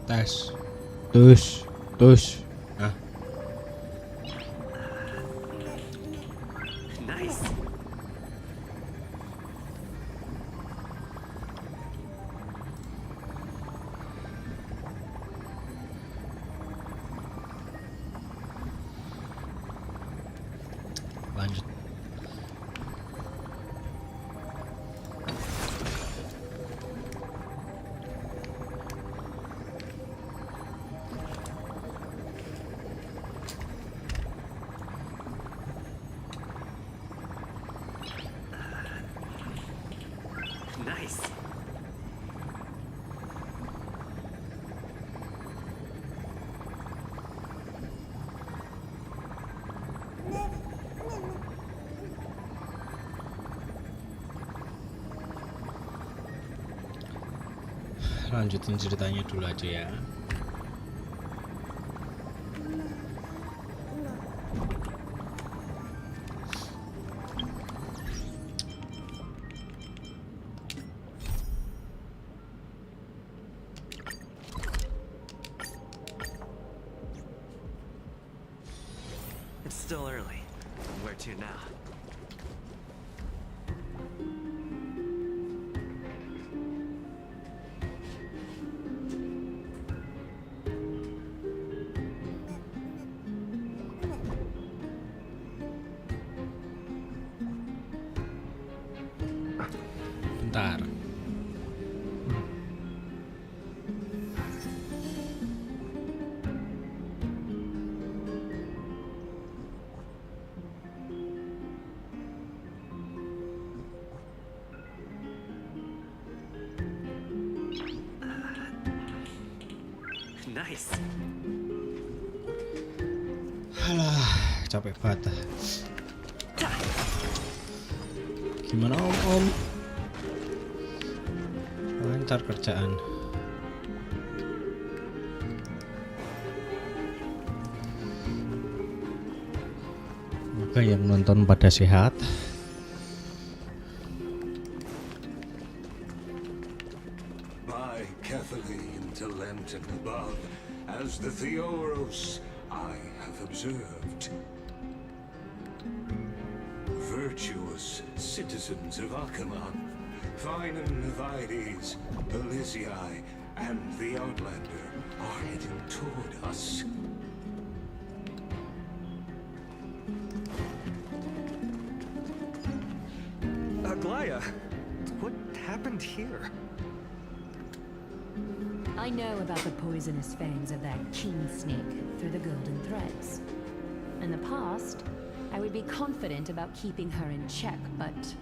Tes. Tus. Nah. Nice. Lanjut. Nice. Lanjutin ceritanya dulu aja ya. It's still early. Where to now? Bentar. Nice. Alah, capek banget. Gimana om? Lancar kerjaan. Semoga yang nonton pada sehat. By carefully into Lenten above, as the Theoros I have observed. Virtuous citizens of Achaman, fine Vides, Elysiae, and the Outlander are heading toward us. Aglaya, what happened here? I know about the poisonous fangs of that king snake through the golden threads. In the past, I would be confident about keeping her in check, but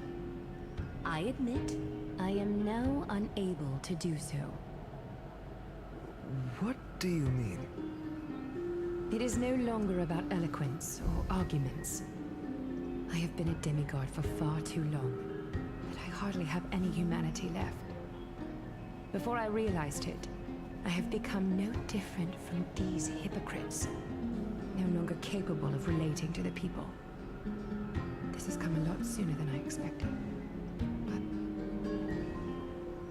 I admit I am now unable to do so. What do you mean? It is no longer about eloquence or arguments. I have been a demigod for far too long, that I hardly have any humanity left. Before I realized it, I have become no different from these hypocrites, no longer capable of relating to the people. This has come a lot sooner than I expected. But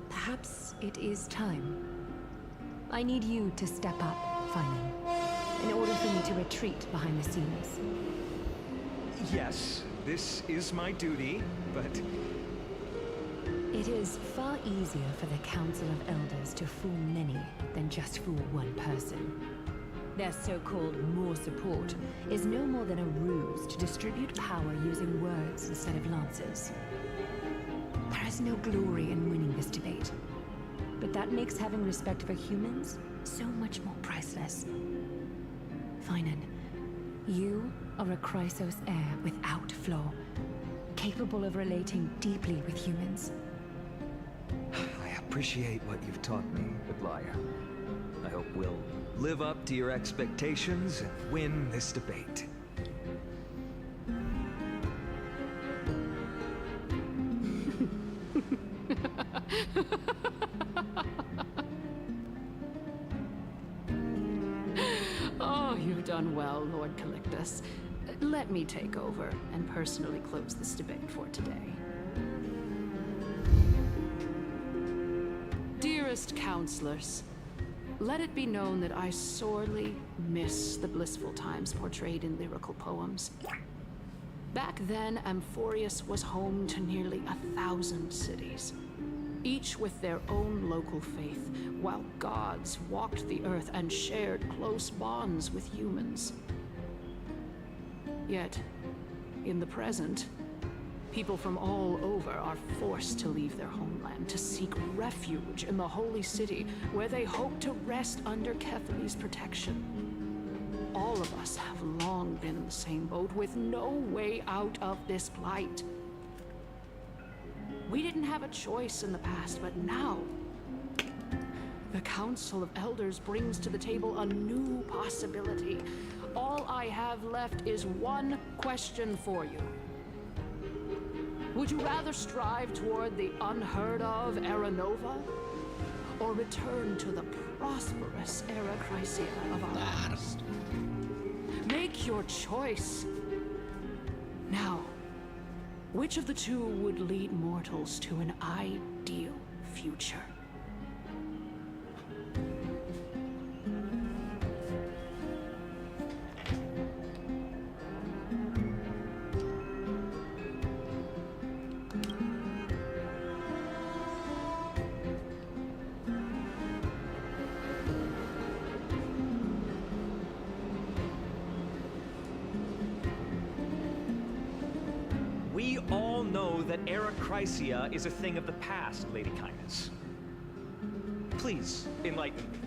perhaps it is time. I need you to step up, Finan, in order for me to retreat behind the scenes. Yes, this is my duty, but... It is far easier for the Council of Elders to fool many than just fool one person. Their so-called more support is no more than a ruse to distribute power using words instead of lances. There is no glory in winning this debate, but that makes having respect for humans so much more priceless. Finan, you are a Chrysos heir without flaw, capable of relating deeply with humans. I appreciate what you've taught me, Aglaya. I hope we'll live up to your expectations and win this debate. Oh, you've done well, Lord Calictus. Let me take over and personally close this debate for today. Dearest counselors, let it be known that I sorely miss the blissful times portrayed in lyrical poems. Back then, Amphorius was home to nearly 1,000 cities, each with their own local faith, while gods walked the earth and shared close bonds with humans. Yet, in the present, people from all over are forced to leave their homeland to seek refuge in the holy city, where they hope to rest under Ketheri's protection. All of us have long been in the same boat, with no way out of this plight. We didn't have a choice in the past, but now the Council of Elders brings to the table a new possibility. All I have left is one question for you. Would you rather strive toward the unheard of Era Nova, or return to the prosperous Era Chrysia of our past? Make your choice. Now, which of the two would lead mortals to an ideal future? We all know that Era Chrysia is a thing of the past, Lady Kindness. Please, enlighten me.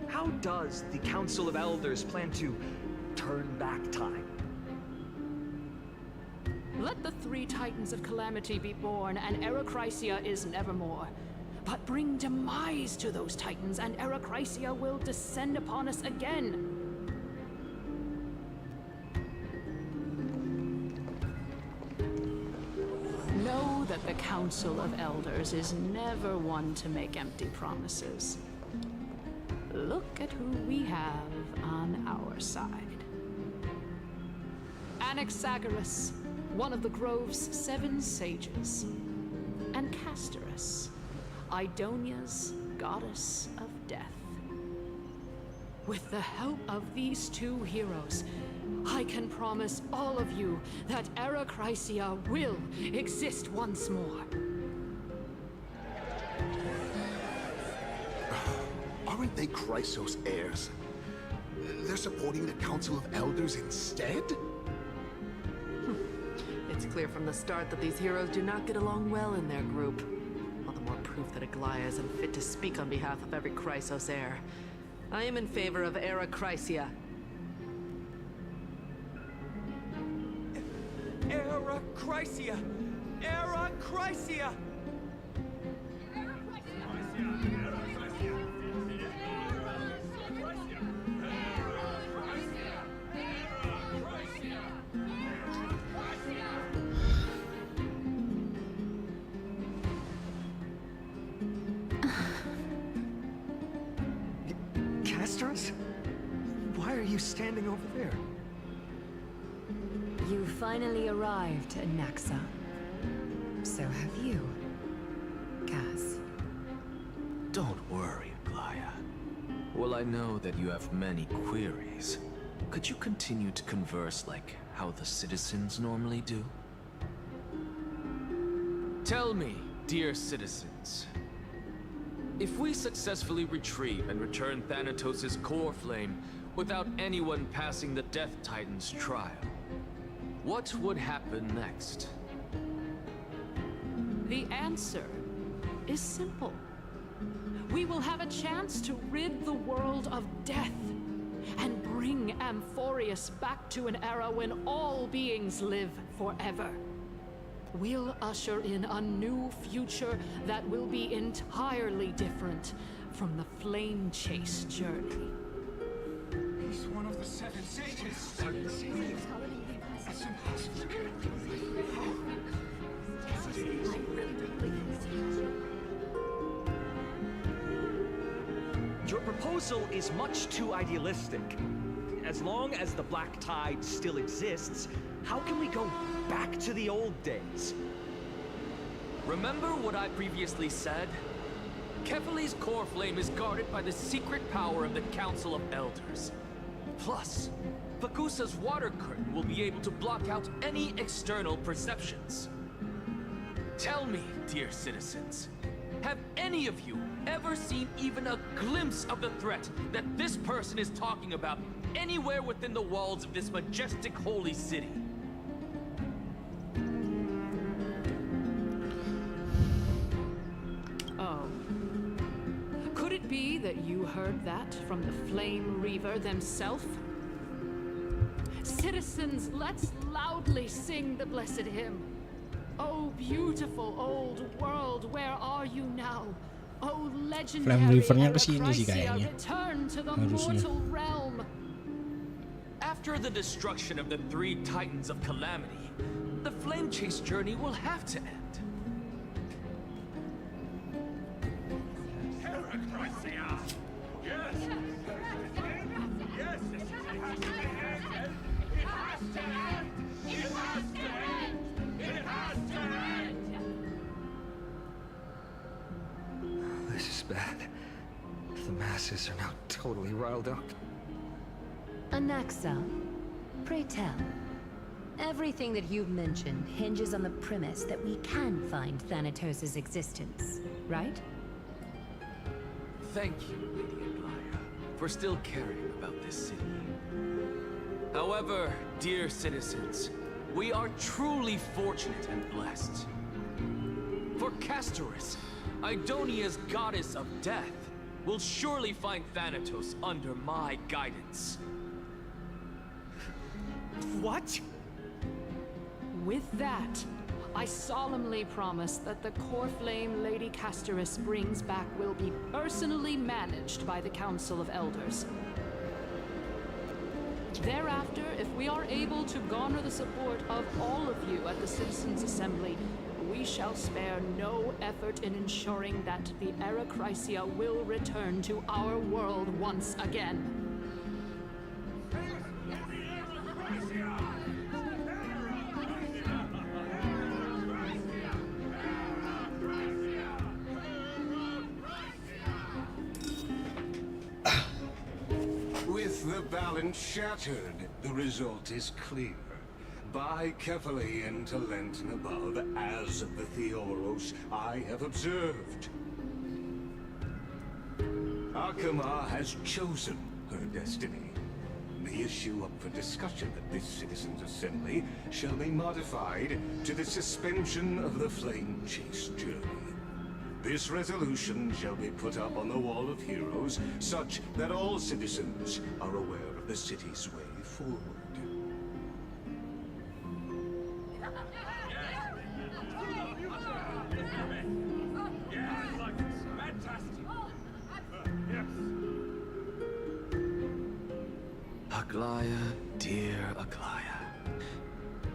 How does the Council of Elders plan to turn back time? Let the three titans of calamity be born, and Era Chrysia is nevermore. But bring demise to those titans, and Era Chrysia will descend upon us again. Know that the Council of Elders is never one to make empty promises. Look at who we have on our side. Anaxagoras, one of the Grove's 7 sages, and Castorus, Idonia's goddess of death. With the help of these two heroes, I can promise all of you that Era Chrysia will exist once more. Aren't they Chrysos heirs? They're supporting the Council of Elders instead? It's clear from the start that these heroes do not get along well in their group. All the more proof that Aglaya is unfit to speak on behalf of every Chrysos heir. I am in favor of Era Chrysia. Era Chrysia! Era Chrysia! Castorus? Why are you standing over there? You finally arrived, Naxa. So have you, Kaz. Don't worry, Aglaya. Well, I know that you have many queries. Could you continue to converse like how the citizens normally do? Tell me, dear citizens, if we successfully retrieve and return Thanatos' core flame without anyone passing the Death Titan's trial, what would happen next? The answer is simple. We will have a chance to rid the world of death and bring Amphorius back to an era when all beings live forever. We'll usher in a new future that will be entirely different from the flame chase journey. He's one of the 7 sages. It's impossible. Your proposal is much too idealistic. As long as the Black Tide still exists, how can we go back to the old days? Remember what I previously said? Kefali's core flame is guarded by the secret power of the Council of Elders. Plus, Pakusa's water curtain will be able to block out any external perceptions. Tell me, dear citizens, have any of you ever seen even a glimpse of the threat that this person is talking about anywhere within the walls of this majestic holy city? Oh. Could it be that you heard that from the Flame Reaver themselves? Citizens, let's loudly sing the blessed hymn. Oh, beautiful old world, where are you now? Oh, legendary Flame Reaver-nya kesini sih Aerocrisia, kayaknya. return to the Harusnya. mortal realm. After the destruction of the 3 Titans of Calamity, the Flame Chase journey will have to end. This is bad. The masses are now totally riled up. Anaxa, pray tell. Everything that you've mentioned hinges on the premise that we can find Thanatos' existence, right? Thank you, Lady Aglaya, for still caring about this city. However, dear citizens, we are truly fortunate and blessed. For Castorus, Idonia's goddess of death, will surely find Thanatos under my guidance. What? With that, I solemnly promise that the core flame Lady Castorus brings back will be personally managed by the Council of Elders. Thereafter, if we are able to garner the support of all of you at the Citizens' Assembly, we shall spare no effort in ensuring that the Aerocrisia will return to our world once again. With the balance shattered, the result is clear. By carefully into Lenten above, as the Theoros I have observed. Akama has chosen her destiny. The issue up for discussion at this Citizens' Assembly shall be modified to the suspension of the Flame Chase journey. This resolution shall be put up on the Wall of Heroes, such that all citizens are aware of the city's way forward. Aglaya, dear Aglaya,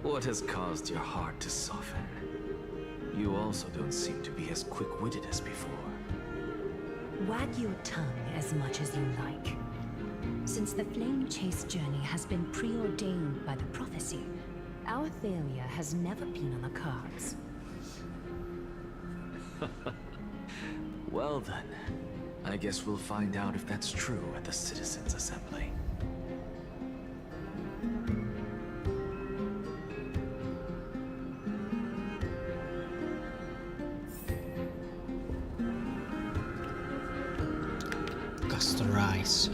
what has caused your heart to soften? You also don't seem to be as quick-witted as before. Wag your tongue as much as you like. Since the Flame Chase journey has been preordained by the prophecy, our failure has never been on the cards. Well then, I guess we'll find out if that's true at the Citizens' Assembly. Custerize.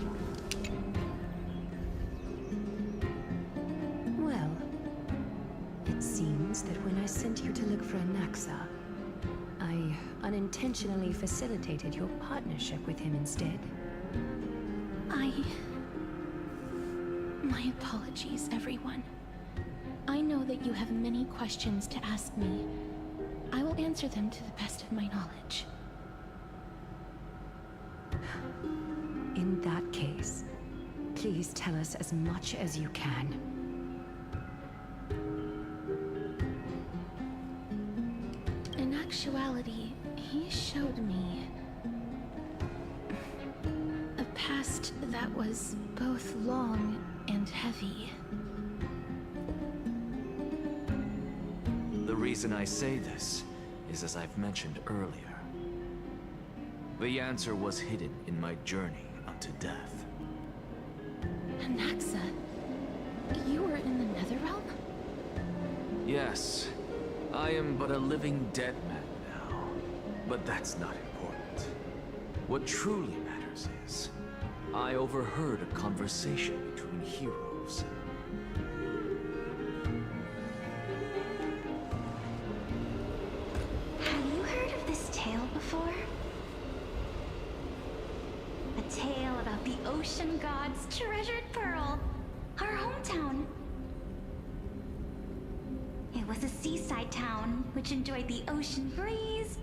Well, it seems that when I sent you to look for Anaxa, I unintentionally facilitated your partnership with him instead. My apologies, everyone. I know that you have many questions to ask me. I will answer them to the best of my knowledge. In that case, please tell us as much as you can. In actuality, he showed me a past that was both long and heavy. The reason I say this is as I've mentioned earlier. The answer was hidden in my journey unto death. Naxa, you were in the Netherrealm? Yes, I am but a living dead man now, but that's not important. What truly matters is, I overheard a conversation between heroes. Have you heard of this tale before? A tale about the ocean god's treasured pearl, our hometown. It was a seaside town which enjoyed the ocean breeze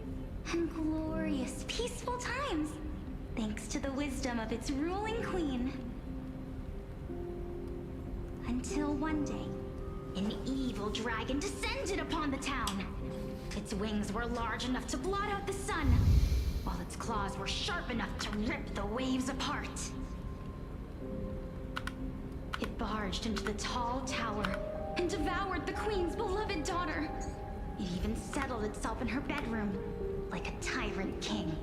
and glorious, peaceful times, thanks to the wisdom of its ruling queen. Until one day, an evil dragon descended upon the town. Its wings were large enough to blot out the sun, while its claws were sharp enough to rip the waves apart. It barged into the tall tower and devoured the queen's beloved daughter. It even settled itself in her bedroom, like a tyrant king.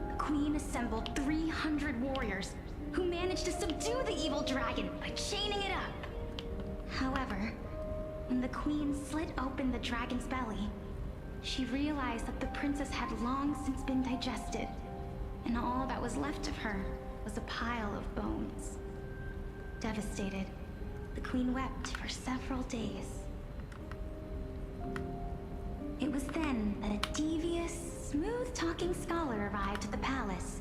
The queen assembled 300 warriors who managed to subdue the evil dragon by chaining it up. However, when the queen slit open the dragon's belly, she realized that the princess had long since been digested, and all that was left of her was a pile of bones. Devastated, the queen wept for several days. It was then that a devious, smooth-talking scholar arrived at the palace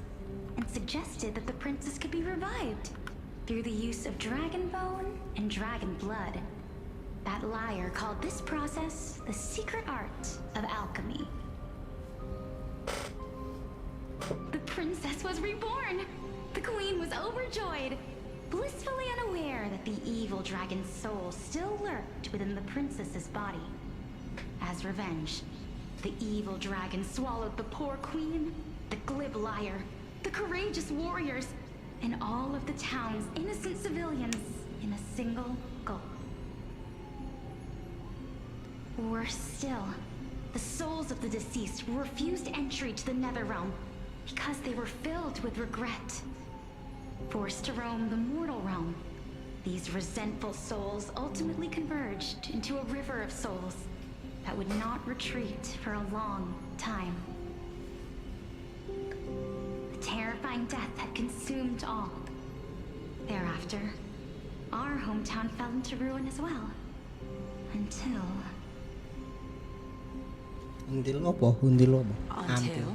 and suggested that the princess could be revived through the use of dragon bone and dragon blood. That liar called this process the secret art of alchemy. The princess was reborn! The queen was overjoyed, blissfully unaware that the evil dragon's soul still lurked within the princess's body. As revenge, the evil dragon swallowed the poor queen, the glib liar, the courageous warriors, and all of the town's innocent civilians in a single gulp. Worse still, the souls of the deceased refused entry to the Netherrealm because they were filled with regret. Forced to roam the mortal realm, these resentful souls ultimately converged into a river of souls that would not retreat for a long time. The terrifying death had consumed all. Thereafter, our hometown fell into ruin as well. Until... Until apa? Until apa? Until?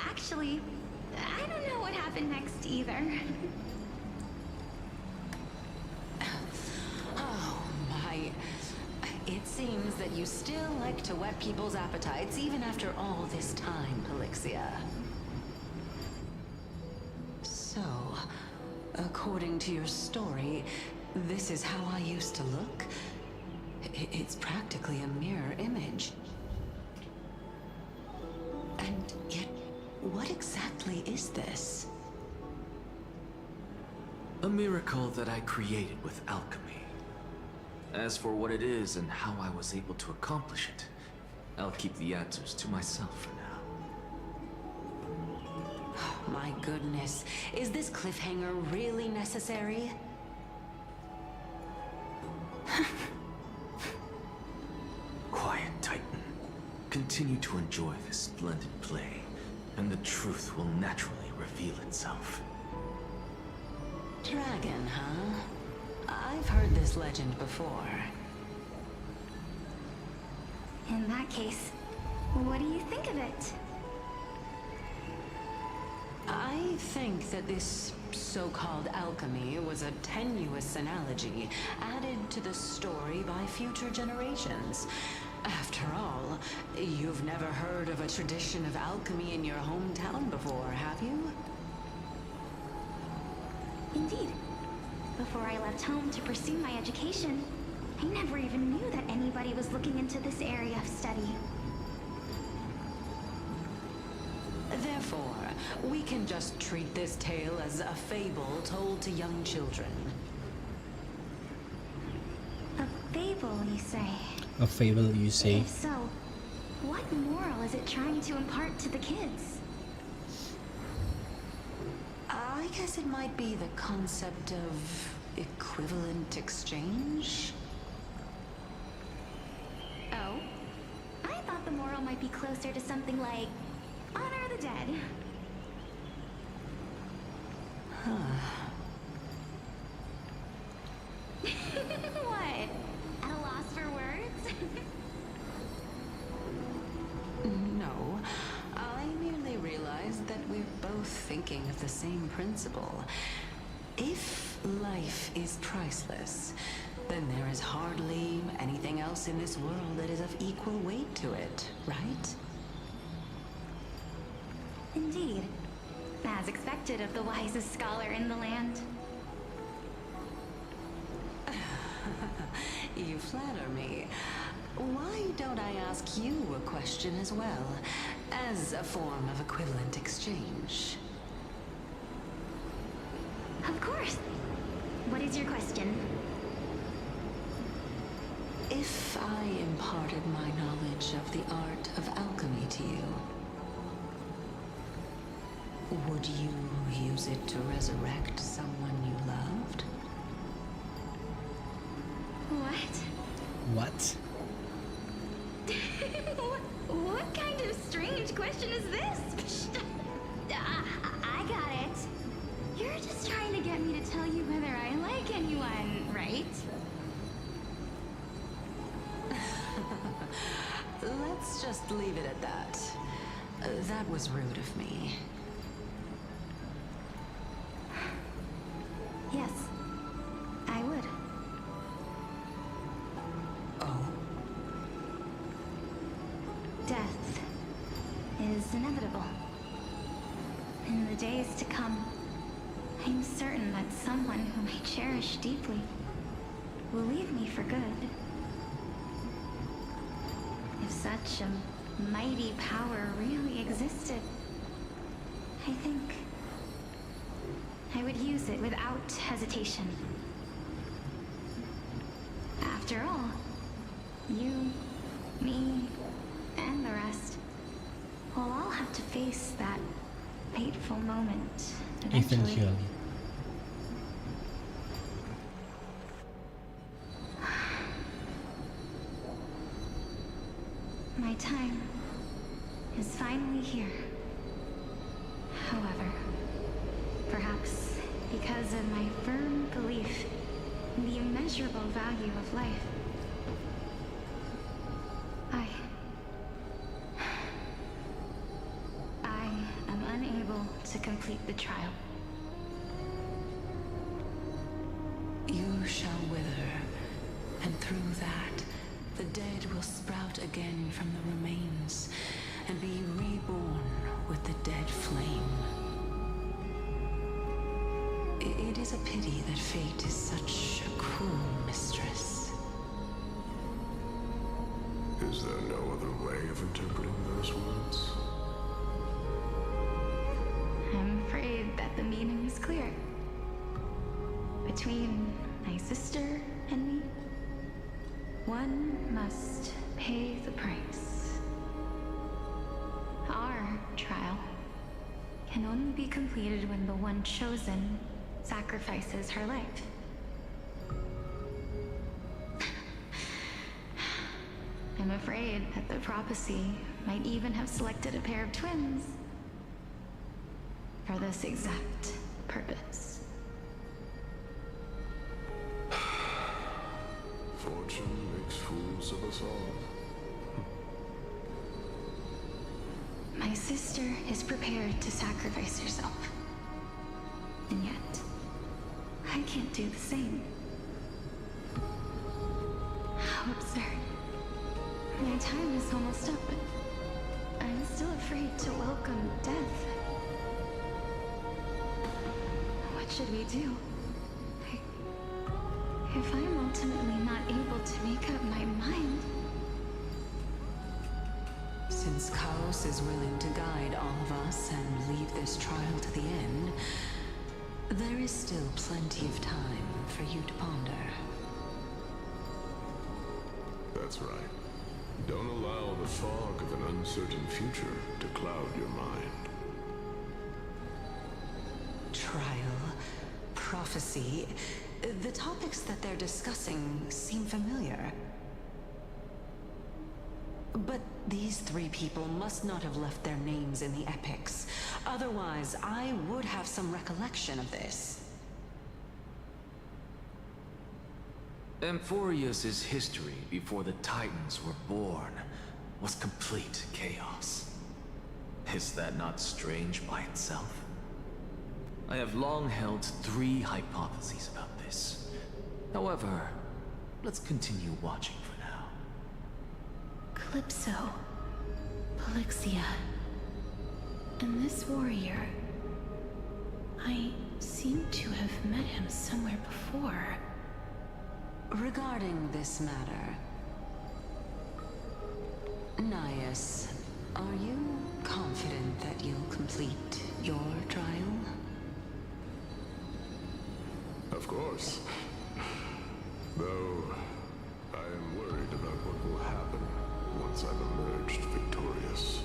Actually, I don't know what happened next either. Oh my. It seems that you still like to whet people's appetites even after all this time, Pelixia. So, according to your story, this is how I used to look? It's practically a mirror image. And yet, what exactly is this? A miracle that I created with alchemy. As for what it is and how I was able to accomplish it, I'll keep the answers to myself for now. My goodness, is this cliffhanger really necessary? Quiet, Titan. Continue to enjoy this splendid play, and the truth will naturally reveal itself. Dragon, huh? I've heard this legend before. In that case, what do you think of it? I think that this so-called alchemy was a tenuous analogy added to the story by future generations. After all, you've never heard of a tradition of alchemy in your hometown before, have you? Indeed. Before I left home to pursue my education, I never even knew that anybody was looking into this area of study. Therefore, We can just treat this tale as a fable told to young children. A fable, you say? A fable, you say? If so, what moral is it trying to impart to the kids? I guess it might be the concept of equivalent exchange? Oh? I thought the moral might be closer to something like honor the dead. What? At a loss for words? No, I merely realized that we're both thinking of the same principle. If life is priceless, then there is hardly anything else in this world that is of equal weight to it, right? Indeed. As expected of the wisest scholar in the land. You flatter me. Why don't I ask you a question as well, as a form of equivalent exchange? Of course. What is your question? If I imparted my knowledge of the art of alchemy to you, would you use it to resurrect someone you loved? What? What? What kind of strange question is this? I got it. You're just trying to get me to tell you whether I like anyone, right? Let's just leave it at that. That was rude of me. Yes, I would. Oh? Death is inevitable. In the days to come, I'm certain that someone whom I cherish deeply will leave me for good. If such a mighty power really existed, I think I would use it without hesitation. After all, you, me, and the rest will all have to face that fateful moment eventually. Eventually. My time is finally here. However, perhaps because of my firm belief in the immeasurable value of life, I am unable to complete the trial. You shall wither, and through that, the dead will sprout again from the remains, and be reborn with the dead flame. It is a pity that fate is such a cruel mistress. Is there no other way of interpreting those words? I'm afraid that the meaning is clear. Between my sister and me, one must pay the price. Our trial can only be completed when the one chosen sacrifices her life. I'm afraid that the prophecy might even have selected a pair of twins for this exact purpose. Fortune makes fools of us all. My sister is prepared to sacrifice herself. And yet, I can't do the same. How absurd. My time is almost up, but I'm still afraid to welcome death. What should we do? If I'm ultimately not able to make up my mind... Since Kalos is willing to guide all of us and leave this trial to the end, there is still plenty of time for you to ponder. That's right. Don't allow the fog of an uncertain future to cloud your mind. Trial, prophecy, the topics that they're discussing seem familiar. But these three people must not have left their names in the epics. Otherwise, I would have some recollection of this. Amphorius's history before the Titans were born was complete chaos. Is that not strange by itself? I have long held three hypotheses about this. However, let's continue watching for now. Calypso, Polixia, and this warrior. I seem to have met him somewhere before. Regarding this matter, Nias, are you confident that you'll complete your trial? Of course. Though, I am worried about what will happen once I've emerged victorious.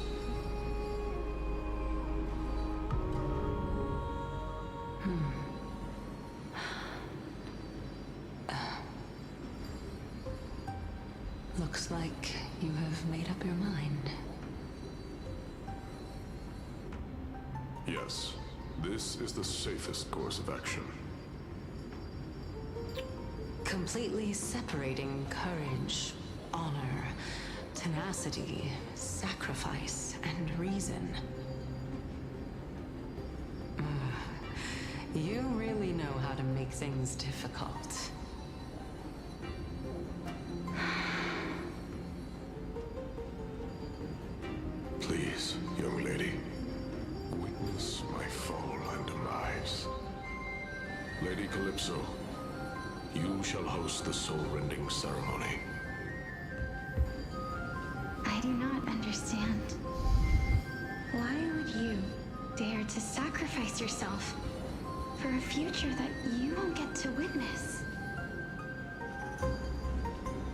Looks like you have made up your mind. Yes, this is the safest course of action. Completely separating courage, honor, tenacity, sacrifice, and reason. You really know how to make things difficult. Please, young lady, witness my fall and demise. Lady Calypso, you shall host the soul-rending ceremony. I do not understand. Why would you dare to sacrifice yourself for a future that you won't get to witness?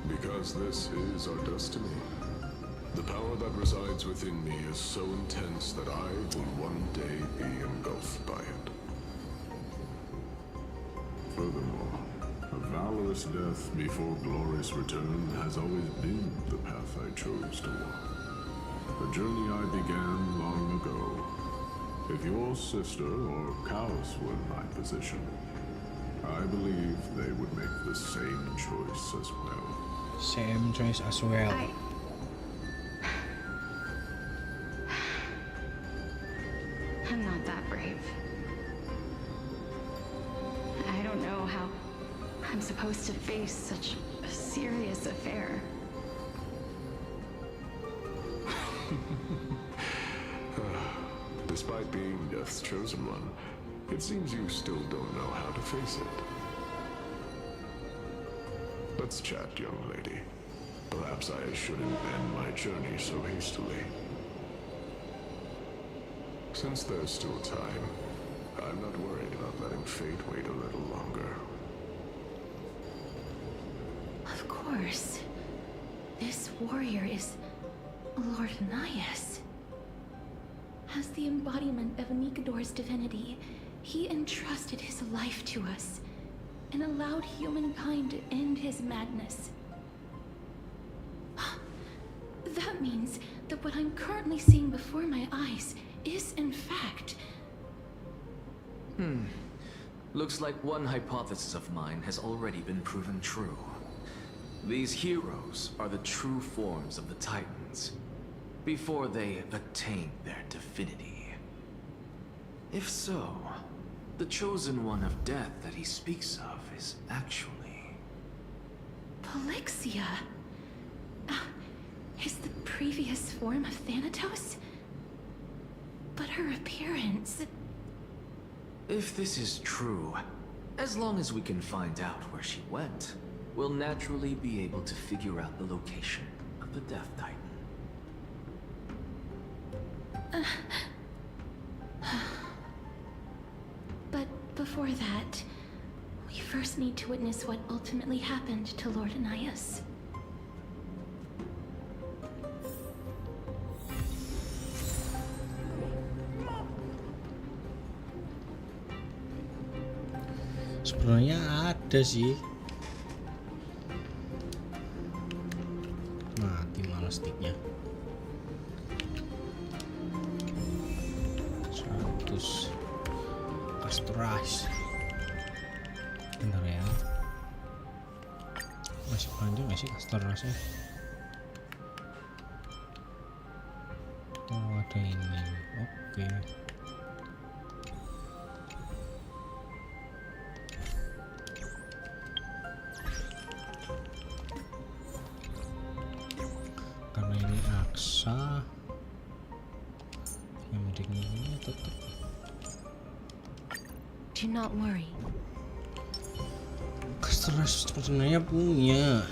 Because this is our destiny. The power that resides within me is so intense that I will one day be engulfed by it. Furthermore, a valorous death before glorious return has always been the path I chose to walk. A journey I began long ago. If your sister or cows were in my position, I believe they would make the same choice as well. Same choice as well. I'm not that brave. I don't know how I'm supposed to face such a serious affair. Despite being Death's chosen one, it seems you still don't know how to face it. Let's chat, young lady. Perhaps I shouldn't end my journey so hastily. Since there's still time, I'm not worried about letting fate wait a little longer. Of course. This warrior is Lord Nias. As the embodiment of Nikador's divinity, he entrusted his life to us and allowed humankind to end his madness. That means that what I'm currently seeing before my eyes is in fact... Looks like one hypothesis of mine has already been proven true. These heroes are the true forms of the Titans, before they attain their divinity. If so, the chosen one of death that he speaks of is actually... Polixia? Is the previous form of Thanatos? But her appearance... If this is true, as long as we can find out where she went, we'll naturally be able to figure out the location of the Death Titan. But before that, we first need to witness what ultimately happened to Lord Anaias. Sebenarnya ada sih. Mati malah sticknya. 100 Castrais. Bentar ya. Masih panjang nggak sih Castraisnya? Oh ada ini. Oke. Karena ini aksa, yang penting ini tetap. Do not worry. Castrais sebenarnya punya.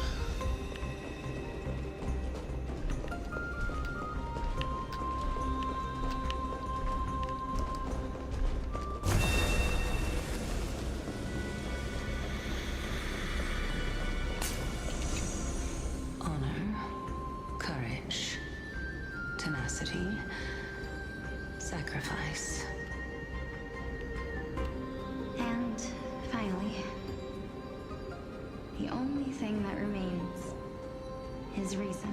Tenacity, sacrifice. And finally, the only thing that remains is reason.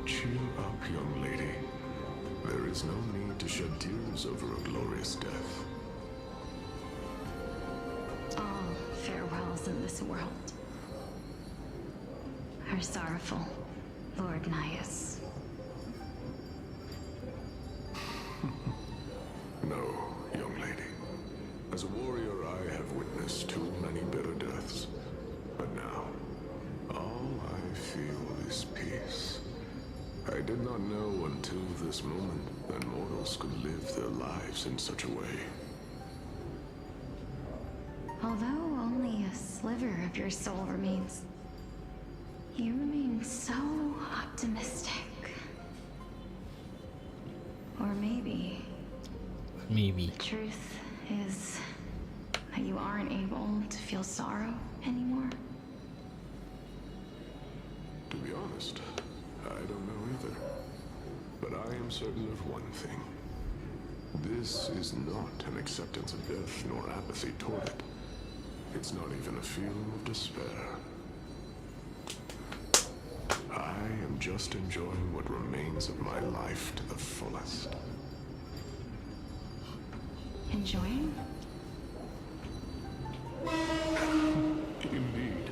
Cheer up, young lady. There is no need to shed tears over a glorious death. All farewells in this world are sorrowful, Lord Anaias. No, young lady. As a warrior, I have witnessed too many bitter deaths. But now, all I feel is peace. I did not know until this moment that mortals could live their lives in such a way. Although only a sliver of your soul remains, you remain so optimistic. Or maybe Maybe. the truth is that you aren't able to feel sorrow anymore. To be honest, I don't know either. But I am certain of one thing. This is not an acceptance of death nor apathy toward it. It's not even a feeling of despair. I am just enjoying what remains of my life to the fullest. Enjoying? Indeed.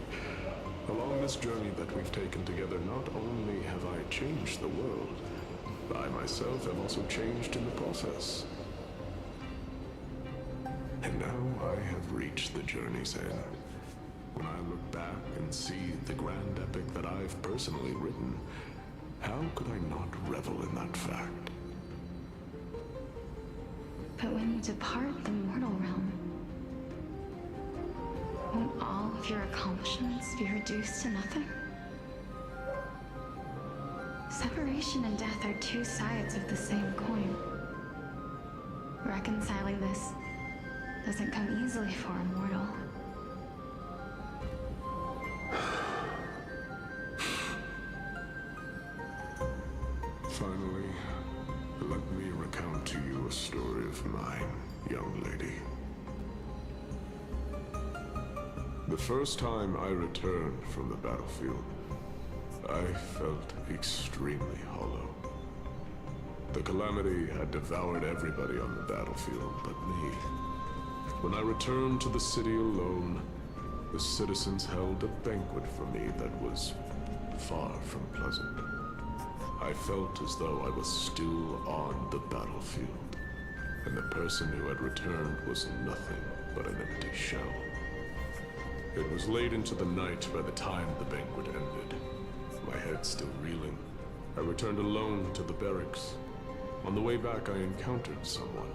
Along this journey that we've taken together, not only have I changed the world, I myself have also changed in the process. And now I have reached the journey's end. When I look back and see the grand epic that I've personally written, how could I not revel in that fact? But when you depart the mortal realm, won't all of your accomplishments be reduced to nothing? Separation and death are two sides of the same coin. Reconciling this doesn't come easily for a mortal. Finally, let me recount to you a story of mine, young lady. The first time I returned from the battlefield, I felt extremely hollow. The calamity had devoured everybody on the battlefield but me. When I returned to the city alone, the citizens held a banquet for me that was far from pleasant. I felt as though I was still on the battlefield, and the person who had returned was nothing but an empty shell. It was late into the night by the time the banquet ended. My head still reeling, I returned alone to the barracks. On the way back, I encountered someone.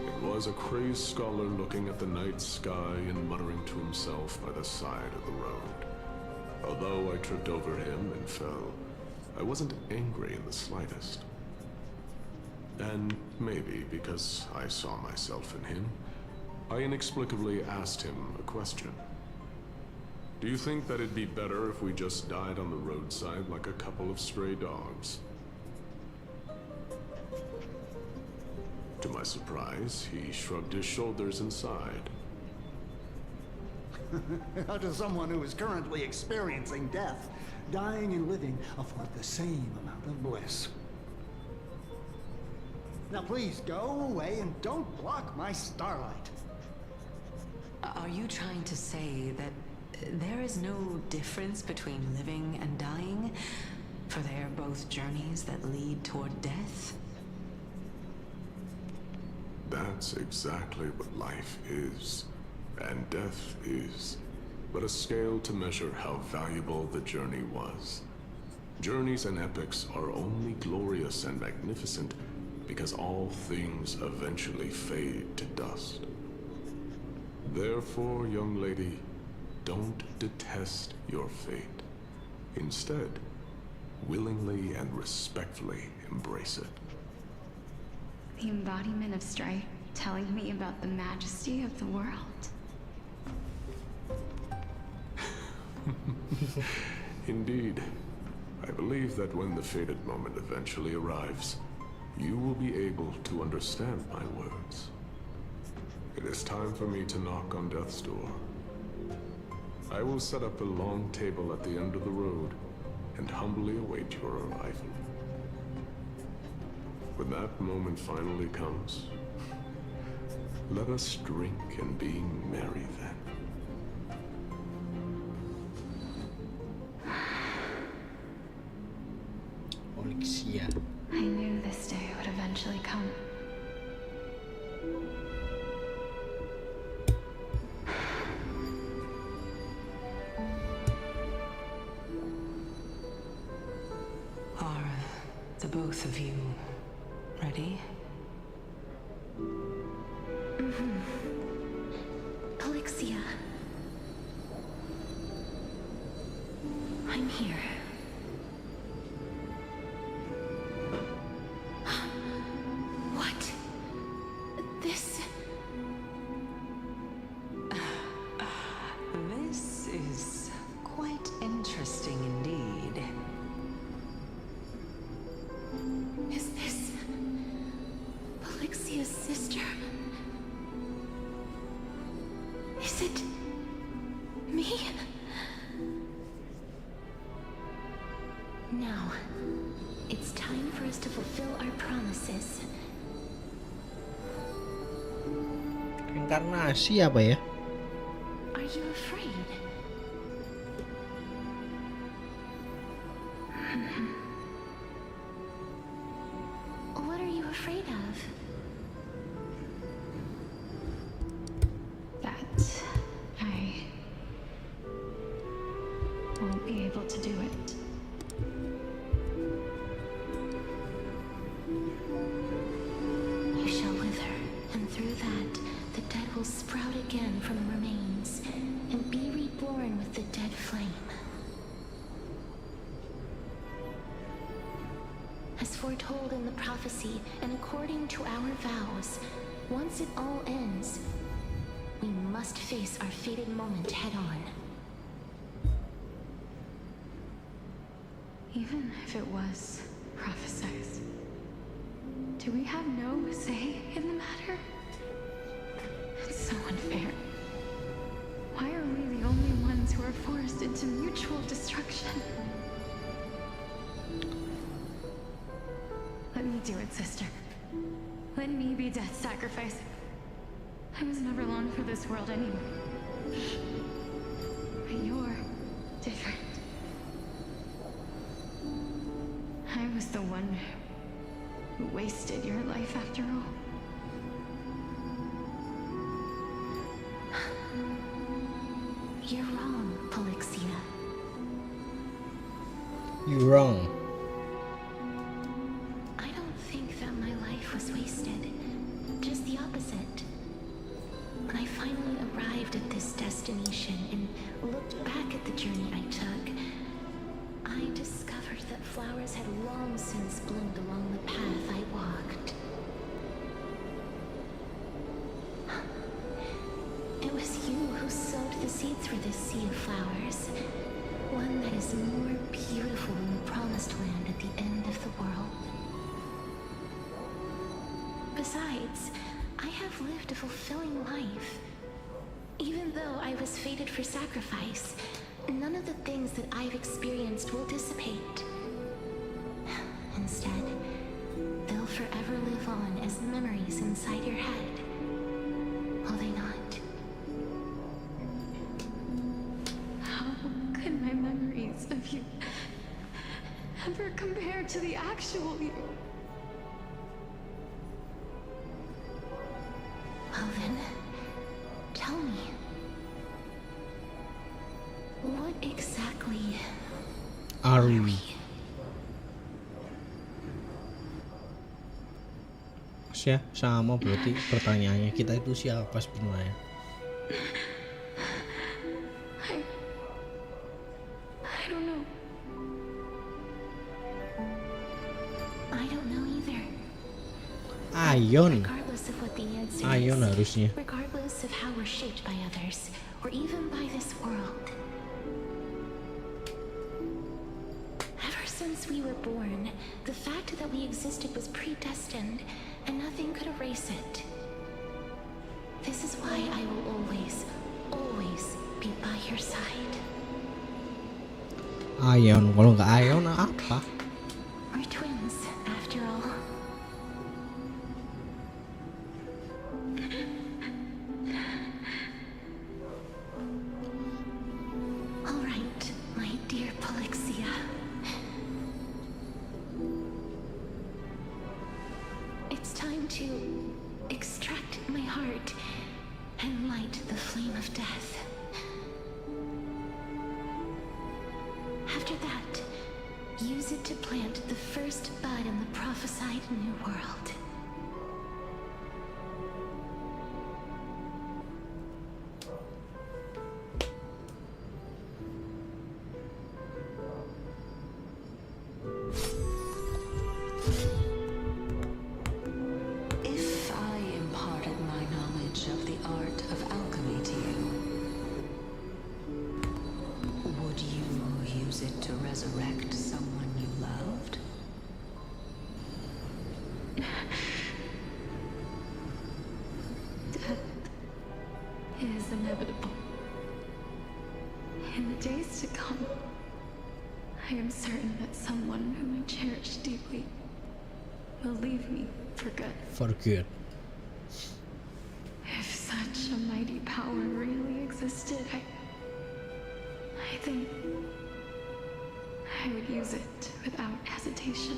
It was a crazed scholar looking at the night sky and muttering to himself by the side of the road. Although I tripped over him and fell, I wasn't angry in the slightest. And maybe because I saw myself in him, I inexplicably asked him a question. Do you think that it'd be better if we just died on the roadside like a couple of stray dogs? To my surprise, he shrugged his shoulders and sighed. How does someone who is currently experiencing death, dying and living, afford the same amount of bliss? Now please go away and don't block my starlight. Are you trying to say that there is no difference between living and dying? For they are both journeys that lead toward death? That's exactly what life is, and death is, but a scale to measure how valuable the journey was. Journeys and epics are only glorious and magnificent because all things eventually fade to dust. Therefore, young lady, don't detest your fate. Instead, willingly and respectfully embrace it. The embodiment of strife telling me about the majesty of the world. Indeed. I believe that when the fated moment eventually arrives, you will be able to understand my words. It is time for me to knock on death's door. I will set up a long table at the end of the road and humbly await your arrival. When that moment finally comes, let us drink and be merry then. I knew this day would eventually come. Are the both of you ready? Polixia. I'm here. What? This... This is quite interesting indeed. Is this... Polixia's sister? Is it... me? Now, it's time for us to fulfill our promises. Reinkarnasi apa ya? Are you afraid? What are you afraid of? That I won't be able to do it. You shall wither, and through that, the dead will sprout again from the remains, and be reborn with the dead flame. As foretold in the prophecy, and according to our vows, once it all ends, we must face our fated moment head-on. Even if it was prophesized, do we have no say in the matter? It's so unfair. Why are we the only ones who are forced into mutual destruction? Let me do it, sister. Let me be death's sacrifice. I was never long for this world anyway. But you're different. I was the one who wasted your life after all. You're wrong, Polixia. You wrong. I don't think that my life was wasted. Just the opposite. When I finally arrived at this destination and looked back at the journey I took, I discovered discovered that flowers had long since bloomed along the path I walked. It was you who sowed the seeds for this sea of flowers. One that is more beautiful than the promised land at the end of the world. Besides, I have lived a fulfilling life. Even though I was fated for sacrifice, none of the things that I've experienced will dissipate. Instead, they'll forever live on as memories inside your head. Will they not? How could my memories of you ever compare to the actual you? Well then, tell me. What exactly are we? Ya, sama berarti pertanyaannya, kita itu siapa sebenarnya? I don't know. I don't know either. Ion. Regardless of what the answer Ion is, harusnya. regardless of how we're shaped by others, or even by this world. Ever since we were born, the fact that we existed was predestined, and nothing could erase it. This is why I will always, always be by your side. Ion, kalau nggak Ion apa? We're twins, after all. All right, my dear Polixia. It's time to extract my heart and light the flame of death. After that, use it to plant the first bud in the prophesied new world. If I imparted my knowledge of the art of alchemy to you, would you use it to resurrect someone you loved? Death is inevitable. In the days to come, I am certain that someone whom I cherish deeply will leave me for good. For good. If such a mighty power really existed, I think I would use it without hesitation.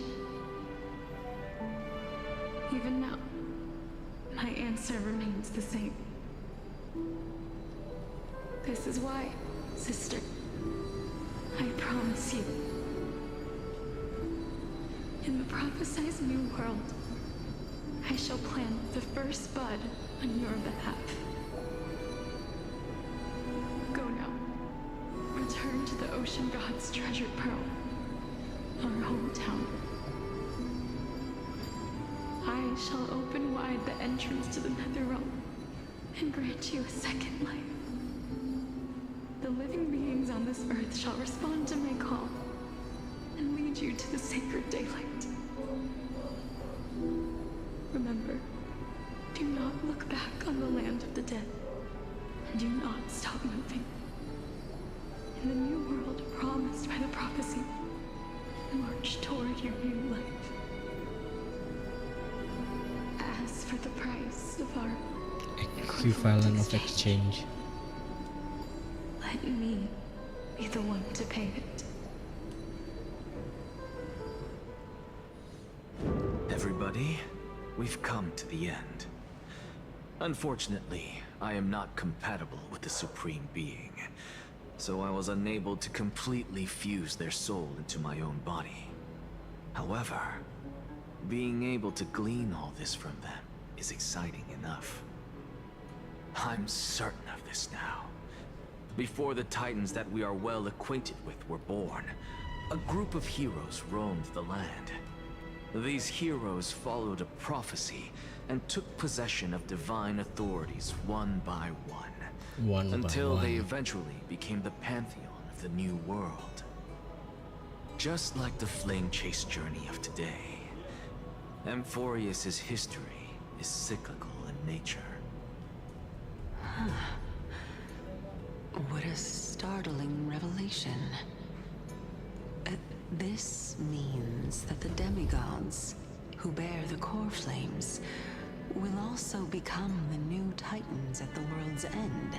Even now, my answer remains the same. This is why, sister, I promise you, in the prophesied new world, I shall plant the first bud on your behalf. Go now. Return to the ocean god's treasured pearl, our hometown. I shall open wide the entrance to the netherrealm and grant you a second life. The living beings on this earth shall respond to my call and lead you to the sacred daylight. Remember, do not look back on the land of the dead, and do not stop moving. In the new world promised by the prophecy, march toward your new life. As for the price of our Equivalent of exchange. let me be the one to pay it. Everybody, we've come to the end. Unfortunately, I am not compatible with the Supreme Being, so I was unable to completely fuse their soul into my own body. However, being able to glean all this from them is exciting enough. I'm certain of this now. Before the Titans that we are well acquainted with were born, A group of heroes roamed the land. These heroes followed a prophecy and took possession of divine authorities one by one. Until they eventually became the pantheon of the new world. Just like the flame chase journey of today, Amphorius's history is cyclical in nature. What a startling revelation. This means that the demigods, who bear the core flames, will also become the new titans at the world's end,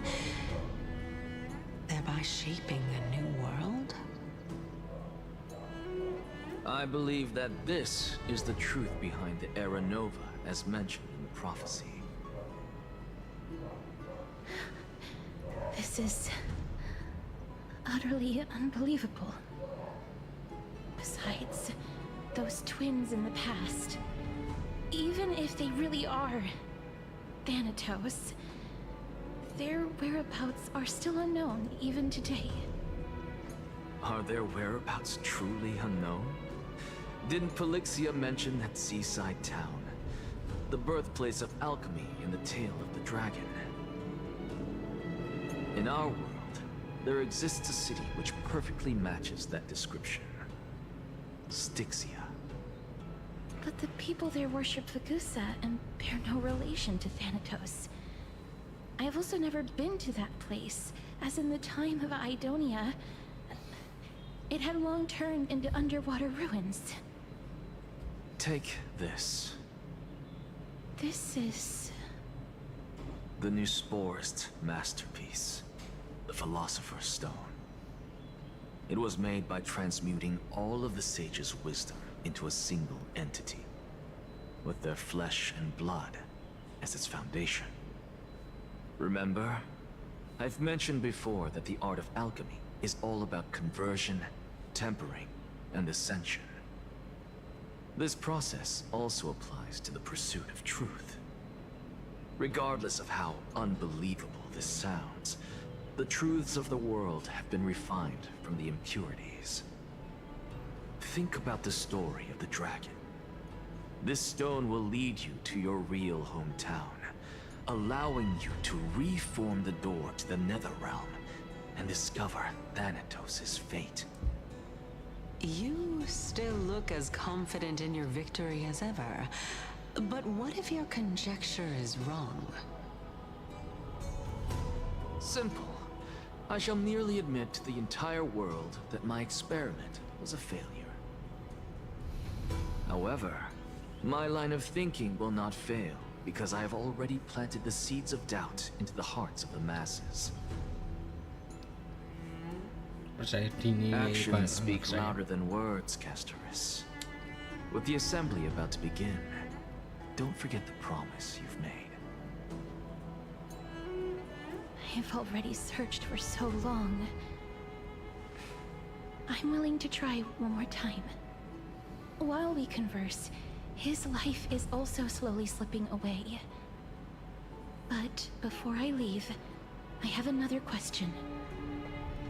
thereby shaping a new world? I believe that this is the truth behind the Era Nova, as mentioned in the prophecy. This is utterly unbelievable. Besides, those twins in the past, even if they really are Thanatos, their whereabouts are still unknown even today. Are their whereabouts truly unknown? Didn't Polixia mention that seaside town? The birthplace of alchemy in the tale of the dragon. In our world, there exists a city which perfectly matches that description. Styxia. But the people there worship Vagusa and bear no relation to Thanatos. I have also never been to that place, as in the time of Idonia, it had long turned into underwater ruins. Take this. This is... the new Sporist masterpiece, the Philosopher's Stone. It was made by transmuting all of the sages' wisdom into a single entity, with their flesh and blood as its foundation. Remember, I've mentioned before that the art of alchemy is all about conversion, tempering, and ascension. This process also applies to the pursuit of truth. Regardless of how unbelievable this sounds, the truths of the world have been refined from the impurities. Think about the story of the dragon. This stone will lead you to your real hometown, allowing you to reform the door to the Netherrealm and discover Thanatos' fate. You still look as confident in your victory as ever. But what if your conjecture is wrong? Simple. I shall merely admit to the entire world that my experiment was a failure. However, my line of thinking will not fail because I have already planted the seeds of doubt into the hearts of the masses. Actions speak louder than words, Castoris. With the assembly about to begin, don't forget the promise you've made. I've already searched for so long. I'm willing to try one more time. While we converse, his life is also slowly slipping away. But before I leave, I have another question.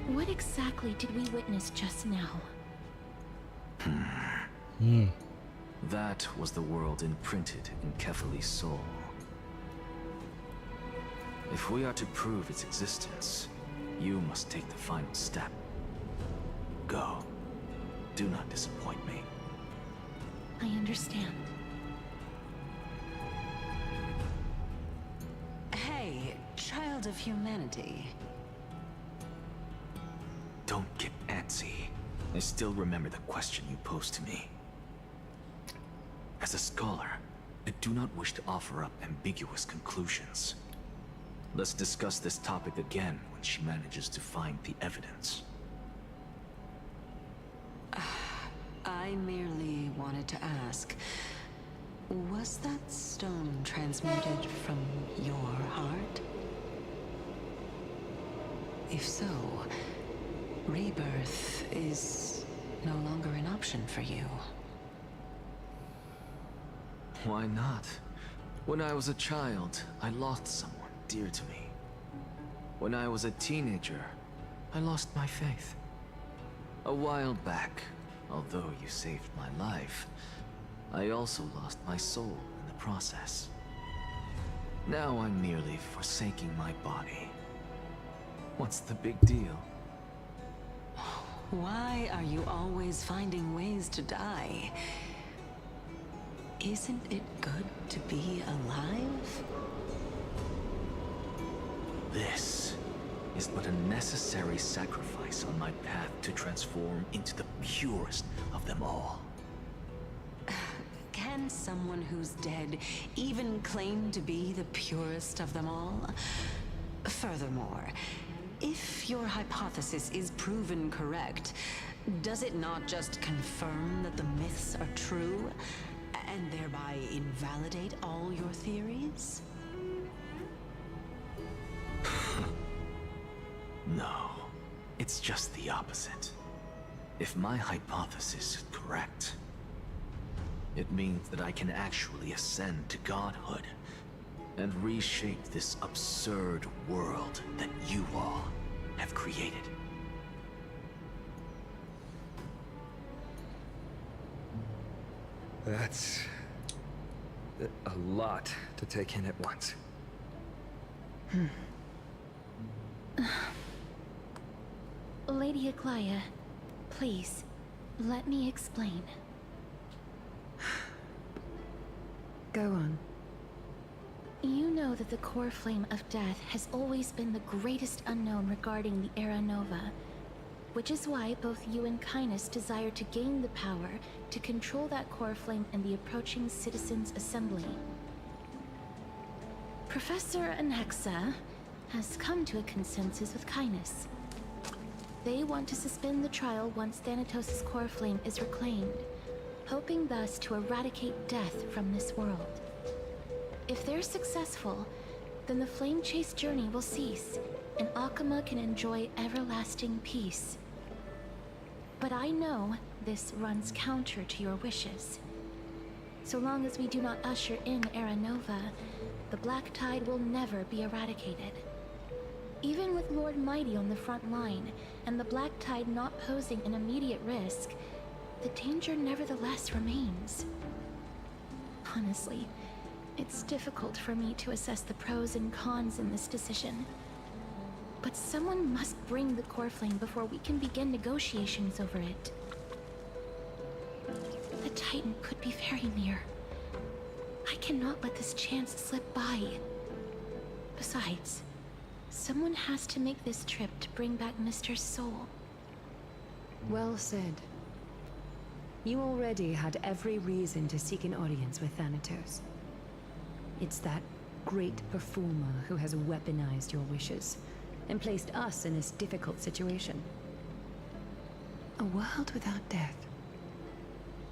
What exactly did we witness just now? That was the world imprinted in Kefali's soul. If we are to prove its existence, you must take the final step. Go. Do not disappoint me. I understand. Hey, child of humanity. Don't get antsy. I still remember the question you posed to me. As a scholar, I do not wish to offer up ambiguous conclusions. Let's discuss this topic again when she manages to find the evidence. I merely wanted to ask, was that stone transmuted from your heart? If so, rebirth is no longer an option for you. Why not? When I was a child, I lost someone dear to me. When I was a teenager, I lost my faith. A while back, although you saved my life, I also lost my soul in the process. Now I'm merely forsaking my body. What's the big deal? Why are you always finding ways to die? Isn't it good to be alive? This is but a necessary sacrifice on my path to transform into the purest of them all. Can someone who's dead even claim to be the purest of them all? Furthermore, if your hypothesis is proven correct, does it not just confirm that the myths are true, and thereby invalidate all your theories? No, it's just the opposite. If my hypothesis is correct, it means that I can actually ascend to godhood and reshape this absurd world that you all have created. That's a lot to take in at once. Lady Aglaia, please, let me explain. Go on. You know that the core flame of death has always been the greatest unknown regarding the Era Nova, which is why both you and Kindness desire to gain the power to control that core flame in the approaching Citizens' Assembly. Professor Anexa has come to a consensus with Kindness. They want to suspend the trial once Thanatos' core flame is reclaimed, hoping thus to eradicate death from this world. If they're successful, then the flame chase journey will cease, and Akama can enjoy everlasting peace. But I know this runs counter to your wishes. So long as we do not usher in Era Nova, the Black Tide will never be eradicated. Even with Lord Mighty on the front line, and the Black Tide not posing an immediate risk, the danger nevertheless remains. Honestly, it's difficult for me to assess the pros and cons in this decision. But someone must bring the core flame before we can begin negotiations over it. The Titan could be very near. I cannot let this chance slip by. Besides, someone has to make this trip to bring back Mr. Soul. Well said. You already had every reason to seek an audience with Thanatos. It's that great performer who has weaponized your wishes and placed us in this difficult situation. A world without death.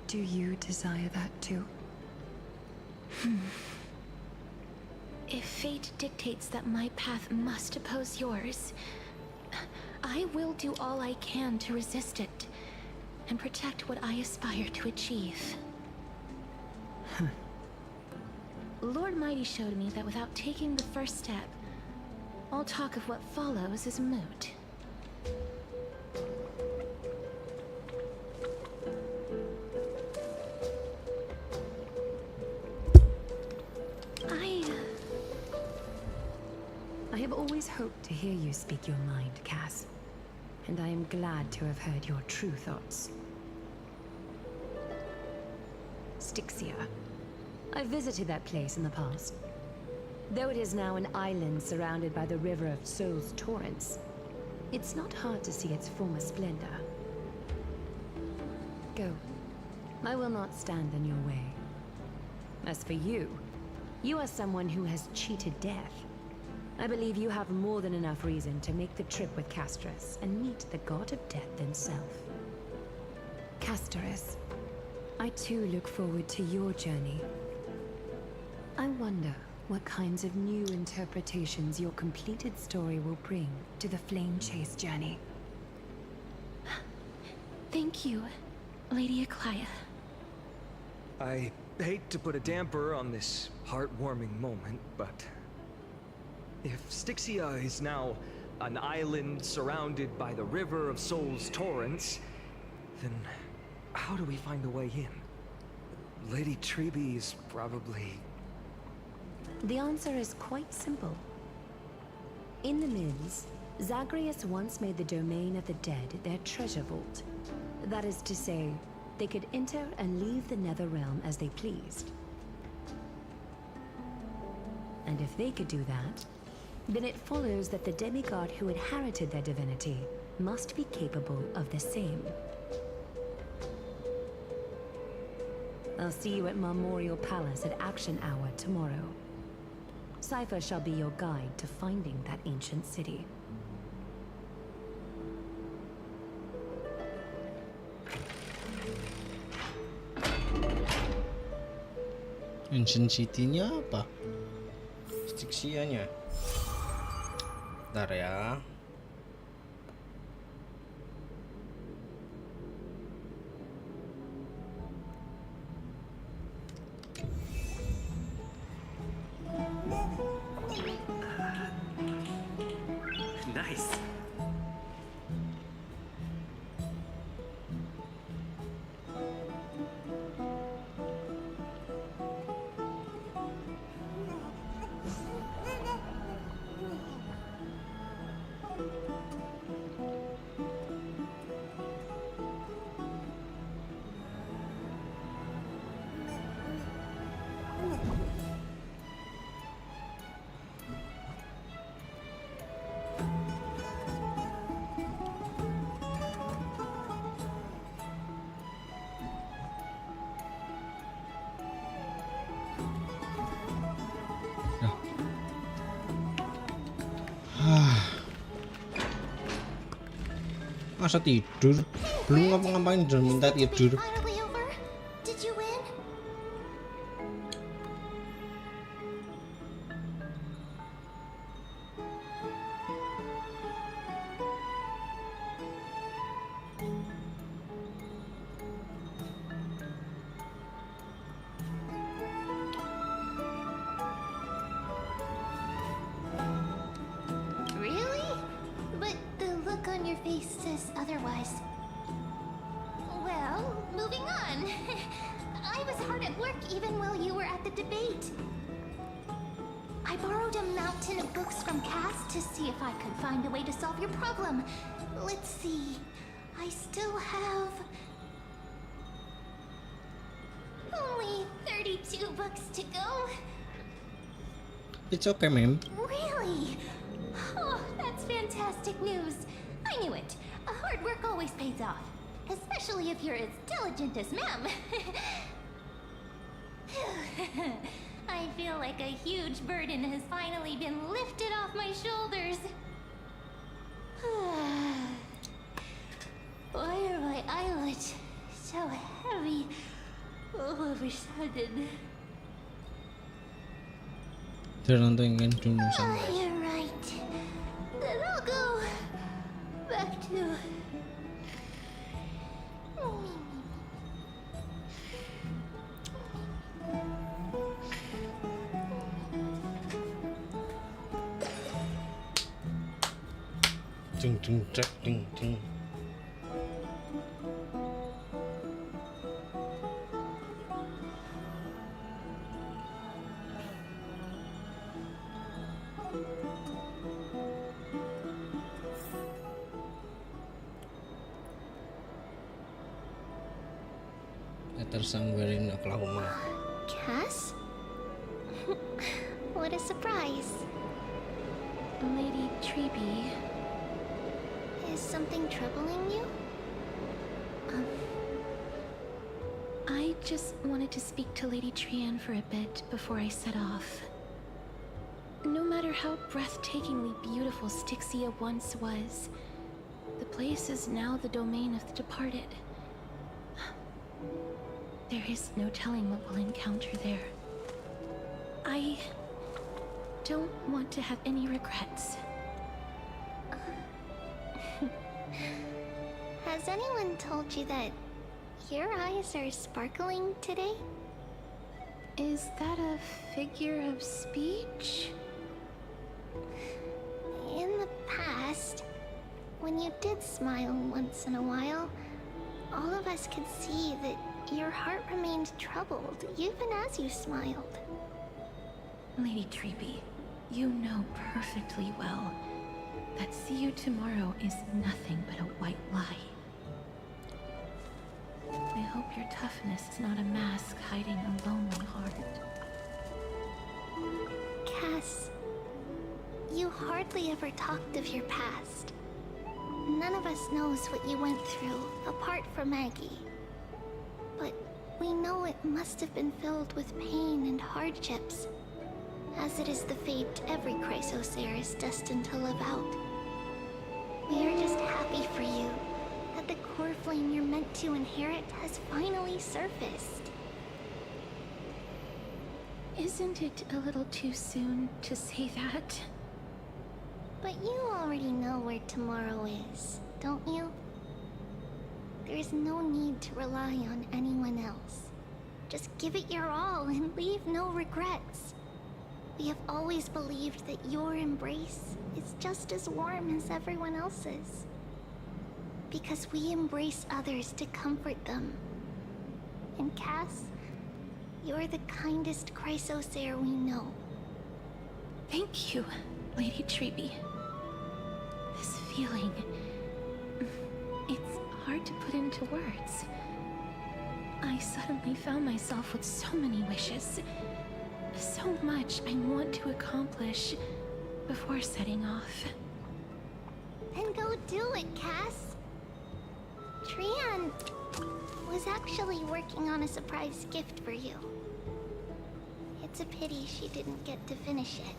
Do you desire that too? If fate dictates that my path must oppose yours, I will do all I can to resist it and protect what I aspire to achieve. Lord Mighty showed me that without taking the first step, all talk of what follows is moot. I have always hoped to hear you speak your mind, Cass. And I am glad to have heard your true thoughts. Styxia. I visited that place in the past. Though it is now an island surrounded by the river of Soul's torrents, it's not hard to see its former splendor. Go. I will not stand in your way. As for you, you are someone who has cheated death. I believe you have more than enough reason to make the trip with Casterus and meet the god of death himself. Casterus, I too look forward to your journey. I wonder what kinds of new interpretations your completed story will bring to the Flame Chase journey. Thank you, Lady Aglaia. I hate to put a damper on this heartwarming moment, but if Styxia is now an island surrounded by the river of Soul's torrents, Then how do we find a way in? Lady Treby is probably... The answer is quite simple. In the Mids, Zagreus once made the domain of the dead their treasure vault. That is to say, they could enter and leave the Nether Realm as they pleased. And if they could do that, then it follows that the demigod who inherited their divinity must be capable of the same. I'll see you at Memorial Palace at Action Hour tomorrow. Cypher shall be your guide to finding that ancient city. Ancient City-nya apa? Styxia-nya. Bentar ya. Nice. Masa tidur? Belum ngapa-ngapain udah minta tidur. Finally over? Did you win? Really? But the look on your face says otherwise. Well, moving on. I was hard at work even while you were at the debate. I borrowed a mountain of books from Cass to see if I could find a way to solve your problem. Let's see. I still have... only 32 books to go. It's okay, ma'am. Really? Oh, that's fantastic news. I knew it. Hard work always pays off. Especially if you're as diligent as ma'am. I feel like a huge burden has finally been lifted off my shoulders. Why are my eyelids so heavy all of a sudden? Terantengin dulu Oh, sama. you're right. Then I'll go back to... Ding ding cek ding ding. There's somewhere in Oklahoma. Cass? What a surprise. Lady Treby. Is something troubling you? I just wanted to speak to Lady Trian for a bit before I set off. No matter how breathtakingly beautiful Styxia once was, the place is now the domain of the departed. There is no telling what we'll encounter there. I don't want to have any regrets. Has anyone told you that your eyes are sparkling today? Is that a figure of speech? In the past, when you did smile once in a while, All of us could see that your heart remained troubled, even as you smiled. Lady Treeby, you know perfectly well that see you tomorrow is nothing but a white lie. I hope your toughness is not a mask hiding a lonely heart. Cass, you hardly ever talked of your past. None of us knows what you went through, apart from Maggie. But we know it must have been filled with pain and hardships, as it is the fate every Chrysosaur is destined to live out. We are just happy for you that the core flame you're meant to inherit has finally surfaced. Isn't it a little too soon to say that? But you already know where tomorrow is, don't you? There is no need to rely on anyone else. Just give it your all and leave no regrets. We have always believed that your embrace is just as warm as everyone else's. Because we embrace others to comfort them. And Cass, you're the kindest Chrysosaur we know. Thank you, Lady Treeby. This feeling... it's hard to put into words. I suddenly found myself with so many wishes. So much I want to accomplish before setting off. Then go do it, Cass. Trian was actually working on a surprise gift for you. It's a pity she didn't get to finish it.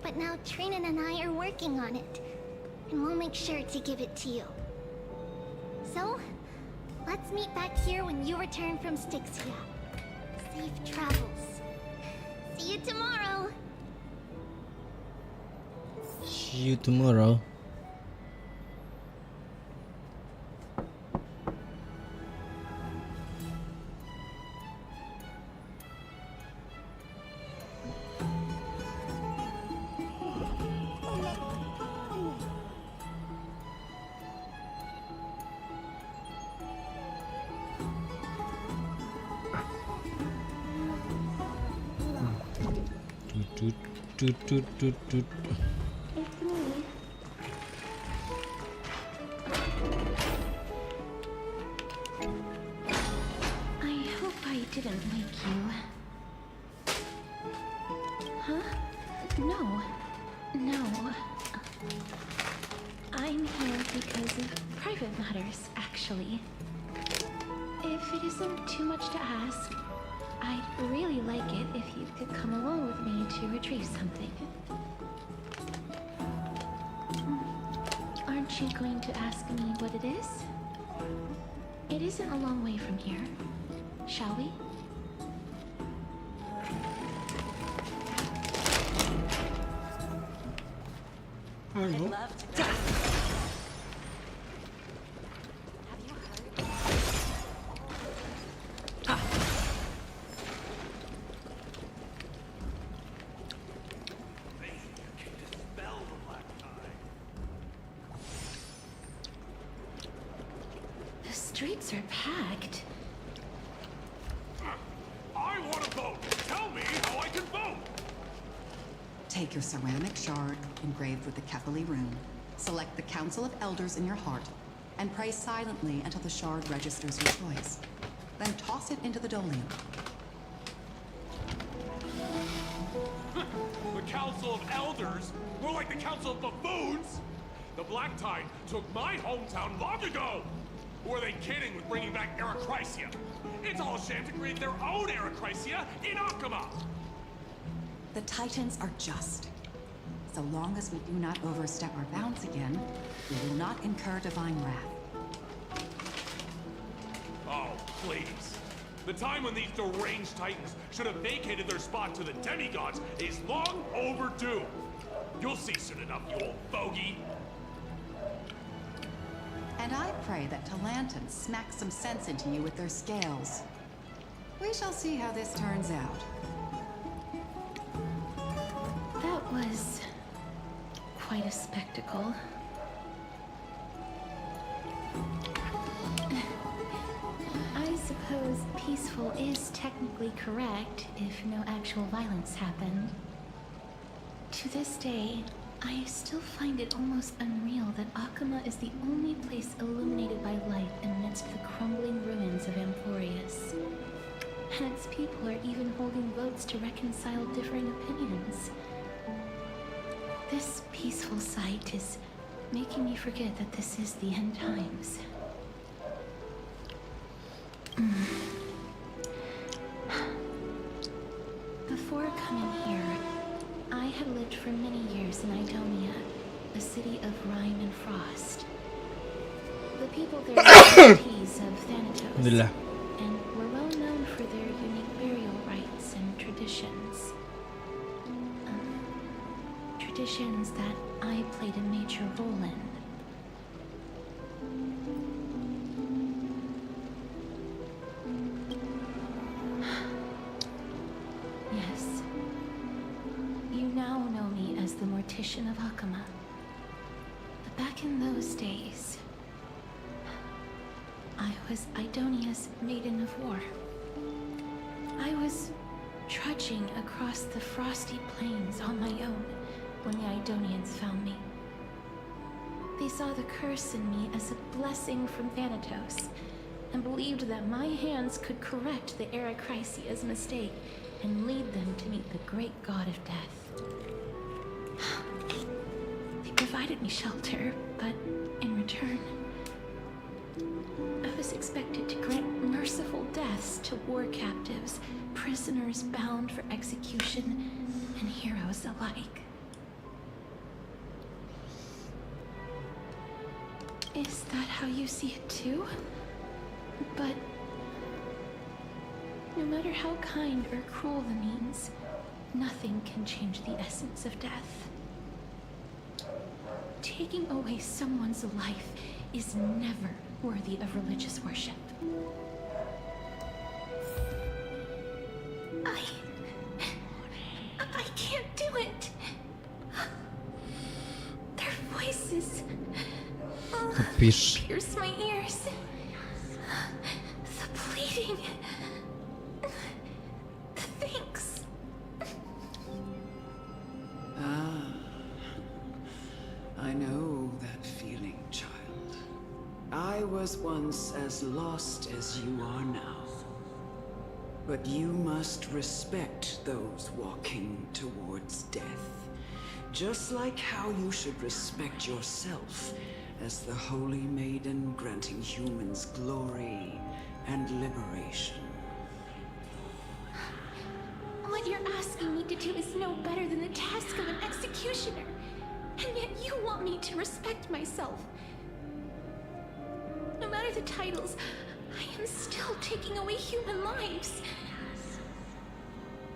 But now Trinan and I are working on it, and we'll make sure to give it to you. So, let's meet back here when you return from Styxia. Safe travels. See you tomorrow! See you tomorrow. Toot. It's me. I hope I didn't wake you. Huh? No. I'm here because of private matters, actually. If it isn't too much to ask, I'd really like it if you could come along with me to retrieve something. Aren't you going to ask me what it is? It isn't a long way from here. Shall we? Hello. The streets are packed. I want to vote! Tell me how I can vote! Take your ceramic shard, engraved with the Kefali rune, select the Council of Elders in your heart, and pray silently until the shard registers your choice. Then toss it into the Dolium. The Council of Elders? More like the Council of Buffoons! The Black Tide took my hometown long ago! Or are they kidding with bringing back Eracrysia? It's all a sham to create their own Eracrysia in Akama! The Titans are just. So long as we do not overstep our bounds again, we will not incur divine wrath. Oh, please. The time when these deranged Titans should have vacated their spot to the demigods is long overdue. You'll see soon enough, you old bogey. And I pray that Talanton smacks some sense into you with their scales. We shall see how this turns out. That was quite a spectacle. suppose peaceful is technically correct if no actual violence happened. To this day, I still find it almost unreal that Akama is the only place illuminated by light amidst the crumbling ruins of Amphorius. And its people are even holding votes to reconcile differing opinions. This peaceful sight is making me forget that this is the end times. Before coming here, I had lived for many years in Idonia, a city of rime and frost. The people there were devotees of Thanatos, and were well known for their unique burial rites and traditions. Traditions that I played a major role in. Yes. You now know me as the Mortician of Akama. But back in those days, I was Idonia's Maiden of War. I was trudging across the frosty plains on my own when the Idonians found me. They saw the curse in me as a blessing from Thanatos, and believed that my hands could correct the Eracrisia's mistake and lead them to meet the great god of death. They provided me shelter, but in return, I was expected to grant merciful deaths to war captives, prisoners bound for execution, and heroes alike. Is that how you see it too? But no matter how kind or cruel the means, nothing can change the essence of death. Taking away someone's life is never worthy of religious worship. I can't do it. Their voices pierce my ears. The pleading. The thanks. I know that feeling, child. I was once as lost as you are now. But you must respect those walking towards death. Just like how you should respect yourself as the Holy Maiden granting humans glory and liberation. What you're asking me to do is no better than the task of an executioner. And yet you want me to respect myself. No matter the titles, I am still taking away human lives.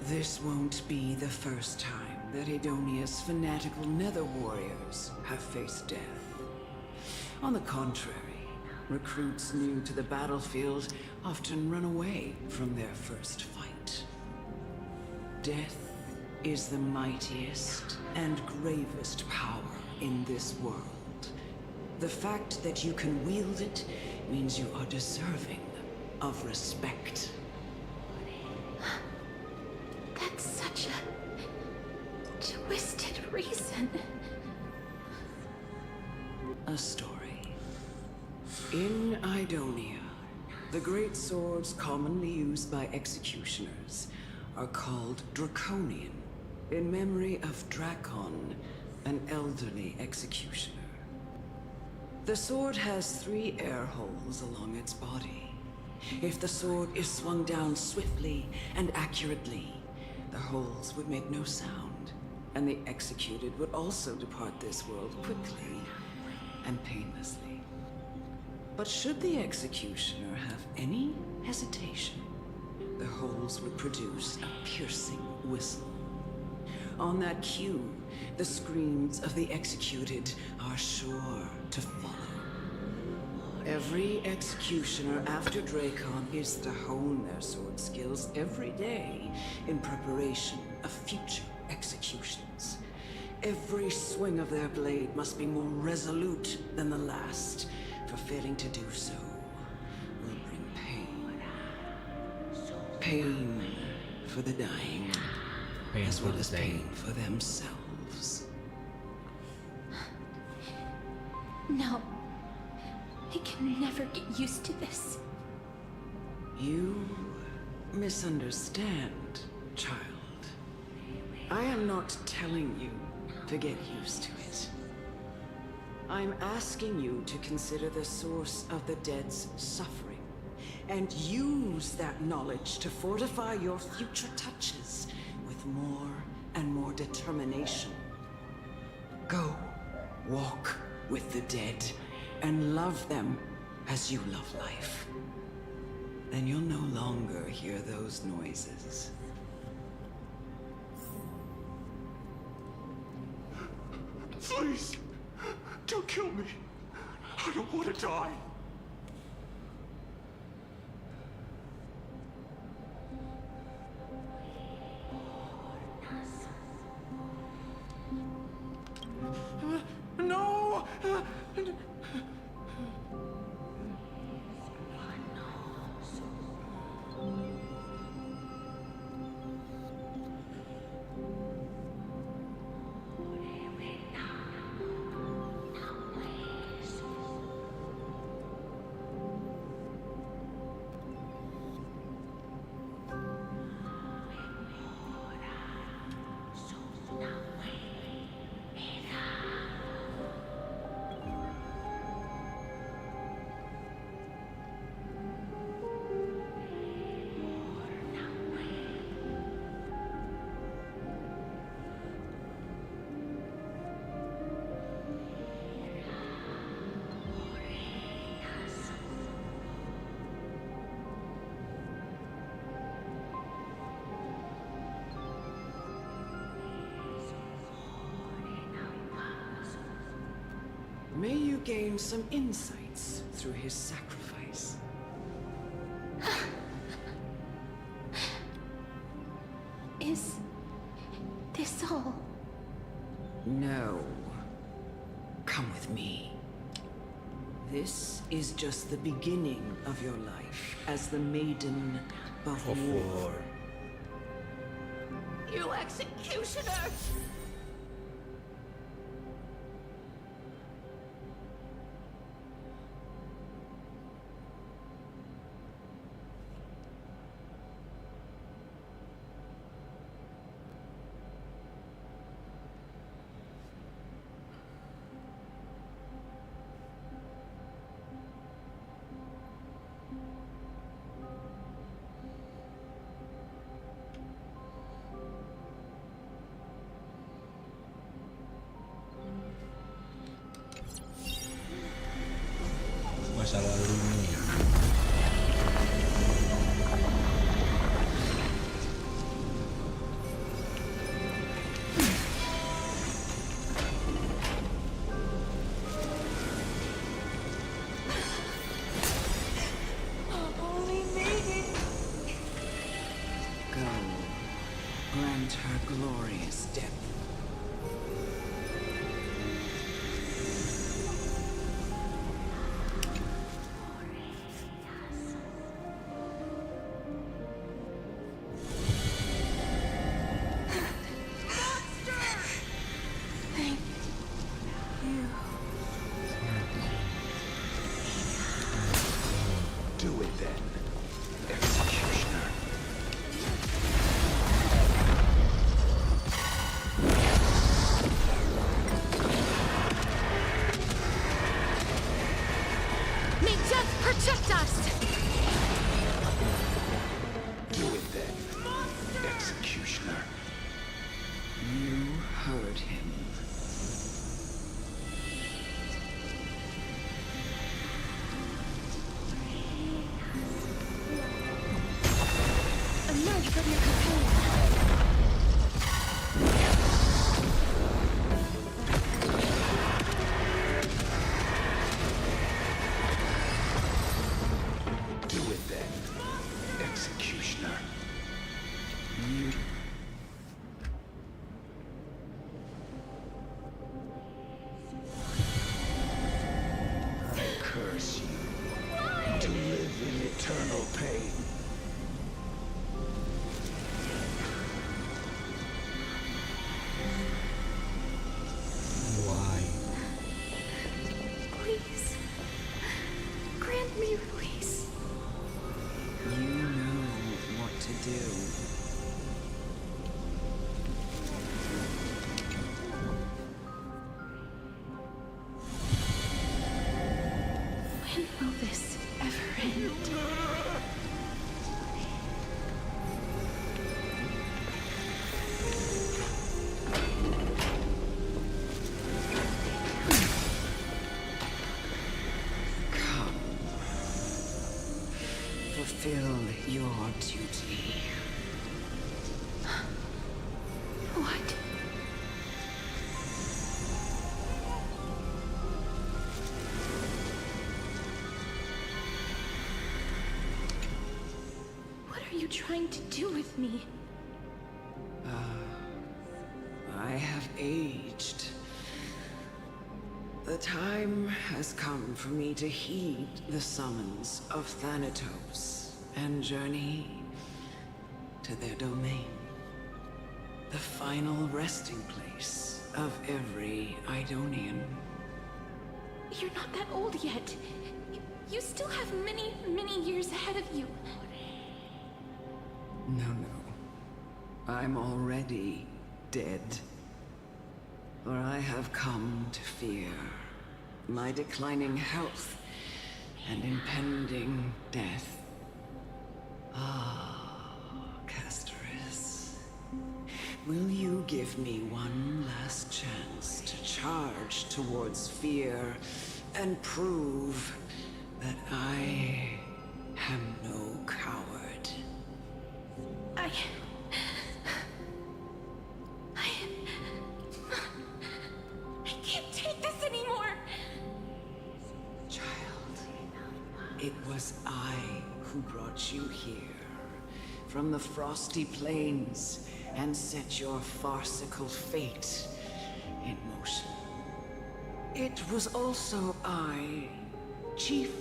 This won't be the first time that Idonia's fanatical nether warriors have faced death. On the contrary, recruits new to the battlefield often run away from their first fight. Death is the mightiest and gravest power in this world. The fact that you can wield it means you are deserving of respect. That's such a twisted reason. A story. In Idonia, the great swords commonly used by executioners are called Draconian, in memory of Drakon, an elderly executioner. The sword has 3 air holes along its body. If the sword is swung down swiftly and accurately, the holes would make no sound, and the executed would also depart this world quickly and painlessly. But should the executioner have any hesitation, the holes would produce a piercing whistle. On that cue, the screams of the executed are sure to follow. Every executioner after Drakon is to hone their sword skills every day in preparation of future executions. Every swing of their blade must be more resolute than the last, for failing to do so will bring pain Pain for the dying, as well as pain for themselves. No. I can never get used to this. You misunderstand, child. I am not telling you to get used to it. I'm asking you to consider the source of the dead's suffering and use that knowledge to fortify your future touches with more and more determination. Go, walk with the dead and love them as you love life. Then you'll no longer hear those noises. Please, don't kill me. I don't want to die. No! May you gain some insights through his sacrifice. Is this all? No. Come with me. This is just the beginning of your life as the Maiden of War. You executioner! Masa lalunya. Go. Grant her glorious death. Do it then, executioner. May death protect us! Do it then, executioner. You heard him. Emerge from your cocoon. Do it then, executioner. You... I curse you to live in eternal pain. will this ever end? Come. Fulfill your duty. What? What are you trying to do with me? I have aged. The time has come for me to heed the summons of Thanatos and journey to their domain. The final resting place of every Idonian. You're not that old yet. You still have many, many years ahead of you. No. I'm already dead. For I have come to fear my declining health and impending death. Casterus, will you give me one last chance to charge towards fear and prove that I am no coward? I can't take this anymore. Child, it was I who brought you here from the frosty plains and set your farcical fate in motion. It was also I, Chief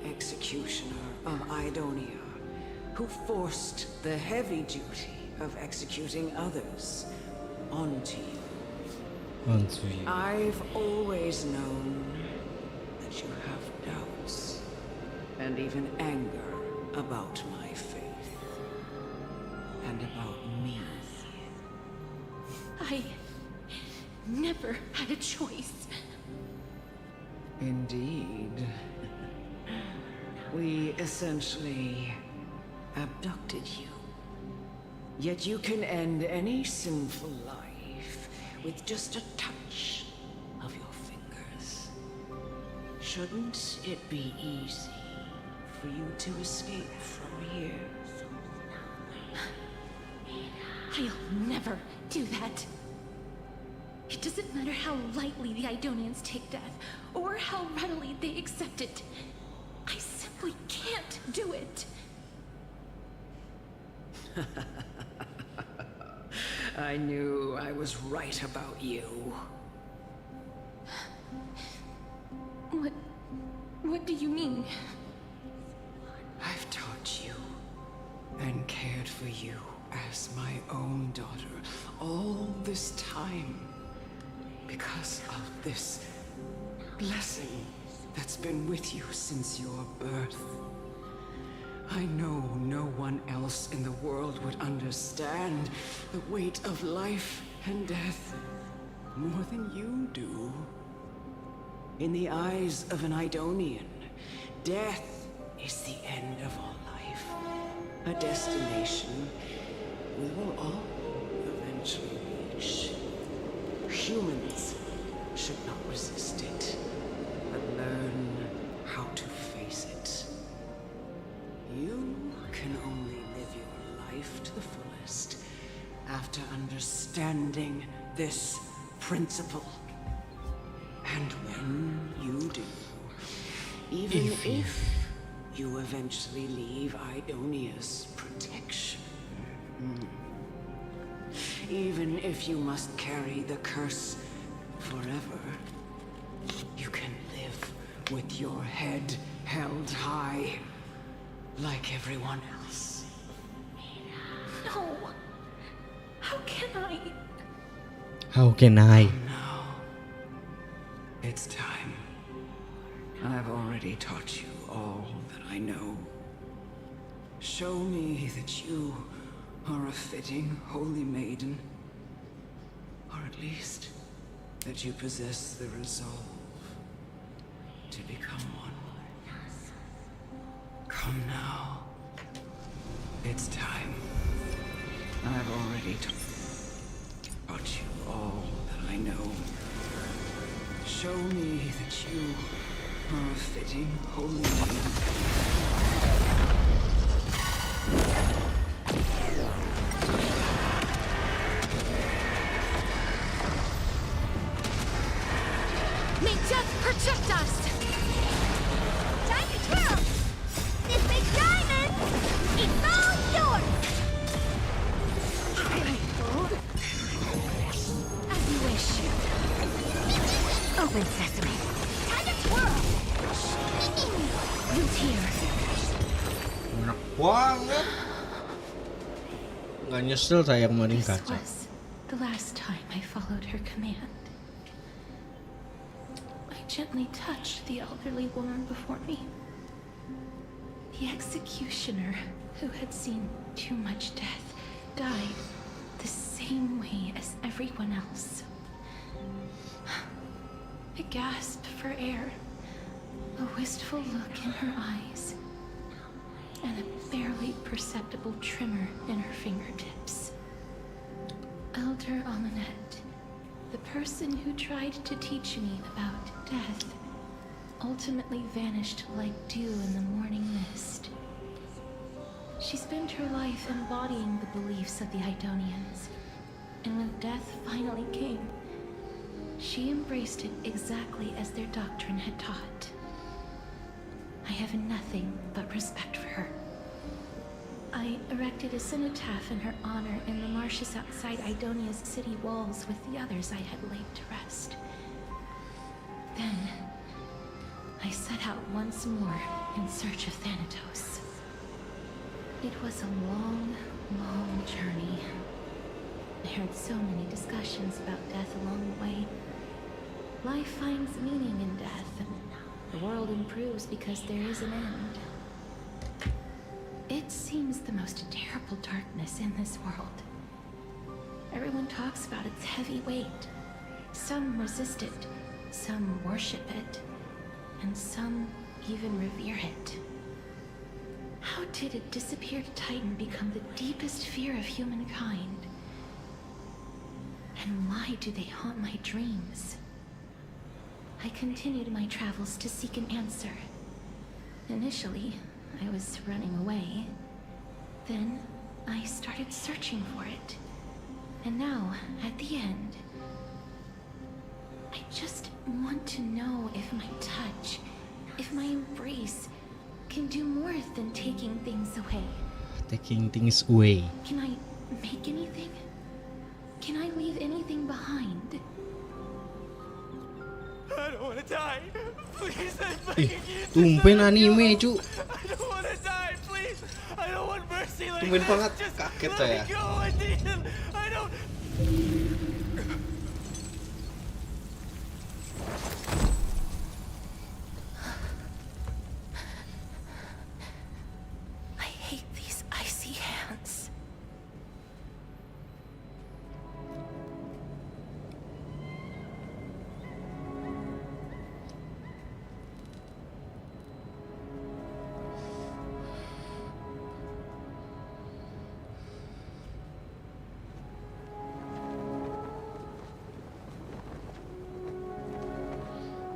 Executioner of Idonia, who forced the heavy duty of executing others onto you. I've always known that you have doubts and even anger about my faith and about me. I never had a choice. Indeed. We essentially abducted you. Yet you can end any sinful life with just a touch of your fingers. Shouldn't it be easy for you to escape from here? I'll never do that. It doesn't matter how lightly the Idonians take death, or how readily they accept it. I simply can't do it. I knew I was right about you. What do you mean? I've taught you and cared for you as my own daughter all this time because of this blessing that's been with you since your birth. I know no one else in the world would understand the weight of life and death more than you do. In the eyes of an Idonian, death is the end of all life. A destination we will all eventually reach. Humans should not resist it, but learn how to face it. You can only live your life to the fullest after understanding this principle. And when you do, even if you eventually leave Idonia's protection, even if you must carry the curse forever, you can live with your head held high, like everyone else. No. How can I? How can I? Now, it's time. I've already taught you all that I know. Show me that you are a fitting holy maiden, or at least that you possess the resolve to become one. Come now. It's time. I've already taught you all that I know. Show me that you are a fitting holy name. May just protect us! Time to twirl! This big diamond! It's all yours! As you wish. Open sesame. Time to twirl! Who's here? Enak banget. Nggak nyesel saya kemarin This kaca. was the last time I followed her command. I gently touched the elderly woman before me. The executioner, who had seen too much death, died the same way as everyone else. I gasped for air, a wistful look in her eyes, and a barely perceptible tremor in her fingertips. Elder Amanette, the person who tried to teach me about death, ultimately vanished like dew in the morning mist. She spent her life embodying the beliefs of the Idonians, and when death finally came, she embraced it exactly as their doctrine had taught. I have nothing but respect for her. I erected a cenotaph in her honor in the marshes outside Idonia's city walls with the others I had laid to rest. Then, I set out once more in search of Thanatos. It was a long, long journey. I heard so many discussions about death along the way. Life finds meaning in death, and the world improves because there is an end. It seems the most terrible darkness in this world. Everyone talks about its heavy weight. Some resist it, some worship it, and some even revere it. How did a disappeared titan become the deepest fear of humankind? And why do they haunt my dreams? I continued my travels to seek an answer. Initially, I was running away. Then, I started searching for it. And now, at the end, I just want to know if my touch, if my embrace, can do more than taking things away. Taking things away. Can I make anything? Can I leave anything behind? I don't want to die. Please, I'm Ih, begging you. tumpen anime, cu. I don't want to die, please. I don't want mercy like Tumben this. banget, Just kaget let saya. me go. I need him. I don't. I hate these icy hands.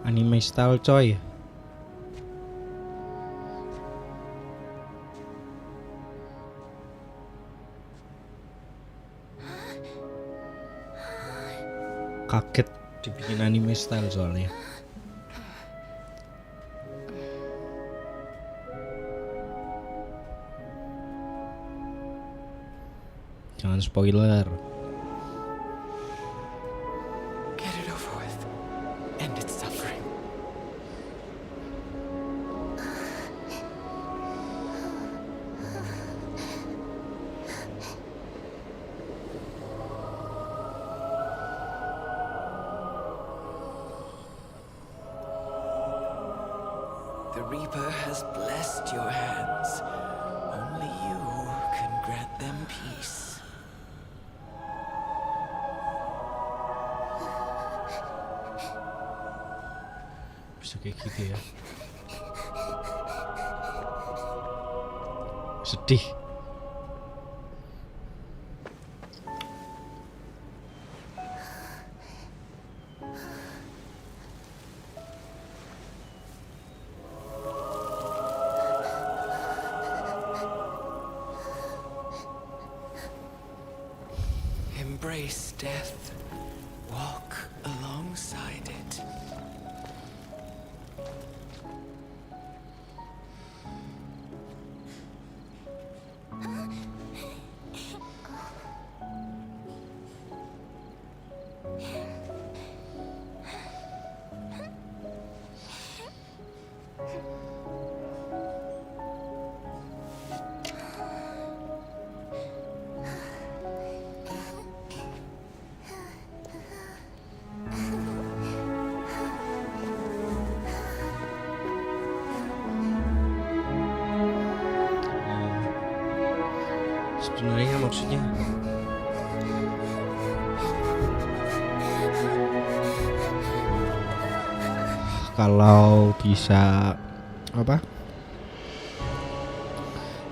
Anime style, coy. Kaget dibikin anime style soalnya. Jangan spoiler. Get it over with. End its suffering. The Reaper has blessed your hands. Only you can grant them peace. Bisa kayak gitu ya. Sedih. Embrace death. Walk alongside it. Sebenarnya maksudnya kalau bisa apa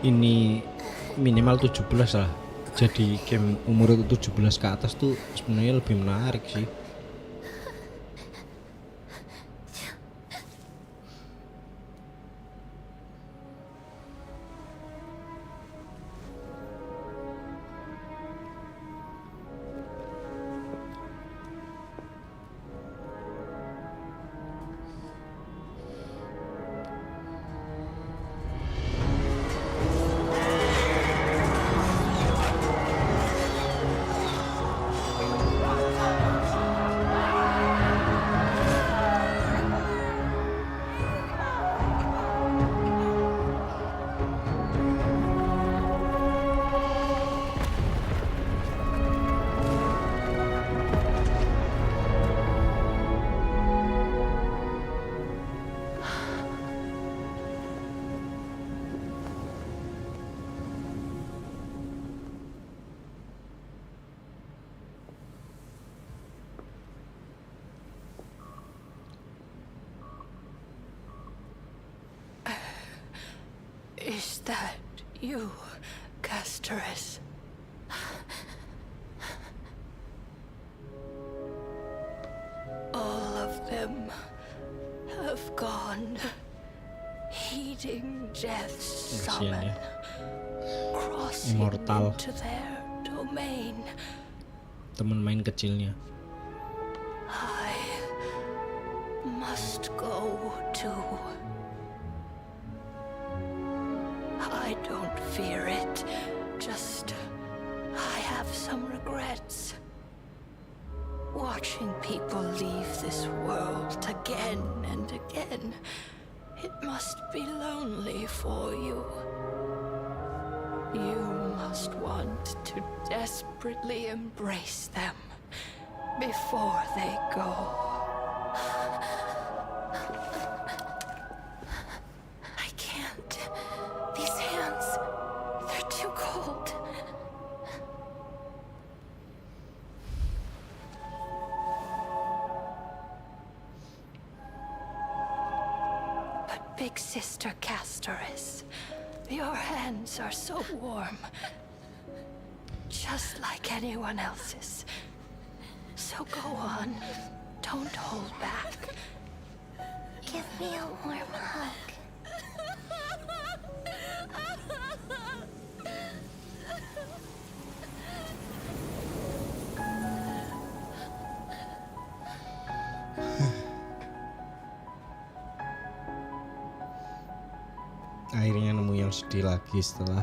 ini minimal 17 lah, jadi game umur itu 17 ke atas tuh sebenarnya lebih menarik sih. Is that you, Casteress? All of them have gone, heeding death's summon, crossing Immortal. into their domain. Teman main kecilnya. I must go too. I don't fear it, just I have some regrets. Watching people leave this world again and again, it must be lonely for you. You must want to desperately embrace them before they go. I can't. These hands, they're too cold. But Big Sister Casteress, your hands are so warm, just like anyone else's. So go on, don't hold back. Give me a warm hug. Akhirnya nemu yang sedih lagi setelah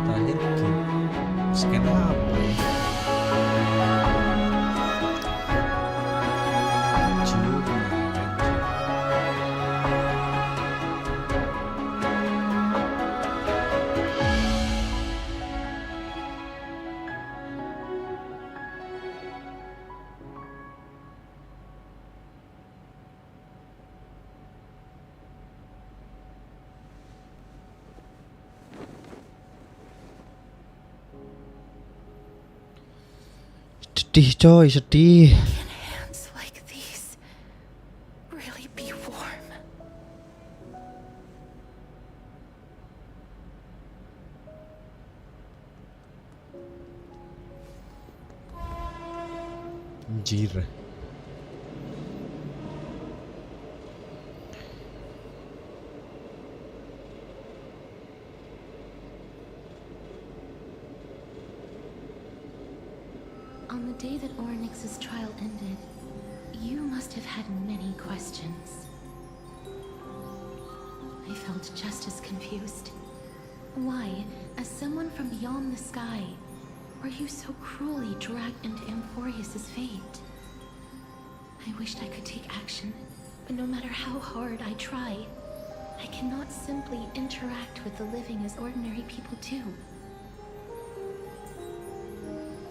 terakhir scan apa ya? Jiwa kemarin. Sedih coy, sedih. Can hands like these really be warm? Anjir. On the day that Ornyx's trial ended, you must have had many questions. I felt just as confused. Why, as someone from beyond the sky, were you so cruelly dragged into Amphorius's fate? I wished I could take action, but no matter how hard I try, I cannot simply interact with the living as ordinary people do.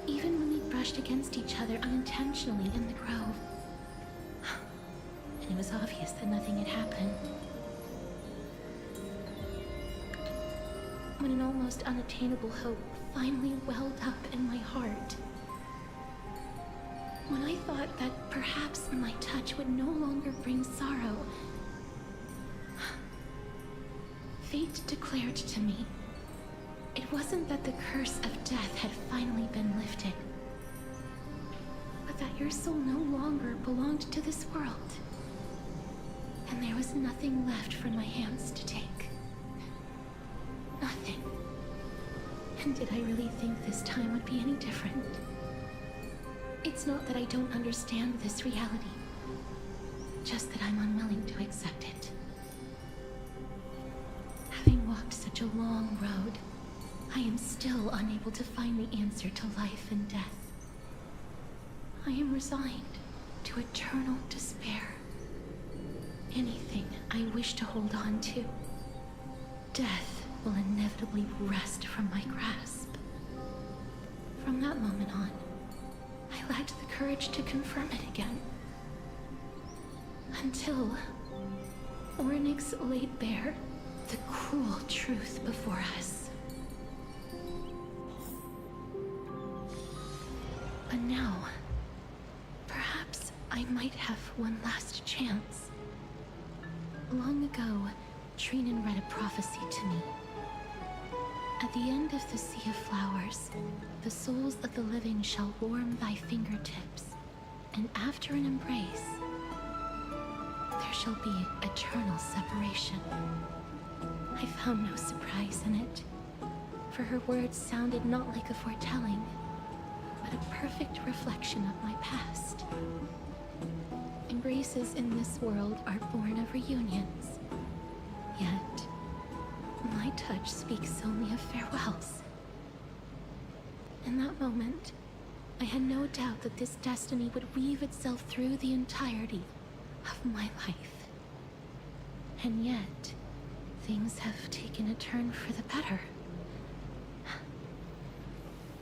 Even when we brushed against each other unintentionally in the grove, and it was obvious that nothing had happened. When an almost unattainable hope finally welled up in my heart. When I thought that perhaps my touch would no longer bring sorrow, fate declared to me, it wasn't that the curse of death had finally been lifted, but that your soul no longer belonged to this world, and there was nothing left for my hands to take. Nothing. And did I really think this time would be any different? It's not that I don't understand this reality, just that I'm unwilling to accept it. Having walked such a long road, I am still unable to find the answer to life and death. I am resigned to eternal despair. Anything I wish to hold on to, death will inevitably wrest from my grasp. From that moment on, I lacked the courage to confirm it again. Until Ornyx laid bare the cruel truth before us. But now, perhaps I might have one last chance. Long ago, Trinan read a prophecy to me. At the end of the Sea of Flowers, the souls of the living shall warm thy fingertips, and after an embrace, there shall be eternal separation. I found no surprise in it, for her words sounded not like a foretelling, but a perfect reflection of my past. Embraces in this world are born of reunions, yet my touch speaks only of farewells. In that moment, I had no doubt that this destiny would weave itself through the entirety of my life. And yet, things have taken a turn for the better.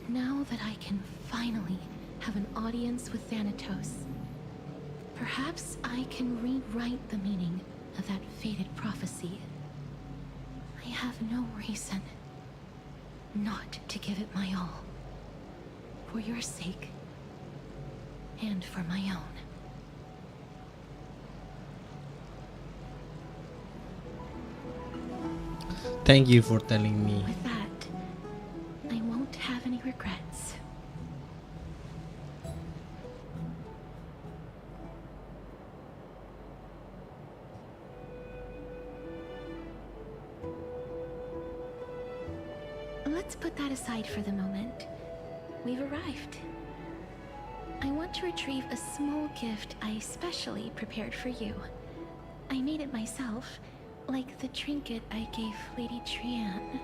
Now that I can finally have an audience with Thanatos, perhaps I can rewrite the meaning of that fated prophecy. I have no reason not to give it my all. For your sake, and for my own. Thank you for telling me. With that, I won't have any regrets. Let's put that aside for the moment. We've arrived. I want to retrieve a small gift I specially prepared for you. I made it myself, like the trinket I gave Lady Trian.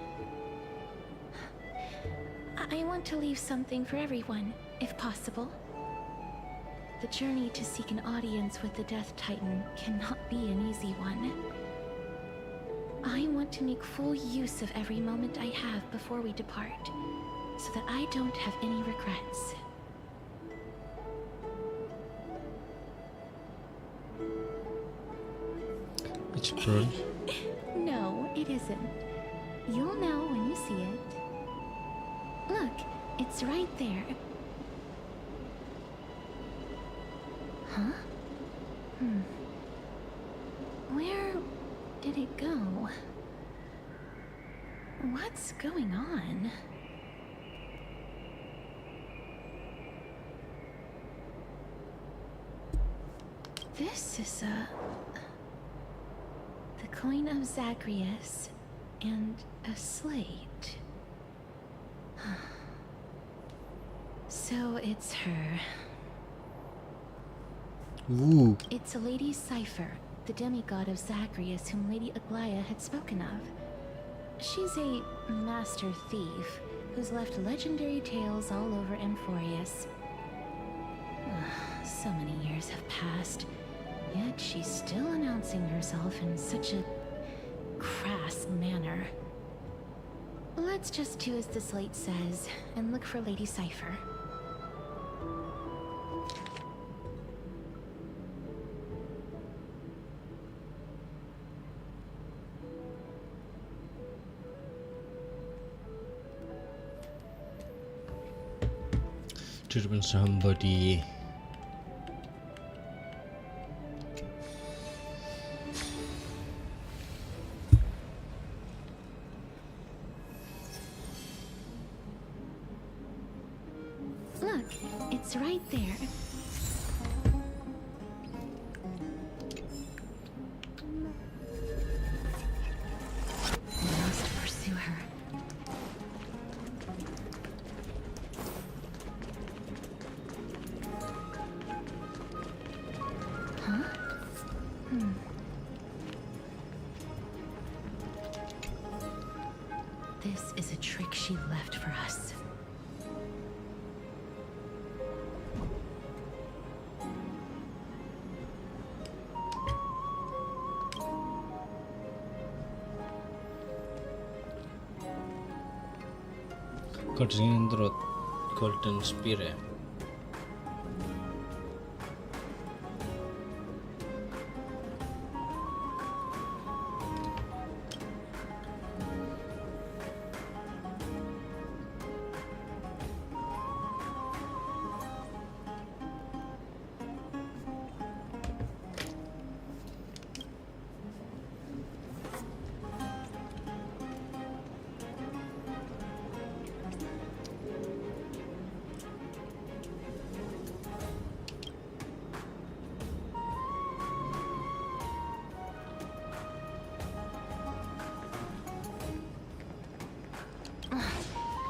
I want to leave something for everyone, if possible. The journey to seek an audience with the Death Titan cannot be an easy one. I want to make full use of every moment I have before we depart, so that I don't have any regrets. It's burnt. No, it isn't. You'll know when you see it. Look, it's right there. going on? This is the coin of Zagreus and a slate. So it's her. Ooh. It's a Lady Cipher, the demigod of Zagreus whom Lady Aglaia had spoken of. She's a master thief who's left legendary tales all over Amphorius. So many years have passed, yet she's still announcing herself in such a crass manner. Let's just do as the slate says and look for Lady Cipher. Should have been somebody. Look, it's right there. We must pursue her. Huh? This is a trick she left for us. Golden Throat, Golden Spear ya.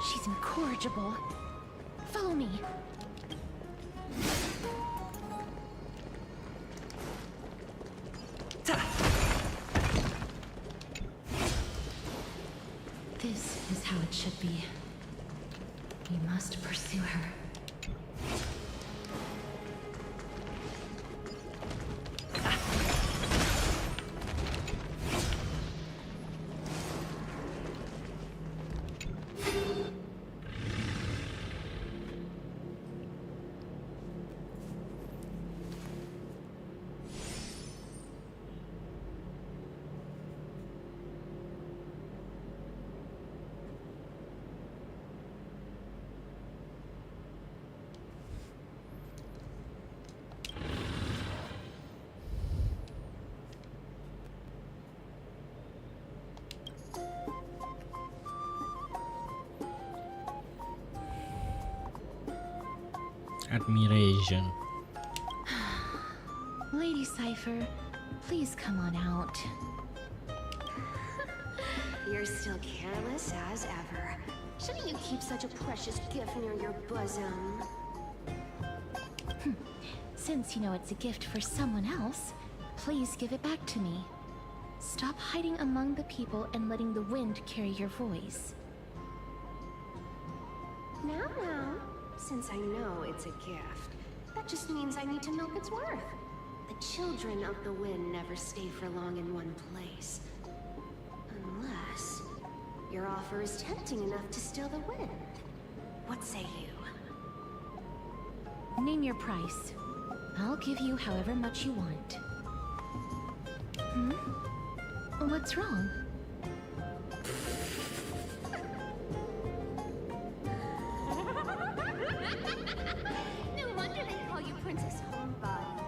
She's incorrigible. Follow me. This is how it should be. We must pursue her. Admiration. Lady Cipher, please come on out. You're still careless as ever. Shouldn't you keep such a precious gift near your bosom? Since you know it's a gift for someone else, please give it back to me. Stop hiding among the people and letting the wind carry your voice. Now, since I know it's a gift, that just means I need to milk its worth. The children of the wind never stay for long in one place. Unless your offer is tempting enough to steal the wind. What say you? Name your price. I'll give you however much you want. What's wrong? No wonder they call you Princess Homebody.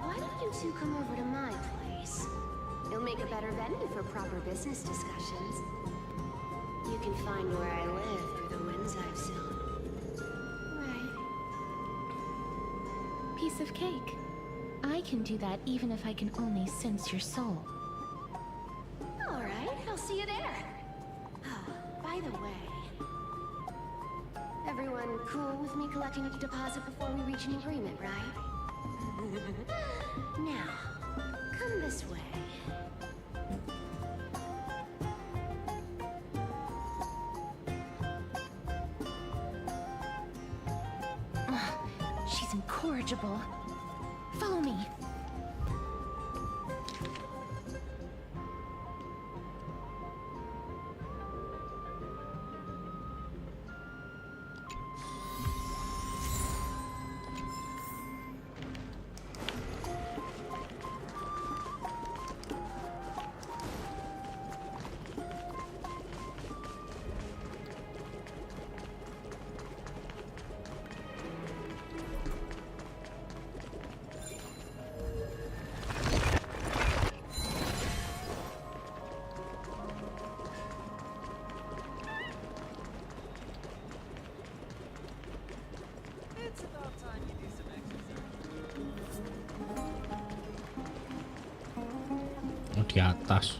Why don't you two come over to my place? It'll make a better venue for proper business discussions. can find where I live through the winds I've sown. Right. Piece of cake. I can do that even if I can only sense your soul. All right, I'll see you there. Oh, by the way, everyone cool with me collecting a deposit before we reach an agreement, right? Now, come this way. She's incorrigible. Follow me. Oh, di atas.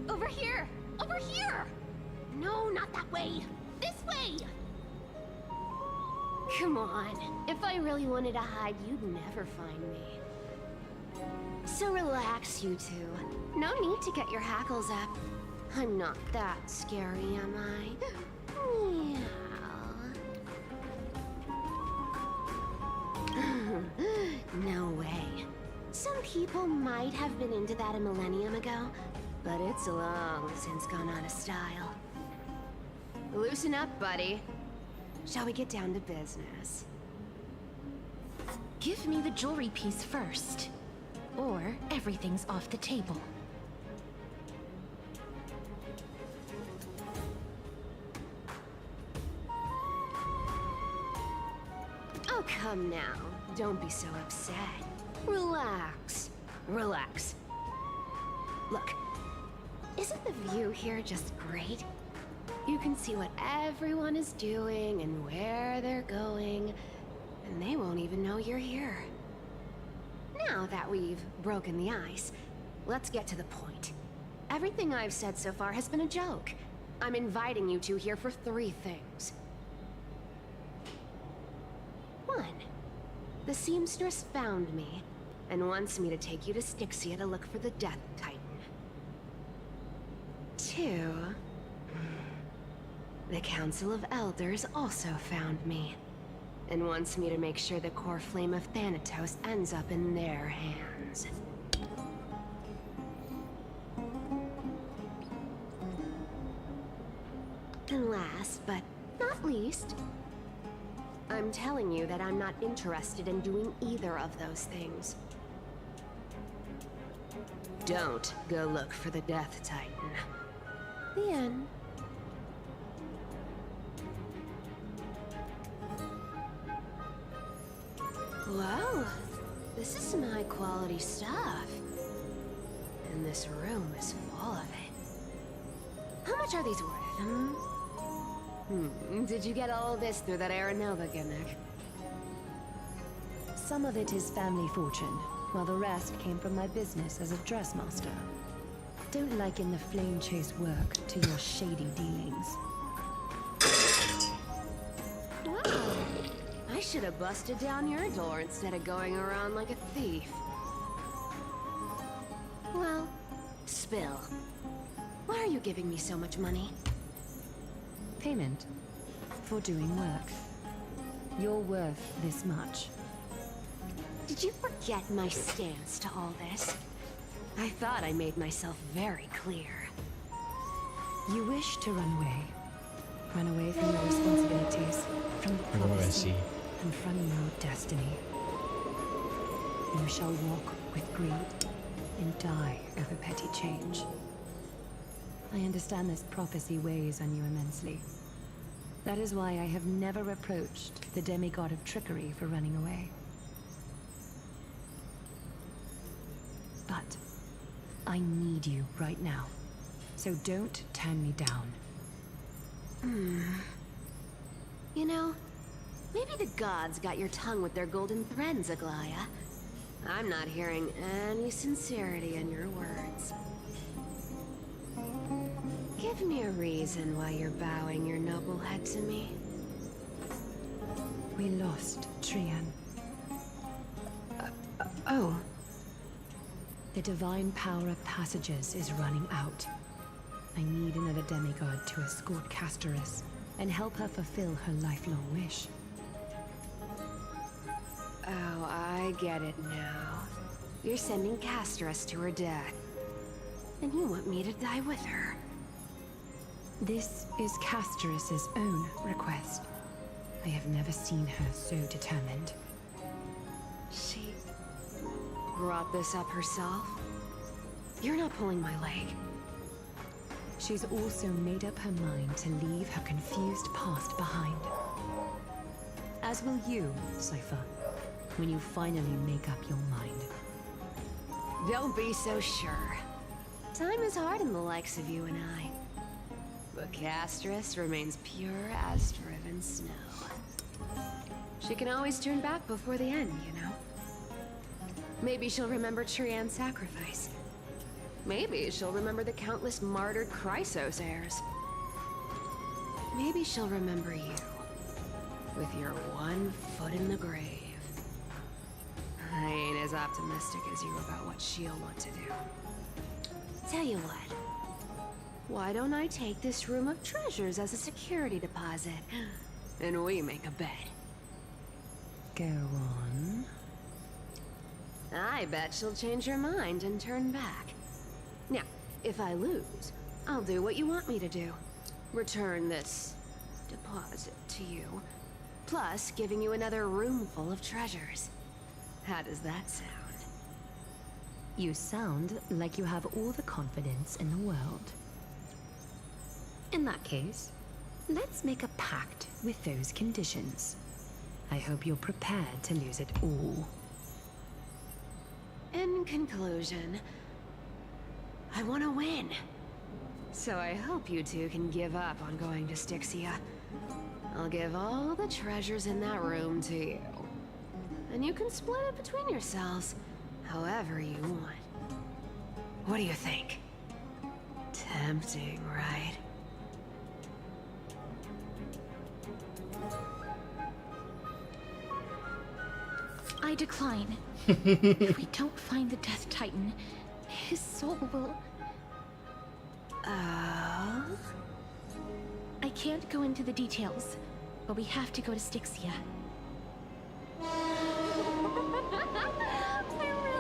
Over here! Over here! No, not that way! This way! Come on. If I really wanted to hide, you'd never find me. So relax, you two. No need to get your hackles up. I'm not that scary, am I? No way. Some people might have been into that a millennium ago, but it's long since gone out of style. Loosen up, buddy. Shall we get down to business? Give me the jewelry piece first, or everything's off the table. Oh, come now. Don't be so upset. Relax. Relax. Look, isn't the view here just great? You can see what everyone is doing and where they're going, and they won't even know you're here. Now that we've broken the ice, let's get to the point. Everything I've said so far has been a joke. I'm inviting you two here for 3 things. 1. The seamstress found me and wants me to take you to Styxia to look for the Death Titan. 2. The Council of Elders also found me and wants me to make sure the core flame of Thanatos ends up in their hands. And last, but not least, I'm telling you that I'm not interested in doing either of those things. Don't go look for the Death Titan. The end. Wow, this is some high-quality stuff. And this room is full of it. How much are these worth, Did you get all this through that Aranova gimmick? Some of it is family fortune, while the rest came from my business as a dressmaster. Don't liken the flame chase work to your shady dealings. Wow, I should have busted down your door instead of going around like a thief. Well, spill. Why are you giving me so much money? Payment for doing work. You're worth this much. Did you forget my stance to all this? I thought I made myself very clear. You wish to run away. Run away from your responsibilities, from prophecy, and from your destiny. You shall walk with greed and die over petty change. I understand this prophecy weighs on you immensely. That is why I have never approached the demigod of trickery for running away. But I need you right now, so don't turn me down. You know, maybe the gods got your tongue with their golden threads, Aglaya. I'm not hearing any sincerity in your words. Give me a reason why you're bowing your noble head to me. We lost Trian. Oh. The divine power of passages is running out. I need another demigod to escort Casterus and help her fulfill her lifelong wish. Oh, I get it now. You're sending Casterus to her death. And you want me to die with her. This is Casterus's own request. I have never seen her so determined. She brought this up herself? You're not pulling my leg. She's also made up her mind to leave her confused past behind. As will you, Cypher, when you finally make up your mind. Don't be so sure. Time is hard in the likes of you and I. But Casterus remains pure as driven snow. She can always turn back before the end, you know? Maybe she'll remember Trian's sacrifice. Maybe she'll remember the countless martyred Chrysos heirs. Maybe she'll remember you, with your one foot in the grave. I ain't as optimistic as you about what she'll want to do. Tell you what. Why don't I take this room of treasures as a security deposit, and we make a bet? Go on. I bet she'll change her mind and turn back. Now, if I lose, I'll do what you want me to do. Return this deposit to you, plus giving you another room full of treasures. How does that sound? You sound like you have all the confidence in the world. In that case, let's make a pact with those conditions. I hope you're prepared to lose it all. In conclusion, I want to win. So I hope you two can give up on going to Styxia. I'll give all the treasures in that room to you. And you can split it between yourselves, however you want. What do you think? Tempting, right? I decline. If we don't find the Death Titan, his soul will... I can't go into the details, but we have to go to Styxia. I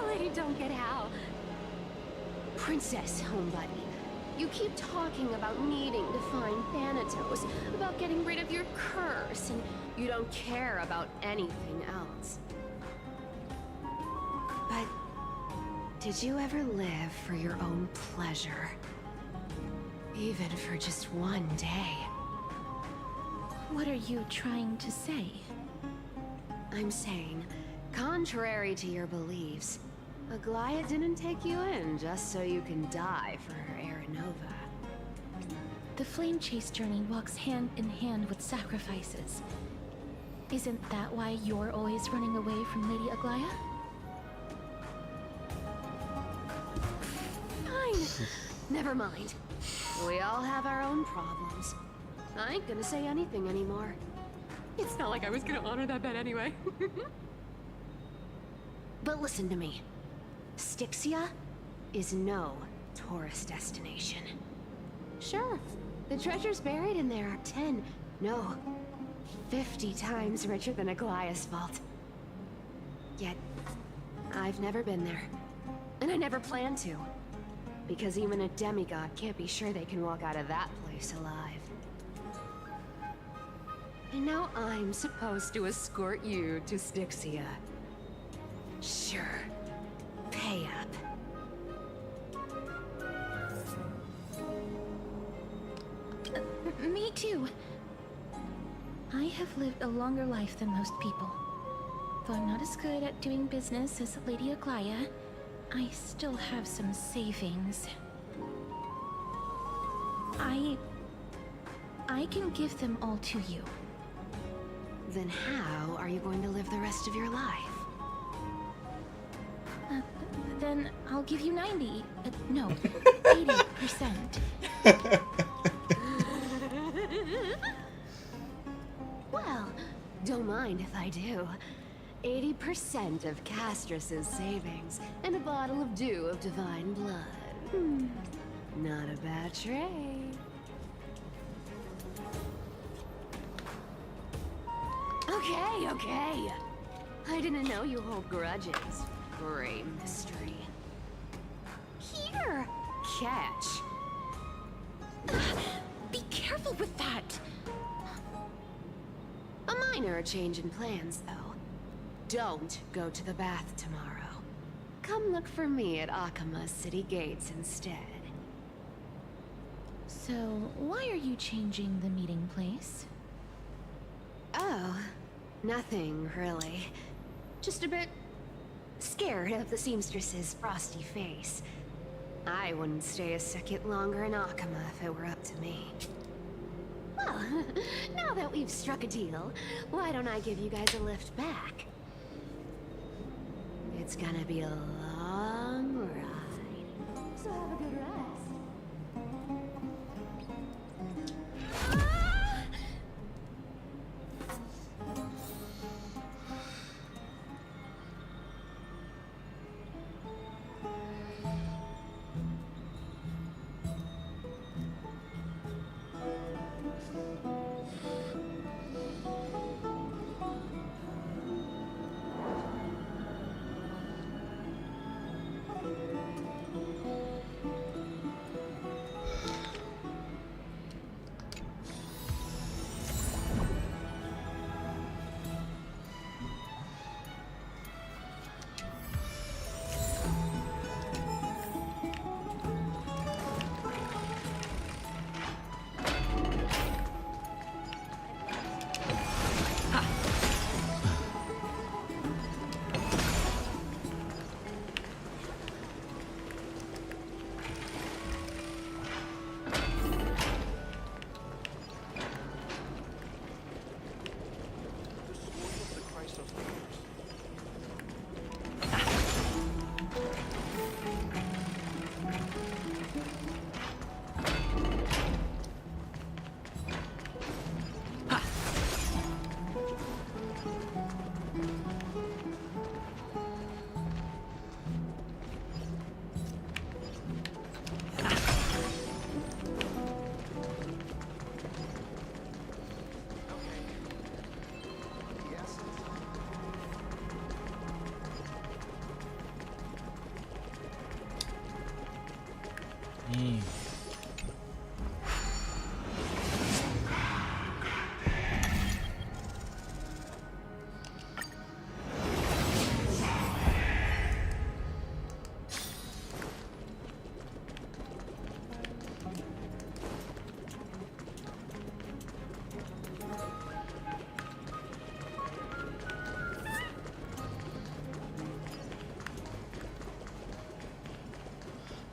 really don't get how. Princess Homebody, you keep talking about needing to find Thanatos, about getting rid of your curse, and you don't care about anything else. But did you ever live for your own pleasure? Even for just one day? What are you trying to say? I'm saying, contrary to your beliefs, Aglaya didn't take you in just so you can die for her Aranova. The flame chase journey walks hand in hand with sacrifices. Isn't that why you're always running away from Lady Aglaya? Fine. Never mind. We all have our own problems. I ain't gonna say anything anymore. It's not like I was gonna honor that bet anyway. But listen to me. Styxia is no tourist destination. Sure, the treasures buried in there are 10, no, 50 times richer than Aglaya's vault. Yet, I've never been there. And I never plan to. Because even a demigod can't be sure they can walk out of that place alive. And now I'm supposed to escort you to Styxia. Sure. Pay up. Me too. I have lived a longer life than most people. Though I'm not as good at doing business as Lady Aglaya, I still have some savings. I can give them all to you. Then how are you going to live the rest of your life? Then I'll give you 90. No, 80%. Well, don't mind if I do. 80% of Castrus's savings and a bottle of dew of divine blood. Not a bad trade. Okay. I didn't know you hold grudges. Great mystery. Here! Catch. Be careful with that! A minor change in plans, though. Don't go to the bath tomorrow. Come look for me at Akama's city gates instead. So, why are you changing the meeting place? Oh, nothing really. Just a bit scared of the seamstress's frosty face. I wouldn't stay a second longer in Akama if it were up to me. Well, now that we've struck a deal, why don't I give you guys a lift back? It's gonna be a long ride, so have a good rest.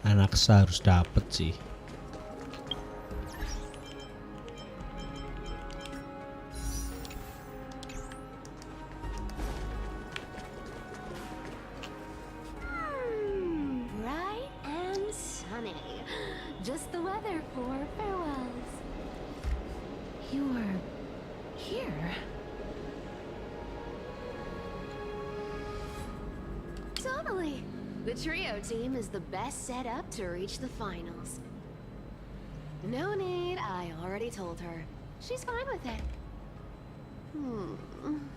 Anak harus dapet sih. Bright and sunny. Just the weather for farewells. You are here? Totally. The trio team is the best set up to reach the finals. No need, I already told her. She's fine with it.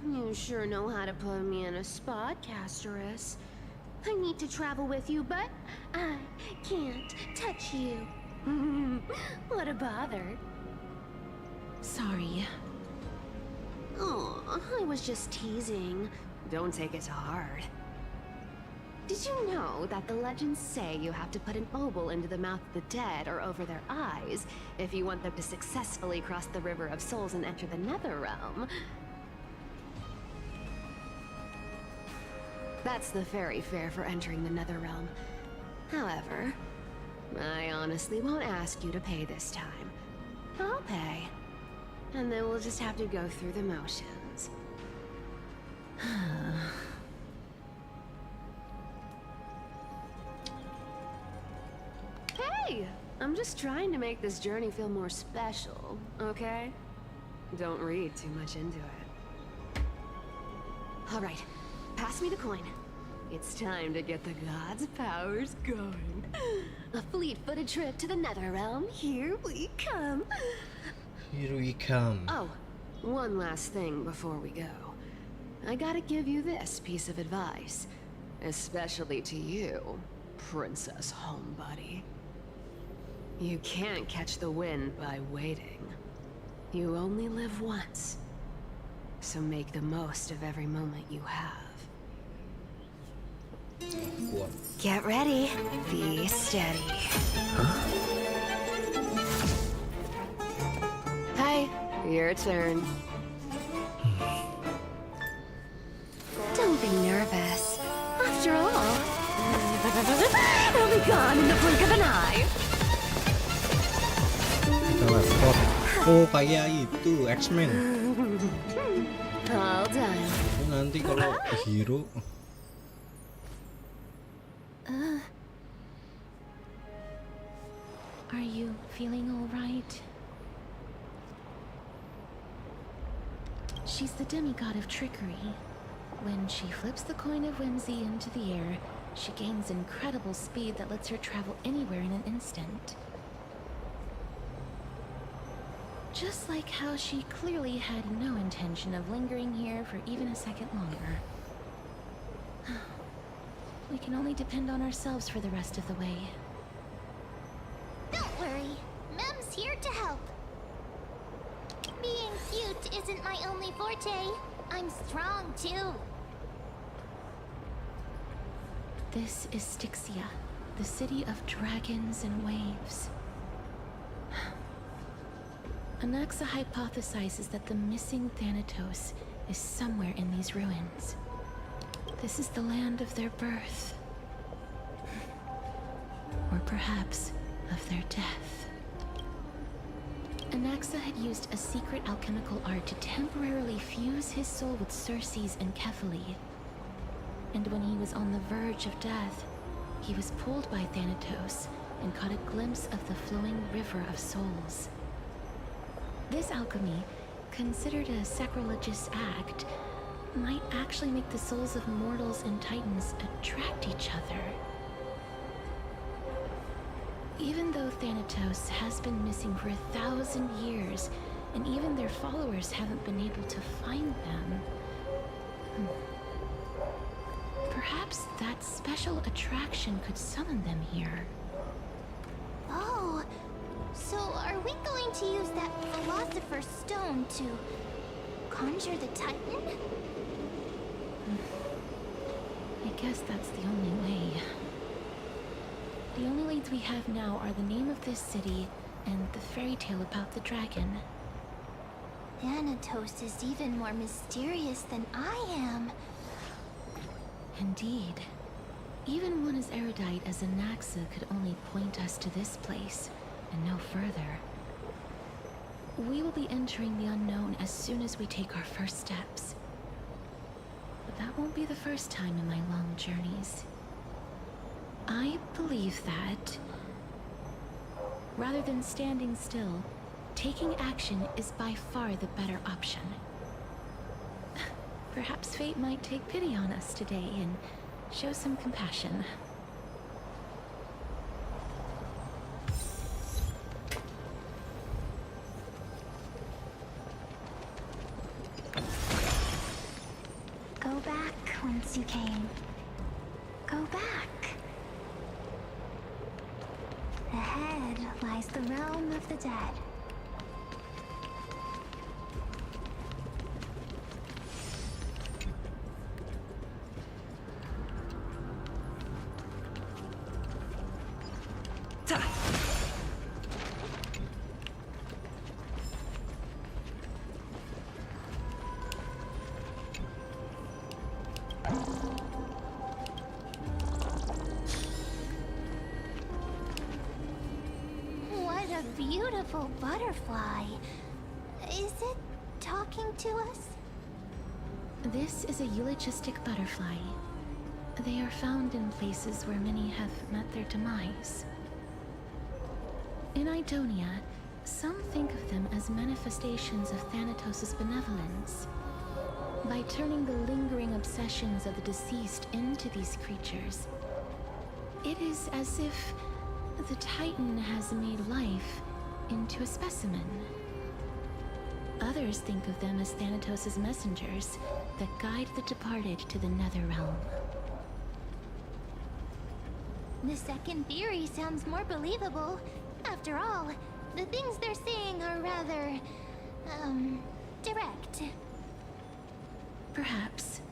You sure know how to put me in a spot, Casterus. I need to travel with you, but I can't touch you. What a bother. Sorry. Oh, I was just teasing. Don't take it to heart. Did you know that the legends say you have to put an obol into the mouth of the dead or over their eyes if you want them to successfully cross the River of Souls and enter the Netherrealm? That's the fairy fare for entering the Netherrealm. However, I honestly won't ask you to pay this time. I'll pay. And then we'll just have to go through the motions. Hey! I'm just trying to make this journey feel more special, okay? Don't read too much into it. Alright, pass me the coin. It's time to get the gods' powers going. A fleet-footed trip to the Netherrealm. Here we come. Here we come. Oh, one last thing before we go. I gotta give you this piece of advice. Especially to you, Princess Homebody. You can't catch the wind by waiting. You only live once. So make the most of every moment you have. What? Get ready. Be steady. Hi, your turn. Don't be nervous. After all, it'll be gone in the blink of an eye. Teleport. Oh, kayak itu X-Men. All done. Nanti kalau hero. Are you feeling all right? She's the demigod of trickery. When she flips the coin of whimsy into the air, she gains incredible speed that lets her travel anywhere in an instant. Just like how she clearly had no intention of lingering here for even a second longer. We can only depend on ourselves for the rest of the way. Don't worry. Mem's here to help. Being cute isn't my only forte. I'm strong, too. This is Styxia, the city of dragons and waves. Anaxa hypothesizes that the missing Thanatos is somewhere in these ruins. This is the land of their birth. Or perhaps of their death. Anaxa had used a secret alchemical art to temporarily fuse his soul with Circe's and Kephae. And when he was on the verge of death, he was pulled by Thanatos and caught a glimpse of the flowing river of souls. This alchemy, considered a sacrilegious act, might actually make the souls of mortals and titans attract each other. Even though Thanatos has been missing for 1,000 years, and even their followers haven't been able to find them, perhaps that special attraction could summon them here. Oh, so are we going to use that Philosopher's Stone to conjure the Titan? I guess that's the only way. The only leads we have now are the name of this city and the fairy tale about the dragon. Thanatos is even more mysterious than I am. Indeed. Even one as erudite as Anaxa could only point us to this place, and no further. We will be entering the unknown as soon as we take our first steps. But that won't be the first time in my long journeys. I believe that, rather than standing still, taking action is by far the better option. Perhaps fate might take pity on us today and show some compassion. Go back whence you came. Go back. Ahead lies the realm of the dead. What a beautiful butterfly. Is it talking to us? This is a eulogistic butterfly. They are found in places where many have met their demise. In Idonia, some think of them as manifestations of Thanatos' benevolence. By turning the lingering obsessions of the deceased into these creatures, it is as if the Titan has made life into a specimen. Others think of them as Thanatos' messengers that guide the departed to the nether realm. The second theory sounds more believable. After all, the things they're saying are rather, direct. Perhaps.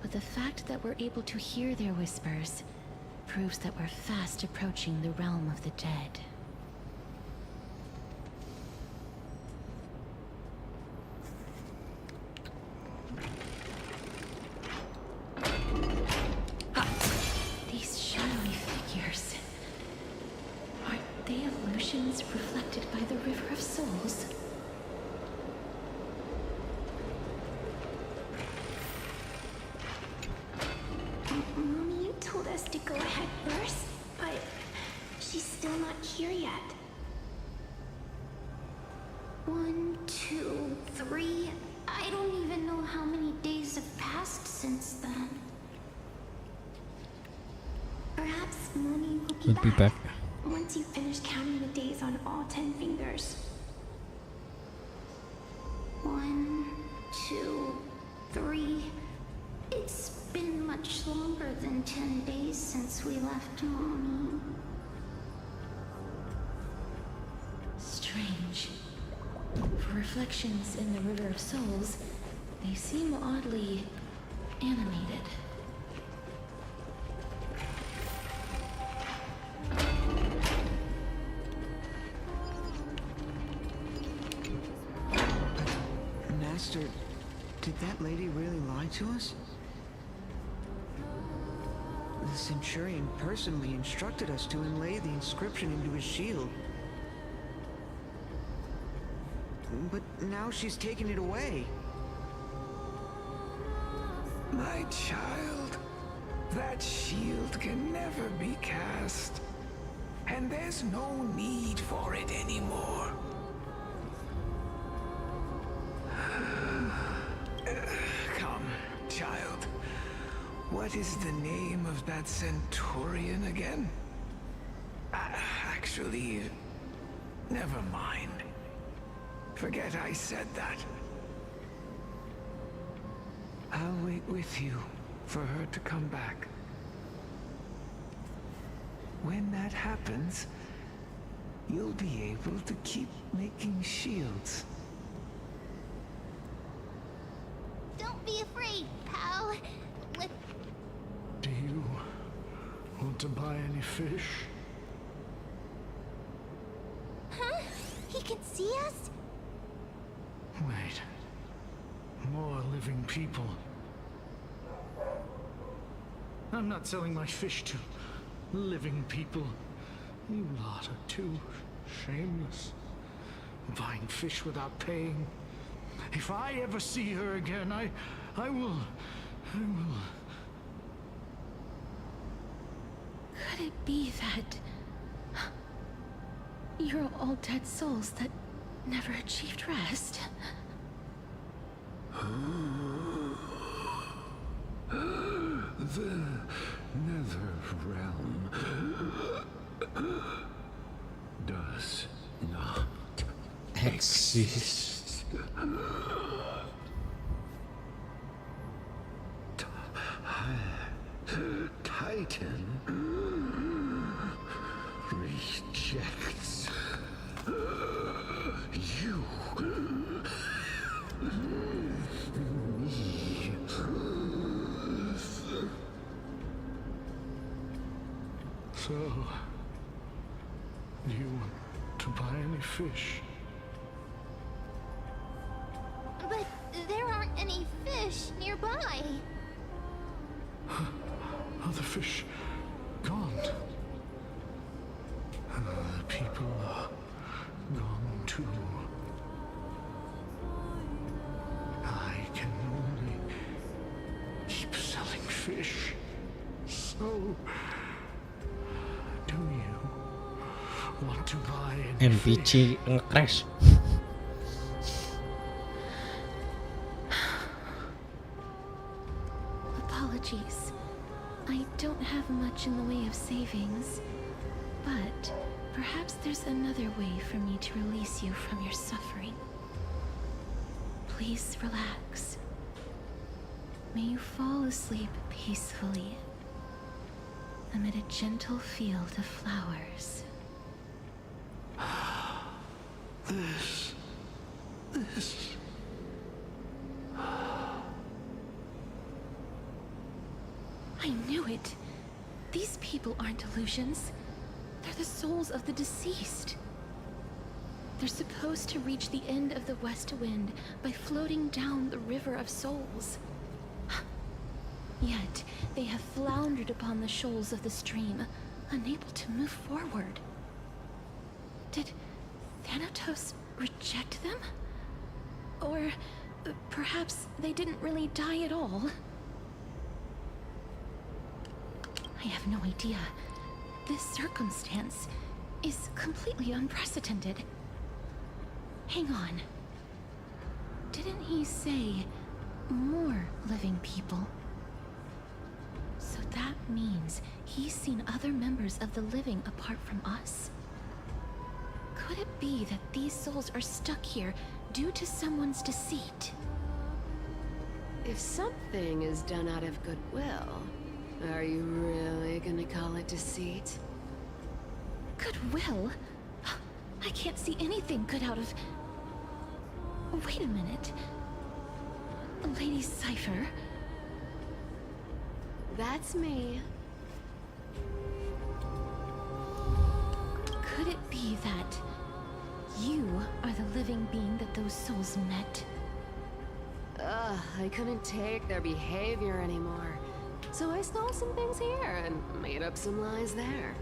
But the fact that we're able to hear their whispers proves that we're fast approaching the realm of the dead. These shadowy figures. Aren't they illusions reflected by the River of Souls? Mommy told us to go ahead first, but she's still not here yet. 1, 2, 3. I don't even know how many days have passed since then. Perhaps Mommy will be back once you finish counting the days on all 10 fingers. 1, 2, 3. It's been much longer than 10 days since we left Mommy. Strange. For reflections in the River of Souls, they seem oddly animated. Master, did that lady really lie to us? The Centurion personally instructed us to inlay the inscription into his shield. But now she's taken it away. My child, that shield can never be cast. And there's no need for it anymore. Come, child. What is the name of that Centurion again? Actually, never mind. Forget I said that. I'll wait with you for her to come back. When that happens, you'll be able to keep making shields. Don't be afraid, pal. Do you want to buy any fish? Huh? He can see us? Wait. More living people. I'm not selling my fish to living people. You lot are too shameless. Buying fish without paying. If I ever see her again, I will... Could it be that you're all dead souls that never achieved rest? The nether realm does not exist. Titan rejects you. Me. So, Do you want to buy any fish? But there aren't any fish nearby. Are the fish gone? The people are gone too. I can only keep selling fish. So, do you want to buy any NPC nge-crash. Apologies. I don't have much in the way of savings, but perhaps there's another way for me to release you from your suffering. Please relax. May you fall asleep peacefully amid a gentle field of flowers. This. I knew it. These people aren't illusions. They're the souls of the deceased. They're supposed to reach the end of the west wind by floating down the river of souls. Yet, they have floundered upon the shoals of the stream, unable to move forward. Did Thanatos reject them? Or perhaps they didn't really die at all? I have no idea. This circumstance is completely unprecedented. Hang on. Didn't he say more living people? So that means he's seen other members of the living apart from us? Could it be that these souls are stuck here due to someone's deceit? If something is done out of goodwill, are you really gonna call it deceit? Goodwill? I can't see anything good out of... Wait a minute. Lady Cypher? That's me. Could it be that you are the living being that those souls met? Ugh, I couldn't take their behavior anymore. So I stole some things here and made up some lies there.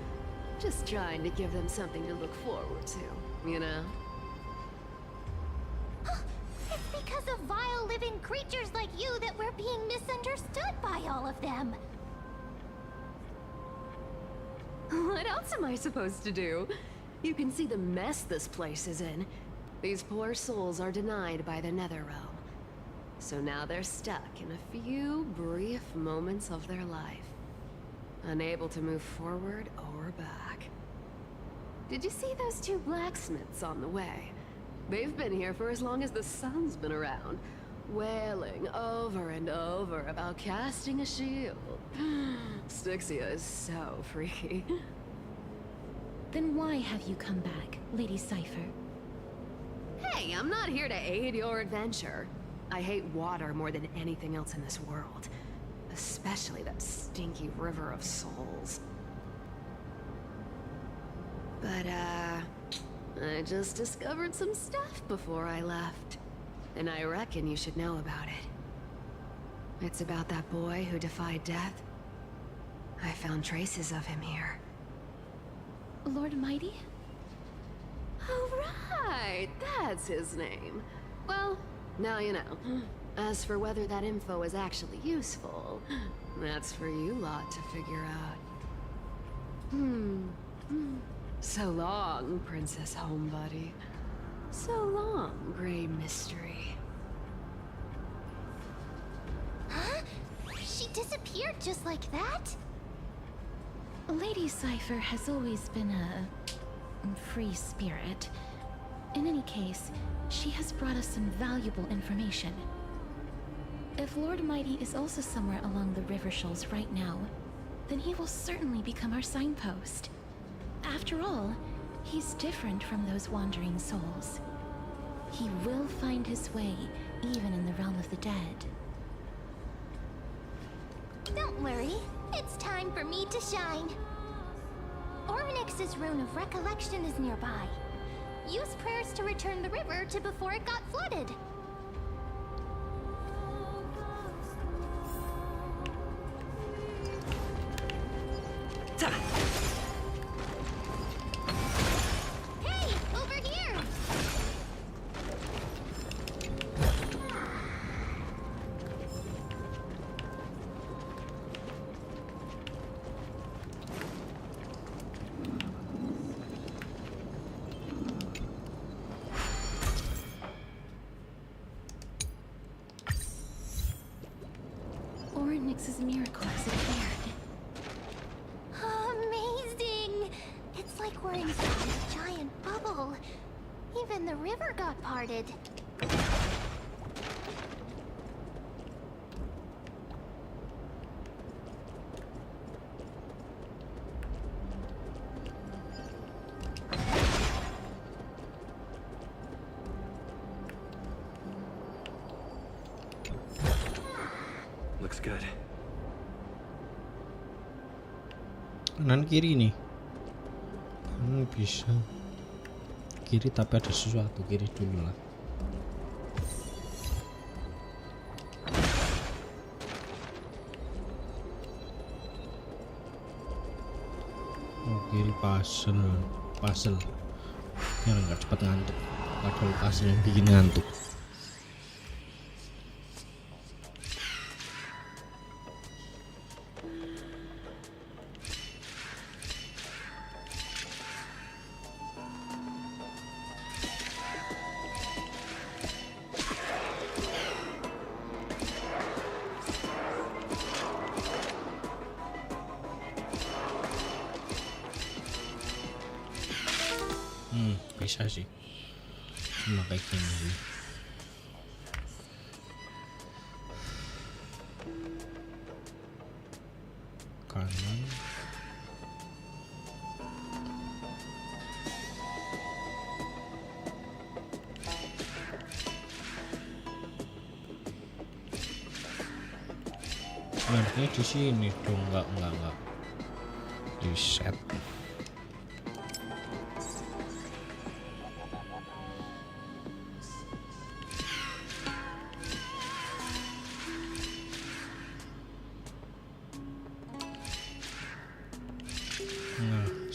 Just trying to give them something to look forward to, you know? It's because of vile living creatures like you that we're being misunderstood by all of them. What else am I supposed to do? You can see the mess this place is in. These poor souls are denied by the Nether Realm. So now they're stuck in a few brief moments of their life. Unable to move forward or back. Did you see those two blacksmiths on the way? They've been here for as long as the sun's been around, wailing over and over about casting a shield. Styxia is so freaky. Then why have you come back, Lady Cypher? Hey, I'm not here to aid your adventure. I hate water more than anything else in this world. Especially that stinky river of souls. But, I just discovered some stuff before I left. And I reckon you should know about it. It's about that boy who defied death. I found traces of him here. Lord Mighty? Oh, right! That's his name. Well, now you know. As for whether that info is actually useful, that's for you lot to figure out. So long, Princess Homebuddy. So long, Grey Mystery. Huh? She disappeared just like that? Lady Cypher has always been a free spirit. In any case, she has brought us some valuable information. If Lord Mighty is also somewhere along the river shoals right now, then he will certainly become our signpost. After all, he's different from those wandering souls. He will find his way, even in the realm of the dead. Don't worry, it's time for me to shine. Ornyx's rune of recollection is nearby. Use prayers to return the river to before it got flooded. Hey, over here! Ornyx's miracle has appeared. Amazing! It's like we're inside a giant bubble. Even the river got parted. Looks good. Kanan kiri nih. Bisa kiri tapi ada sesuatu, kiri dulu lah. Oh, kiri puzzle biar nggak cepat ngantuk. Padahal puzzle yang bikin ngantuk. Bisa sih, cuma kayak gini sih. Kanan. Harusnya di sini dong, enggak. Di set.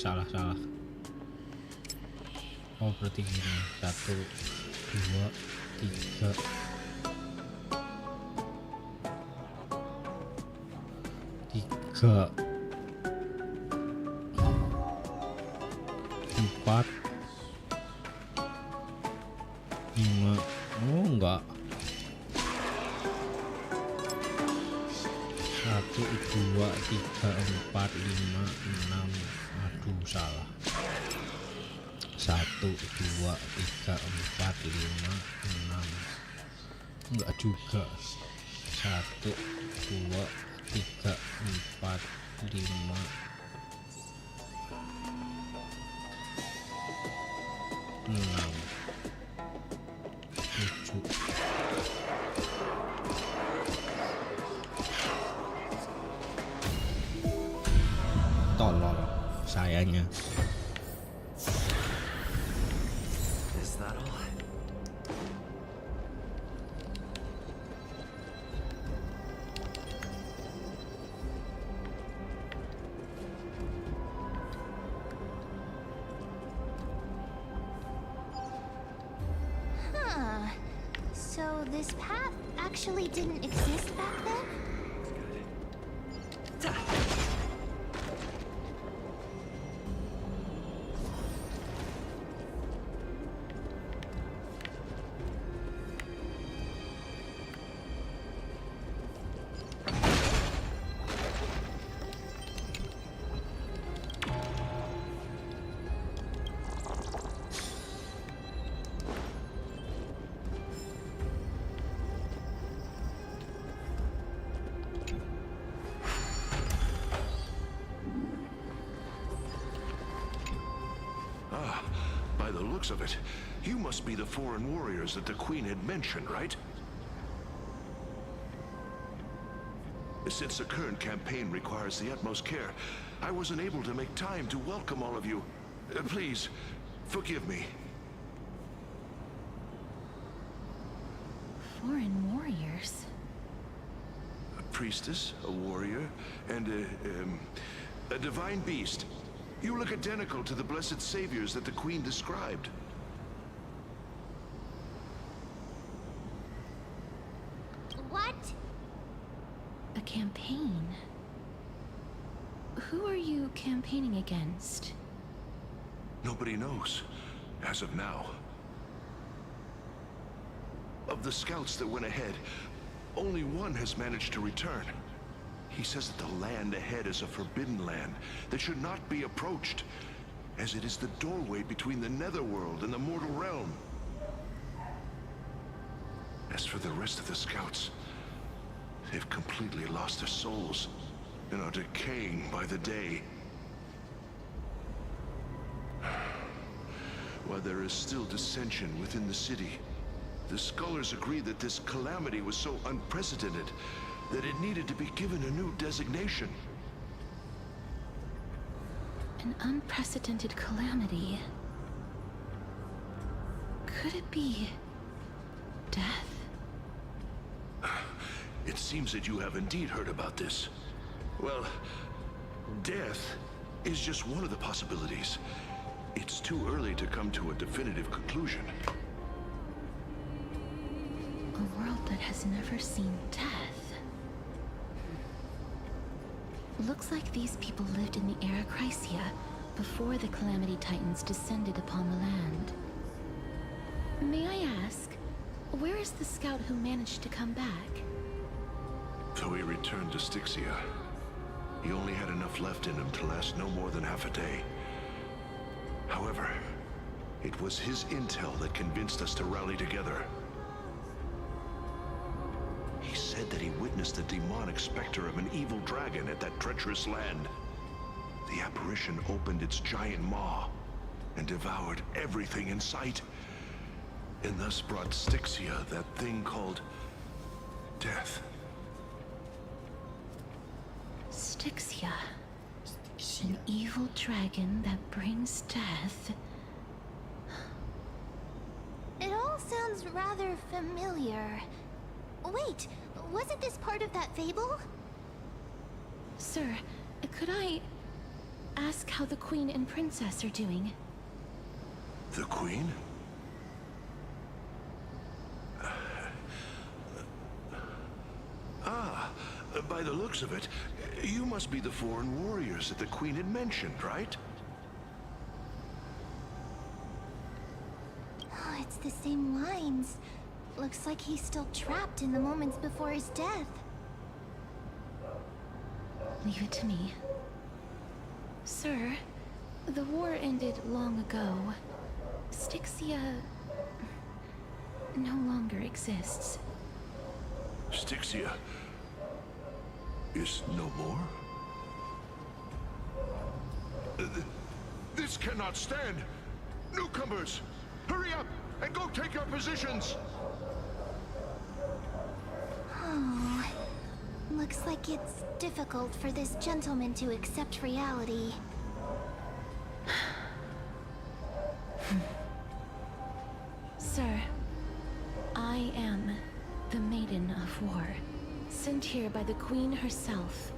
Salah. Oh, berarti gini. 1, 2, 3. 3, 4, 5. Oh, enggak. 1, 2, 3, 4, 5, 6. Aduh, salah. 1, 2, 3, 4, 5, 6. Enggak juga. 1, 2, 3, 4, 5, 6, 7. Tolol sayanya. Is that all? Huh. So this path actually didn't exist back then? By the looks of it, you must be the foreign warriors that the Queen had mentioned, right? Since the current campaign requires the utmost care, I wasn't able to make time to welcome all of you. Please, forgive me. Foreign warriors? A priestess, a warrior, and a divine beast. You look identical to the blessed saviors that the Queen described. What? A campaign? Who are you campaigning against? Nobody knows, as of now. Of the scouts that went ahead, only one has managed to return. He says that the land ahead is a forbidden land that should not be approached, as it is the doorway between the netherworld and the mortal realm. As for the rest of the scouts, they've completely lost their souls and are decaying by the day. While there is still dissension within the city, the scholars agree that this calamity was so unprecedented that it needed to be given a new designation. An unprecedented calamity. Could it be death? It seems that you have indeed heard about this. Well, death is just one of the possibilities. It's too early to come to a definitive conclusion. A world that has never seen death. Looks like these people lived in the era Chrysia before the Calamity Titans descended upon the land. May I ask, where is the scout who managed to come back? So he returned to Styxia. He only had enough left in him to last no more than half a day. However, it was his intel that convinced us to rally together. He said that he witnessed the demonic specter of an evil dragon at that treacherous land. The apparition opened its giant maw and devoured everything in sight, and thus brought Styxia that thing called death. Styxia. An evil dragon that brings death. It all sounds rather familiar. Wait, wasn't this part of that fable? Sir, could I ask how the Queen and Princess are doing? The Queen? By the looks of it, you must be the foreign warriors that the Queen had mentioned, right? Oh, it's the same lines. Looks like he's still trapped in the moments before his death. Leave it to me. Sir, the war ended long ago. Styxia no longer exists. Styxia is no more? This cannot stand! Newcomers, hurry up and go take your positions! Oh, looks like it's difficult for this gentleman to accept reality. Sir, I am the Maiden of War, sent here by the Queen herself.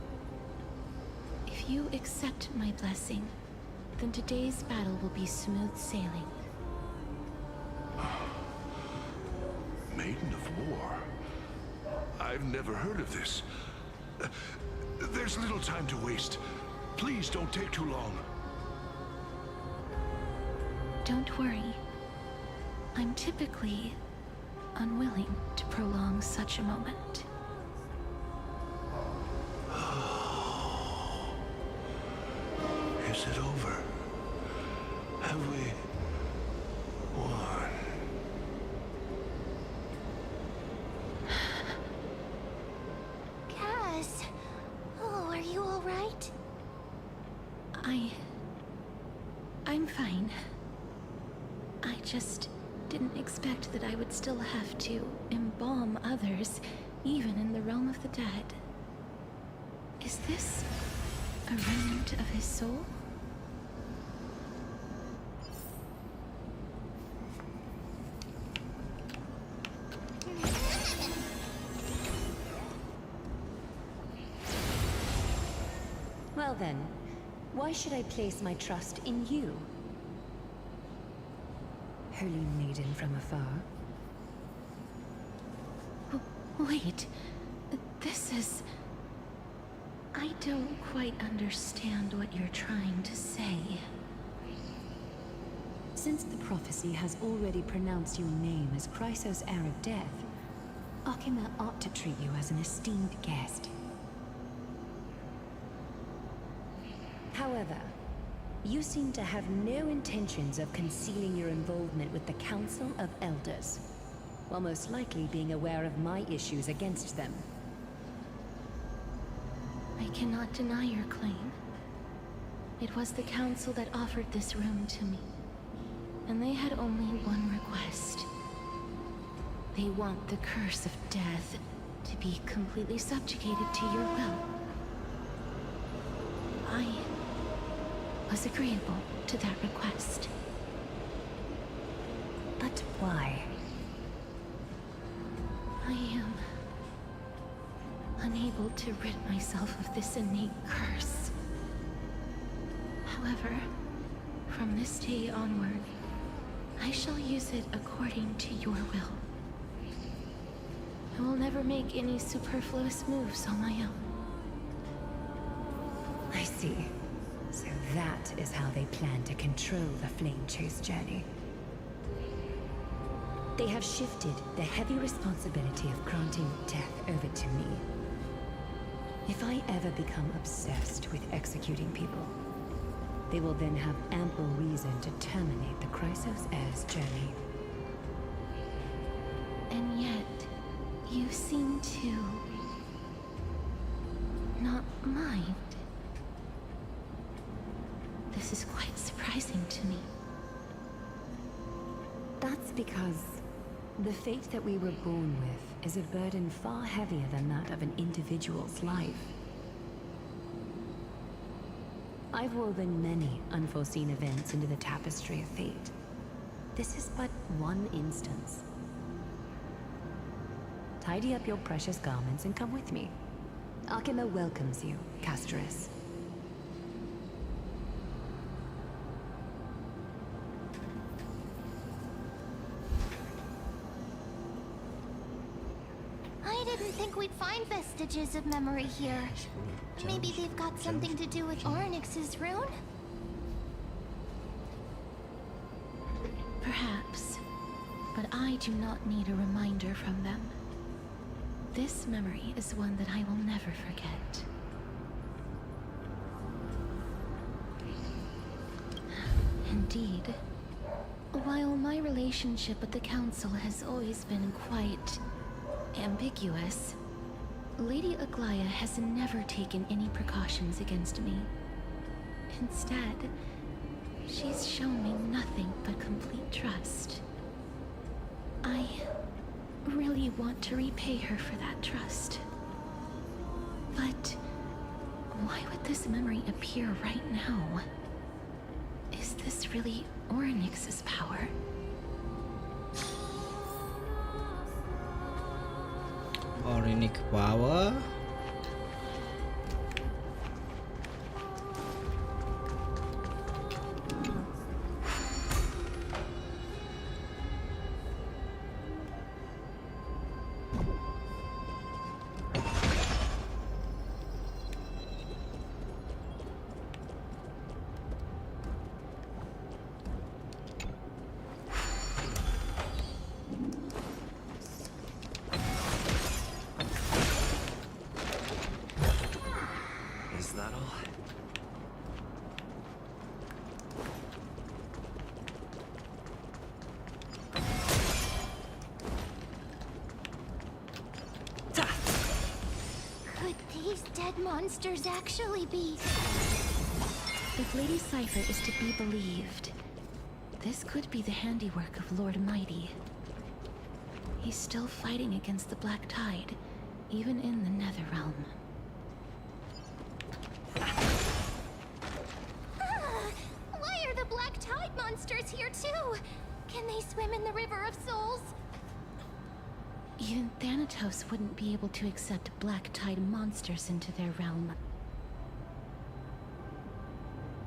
If you accept my blessing, then today's battle will be smooth sailing. Maiden of War? I've never heard of this. There's little time to waste. Please don't take too long. Don't worry. I'm typically unwilling to prolong such a moment. Is it over? Have we won? Cass! Oh, are you alright? I'm fine. I just didn't expect that I would still have to embalm others, even in the realm of the dead. Is this a remnant of his soul? Well then, why should I place my trust in you? Holy maiden from afar. Wait, this is... I don't quite understand what you're trying to say. Since the prophecy has already pronounced your name as Chrysos' heir of death, Akima ought to treat you as an esteemed guest. However, you seem to have no intentions of concealing your involvement with the Council of Elders, while most likely being aware of my issues against them. I cannot deny your claim. It was the Council that offered this room to me, and they had only one request. They want the curse of death to be completely subjugated to your will. I was agreeable to that request. But why? I am unable to rid myself of this innate curse. However, from this day onward, I shall use it according to your will. I will never make any superfluous moves on my own. I see. So that is how they plan to control the Flame Chase journey. They have shifted the heavy responsibility of granting death over to me. If I ever become obsessed with executing people, they will then have ample reason to terminate the Chrysos heir's journey. And yet, you seem to not mind. This is quite surprising to me. That's because the fate that we were born with is a burden far heavier than that of an individual's life. I've woven many unforeseen events into the tapestry of fate. This is but one instance. Tidy up your precious garments and come with me. Akima welcomes you, Casterus. I didn't think we'd find vestiges of memory here. Maybe they've got something to do with Ornyx's rune? Perhaps, but I do not need a reminder from them. This memory is one that I will never forget. Indeed, while my relationship with the Council has always been quite ambiguous, Lady Aglaya has never taken any precautions against me. Instead, she's shown me nothing but complete trust. I really want to repay her for that trust. But why would this memory appear right now? Is this really Ornyx's power? Ornyx power. Is that all? Could these dead monsters actually be? If Lady Cypher is to be believed, this could be the handiwork of Lord Mighty. He's still fighting against the Black Tide, even in the Netherrealm. is here too! Can they swim in the River of Souls? Even Thanatos wouldn't be able to accept black tide monsters into their realm.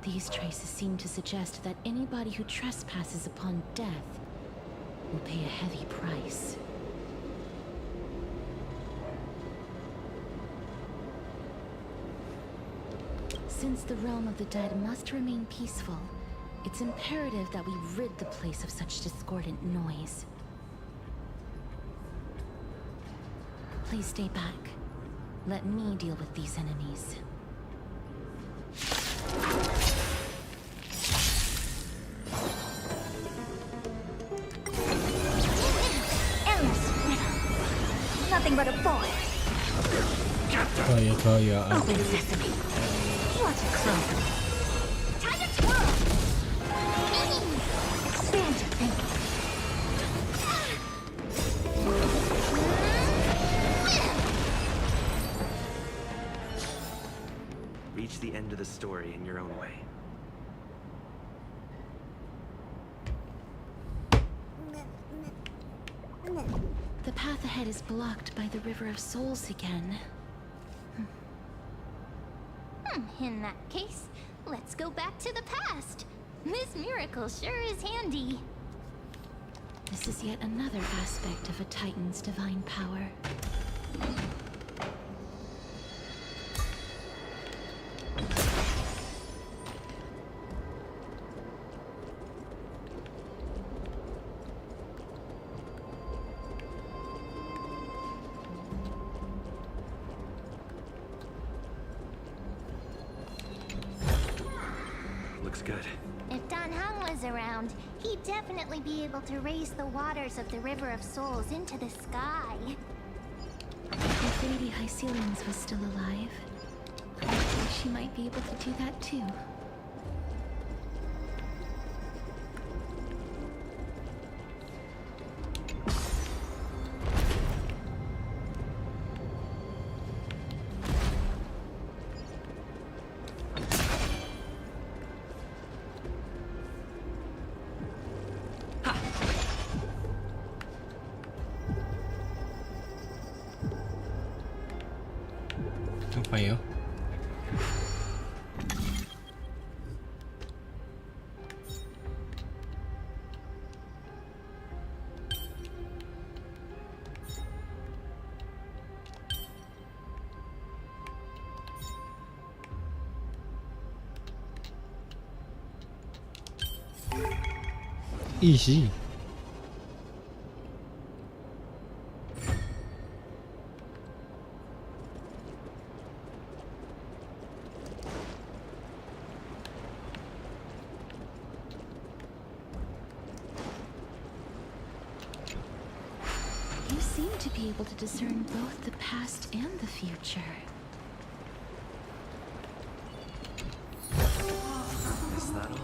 These traces seem to suggest that anybody who trespasses upon death will pay a heavy price. Since the realm of the dead must remain peaceful, it's imperative that we rid the place of such discordant noise. Please stay back. Let me deal with these enemies. Nothing but a boy. Gaya. Open sesame. What a crumb. Time to twirl. Expand your thinking. Reach the end of the story in your own way. The path ahead is blocked by the River of Souls again. In that case, let's go back to the past. This miracle sure is handy. This is yet another aspect of a Titan's divine power. Looks good. If Don Hung was around, he'd definitely be able to raise the waters of the River of Souls into the sky. If Lady Hycelians was still alive, I think she might be able to do that too. Apa ya? Easy. You seem to be able to discern both the past and the future. Is that all?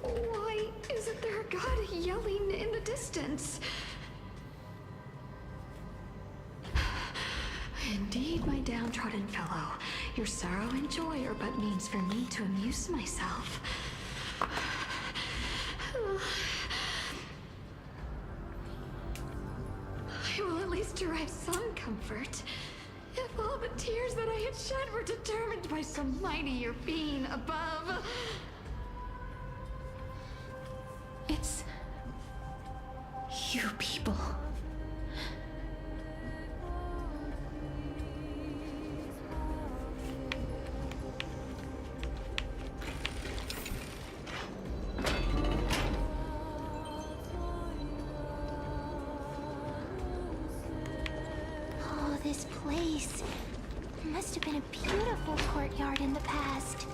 Why isn't there a god yelling in the distance? Indeed, my downtrodden fellow, your sorrow and joy are but means for me to amuse myself. I will at least derive some comfort. If all the tears that I had shed were determined by some mightier being above. It's you people. Oh, this place. Must have been a beautiful courtyard in the past.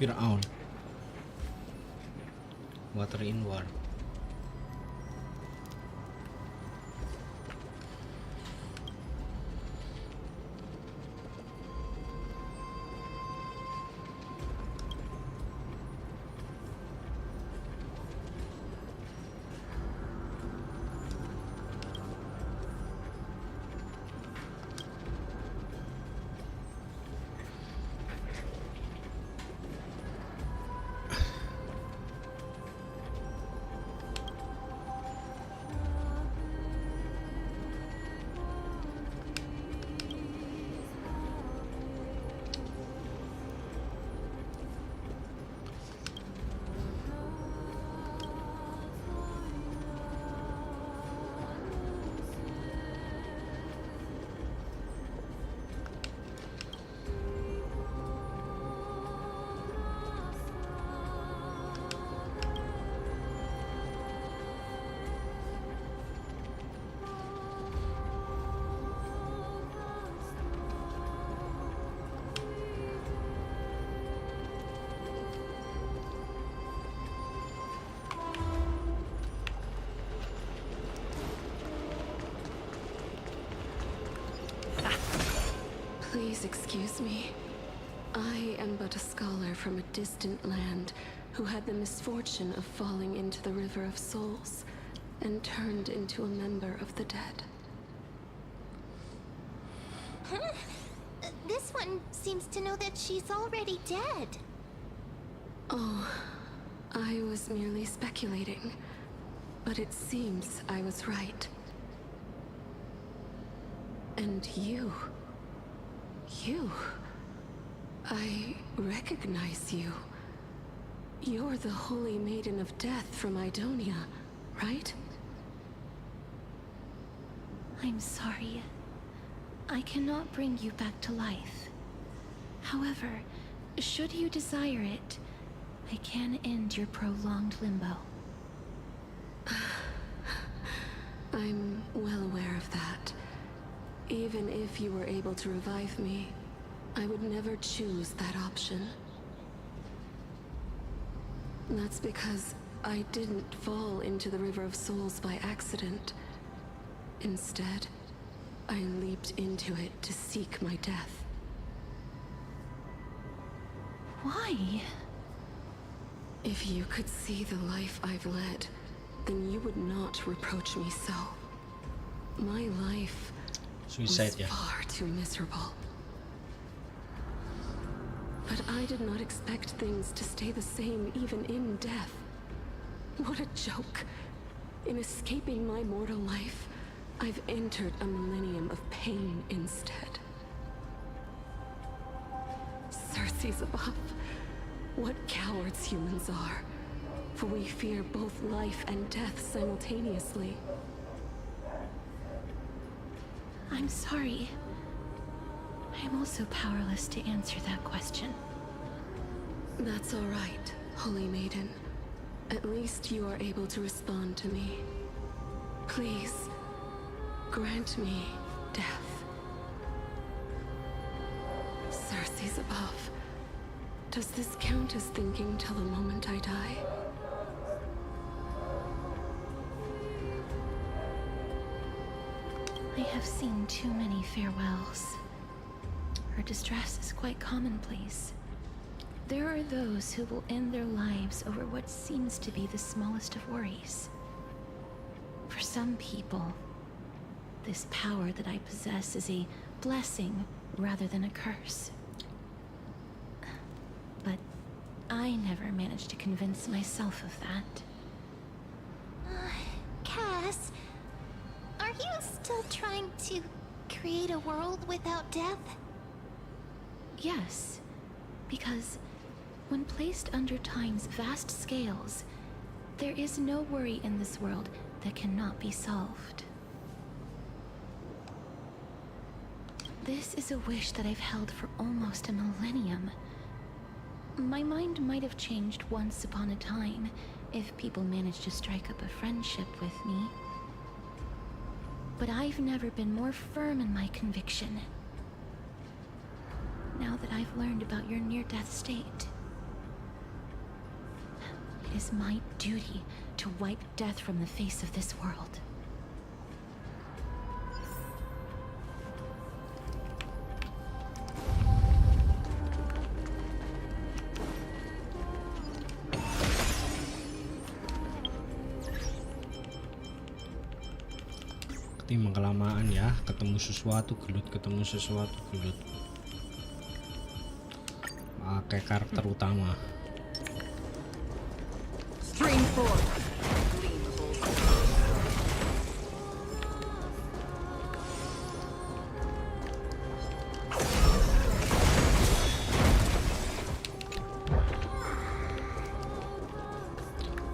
Fir'aun. Water in War. Please excuse me. I am but a scholar from a distant land who had the misfortune of falling into the River of Souls and turned into a member of the dead. Huh? This one seems to know that she's already dead. Oh, I was merely speculating, but it seems I was right. And you... I recognize you. You're the Holy Maiden of Death from Idonia, right? I'm sorry. I cannot bring you back to life. However, should you desire it, I can end your prolonged limbo. I'm well aware of that. Even if you were able to revive me, I would never choose that option. That's because I didn't fall into the River of Souls by accident. Instead, I leaped into it to seek my death. Why? If you could see the life I've led, then you would not reproach me so. My life was far too miserable. But I did not expect things to stay the same even in death. What a joke. In escaping my mortal life, I've entered a millennium of pain instead. Circe's above. What cowards humans are. For we fear both life and death simultaneously. I'm sorry. I'm also powerless to answer that question. That's all right, Holy Maiden. At least you are able to respond to me. Please, grant me death. Cersei's above. Does this count as thinking till the moment I die? I have seen too many farewells. Her distress is quite commonplace. There are those who will end their lives over what seems to be the smallest of worries. For some people, this power that I possess is a blessing rather than a curse. But I never managed to convince myself of that. Cass, are you still trying to create a world without death? Yes, because when placed under time's vast scales, there is no worry in this world that cannot be solved. This is a wish that I've held for almost a millennium. My mind might have changed once upon a time if people managed to strike up a friendship with me. But I've never been more firm in my conviction. Now that I've learned about your near-death state, it is my duty to wipe death from the face of this world. Ketimbang kelamaan ya, ketemu sesuatu gelut, ketemu sesuatu gelut. Pakai karakter utama. Stream 4.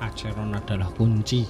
Acheron adalah kunci.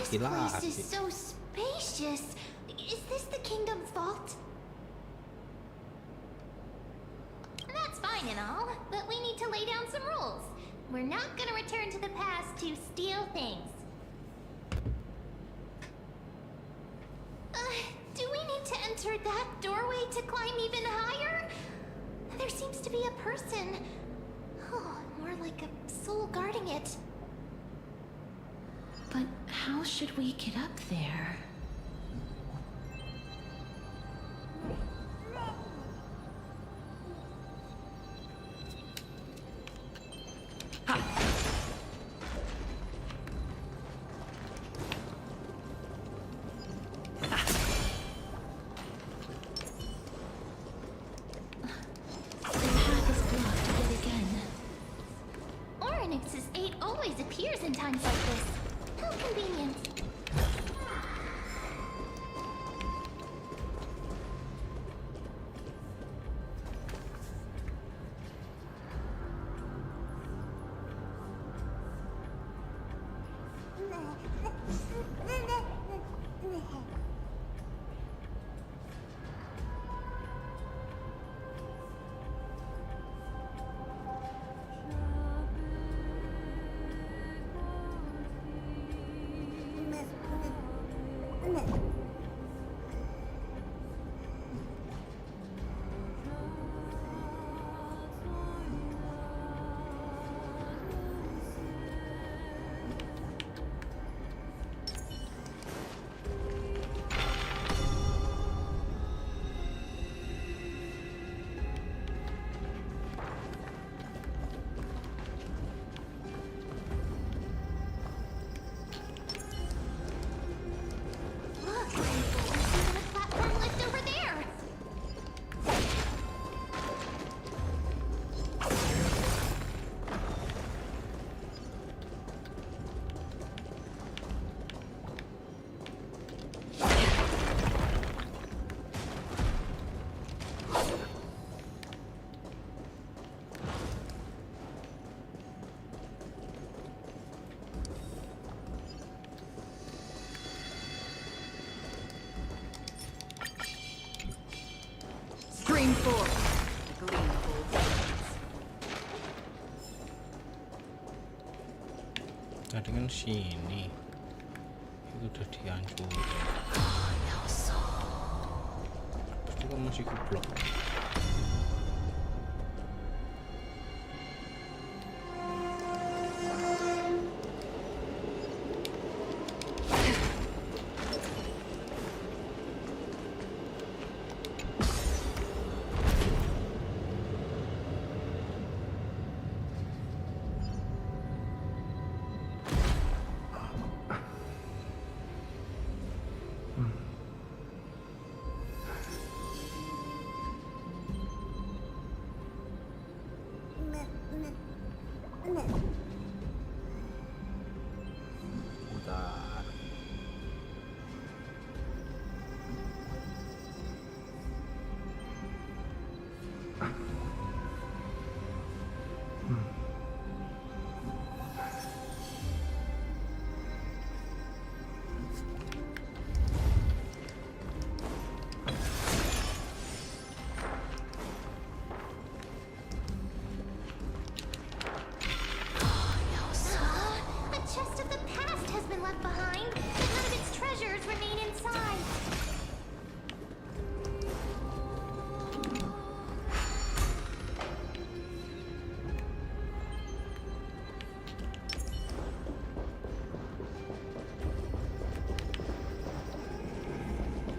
This place is so spacious. Is this the kingdom's vault? That's fine and all, but we need to lay down some rules. We're not gonna return to the past to steal things. Do we need to enter that doorway to climb even higher? There seems to be a person. Oh, more like a soul guarding it. But how should we get up there? kan sini. Itu udah dihancurin. Pasti kan masih kublok.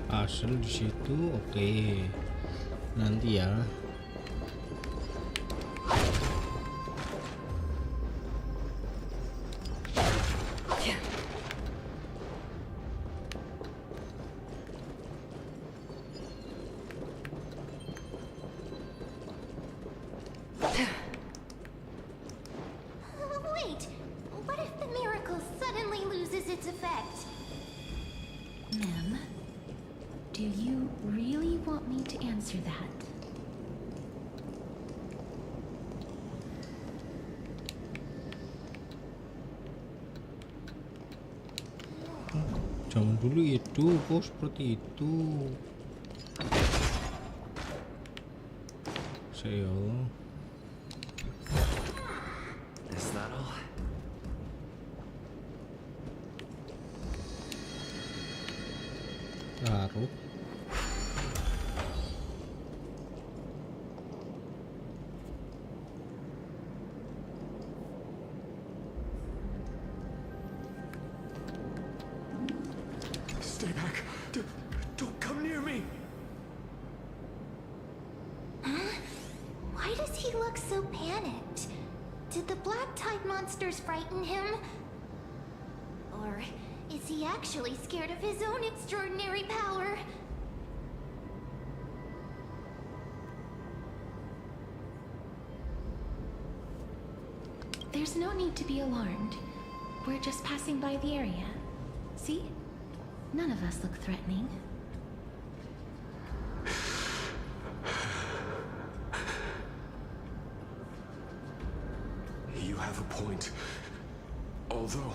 Asal di situ, oke. Nanti ya. Wait, what if the miracle suddenly loses its effect? Ma'am, do you really want me to answer that? Zaman dulu itu kok seperti itu. Saya. Is that all? Larut. Stay back. Don't come near me. Huh? Why does he look so panicked? Did the black tide monsters frighten him? Or is he actually scared of his own extraordinary power? There's no need to be alarmed. We're just passing by the area. See? None of us look threatening. You have a point. Although,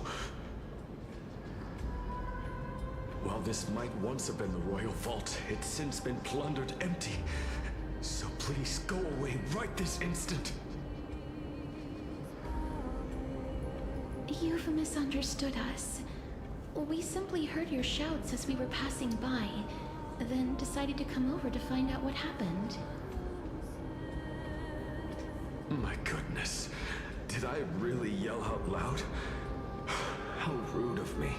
while this might once have been the royal vault, it's since been plundered empty. So please go away right this instant. You've misunderstood us. We simply heard your shouts as we were passing by, then decided to come over to find out what happened. My goodness. Did I really yell out loud? How rude of me.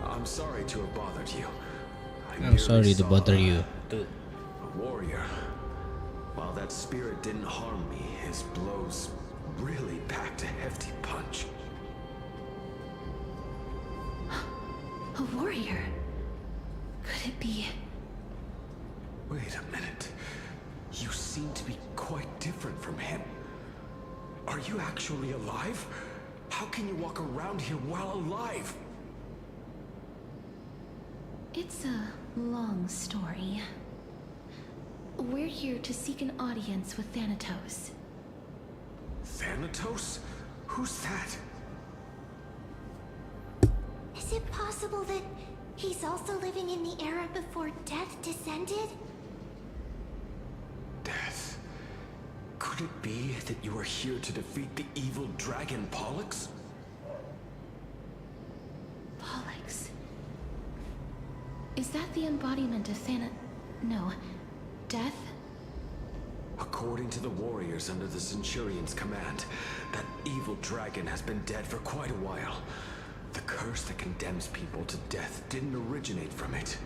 I'm sorry to have bothered you. I'm sorry to bother you. A warrior. While that spirit didn't harm me, his blows really packed a hefty punch. A warrior? Could it be? Wait a minute. You seem to be quite different from him. Are you actually alive? How can you walk around here while alive? It's a long story. We're here to seek an audience with Thanatos. Thanatos? Who's that? Is it possible that he's also living in the era before death descended? Death. Could it be that you are here to defeat the evil dragon Pollux? Pollux. Is that the embodiment of no, death? According to the warriors under the Centurion's command, that evil dragon has been dead for quite a while. The curse that condemns people to death didn't originate from it.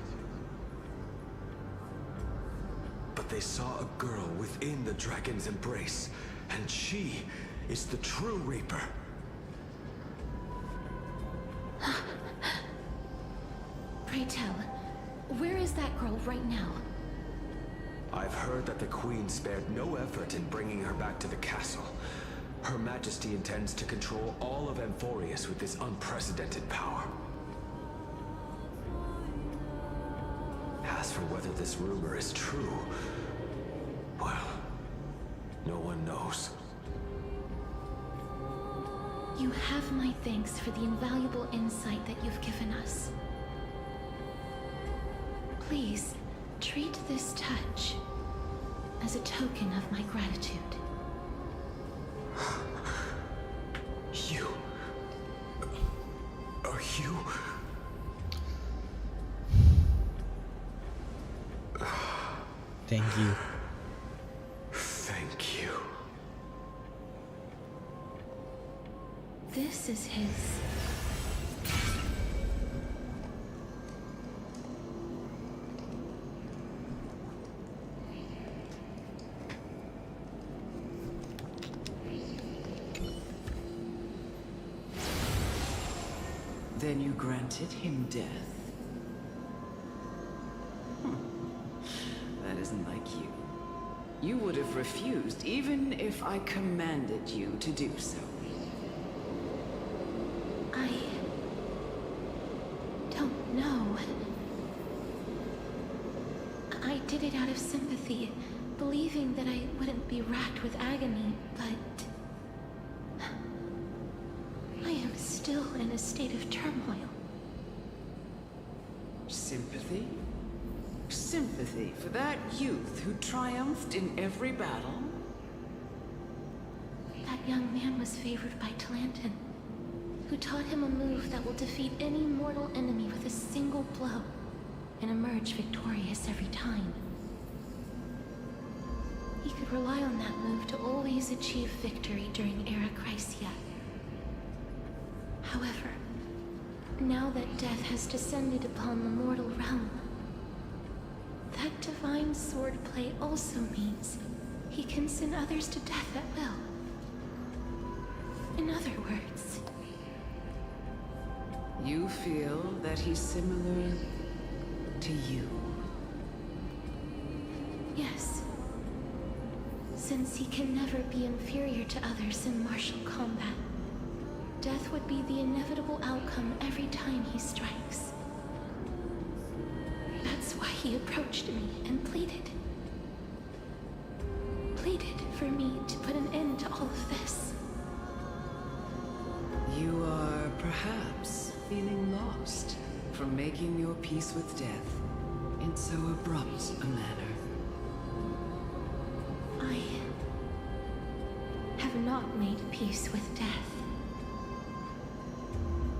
But they saw a girl within the dragon's embrace, and she is the true Reaper. Pray tell, where is that girl right now? I've heard that the Queen spared no effort in bringing her back to the castle. Her Majesty intends to control all of Amphorius with this unprecedented power. As for whether this rumor is true, well, no one knows. You have my thanks for the invaluable insight that you've given us. Please, treat this touch as a token of my gratitude. You... Are you... Thank you. Thank you. This is his. Then you granted him death? That isn't like you. You would have refused even if I commanded you to do so. I don't know. I did it out of sympathy, believing that I wouldn't be racked with agony, but I am still in a state of turmoil. Sympathy? Sympathy for that youth who triumphed in every battle? That young man was favored by Talantin, who taught him a move that will defeat any mortal enemy with a single blow and emerge victorious every time. He could rely on that move to always achieve victory during Era Chrysia. However, now that death has descended upon the mortal realm, that divine swordplay also means he can send others to death at will. In other words, you feel that he's similar to you? yes. Since he can never be inferior to others in martial combat, death would be the inevitable outcome every time he strikes. That's why he approached me and pleaded. Pleaded for me to put an end to all of this. You are perhaps feeling lost from making your peace with death in so abrupt a manner. I have not made peace with death.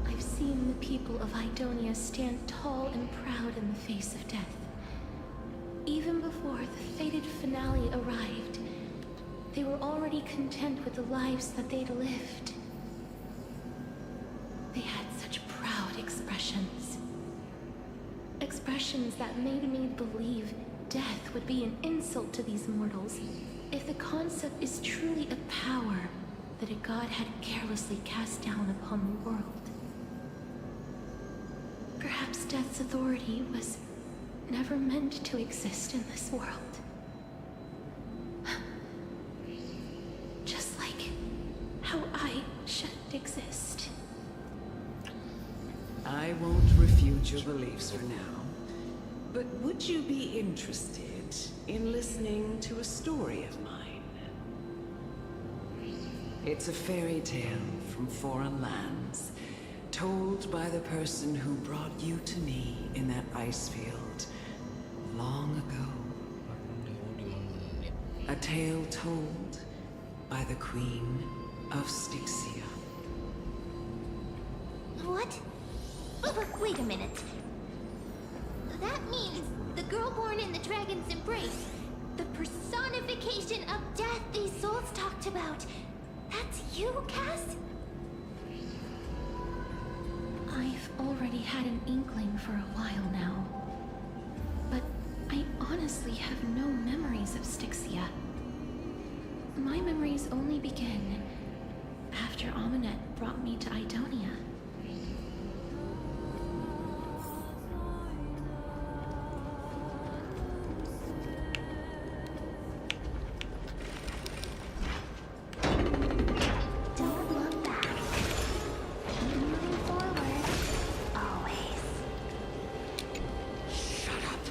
I've seen the people of Idonia stand tall and proud in the face of death. Even before the fated finale arrived, they were already content with the lives that they'd lived. They had such proud expressions. Expressions that made me believe death would be an insult to these mortals if the concept is truly a power that a god had carelessly cast down upon the world. Perhaps death's authority was never meant to exist in this world. Just like how I shouldn't exist. I won't refute your beliefs for now, but would you be interested in listening to a story of mine? It's a fairy tale from foreign lands, told by the person who brought you to me in that ice field long ago. A tale told by the Queen of Styxia. What? Wait a minute. That means the girl born in the dragon's embrace, the personification of death these souls talked about. That's you, Cass? I've already had an inkling for a while now. But I honestly have no memories of Styxia. My memories only begin after Aminet brought me to Idonia. Don't look back. Keep moving forward. Always. Shut up!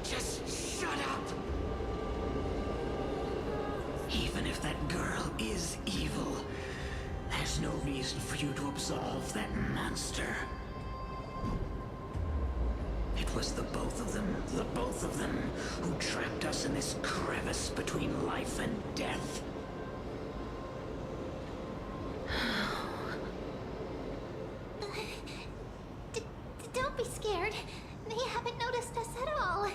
Just shut up! Even if that girl is evil, there's no reason for you to absolve that monster. It was the both of them, who trapped us in this crevice between life and death. Don't be scared. They haven't noticed us at all.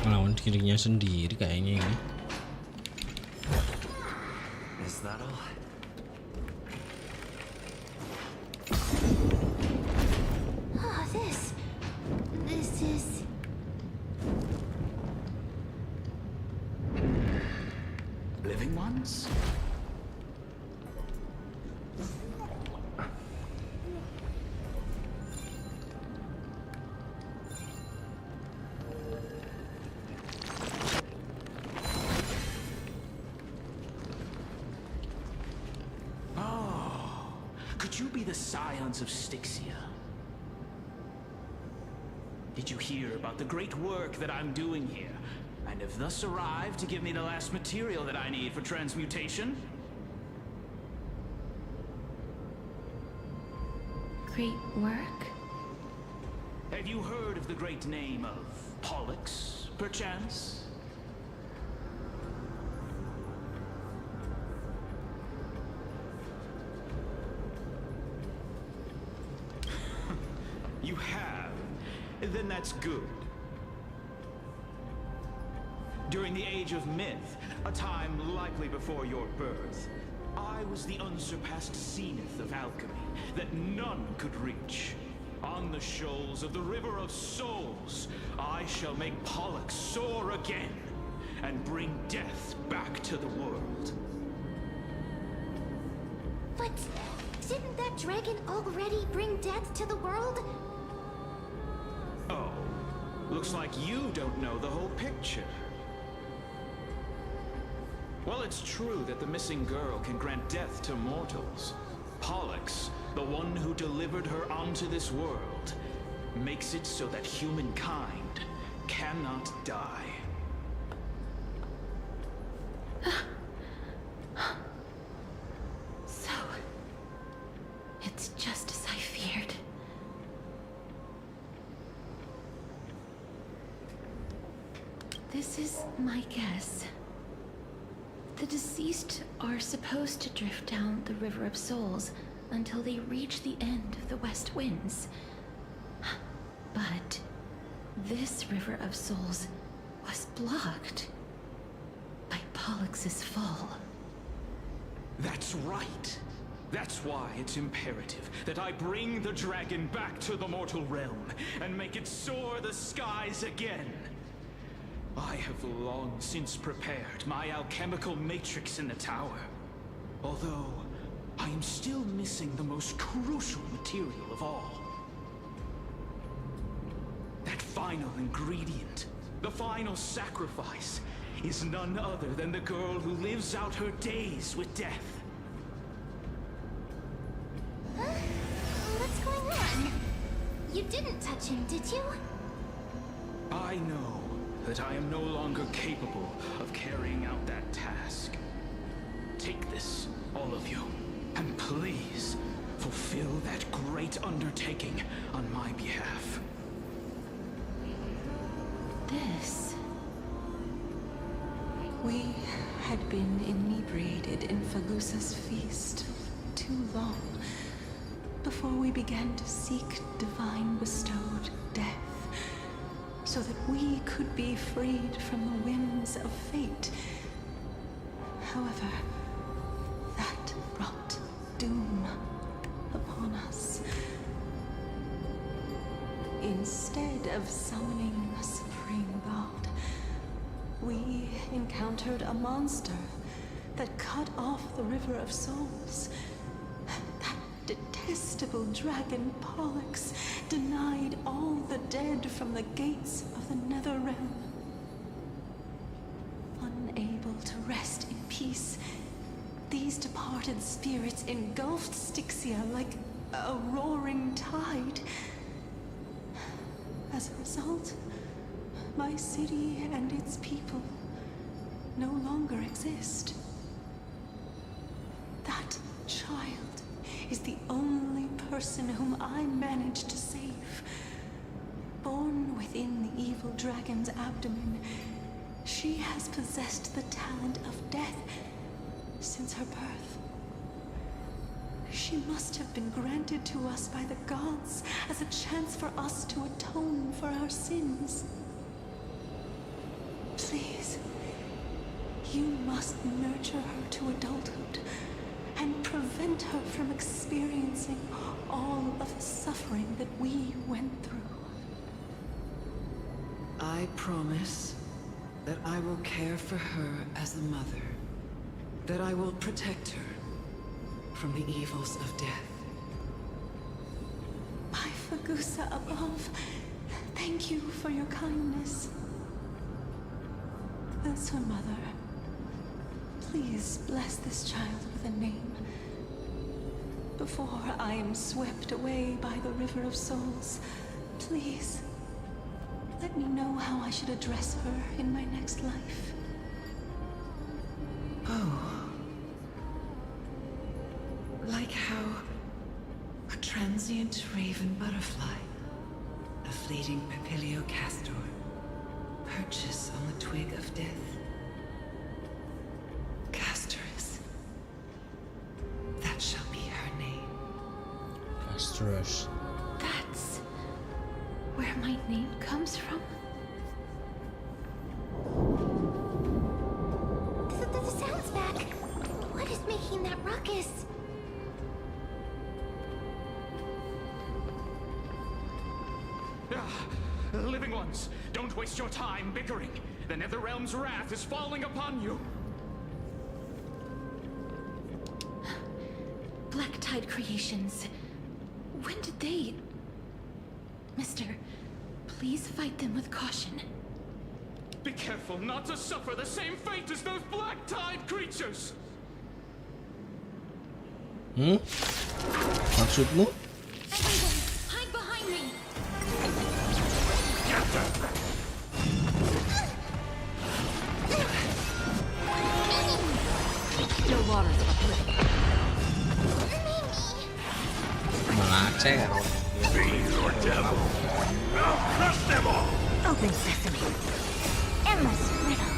Melawan dirinya sendiri kayaknya ini. Is that all? Oh, this is... Living ones? Could you be the scions of Styxia? Did you hear about the great work that I'm doing here, and have thus arrived to give me the last material that I need for transmutation? Great work? Have you heard of the great name of Pollux, perchance? You have? Then that's good. During the Age of Myth, a time likely before your birth, I was the unsurpassed zenith of alchemy that none could reach. On the shoals of the River of Souls, I shall make Pollux soar again and bring death back to the world. But didn't that dragon already bring death to the world? Oh, looks like you don't know the whole picture. Well, it's true that the missing girl can grant death to mortals. Pollux, the one who delivered her onto this world, makes it so that humankind cannot die. So, it's just as I feared. This is my guess. The deceased are supposed to drift down the River of Souls until they reach the end of the West Winds. But this River of Souls was blocked by Pollux's fall. That's right. That's why it's imperative that I bring the dragon back to the mortal realm and make it soar the skies again. I have long since prepared my alchemical matrix in the tower. Although, I am still missing the most crucial material of all. That final ingredient, the final sacrifice, is none other than the girl who lives out her days with death. What's going on? You didn't touch him, did you? I know that I am no longer capable of carrying out that task. Take this, all of you, and please fulfill that great undertaking on my behalf. This... We had been inebriated in Fagusa's feast too long before we began to seek divine bestowed death, so that we could be freed from the whims of fate. However, that brought doom upon us. Instead of summoning the Supreme God, we encountered a monster that cut off the River of Souls. That detestable dragon Pollux denied all the dead from the gates of the Nether Realm. Unable to rest in peace, these departed spirits engulfed Styxia like a roaring tide. As a result, my city and its people no longer exist. That child is the only person whom I managed to save. Born within the evil dragon's abdomen, she has possessed the talent of death since her birth. She must have been granted to us by the gods as a chance for us to atone for our sins. Please, you must nurture her to adulthood and prevent her from experiencing all of the suffering that we went through. I promise that I will care for her as a mother, that I will protect her from the evils of death. By Fagusa above, thank you for your kindness. As her mother, please bless this child with a name before I am swept away by the River of Souls. Please, let me know how I should address her in my next life. Oh. Like how a transient raven butterfly, a fleeting papilio castor, perches on the twig of death. Castorus. That shall be her name. Castorus. That's where my name comes from? The sound's back. What is making that ruckus? Living ones, don't waste your time bickering. The Netherrealm's wrath is falling upon you. Black Tide Creations. When did they... Mister, please fight them with caution. Be careful not to suffer the same fate as those Black Tide creatures! Maksudmu? Hide behind me! No water Melaceh karo. Fiend or devil, I'll crush them all! Open sesame. Endless riddle.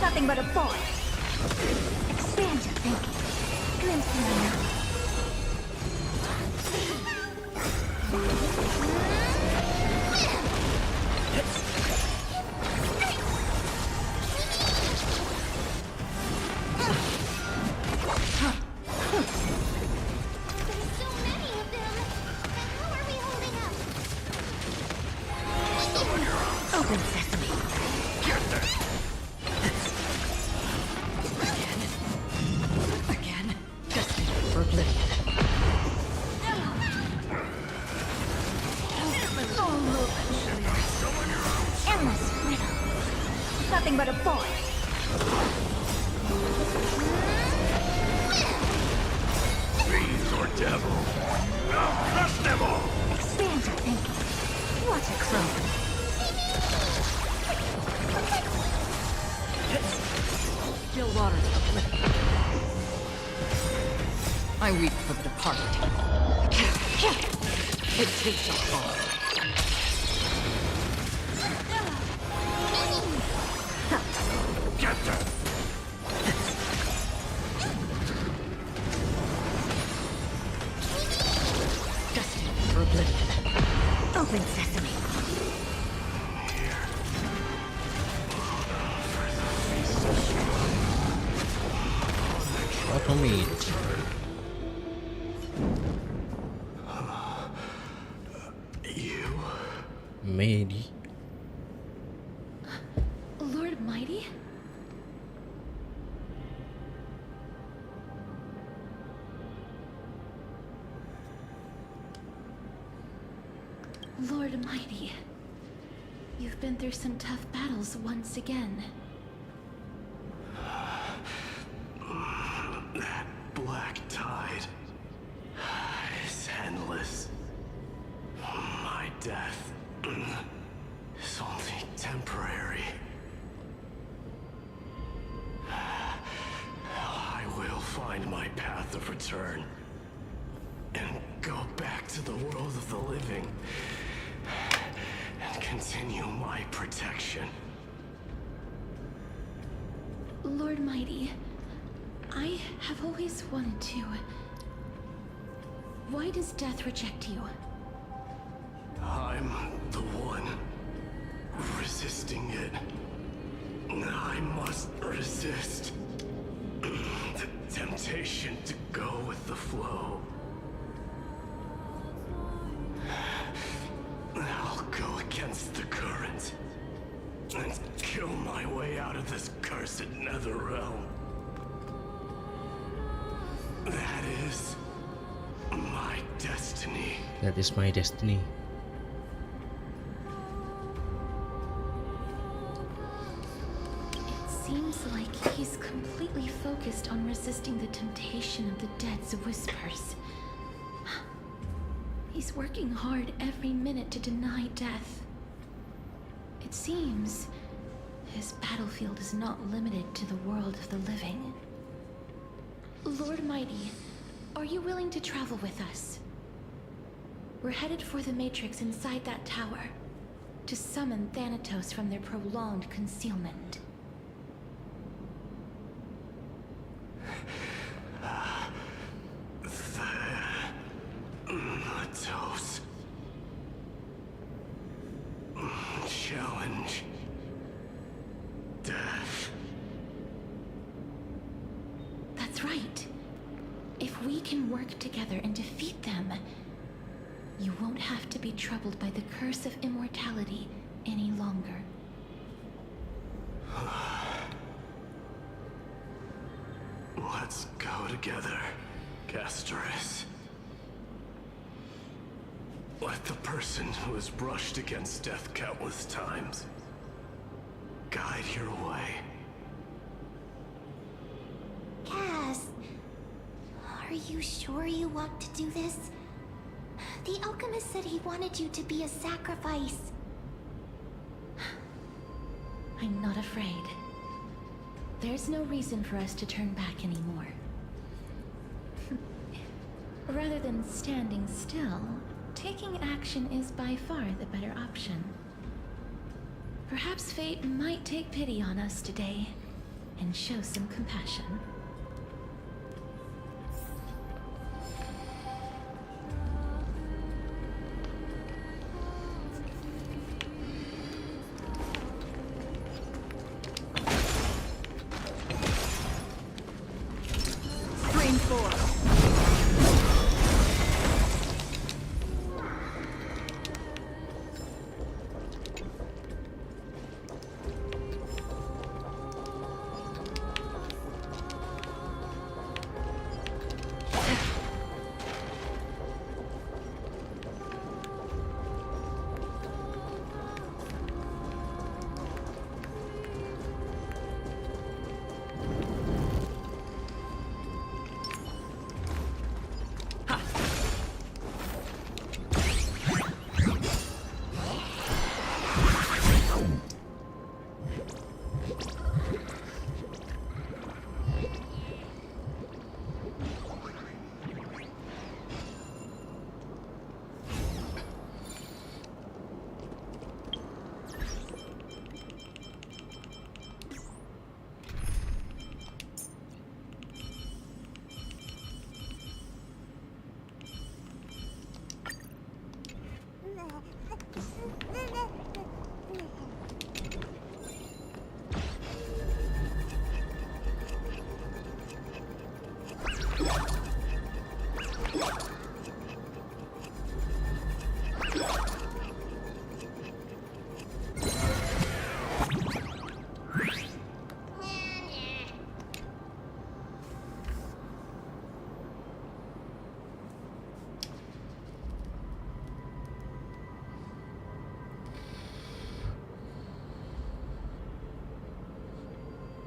Nothing but a boy. Expand your thinking. Glimpse in the night. Open sesame. Get there. Again? Destined for oblivion. Endless riddle. Nothing but a boy. Fiend or devil, I'll crush them all! Expand your thinking. Watch it grow. I weep for the departed. It takes a fall. Get them! Destined for oblivion. Open sesame. What do you mean? Maybe. Lord Mighty? Lord Mighty, you've been through some tough battles once again. That black tide is endless. My death is only temporary. I will find my path of return and go back to the world of the living and continue my protection. Lord Mighty, I have always wanted to. Why does death reject you? I'm the one resisting it. I must resist the temptation to go with the flow. I'll go against the current and kill my way out of this cursed nether realm. That is my destiny. That is my destiny. It seems like he's completely focused on resisting the temptation of the dead's whispers. He's working hard every minute to deny death. It seems his battlefield is not limited to the world of the living. Lord Mighty, are you willing to travel with us? We're headed for the Matrix inside that tower, to summon Thanatos from their prolonged concealment. Thanatos. Challenge. Death. That's right. If we can work together and defeat them, you won't have to be troubled by the curse of immortality any longer. Let's go together, Castoris. Let the person who has brushed against death countless times guide your way. Cass, are you sure you want to do this? The alchemist said he wanted you to be a sacrifice. I'm not afraid. There's no reason for us to turn back anymore. Rather than standing still, taking action is by far the better option. Perhaps fate might take pity on us today and show some compassion.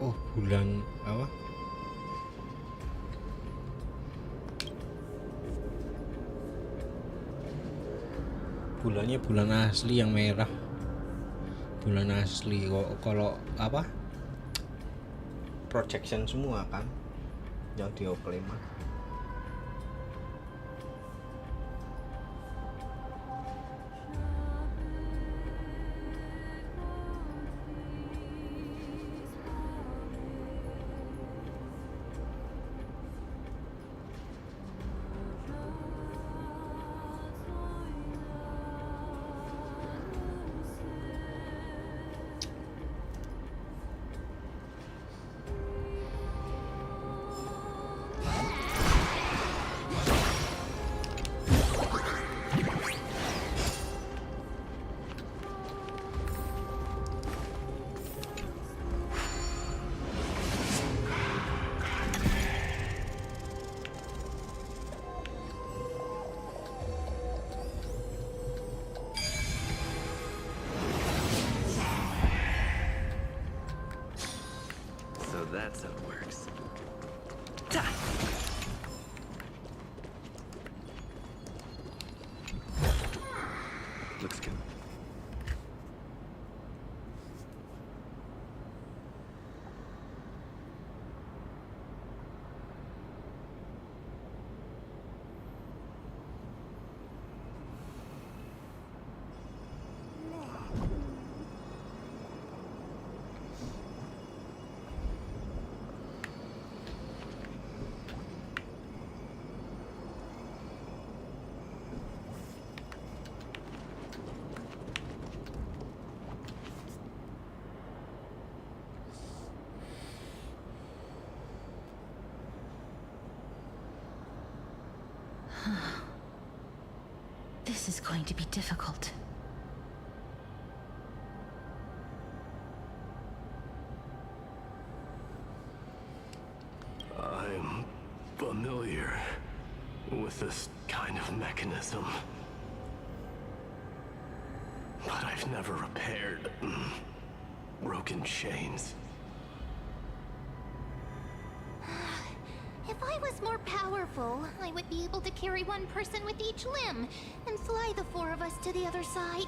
Oh, bulan apa? Bulannya bulan asli yang merah. Bulan asli kalau apa? Projection semua kan yang dioklaim. That's how it works. Looks good. This is going to be difficult. I'm familiar with this kind of mechanism, but I've never repaired broken chains. If I was more powerful, I would be able to carry one person with each limb and fly the four of us to the other side.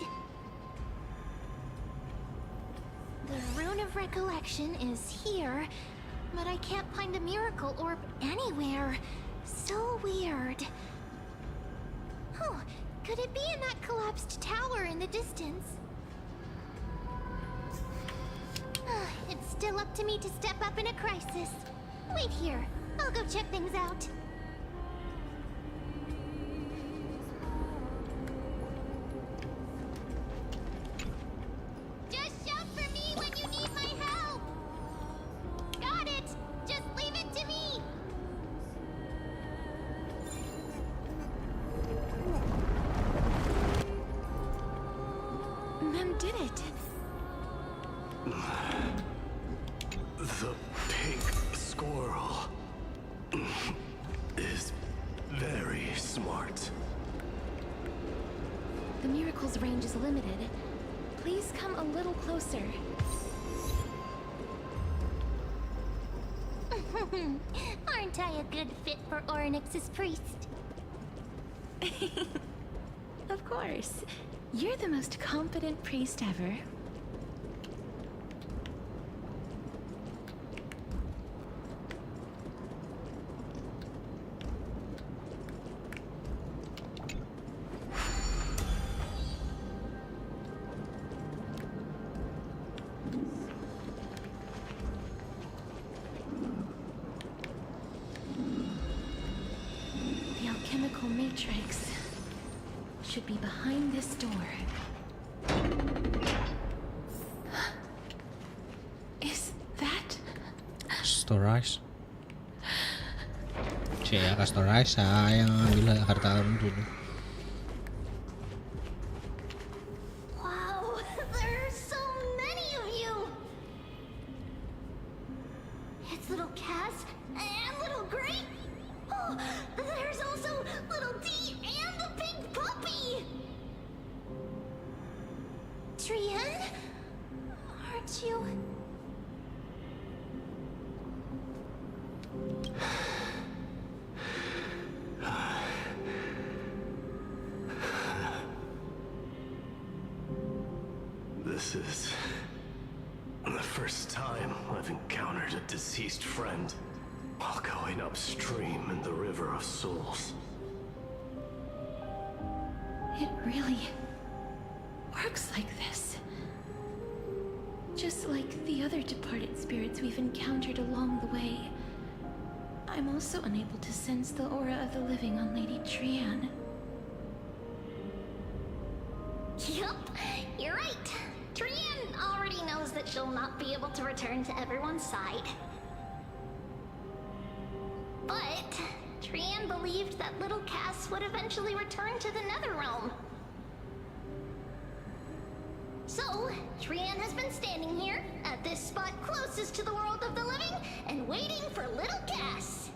The Rune of Recollection is here, but I can't find a miracle orb anywhere. So weird. Oh, could it be in that collapsed tower in the distance? It's still up to me to step up in a crisis. Wait here. I'll go check things out. Just shout for me when you need my help! Got it! Just leave it to me! Mem did it! The pink squirrel is very smart. The miracle's range is limited. Please come a little closer. Aren't I a good fit for Ornyx's priest? Of course. You're the most competent priest ever. Matrix should be behind this door. Is that storage? Saya ke storage, saya ambil harta karun dulu. Wow, there are so many of you. It's little Cass and little Grape. Oh, there's also little D and the pink puppy! Trian? Aren't you... This is the first time I've encountered a deceased friend while going upstream in the River of Souls. It really works like this. Just like the other departed spirits we've encountered along the way. I'm also unable to sense the aura of the living on Lady Trian. Yup, you're right. Trian already knows that she'll not be able to return to everyone's side. But Trian believed that little Cass would eventually return to the Netherrealm. So, Trian has been standing here, at this spot closest to the world of the living, and waiting for little Cass.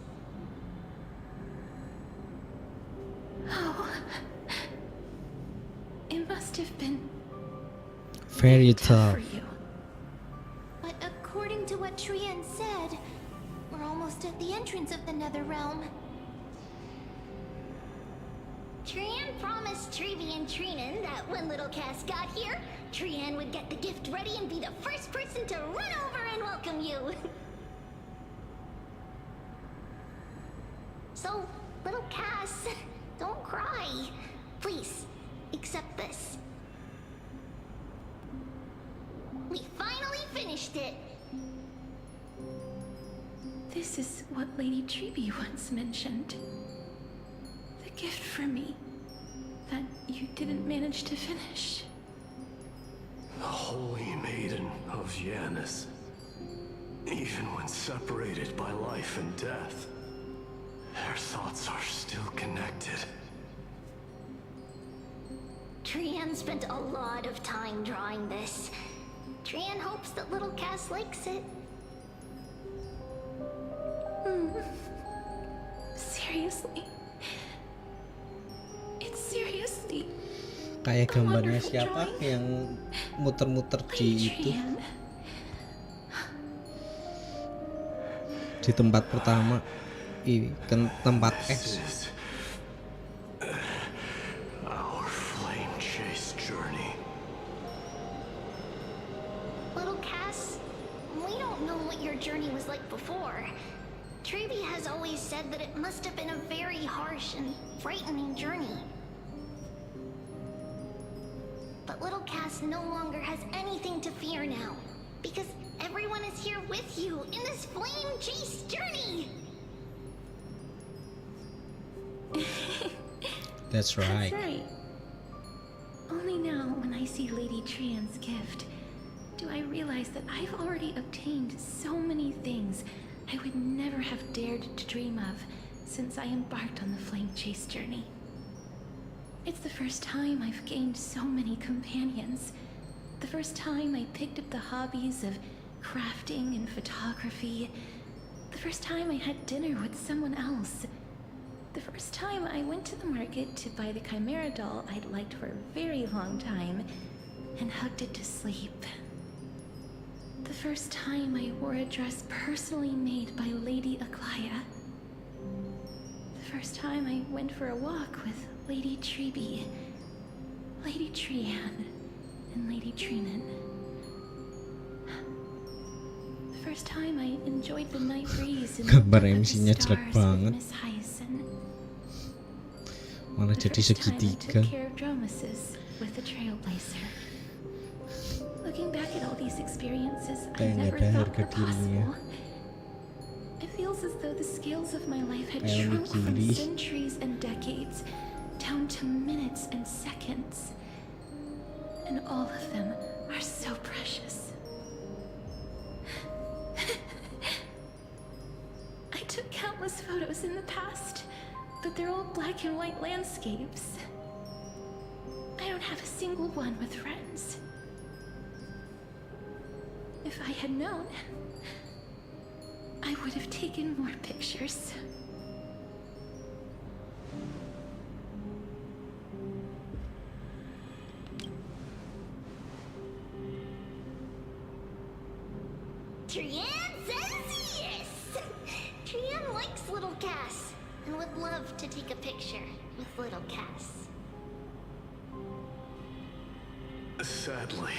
Oh. It must have been very tough tough. for you. But according to what Trian said, we're almost at the entrance of the Netherrealm. Trian promised Trevi and Trinan that when little Cass got here, Trian would get the gift ready and be the first person to run over and welcome you. So, little Cass, don't cry. Please, accept this. We finally finished it. This is what Lady Trevi once mentioned. The gift for me that you didn't manage to finish. The Holy Maiden of Janus. Even when separated by life and death, their thoughts are still connected. Trian spent a lot of time drawing this. Trian hopes that little Cass likes it. Seriously? It's seriously. Kayak gambarnya siapa yang muter-muter di itu, di tempat pertama, ini kan tempat X. Our flame chase journey. Little Cass, we don't know what your journey was like before. Trevi has always said that it must have been a very harsh and frightening journey. But little Cass no longer has anything to fear now, because everyone is here with you in this flame chase journey. That's right. That's right. Only now, when I see Lady Trian's gift, do I realize that I've already obtained so many things I would never have dared to dream of since I embarked on the flame chase journey. It's the first time I've gained so many companions. The first time I picked up the hobbies of crafting and photography. The first time I had dinner with someone else. The first time I went to the market to buy the Chimera doll I'd liked for a very long time and hugged it to sleep. The first time I wore a dress personally made by Lady Aglaya. The first time I went for a walk with Lady Trevi, Lady Trian, and Lady Trinan. The first time I enjoyed the night breeze and Gambar the MC-nya jelek stars banget. with Miss Hyacin. Malah jadi segitiga. Took care of Dromasus with the trailblazer. Looking back at all these experiences, I Kayak never nggak ada thought harga were dirinya. possible. It feels as though the scales of my life had Kayak shrunk from Mikiri. centuries and decades down to minutes and seconds. And all of them are so precious. I took countless photos in the past, but they're all black and white landscapes. I don't have a single one with friends. If I had known, I would have taken more pictures. Trian says yes! Trian likes little Cass and would love to take a picture with little Cass. Sadly,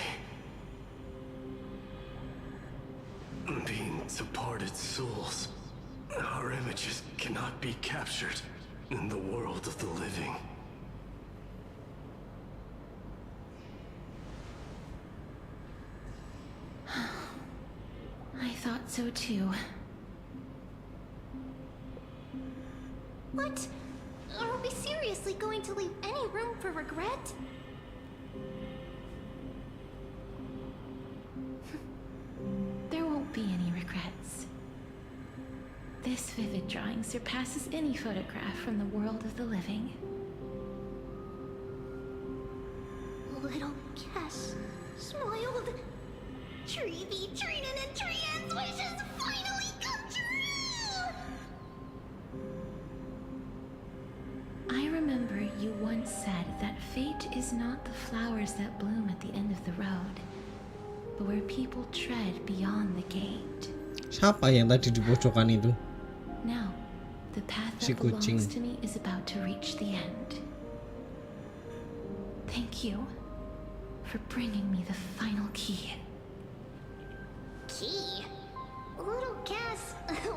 Being departed souls, our images cannot be captured in the world of the living. I thought so too. What? Are we seriously going to leave any room for regret? There won't be any regrets. This vivid drawing surpasses any photograph from the world of the living. Little Cass smiled. Treevee, Treenan, and Trian's wishes finally come true! I remember you once said that fate is not the flowers that bloom at the end of the road, but where people tread beyond the gate. Siapa yang tadi di pojokan itu? Now, the path Si that belongs kucing. to me is about to reach the end. Thank you for bringing me the final key. Key? Little Cass,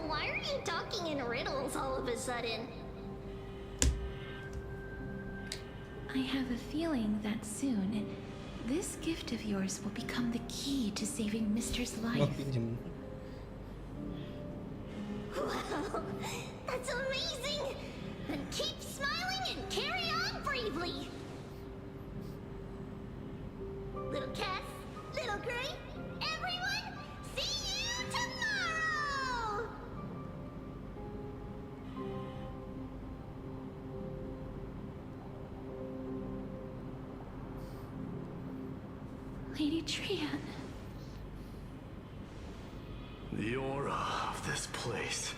why are you talking in riddles all of a sudden? I have a feeling that soon, this gift of yours will become the key to saving Mister's life. Wow, that's amazing! Then keep smiling and carry on bravely! Little Cass, Little Gray, everyone, see you tomorrow! Lady Trian. The aura of this place.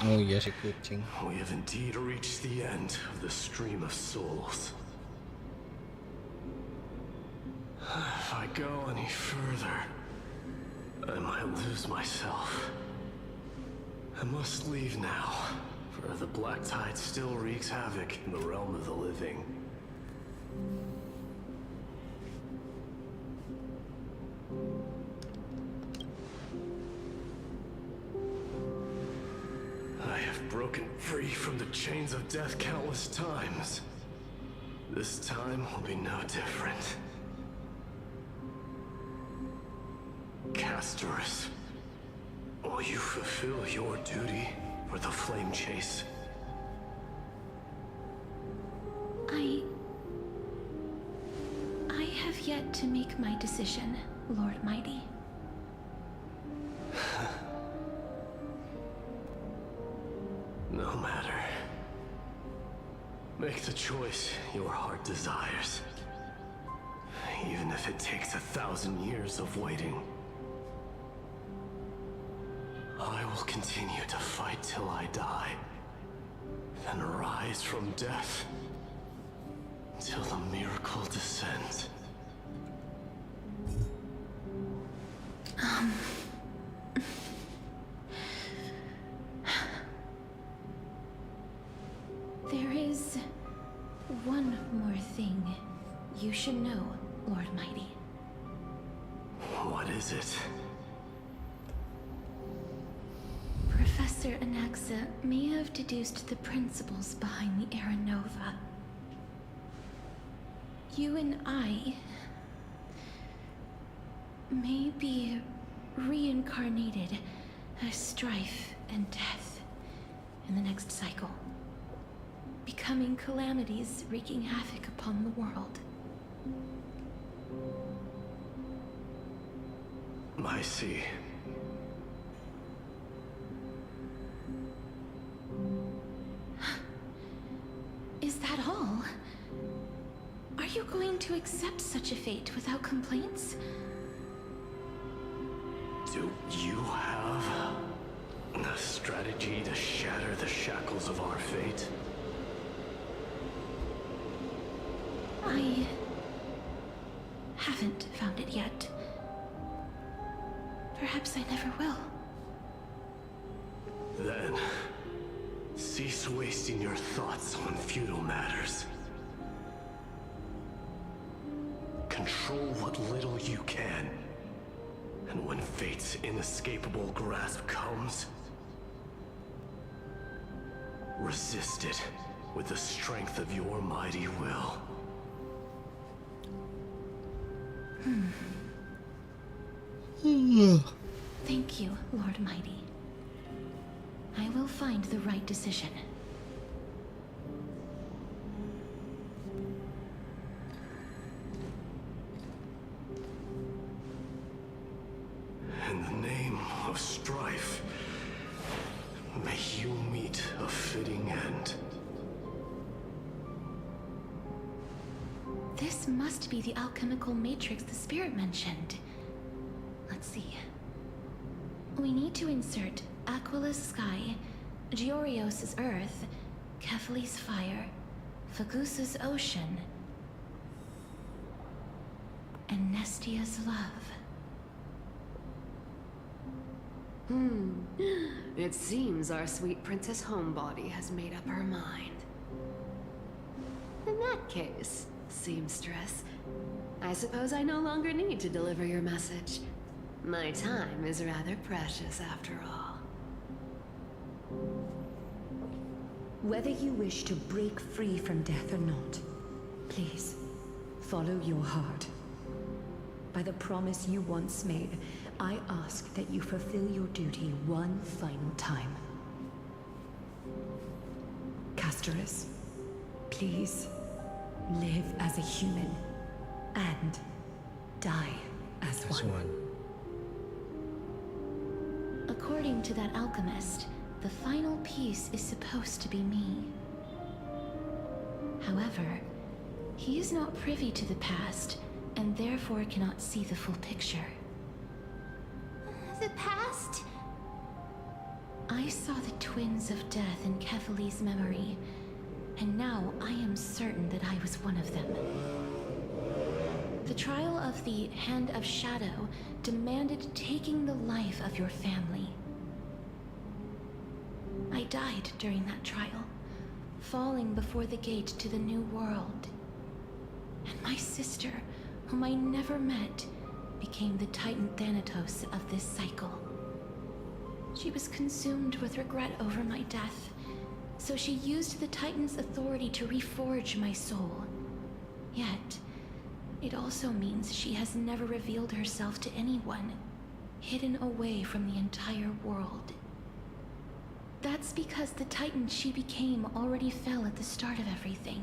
Oh iya si kucing. We have indeed reached the end of the stream of souls. If I go any further, I might lose myself. I must leave now, for the black tide still wreaks havoc in the realm of the living. I have broken free from the chains of death countless times. This time will be no different. Castorus, will you fulfill your duty for the flame chase? I have yet to make my decision, Lord Mighty. No matter. Make the choice your heart desires. Even if it takes 1,000 years of waiting. I will continue to fight till I die. Then rise from death. Till the miracle descends. There is one more thing you should know, Lord Mighty. What is it? Professor Anaxa may have deduced the principles behind the Era Nova. You and I may be reincarnated as strife and death in the next cycle, becoming calamities wreaking havoc upon the world. I see. Is that all? Are you going to accept such a fate without complaints? Do you have a strategy to shatter the shackles of our fate? I haven't found it yet. Perhaps I never will. Then, cease wasting your thoughts on futile matters. Control what little you can. And when fate's inescapable grasp comes, resist it with the strength of your mighty will. Thank you, Lord Mighty. I will find the right decision. In the name of strife, may you meet a fitting end. This must be the alchemical matrix the spirit mentioned. Let's see. We need to insert Aquila's sky, Georios' earth, Kefali's fire, Fagusa's ocean, and Nestia's love. It seems our sweet Princess Homebody has made up her mind. In that case, seamstress, I suppose I no longer need to deliver your message. My time is rather precious after all. Whether you wish to break free from death or not, please, follow your heart. By the promise you once made, I ask that you fulfill your duty one final time. Castorus, please, live as a human, and die as one. According to that alchemist, the final piece is supposed to be me. However, he is not privy to the past, and therefore cannot see the full picture. The past? I saw the twins of death in Kefali's memory, and now I am certain that I was one of them. The trial of the Hand of Shadow demanded taking the life of your family. I died during that trial, falling before the gate to the new world. And my sister, whom I never met, became the Titan Thanatos of this cycle. She was consumed with regret over my death, so she used the Titan's authority to reforge my soul. Yet, it also means she has never revealed herself to anyone, hidden away from the entire world. That's because the Titan she became already fell at the start of everything.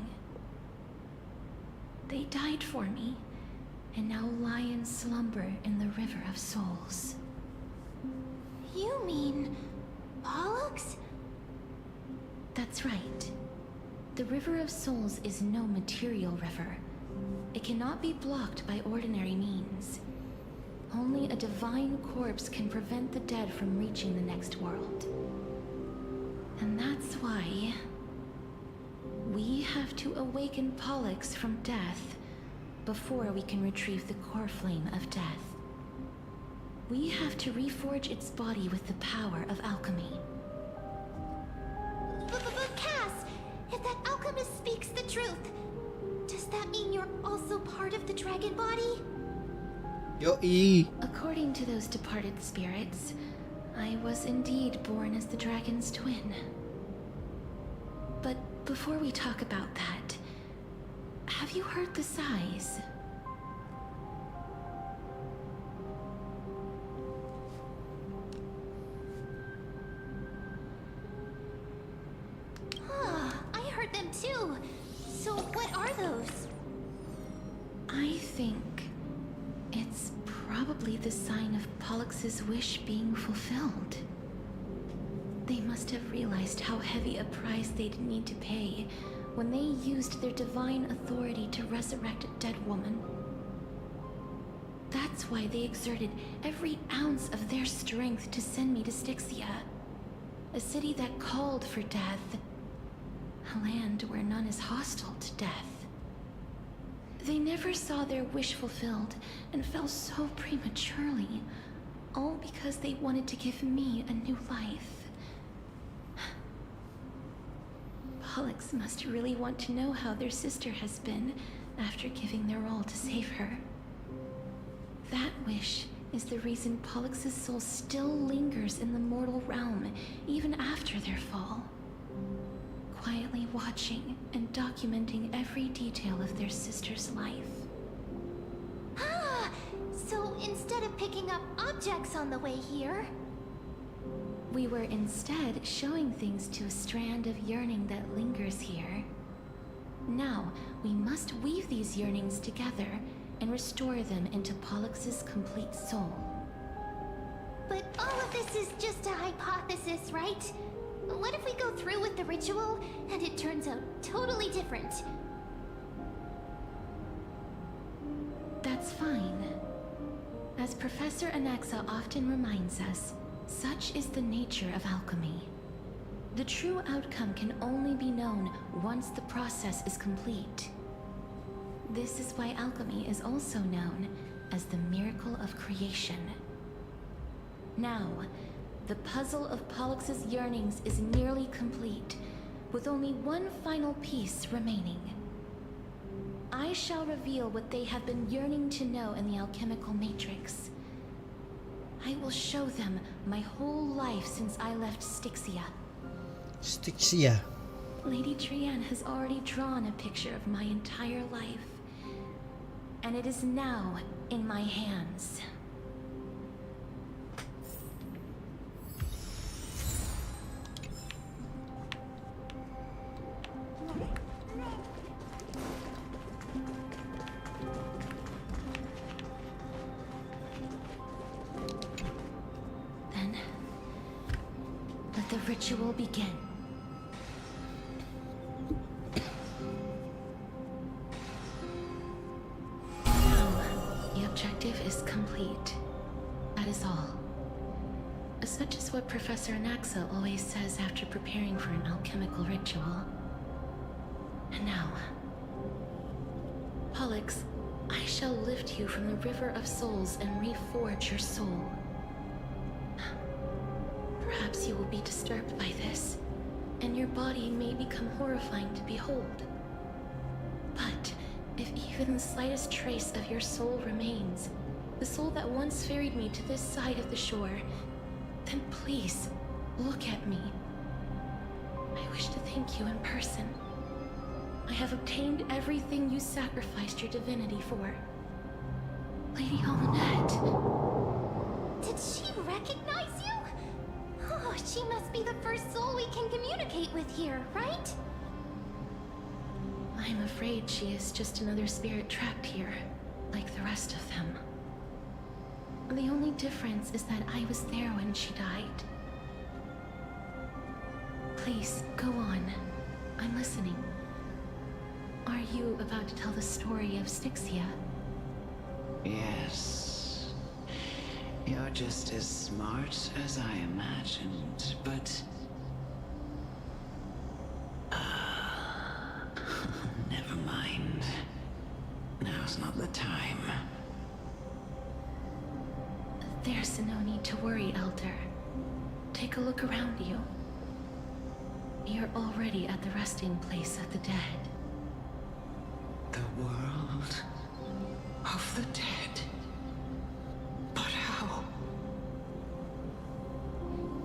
They died for me, and now lie in slumber in the River of Souls. You mean Pollux? That's right. The River of Souls is no material river. It cannot be blocked by ordinary means. Only a divine corpse can prevent the dead from reaching the next world. And that's why we have to awaken Pollux from death before we can retrieve the core flame of death. We have to reforge its body with the power of alchemy. But Cass, if that alchemist speaks the truth, does that mean you're also part of the dragon body? According to those departed spirits, I was indeed born as the dragon's twin. But before we talk about that, have you heard the sighs? I heard them too. So what are those? I think it's probably the sign of Pollux's wish being fulfilled. They must have realized how heavy a price they'd need to pay when they used their divine authority to resurrect a dead woman. That's why they exerted every ounce of their strength to send me to Styxia, a city that called for death, a land where none is hostile to death. They never saw their wish fulfilled and fell so prematurely, all because they wanted to give me a new life. Pollux must really want to know how their sister has been after giving their all to save her. That wish is the reason Pollux's soul still lingers in the mortal realm, even after their fall. Quietly watching and documenting every detail of their sister's life. Ah! So instead of picking up objects on the way here... We were instead showing things to a strand of yearning that lingers here. Now, we must weave these yearnings together and restore them into Pollux's complete soul. But all of this is just a hypothesis, right? What if we go through with the ritual and it turns out totally different? That's fine. As Professor Anaxa often reminds us, such is the nature of alchemy. The true outcome can only be known once the process is complete. This is why alchemy is also known as the miracle of creation. Now, the puzzle of Pollux's yearnings is nearly complete, with only one final piece remaining. I shall reveal what they have been yearning to know in the alchemical matrix. I will show them my whole life since I left Styxia. Styxia. Lady Trianne has already drawn a picture of my entire life, and it is now in my hands. The ritual begin. Now, the objective is complete. That is all. Such is what Professor Anaxa always says after preparing for an alchemical ritual. And now, Pollux, I shall lift you from the river of souls and reforge your soul. Perhaps you will be disturbed by this, and your body may become horrifying to behold. But if even the slightest trace of your soul remains, the soul that once ferried me to this side of the shore, then please, look at me. I wish to thank you in person. I have obtained everything you sacrificed your divinity for. Lady Almanette. Did she recognize you? Oh, she must be the first soul we can communicate with here, right? I'm afraid she is just another spirit trapped here, like the rest of them. The only difference is that I was there when she died. Please, go on. I'm listening. Are you about to tell the story of Styxia? Yes. You're just as smart as I imagined, but... never mind. Now's not the time. There's no need to worry, Elder. Take a look around you. You're already at the resting place of the dead. The world of the dead? But how?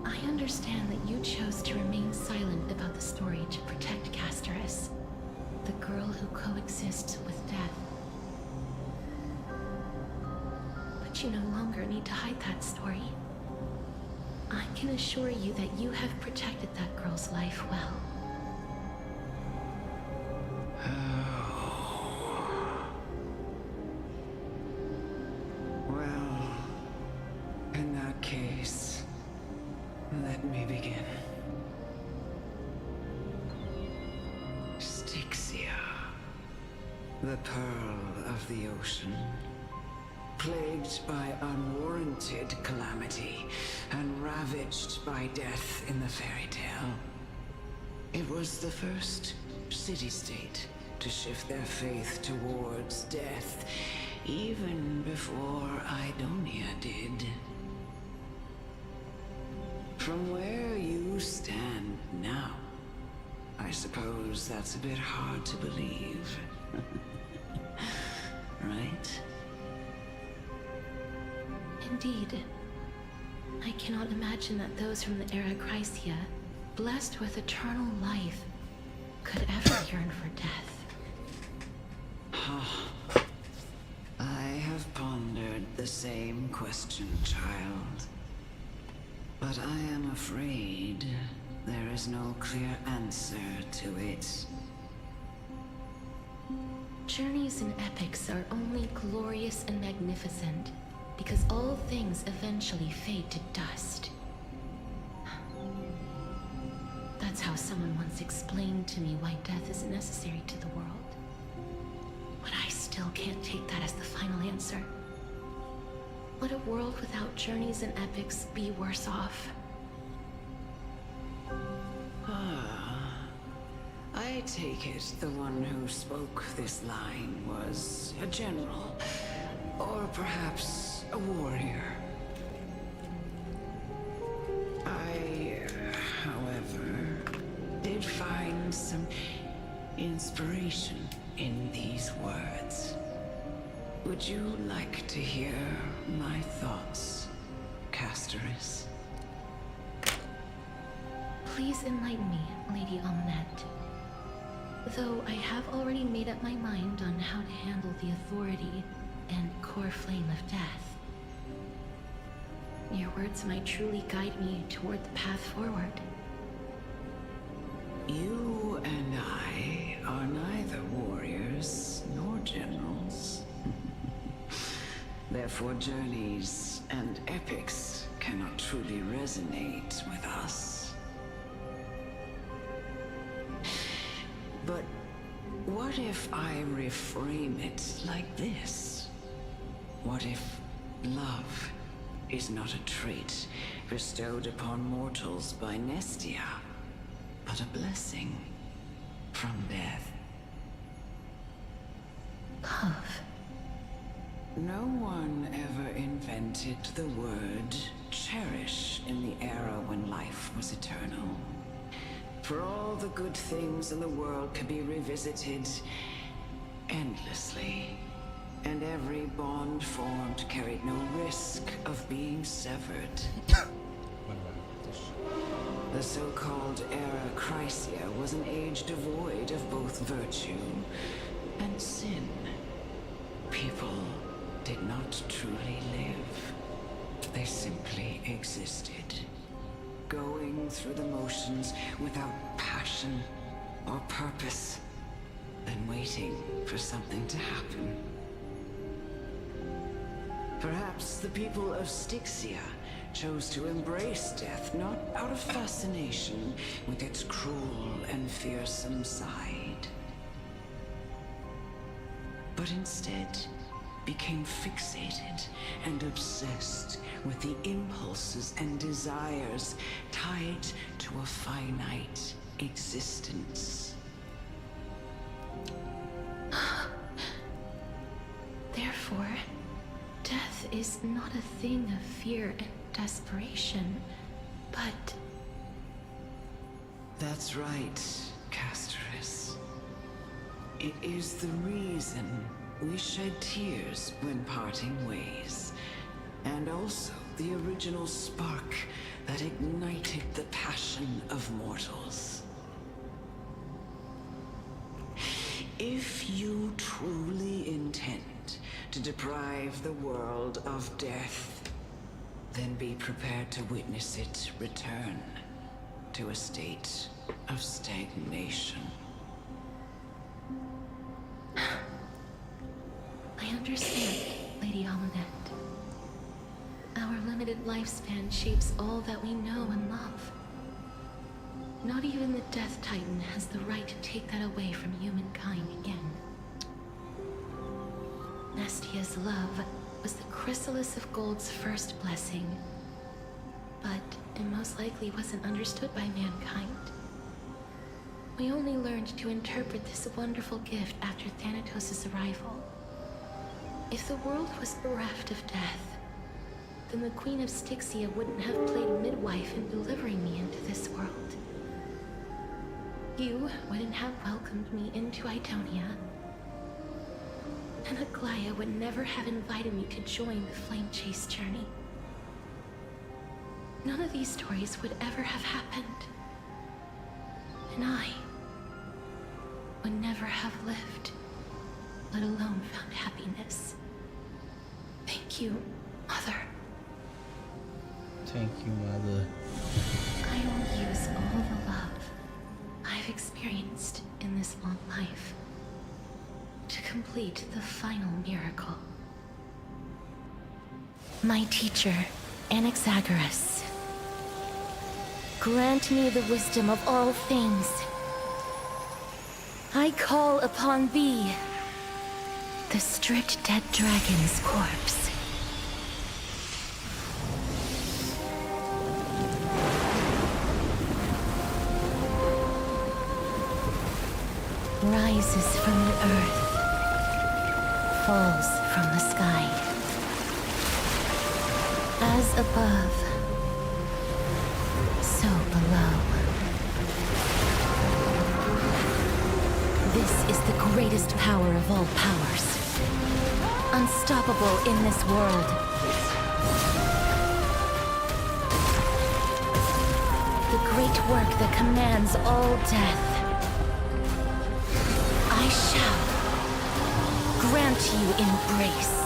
I understand that you chose to remain silent about the story to protect Casterus, the girl who coexists with death. But you no longer need to hide that story. I can assure you that you have protected that girl's life well. Well, in that case, let me begin. Styxia, the pearl of the ocean, plagued by unwarranted calamity and ravaged by death in the fairy tale. It was the first city-state to shift their faith towards death, even before Idonia did. From where you stand now, I suppose that's a bit hard to believe. It Indeed. I cannot imagine that those from the era Chrysia, blessed with eternal life, could ever yearn for death. I have pondered the same question, child. But I am afraid there is no clear answer to it. Journeys and epics are only glorious and magnificent because all things eventually fade to dust. That's how someone once explained to me why death is necessary to the world. But I still can't take that as the final answer. Would a world without journeys and epics be worse off? I take it the one who spoke this line was a general, or perhaps a warrior. I, however, did find some inspiration in these words. Would you like to hear my thoughts, Casterus? Please enlighten me, Lady Almanette. Though I have already made up my mind on how to handle the authority and core flame of death. Your words might truly guide me toward the path forward. You and I are neither warriors nor generals. Therefore, journeys and epics cannot truly resonate with us. But what if I reframe it like this? What if love is not a trait bestowed upon mortals by Nestia, but a blessing from death? Love. No one ever invented the word cherish in the era when life was eternal. For all the good things in the world could be revisited endlessly, and every bond formed carried no risk of being severed. The so-called era Chrysia was an age devoid of both virtue and sin. People did not truly live. They simply existed, going through the motions without passion or purpose, then waiting for something to happen. Perhaps the people of Styxia chose to embrace death not out of fascination with its cruel and fearsome side, but instead became fixated and obsessed with the impulses and desires tied to a finite existence. Therefore, death is not a thing of fear and desperation, but... That's right, Casterus. It is the reason we shed tears when parting ways, and also the original spark that ignited the passion of mortals. If you truly intend to deprive the world of death, then be prepared to witness it return to a state of stagnation. I understand, Lady Almanette. Our limited lifespan shapes all that we know and love. Not even the Death Titan has the right to take that away from humankind again. Nestia's love was the chrysalis of Gold's first blessing, but it most likely wasn't understood by mankind. We only learned to interpret this wonderful gift after Thanatos' arrival. If the world was bereft of death, then the Queen of Styxia wouldn't have played midwife in delivering me into this world. You wouldn't have welcomed me into Idonia, and Aglaya would never have invited me to join the Flame Chase journey. none of these stories would ever have happened. And I would never have lived, let alone found happiness. Thank you, Mother. Thank you, Mother. I will use all the love I've experienced in this long life to complete the final miracle. My teacher, Anaxagoras, grant me the wisdom of all things. I call upon thee, the stripped dead dragon's corpse. Rises from the earth, falls from the sky. As above, so below. This is the greatest power of all powers. Unstoppable in this world. The great work that commands all death. I shall grant you embrace.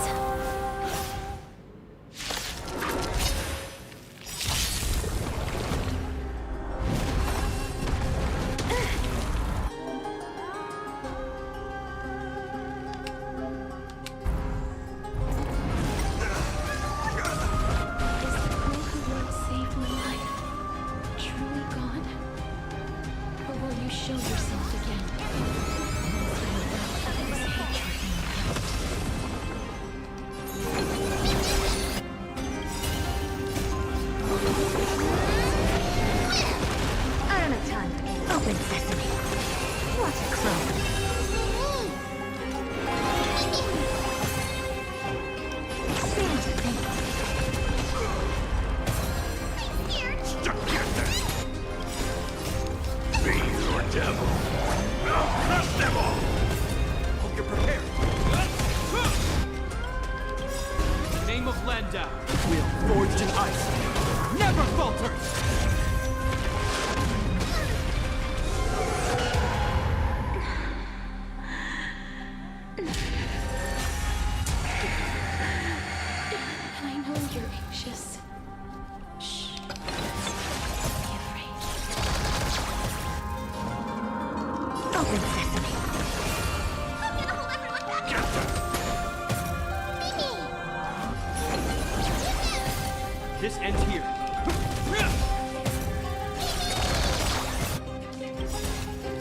This ends here.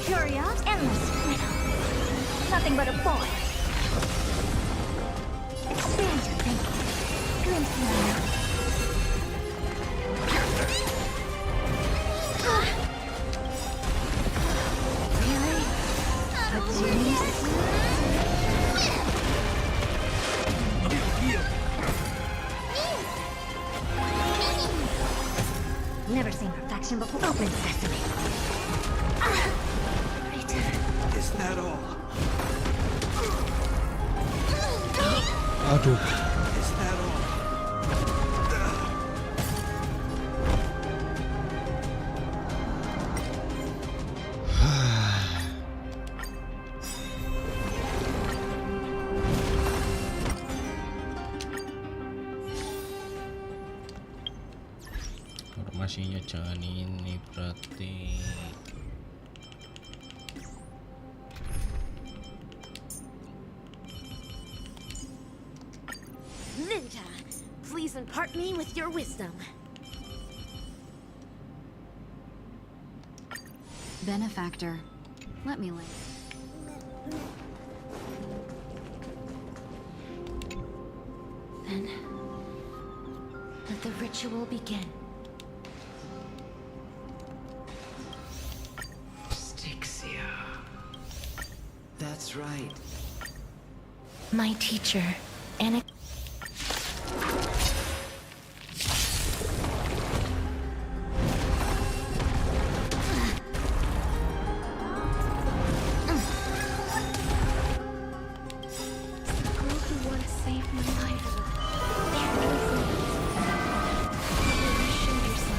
Curious, endless riddle. Nothing but a boy. Expand your thinking. Glimpse your mind. Really? A genius? Never seen perfection before. Open sesame. Is that all? Aduh. Is that all? Informasinya jangan ini berarti. Ninja, please impart me with your wisdom. Benefactor, let me lay. Then, let the ritual begin. Styxia. That's right. My teacher, Anaxagoras. Show yourself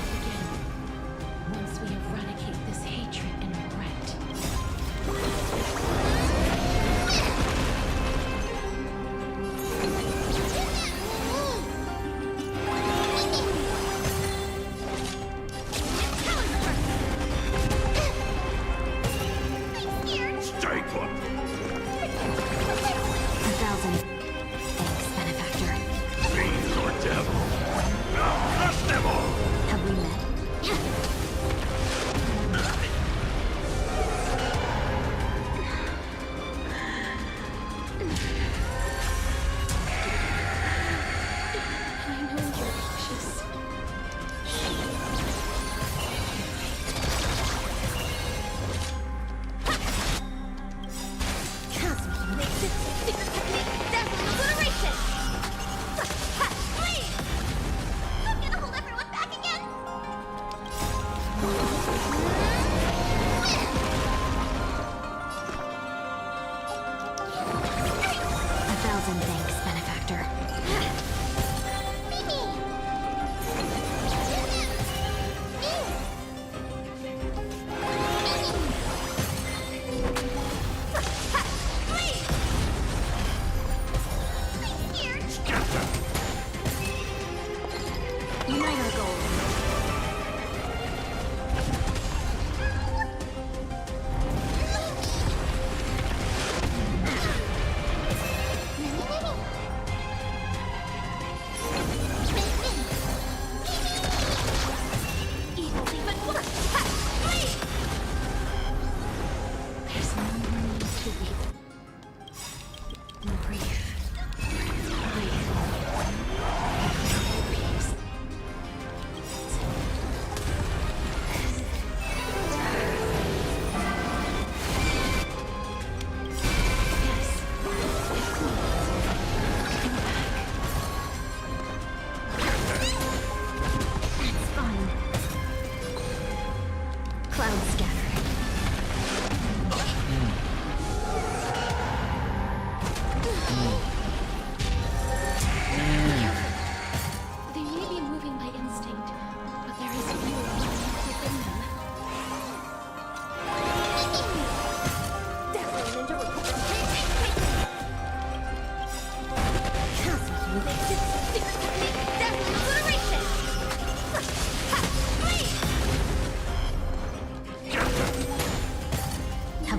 Have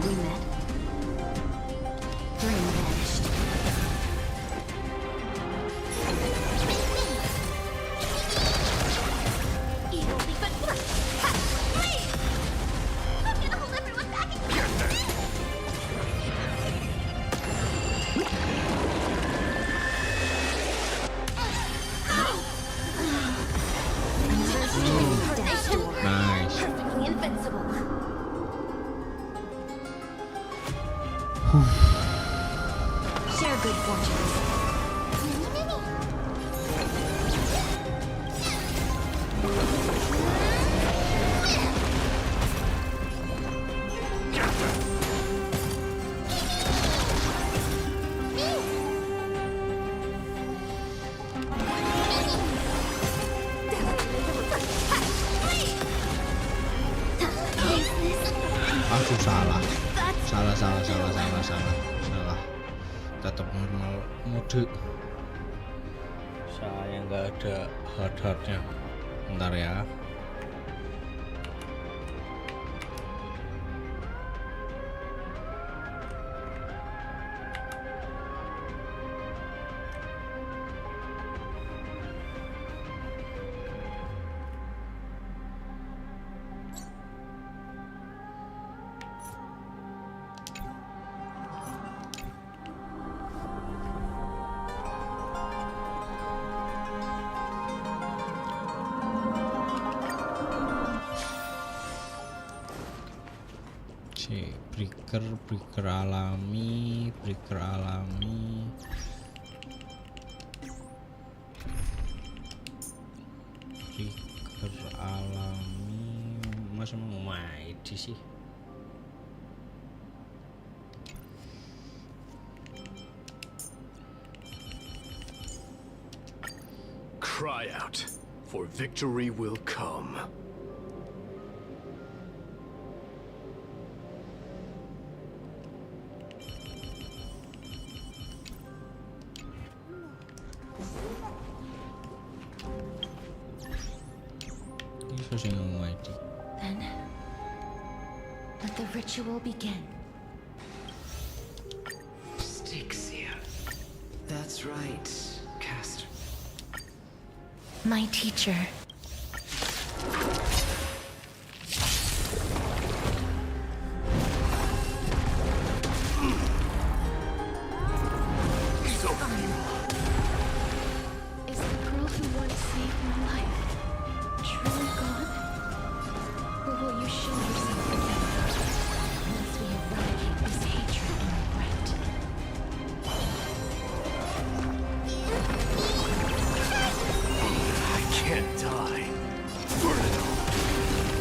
we met? Dream vanished. Evil be but what? Ha! Please! I'm gonna hold everyone back and Nice. perfectly invincible. Share good fortunes. Aduh, salah. Tetap normal mode. Saya nggak ada hard-hardnya. Bentar ya. breaker alami masa mau main sih. Cry out, for victory will come. Then, let the ritual begin. Styxia. That's right, Caster. My teacher. Is the girl who once saved my life truly gone? Or will you show yourself again once we eradicate this hatred and regret? I can't die. Burn it all.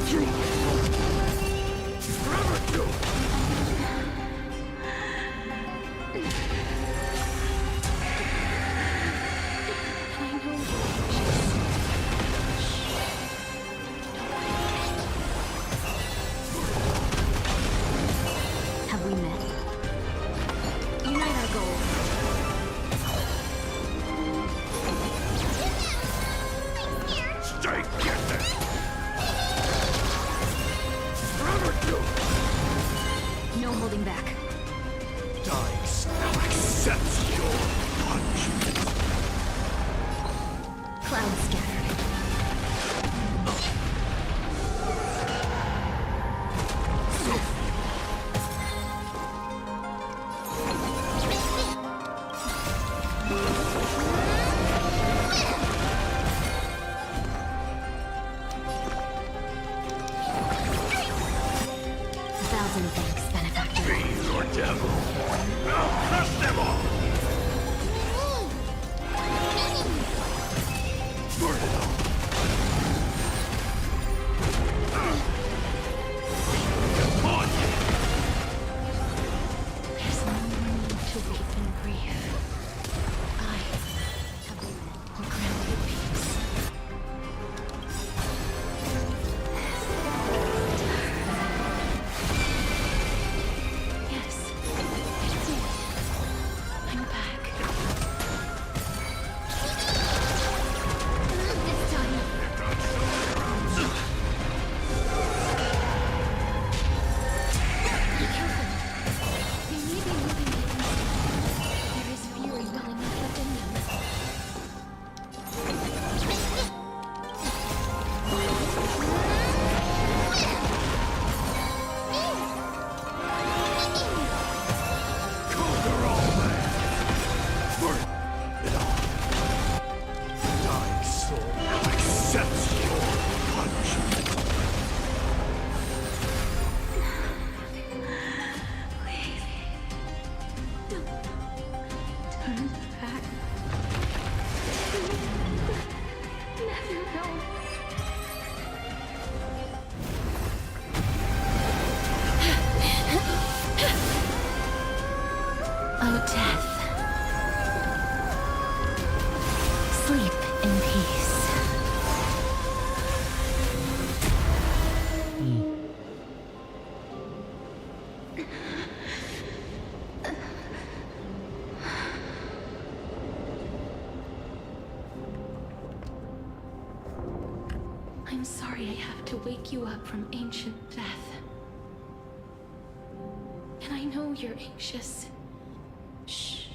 Through my blood. Forever do. Have we met? Unite our goals. Stay together. Forever do. No holding back. Dying now accepts your punishment. Cloud scattered. Thousand thanks, benefactor. Fiend or devil, I'll crush them all. Burn sorry I have to wake you up from ancient death. And I know you're anxious. Shh.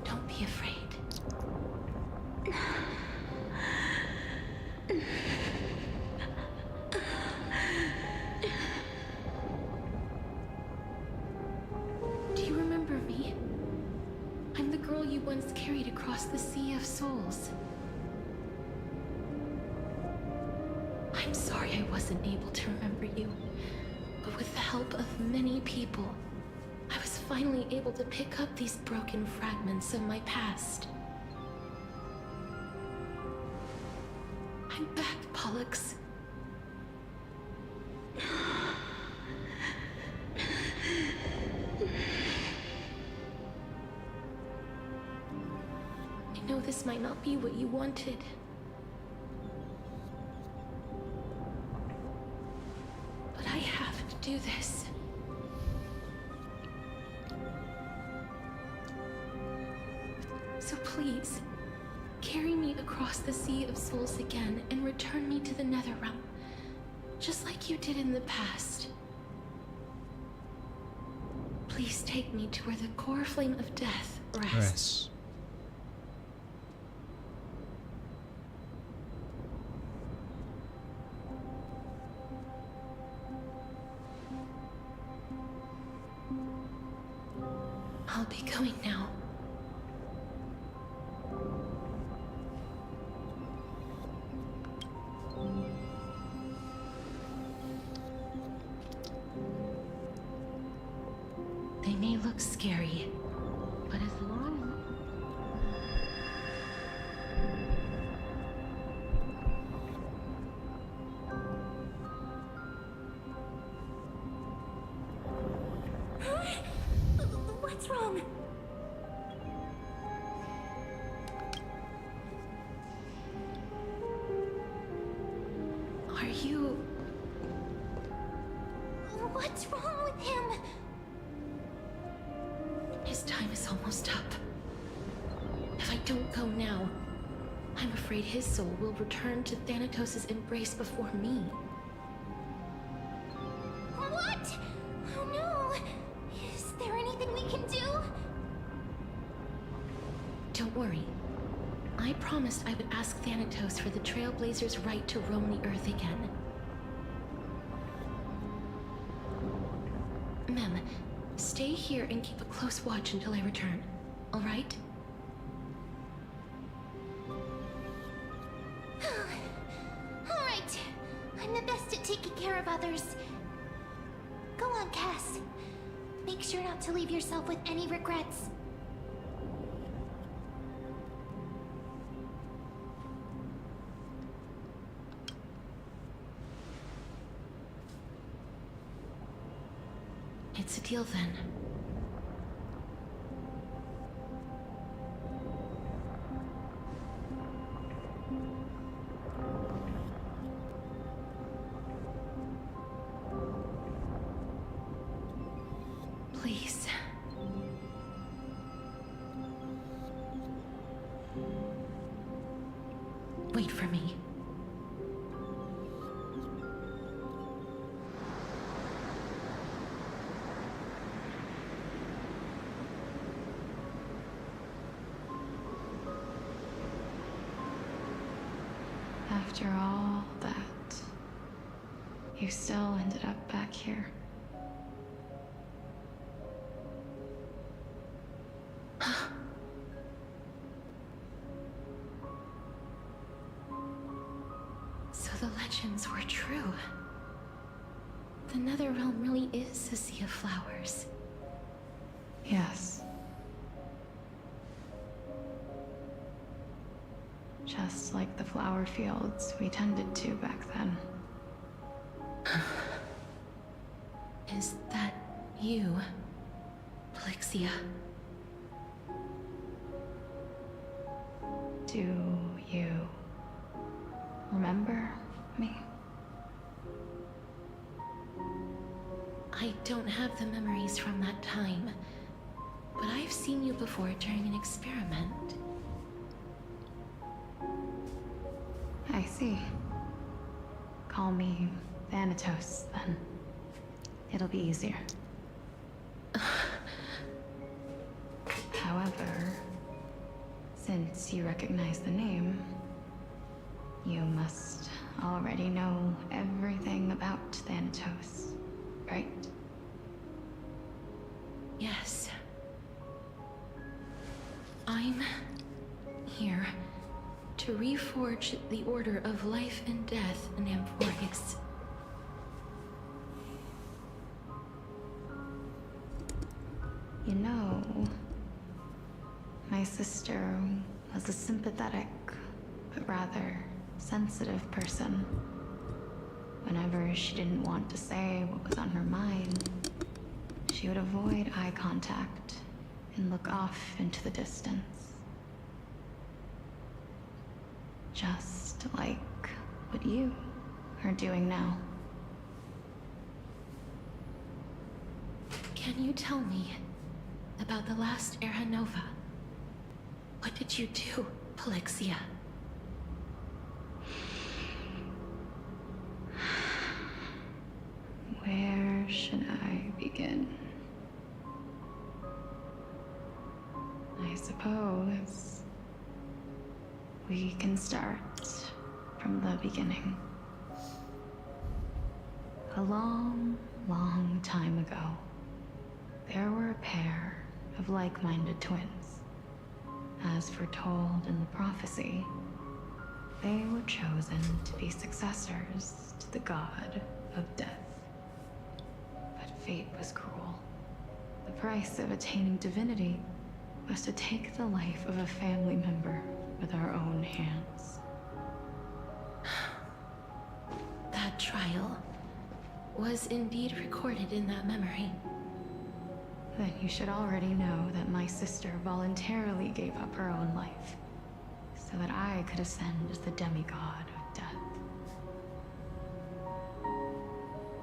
Don't be afraid. Do you remember me? I'm the girl you once carried across the Sea of Souls. I'm sorry I wasn't able to remember you, but with the help of many people, I was finally able to pick up these broken fragments of my past. I'm back, Pollux. I know this might not be what you wanted. But I have to do this. So please, carry me across the Sea of Souls again and return me to the Netherrealm, just like you did in the past. Please take me to where the core flame of death rests. I'll be going now. They may look scary, but as long What's wrong? Are you... What's wrong with him? His time is almost up. If I don't go now, I'm afraid his soul will return to Thanatos' embrace before me. What? Oh no! Is there anything we can do? Don't worry. I promised I would ask Thanatos for the Trailblazer's right to roam the Earth again. Mem, stay here and keep a close watch until I return, all right? All right. I'm the best at taking care of others. Go on, Cass. Make sure not to leave yourself with any regrets. It's a deal then. Please. Wait for me. After all that, you still ended up back here. So the legends were true. The Netherrealm really is a sea of flowers. Yes. Just like the flower fields we tended to back then. Is that you, Plexia? Do you remember me? I don't have the memories from that time, but I've seen you before during an experiment. I see. Call me Thanatos, then. It'll be easier. However, since you recognize the name, you must already know everything about Thanatos, right? Yes. I'm here to reforge the order of life and death in Amphorius. You know, my sister was a sympathetic, but rather sensitive person. Whenever she didn't want to say what was on her mind, she would avoid eye contact and look off into the distance. Just like what you are doing now. Can you tell me about the last Era Nova? What did you do, Polixia? Where should I begin? I suppose we can start from the beginning. A long, long time ago, there were a pair of like-minded twins. As foretold in the prophecy, they were chosen to be successors to the god of death. But fate was cruel. The price of attaining divinity was to take the life of a family member with our own hands. That trial was indeed recorded in that memory. Then you should already know that my sister voluntarily gave up her own life, so that I could ascend as the demigod of death.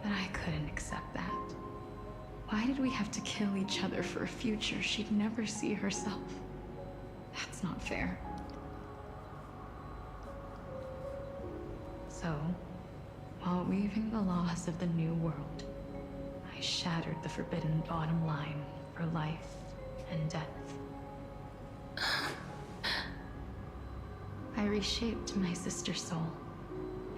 But I couldn't accept that. Why did we have to kill each other for a future she'd never see herself? That's not fair. So, while weaving the laws of the new world, I shattered the forbidden bottom line for life and death. I reshaped my sister's soul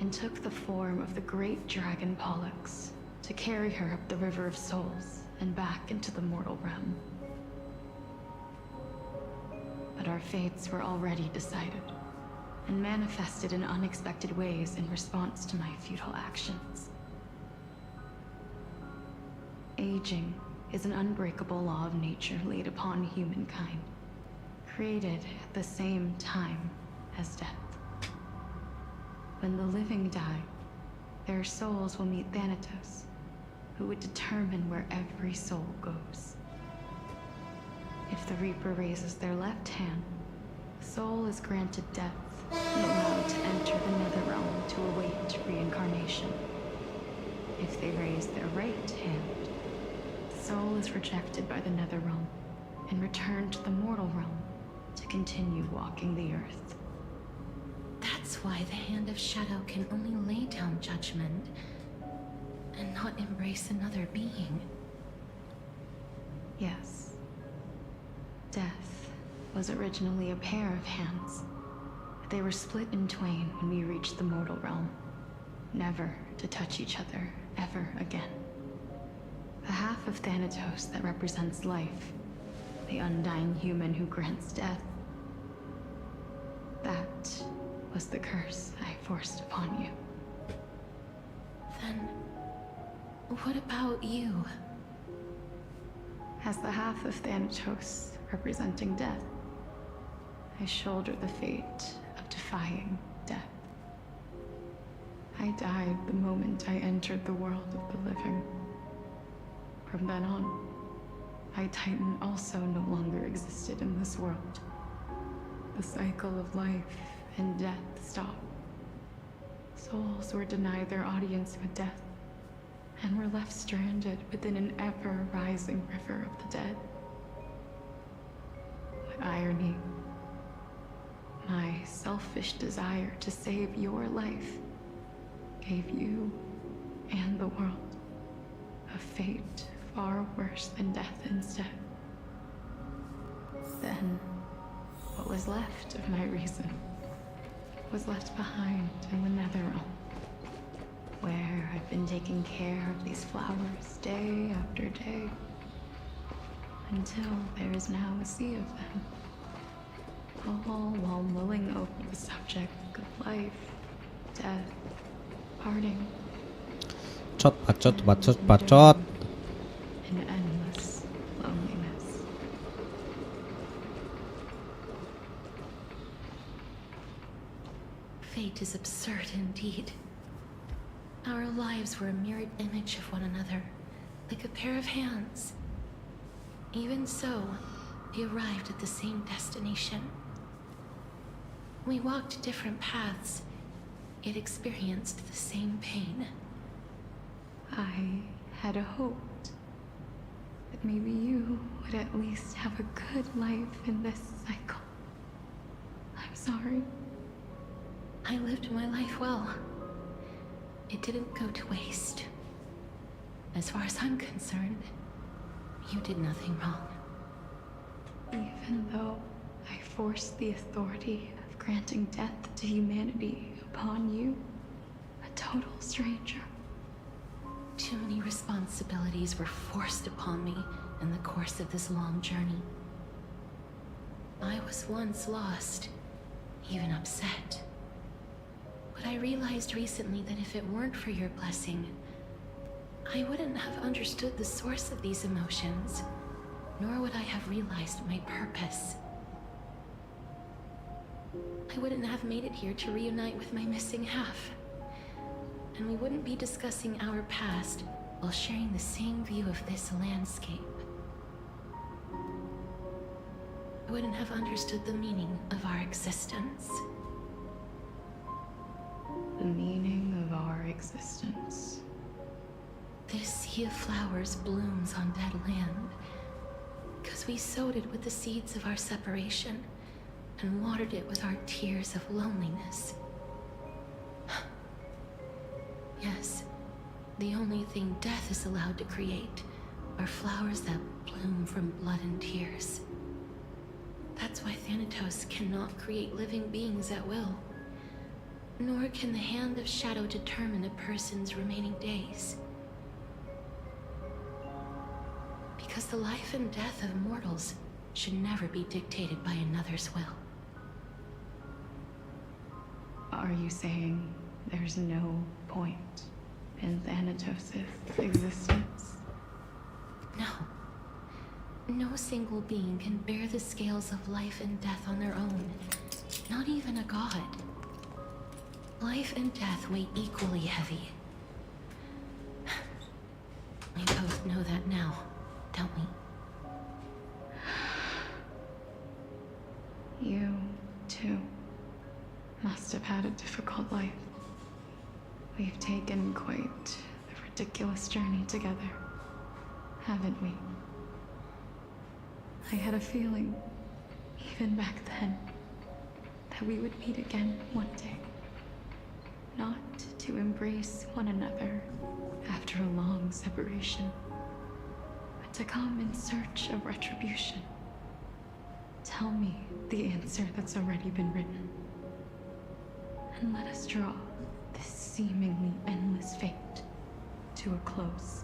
and took the form of the great dragon Pollux to carry her up the River of Souls and back into the mortal realm. But our fates were already decided and manifested in unexpected ways in response to my futile actions. Aging is an unbreakable law of nature laid upon humankind, created at the same time as death. When the living die, their souls will meet Thanatos, who would determine where every soul goes. If the Reaper raises their left hand, the soul is granted death and allowed to enter the Netherrealm to await reincarnation. If they raise their right hand, the soul is rejected by the Netherrealm and returned to the mortal realm to continue walking the earth. That's why the Hand of Shadow can only lay down judgment and not embrace another being. Yes. Death was originally a pair of hands. They were split in twain when we reached the mortal realm, never to touch each other ever again. The half of Thanatos that represents life, the undying human who grants death, that was the curse I forced upon you. Then, what about you? As the half of Thanatos representing death, I shoulder the fate of defying death. I died the moment I entered the world of the living. From then on, my Titan also no longer existed in this world. The cycle of life and death stopped. Souls were denied their audience with death, and were left stranded within an ever-rising river of the dead. What irony. My selfish desire to save your life gave you and the world a fate far worse than death instead. Then, what was left of my reason was left behind in the Netherrealm, where I've been taking care of these flowers day after day, until there is now a sea of them, all while mulling over the subject of life, death, parting, bacot. and endless loneliness. Fate is absurd indeed. Our lives were a mirrored image of one another, like a pair of hands. Even so, we arrived at the same destination. We walked different paths, yet experienced the same pain. I had hoped that maybe you would at least have a good life in this cycle. I'm sorry. I lived my life well. It didn't go to waste. As far as I'm concerned, you did nothing wrong. Even though I forced the authority of granting death to humanity upon you, a total stranger. Too many responsibilities were forced upon me in the course of this long journey. I was once lost, even upset. But I realized recently that if it weren't for your blessing, I wouldn't have understood the source of these emotions, nor would I have realized my purpose. I wouldn't have made it here to reunite with my missing half. And we wouldn't be discussing our past while sharing the same view of this landscape. I wouldn't have understood the meaning of our existence. The meaning of our existence. This sea of flowers blooms on dead land because we sowed it with the seeds of our separation and watered it with our tears of loneliness. Yes, the only thing death is allowed to create are flowers that bloom from blood and tears. That's why Thanatos cannot create living beings at will. Nor can the hand of shadow determine a person's remaining days. Because the life and death of mortals should never be dictated by another's will. Are you saying there's no point in Thanatos' existence? No. No single being can bear the scales of life and death on their own. Not even a god. Life and death weigh equally heavy. We both know that now, don't we? You, too, must have had a difficult life. We've taken quite a ridiculous journey together, haven't we? I had a feeling, even back then, that we would meet again one day. Not to embrace one another after a long separation, but to come in search of retribution. Tell me the answer that's already been written, and let us draw this seemingly endless fate to a close.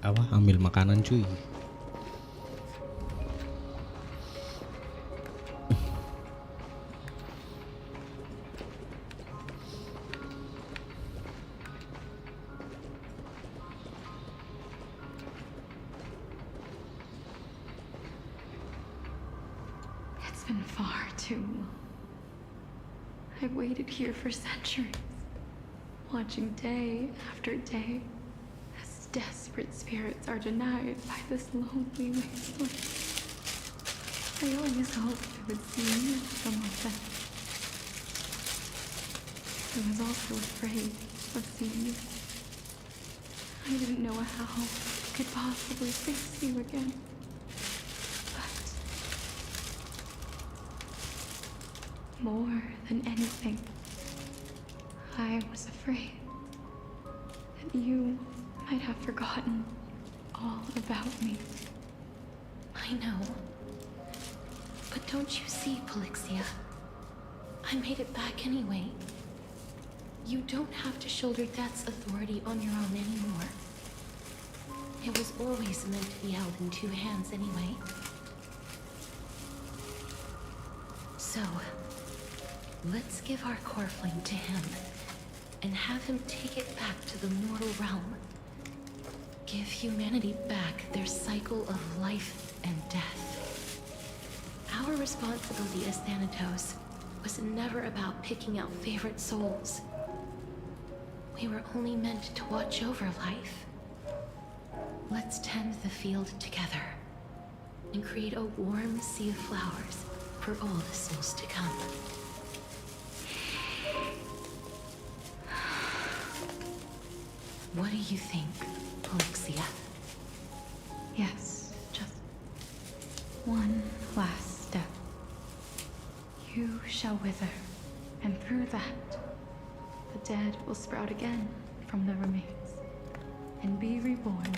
Habis ambil makanan cuy. been far too long. I've waited here for centuries, watching day after day as desperate spirits are denied by this lonely wasteland. I always hoped I would see you among them. I was also afraid of seeing you. I didn't know how I could possibly face you again. But more than anything, I was afraid that you might have forgotten all about me. I know. But don't you see, Polixia? I made it back anyway. You don't have to shoulder Death's authority on your own anymore. It was always meant to be held in two hands anyway. So, let's give our core flame to him, and have him take it back to the mortal realm. Give humanity back their cycle of life and death. Our responsibility as Thanatos was never about picking out favorite souls. We were only meant to watch over life. Let's tend the field together and create a warm sea of flowers for all the souls to come. What do you think, Polixia? Yes, just one last step. You shall wither, and through that, the dead will sprout again from the remains, and be reborn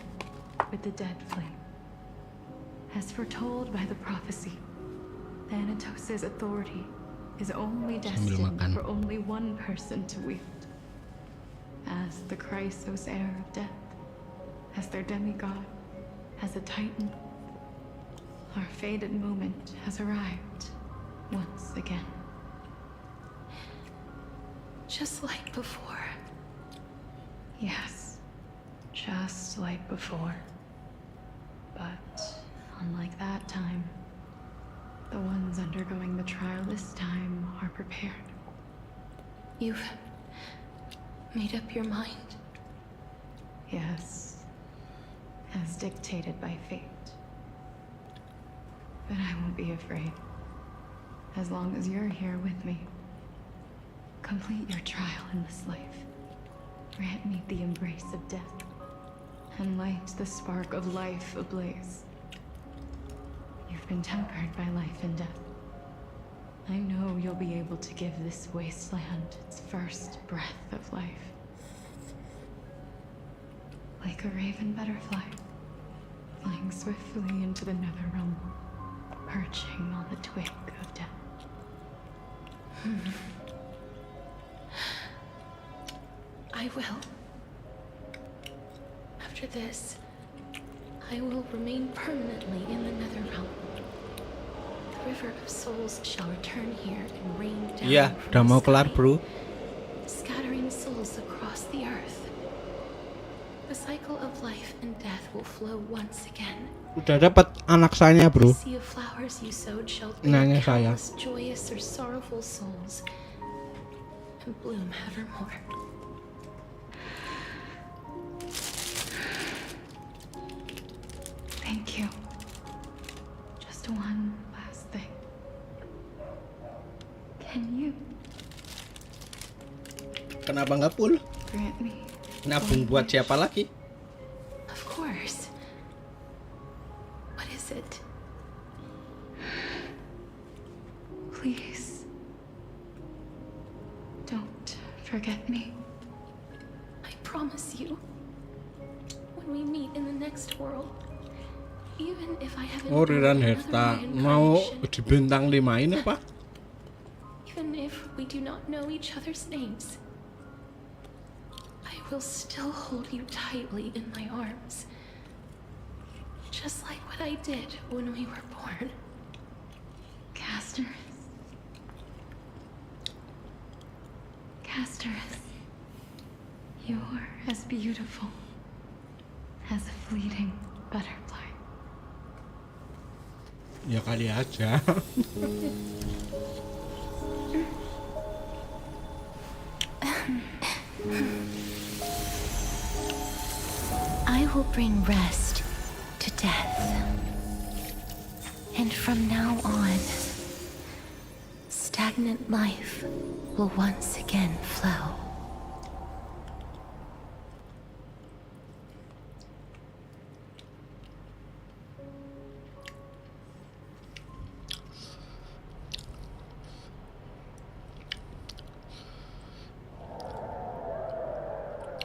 with the dead flame. As foretold by the prophecy, Thanatos' authority is only destined for only one person to wield. As the Chrysos heir of death, as their demigod, as a titan, our fated moment has arrived once again. Just like before. Yes, just like before. But unlike that time, the ones undergoing the trial this time are prepared. You've made up your mind? Yes, as dictated by fate. But I won't be afraid. As long as you're here with me. Complete your trial in this life. Grant me the embrace of death, and light the spark of life ablaze. You've been tempered by life and death. I know you'll be able to give this wasteland its first breath of life. Like a raven butterfly, flying swiftly into the netherrealm, perching on the twig of death. I will. After this, I will remain permanently in the Netherrealm. The river of souls shall return here and rain down. Iya, udah mau kelar, bro. Scattering souls across the earth. The cycle of life and death will flow once again. Udah dapat anak saya, bro. The sea of flowers you sowed shall Nanya bear saya. countless joyous or sorrowful souls and bloom evermore. Thank you. Just one last thing. Can you Kenapa nggak full? grant me? Nabung buat siapa lagi? Of course. What is it? Please. Don't forget me. I promise you. When we meet in the next world, even if I haven't Oh, Riran another Herta mau reincarnation, di bintang 5-in apa? even if we do not know each other's names, I will still hold you tightly in my arms. Just like what I did when we were born. Casterus. Casterus. You're as beautiful as a fleeting butterfly. Ya kali aja. I will bring rest to death. And from now on, stagnant life will once again flow.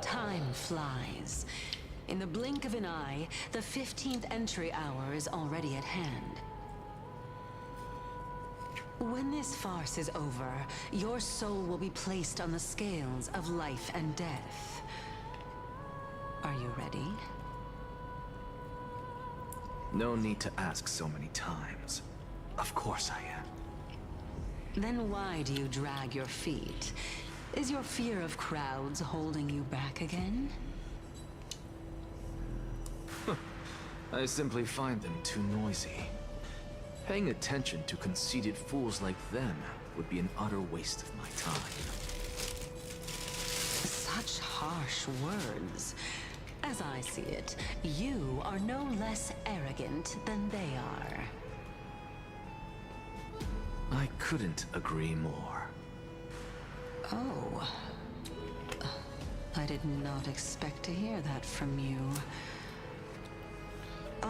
Time flies. In the blink of an eye, the 15th entry hour is already at hand. When this farce is over, your soul will be placed on the scales of life and death. Are you ready? No need to ask so many times. Of course I am. Then why do you drag your feet? Is your fear of crowds holding you back again? I simply find them too noisy. Paying attention to conceited fools like them would be an utter waste of my time. Such harsh words. As I see it, you are no less arrogant than they are. I couldn't agree more. Oh. I did not expect to hear that from you.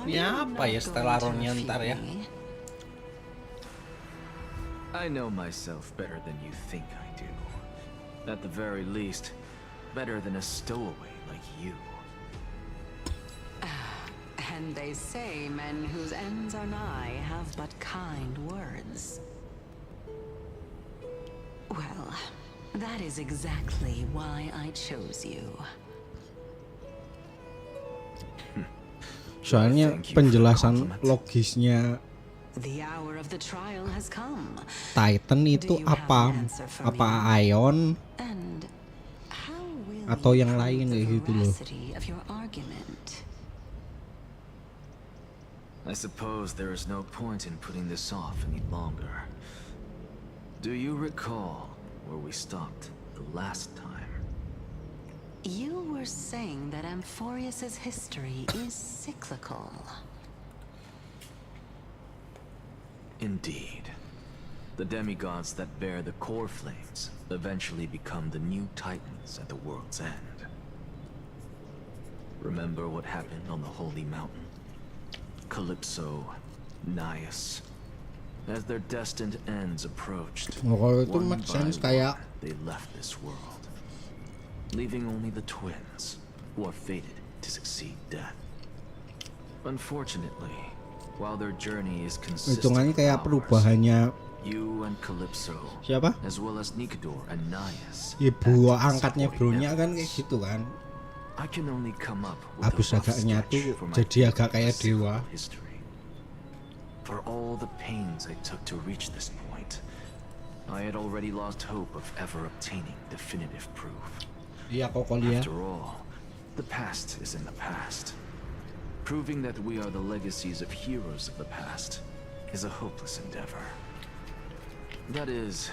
Ya apa ya stellaronnya ntar ya? I know myself better than you think I do. At the very least, better than a stowaway like you. And they say men whose ends are nigh have but kind words. Well, that is exactly why I chose you. Soalnya penjelasan logisnya The hour of the trial has come. Titan itu apa? Apa Ion? Atau yang lain kayak gitu loh. I suppose there is no point in putting this off any longer. Do you recall where we stopped the last time? You were saying that Amphorius's history is cyclical. Indeed. The demigods that bear the core flames eventually become the new titans at the world's end. Remember what happened on the Holy Mountain? Calypso, Naias. As their destined ends approached, Kalau itu one make by sense kayak one, they left this world, leaving only the twins, who are fated to succeed death. Unfortunately, while their journey is consistent hitungannya kayak with ours, perubahannya you and Calypso, siapa? as well as Nikador and Naias, Ibu angkatnya bronya kan kayak gitu kan. I can only come up with Habis a rough agaknya sketch tuh for my jadi agak kayak simple dewa. history. For all the pains I took to reach this point, I had already lost hope of ever obtaining definitive proof. Iya kok Kolia. After all, the past is in the past. Proving that we are the legacies of heroes of the past is a hopeless endeavor. That is,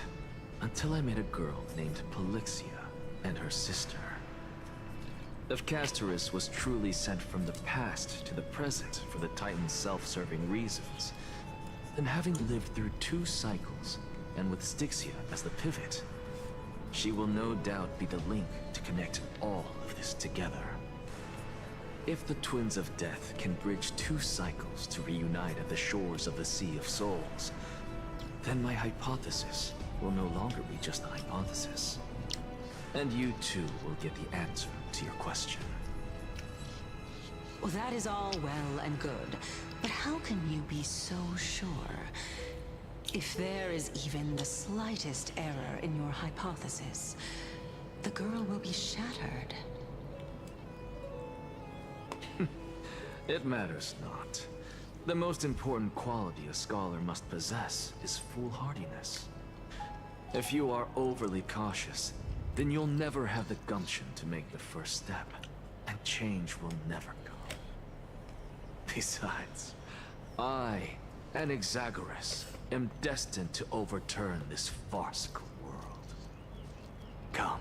until I met a girl named Polixia and her sister. If Castorus was truly sent from the past to the present for the Titan's self-serving reasons, then having lived through 2 cycles, and with Styxia as the pivot, she will no doubt be the link to connect all of this together. If the Twins of Death can bridge 2 cycles to reunite at the shores of the Sea of Souls, then my hypothesis will no longer be just a hypothesis. And you too will get the answer to your question. Well, that is all well and good, but how can you be so sure? If there is even the slightest error in your hypothesis, the girl will be shattered. It matters not. The most important quality a scholar must possess is foolhardiness. If you are overly cautious, then you'll never have the gumption to make the first step, and change will never come. Besides, I Anaxagoras, am destined to overturn this farcical world. Come,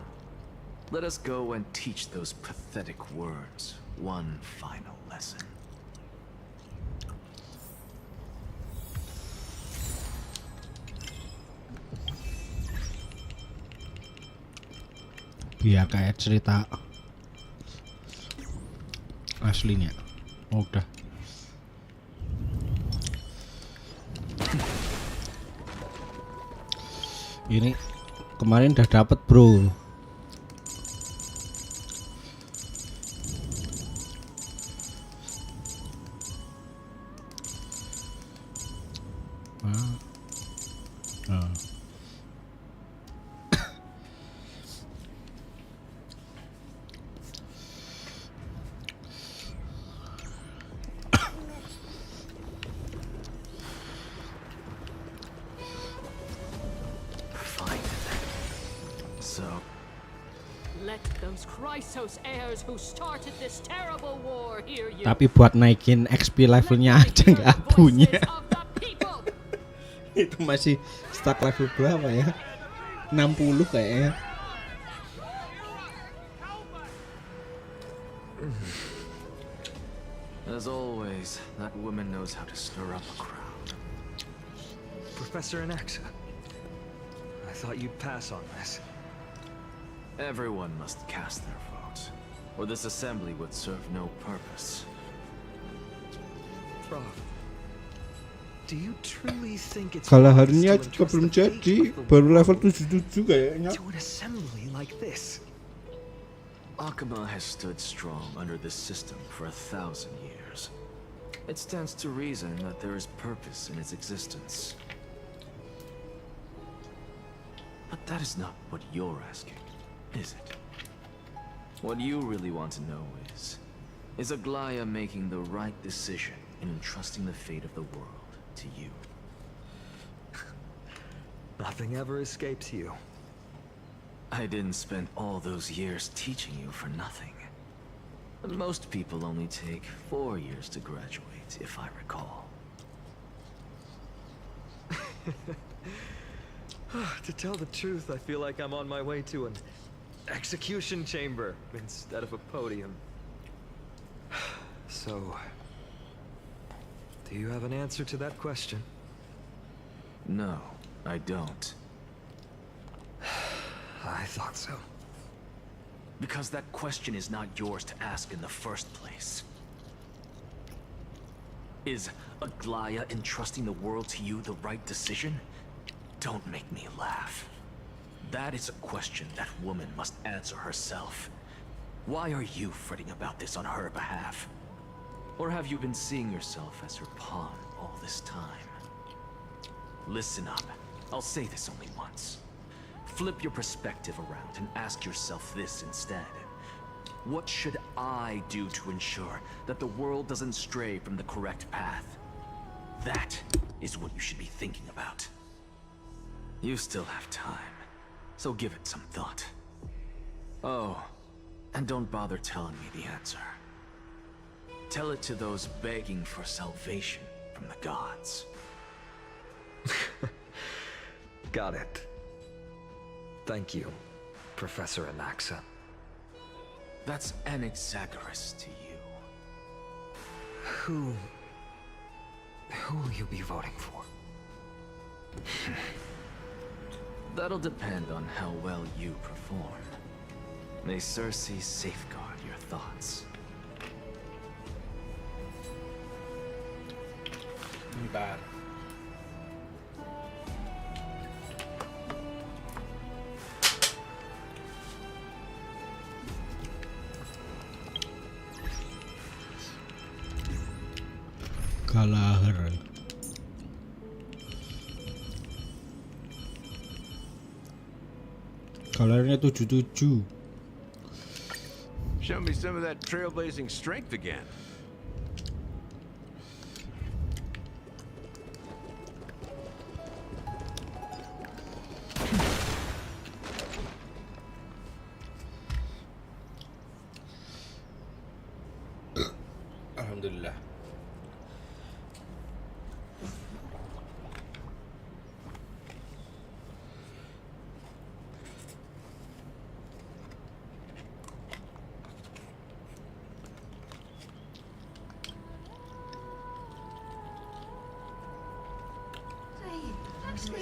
let us go and teach those pathetic words one final lesson. Ya kayak cerita aslinya. Oh, udah. Ini kemarin udah dapet bro. Tapi buat naikin XP levelnya aja nggak punya. Itu masih stuck level berapa ya? 60 kayaknya. As always, that woman knows how to stir up a crowd. Professor Anaxa, I thought you'd pass on this. Everyone must cast their vote, or this assembly would serve no purpose. Prof, do you truly think it's Kalahannya juga belum jadi, baru level 77 kayaknya. To an assembly like this? Akama has stood strong under this system for 1,000 years. It stands to reason that there is purpose in its existence. But that is not what you're asking, is it? What you really want to know is Aglaya making the right decision in entrusting the fate of the world to you? Nothing ever escapes you. I didn't spend all those years teaching you for nothing. Most people only take 4 years to graduate, if I recall. To tell the truth, I feel like I'm on my way to an execution chamber instead of a podium. So, do you have an answer to that question? No, I don't. I thought so. Because that question is not yours to ask in the first place. Is Aglaya entrusting the world to you the right decision? Don't make me laugh. That is a question that woman must answer herself. Why are you fretting about this on her behalf? Or have you been seeing yourself as her pawn all this time? Listen up. I'll say this only once. Flip your perspective around and ask yourself this instead. What should I do to ensure that the world doesn't stray from the correct path? That is what you should be thinking about. You still have time, so give it some thought. Oh, and don't bother telling me the answer. Tell it to those begging for salvation from the gods. Got it. Thank you, Professor Anaxa. That's Anaxagoras to you. Who will you be voting for? That'll depend on how well you perform. May Circe safeguard your thoughts. Bentar. Kalahar. Kalarnya 77. Show me some of that trailblazing strength again. Alhamdulillah.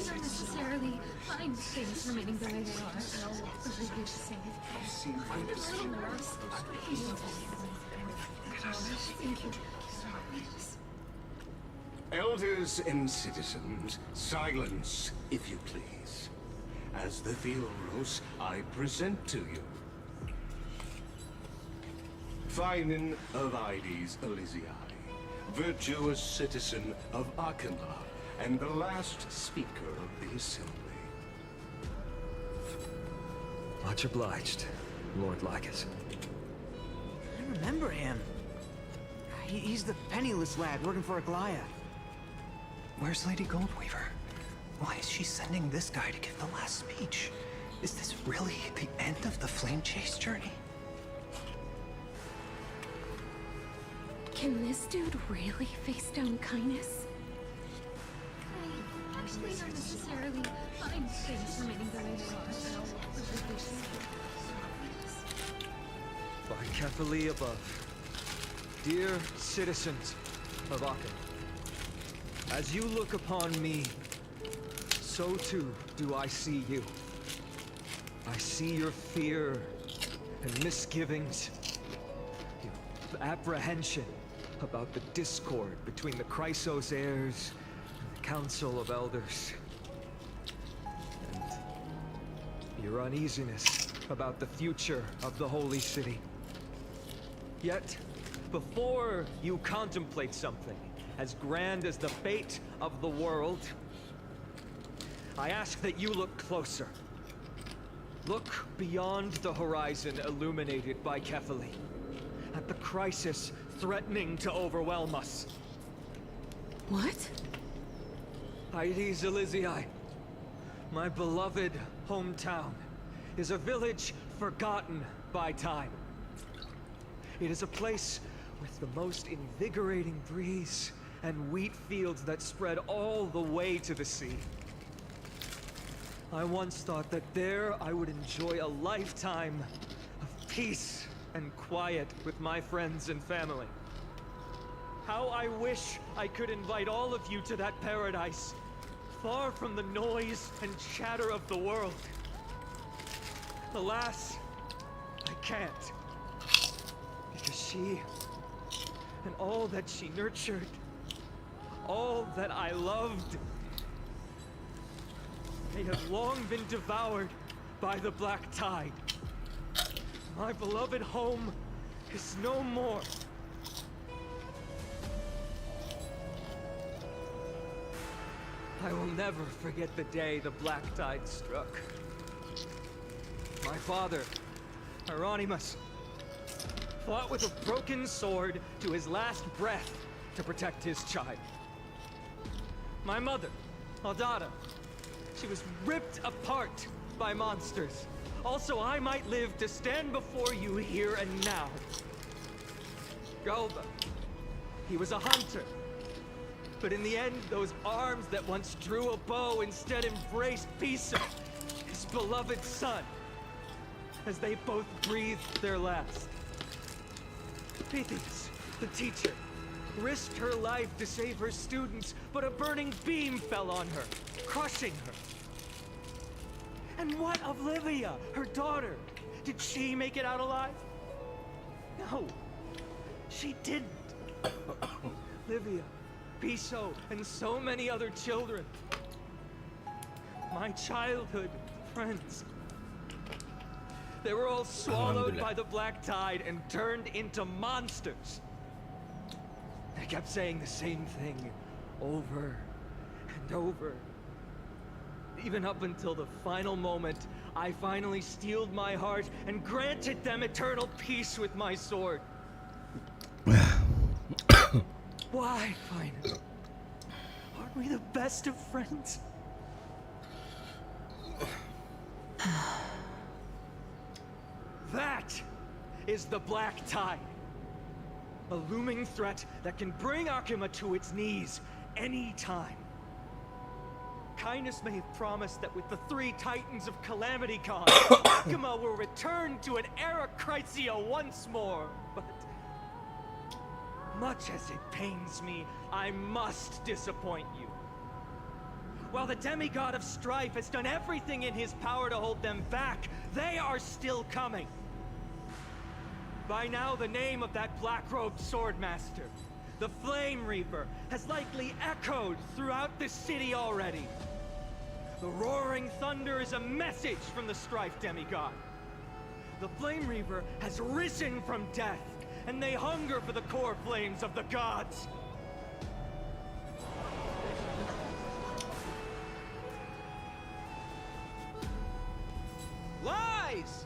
don't necessarily find things remaining the way they are, and I'll over here to save. Thank you. Elders and citizens, silence, if you please. As the Theoros, I present to you Finan of Ides Elysiae, virtuous citizen of Arkema, and the last speaker of the assembly. Much obliged, Lord Lycus. I remember him. He's the penniless lad working for Aglaya. Where's Lady Goldweaver? Why is she sending this guy to give the last speech? Is this really the end of the Flame Chase journey? Can this dude really face down kindness? I actually don't necessarily find things remaining the way they are, and I'll over here to save. By Kefali above, dear citizens of Aken, as you look upon me, so too do I see you. I see your fear and misgivings, your apprehension about the discord between the Chrysos heirs and the Council of Elders, and your uneasiness about the future of the Holy City. Yet, before you contemplate something as grand as the fate of the world, I ask that you look closer. Look beyond the horizon illuminated by Kefali, at the crisis threatening to overwhelm us. What? Ides Elysiae, my beloved hometown, is a village forgotten by time. It is a place with the most invigorating breeze and wheat fields that spread all the way to the sea. I once thought that there I would enjoy a lifetime of peace and quiet with my friends and family. How I wish I could invite all of you to that paradise, far from the noise and chatter of the world. Alas, I can't. Because she, and all that she nurtured, all that I loved, they have long been devoured by the black tide. My beloved home is no more. I will never forget the day the black tide struck. My father, Hieronymus, fought with a broken sword to his last breath to protect his child. My mother, Aldada, she was ripped apart by monsters. Also, I might live to stand before you here and now. Galba, he was a hunter. But in the end, those arms that once drew a bow instead embraced Pisa, his beloved son, as they both breathed their last. Pythias, the teacher, risked her life to save her students, but a burning beam fell on her, crushing her. And what of Livia, her daughter? Did she make it out alive? No, she didn't. Livia, Piso, and so many other children. My childhood friends. They were all swallowed by the black tide and turned into monsters. They kept saying the same thing over and over. Even up until the final moment, I finally steeled my heart and granted them eternal peace with my sword. Why, Finan? Aren't we the best of friends? That is the black tide. A looming threat that can bring Arkema to its knees any time. Kindness may have promised that with the 3 Titans of Calamity Con, Arkema will return to an era Chrysia once more, but much as it pains me, I must disappoint you. While the demigod of strife has done everything in his power to hold them back, they are still coming. By now, the name of that black-robed swordmaster, the Flame Reaper, has likely echoed throughout the city already. The roaring thunder is a message from the strife demigod. The Flame Reaper has risen from death, and they hunger for the core flames of the gods. Lies!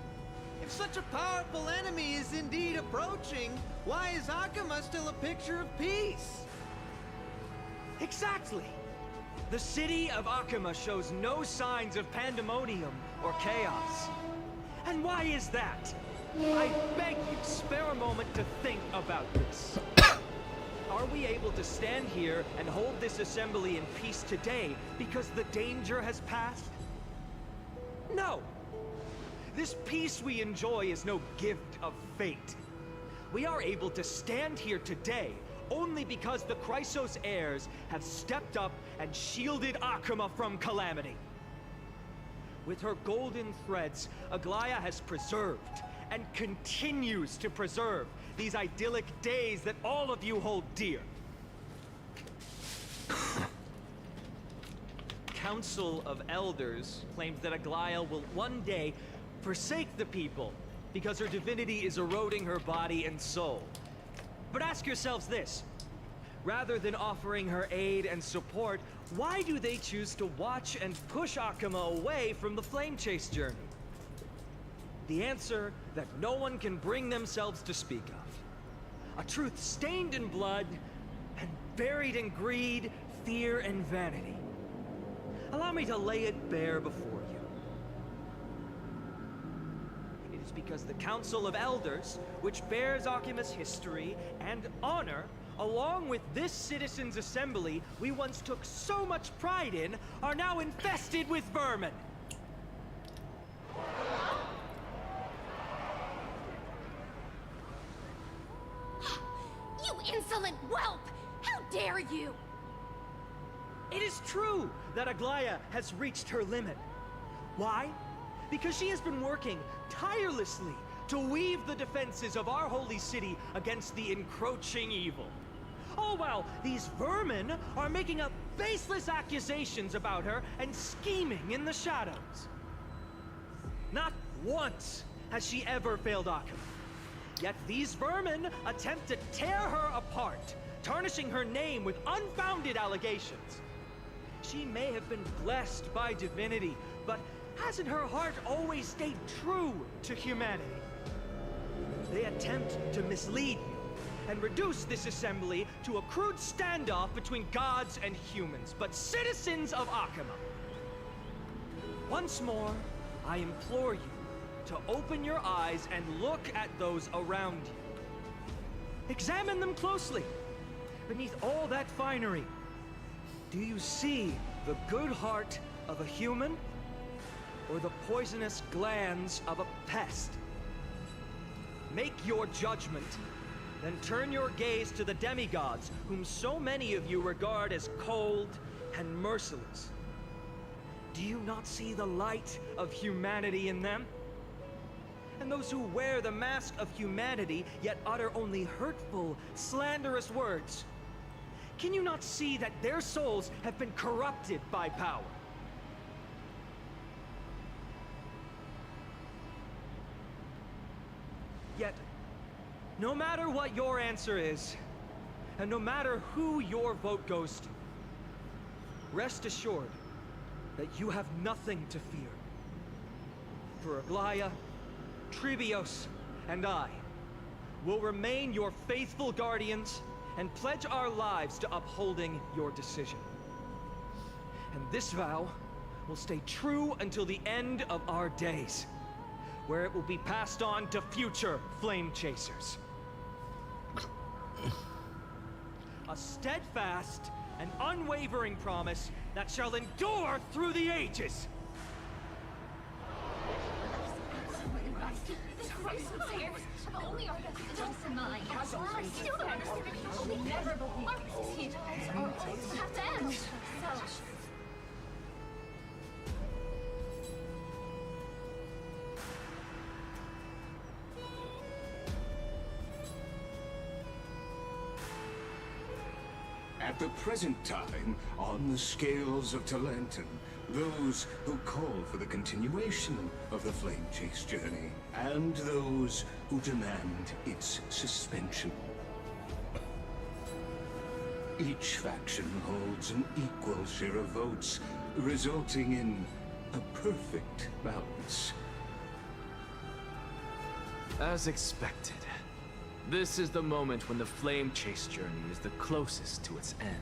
If such a powerful enemy is indeed approaching, why is Akuma still a picture of peace? Exactly! The city of Akuma shows no signs of pandemonium or chaos. And why is that? I beg you, spare a moment to think about this. Are we able to stand here and hold this assembly in peace today because the danger has passed? No! This peace we enjoy is no gift of fate. We are able to stand here today only because the Chrysos heirs have stepped up and shielded Akuma from calamity. With her golden threads, Aglaya has preserved and continues to preserve these idyllic days that all of you hold dear. Council of Elders claims that Aglaya will one day forsake the people because her divinity is eroding her body and soul. But ask yourselves this. Rather than offering her aid and support, why do they choose to watch and push Akuma away from the flame chase journey? The answer that no one can bring themselves to speak of. A truth stained in blood and buried in greed, fear, and vanity. Allow me to lay it bare before you. It is because the Council of Elders, which bears Akuma's history and honor, along with this citizens' assembly we once took so much pride in, are now infested with vermin. You insolent whelp! How dare you! It is true that Aglaya has reached her limit. Why? Because she has been working tirelessly to weave the defenses of our holy city against the encroaching evil. All while these vermin are making up baseless accusations about her and scheming in the shadows. Not once has she ever failed Akuma. Yet these vermin attempt to tear her apart, tarnishing her name with unfounded allegations. She may have been blessed by divinity, but hasn't her heart always stayed true to humanity? They attempt to mislead you and reduce this assembly to a crude standoff between gods and humans, but citizens of Akuma. Once more, I implore you to open your eyes and look at those around you. Examine them closely. Beneath all that finery, do you see the good heart of a human or the poisonous glands of a pest? Make your judgment, then turn your gaze to the demigods, whom so many of you regard as cold and merciless. Do you not see the light of humanity in them? And those who wear the mask of humanity yet utter only hurtful, slanderous words. Can you not see that their souls have been corrupted by power? Yet, no matter what your answer is, and no matter who your vote goes to, rest assured that you have nothing to fear. For Aglaya, Trebios, and I will remain your faithful guardians and pledge our lives to upholding your decision. And this vow will stay true until the end of our days, where it will be passed on to future flame chasers. A steadfast and unwavering promise that shall endure through the ages. Only our just mine. I still don't understand. We'll never believe. Our peace have to end. So, At the present time, on the scales of Talanton, those who call for the continuation of the Flame Chase journey, and those who demand its suspension. Each faction holds an equal share of votes, resulting in a perfect balance. As expected, this is the moment when the Flame Chase journey is the closest to its end.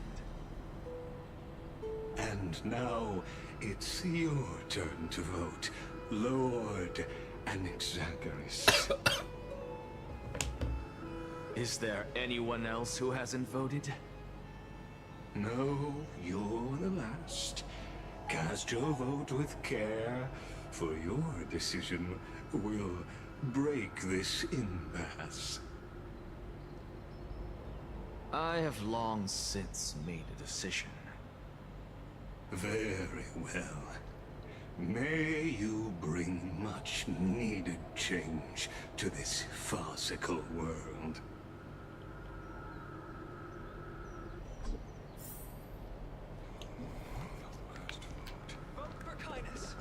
And now, it's your turn to vote, Lord Anaxagoras. Is there anyone else who hasn't voted? No, you're the last. Cast your vote with care, for your decision will break this impasse. I have long since made a decision. Very well. May you bring much needed change to this farcical world. Vote for kindness.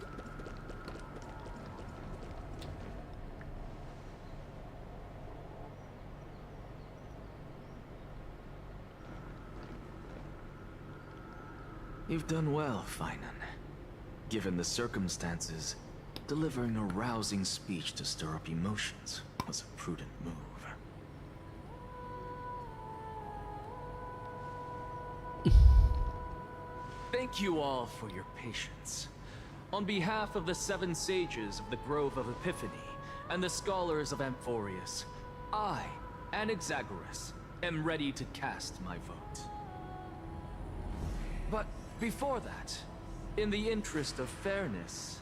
You've done well, Finan. Given the circumstances, delivering a rousing speech to stir up emotions was a prudent move. Thank you all for your patience. On behalf of the 7 sages of the Grove of Epiphany and the scholars of Amphorius, I, Anaxagoras, am ready to cast my vote. But before that, in the interest of fairness,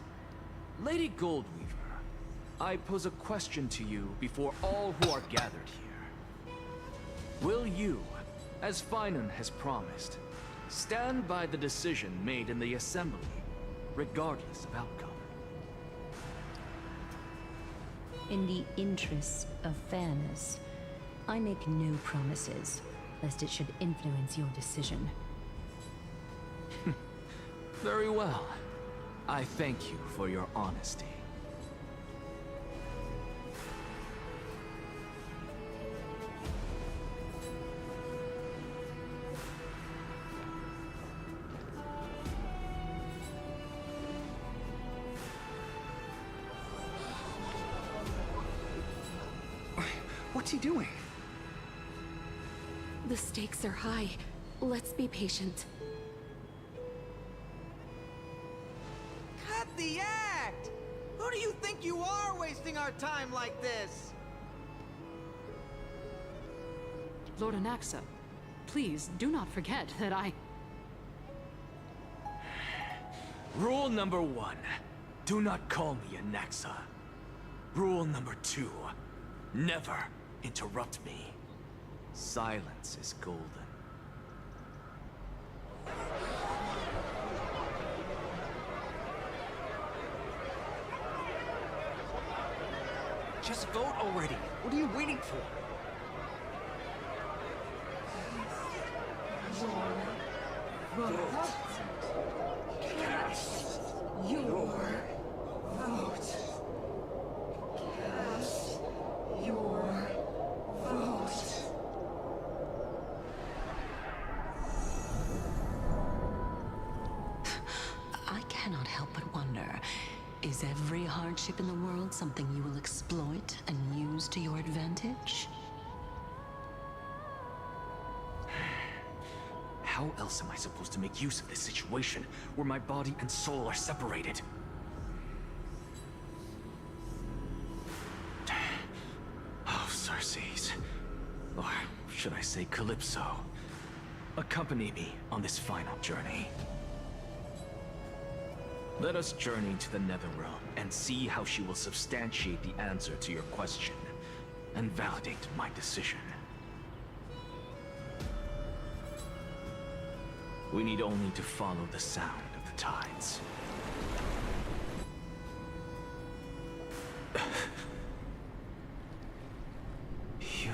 Lady Goldweaver, I pose a question to you before all who are gathered here. Will you, as Finan has promised, stand by the decision made in the Assembly, regardless of outcome? In the interest of fairness, I make no promises, lest it should influence your decision. Very well. I thank you for your honesty. What's he doing? The stakes are high. Let's be patient. Cut the act! Who do you think you are wasting our time like this? Lord Anaxa, please do not forget that I... Rule number 1, do not call me Anaxa. Rule number 2, never interrupt me. Silence is golden. Just vote already. What are you waiting for? Cast your vote. Cast your vote. I cannot help but wonder, is every hardship in the world something you will exploit and use to your advantage? How else am I supposed to make use of this situation where my body and soul are separated? Oh, Circes. Or should I say Calypso? Accompany me on this final journey. Let us journey to the Netherrealm and see how she will substantiate the answer to your question and validate my decision. We need only to follow the sound of the tides. You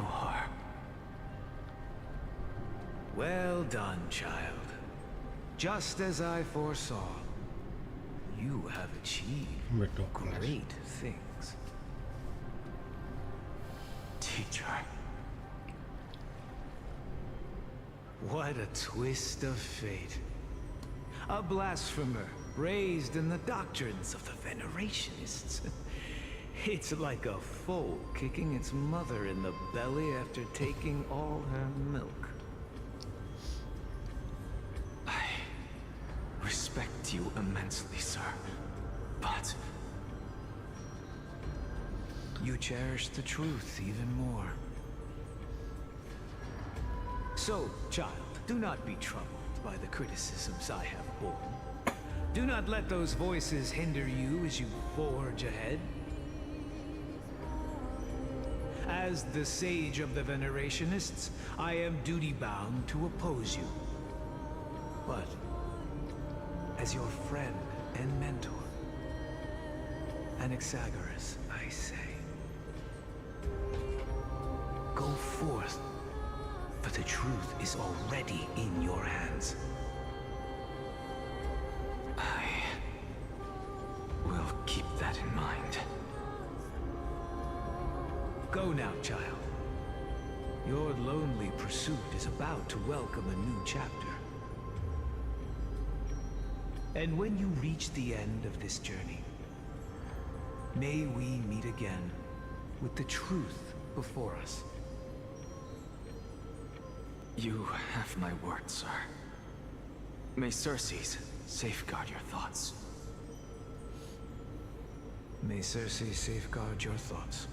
are Well done, child. Just as I foresaw, you have achieved great things. Teacher. What a twist of fate. A blasphemer raised in the doctrines of the Venerationists. It's like a foal kicking its mother in the belly after taking all her milk. I respect you immensely, sir. But you cherish the truth even more. So, child, do not be troubled by the criticisms I have borne. Do not let those voices hinder you as you forge ahead. As the sage of the Venerationists, I am duty-bound to oppose you. But, as your friend and mentor, Anaxagoras, I say, go forth, for the truth is already in your hands. I will keep that in mind. Go now, child. Your lonely pursuit is about to welcome a new chapter. And when you reach the end of this journey, may we meet again with the truth before us. You have my word, sir. May Circe's safeguard your thoughts. May Circe safeguard your thoughts.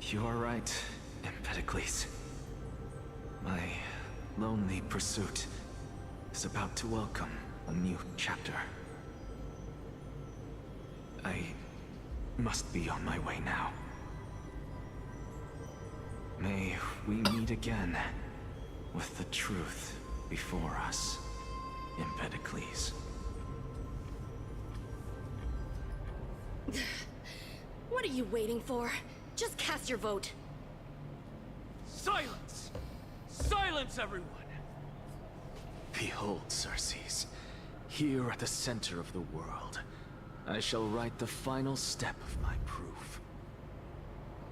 You are right, Empedocles. My lonely pursuit is about to welcome a new chapter. I must be on my way now. May we meet again with the truth before us, Empedocles. What are you waiting for? Just cast your vote. Silence! Silence, everyone! Behold, Circes, here at the center of the world, I shall write the final step of my proof.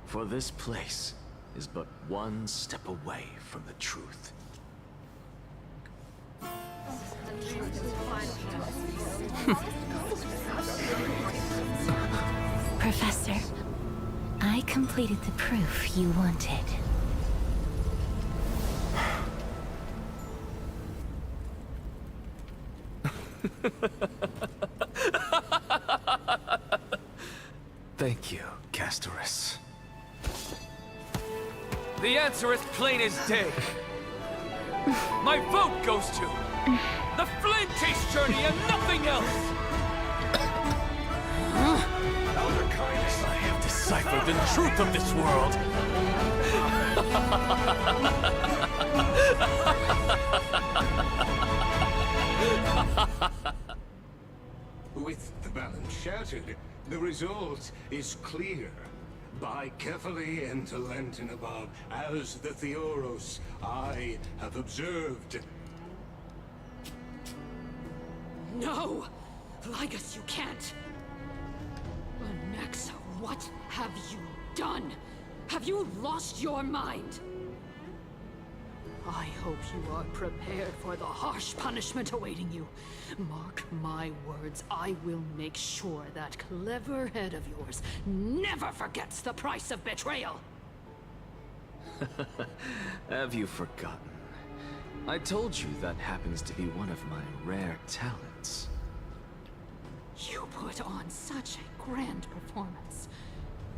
For this place is but one step away from the truth. Professor, I completed the proof you wanted. Thank you, Castorus. The answer is plain as day. My vote goes to the Flame Chase journey and nothing else! Elder Kindness, I have deciphered the truth of this world! With the balance shattered, the result is clear. Buy carefully and to Lenten above, as the Theoros I have observed. No! Ligus, you can't! Anaxa, what have you done? Have you lost your mind? I hope you are prepared for the harsh punishment awaiting you. Mark my words, I will make sure that clever head of yours never forgets the price of betrayal. Have you forgotten? I told you that happens to be one of my rare talents. You put on such a grand performance,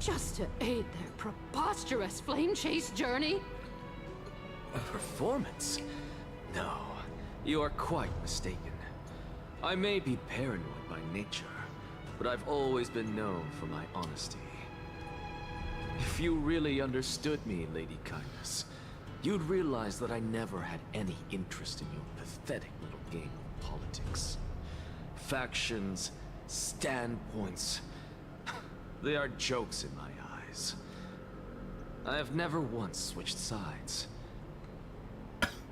just to aid their preposterous flame chase journey? A performance? No, you are quite mistaken. I may be paranoid by nature, but I've always been known for my honesty. If you really understood me, Lady Kindness, you'd realize that I never had any interest in your pathetic little game of politics. Factions, standpoints. They are jokes in my eyes. I have never once switched sides.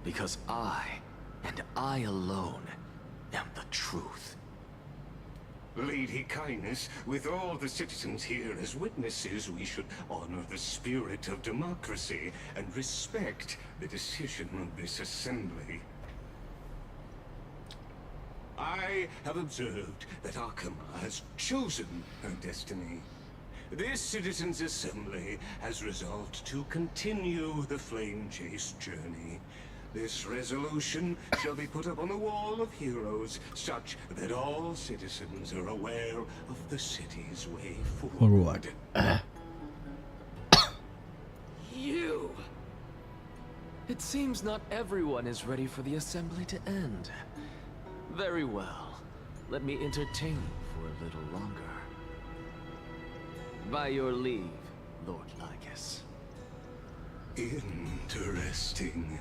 Because I, and I alone, am the truth. Lady Kindness, with all the citizens here as witnesses, we should honor the spirit of democracy and respect the decision of this assembly. I have observed that Akama has chosen her destiny. This citizens' assembly has resolved to continue the flame chase journey. This resolution shall be put up on the wall of heroes, such that all citizens are aware of the city's way forward. You! It seems not everyone is ready for the assembly to end. Very well. Let me entertain you for a little longer. By your leave, Lord Lycus. Interesting.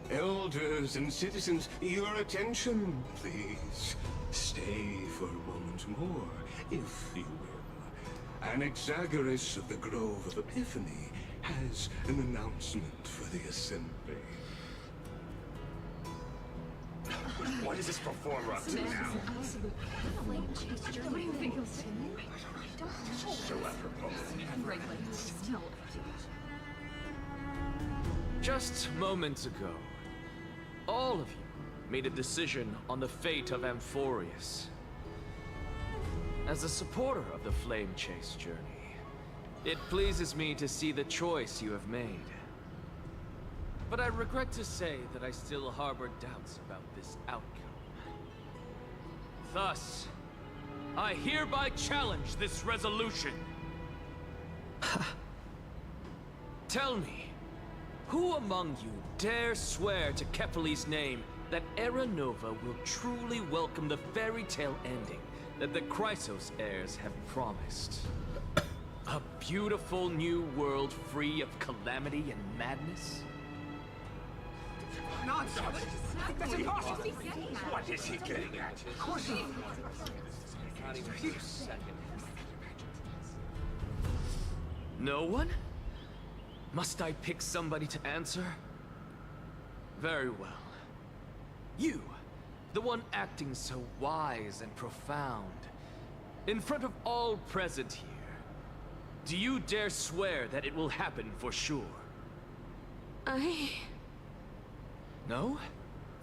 Elders and citizens, your attention, please. Stay for a moment more, if you will. Anaxagoras of the Grove of Epiphany has an announcement for the assembly. What is this performer up to now? What do you think he'll say? So apropos. Just moments ago, all of you made a decision on the fate of Amphorius. As a supporter of the Flame Chase journey, it pleases me to see the choice you have made. But I regret to say that I still harbor doubts about this outcome. Thus, I hereby challenge this resolution. Tell me, who among you dare swear to Kepali's name that Era Nova will truly welcome the fairy tale ending that the Chrysos heirs have promised? A beautiful new world free of calamity and madness? Nonsense! That's impossible! What is he getting at? Of course he... No one? Must I pick somebody to answer? Very well. You, the one acting so wise and profound, in front of all present here, do you dare swear that it will happen for sure? No?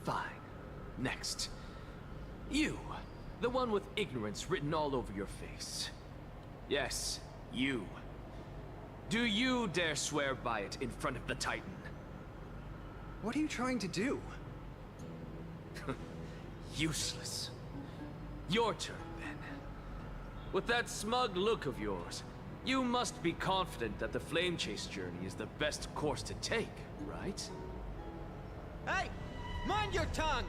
Fine. Next. You, the one with ignorance written all over your face. Yes, you. Do you dare swear by it in front of the Titan? What are you trying to do? Useless. Your turn, then. With that smug look of yours, you must be confident that the Flame Chase journey is the best course to take, right? Hey! Mind your tongue!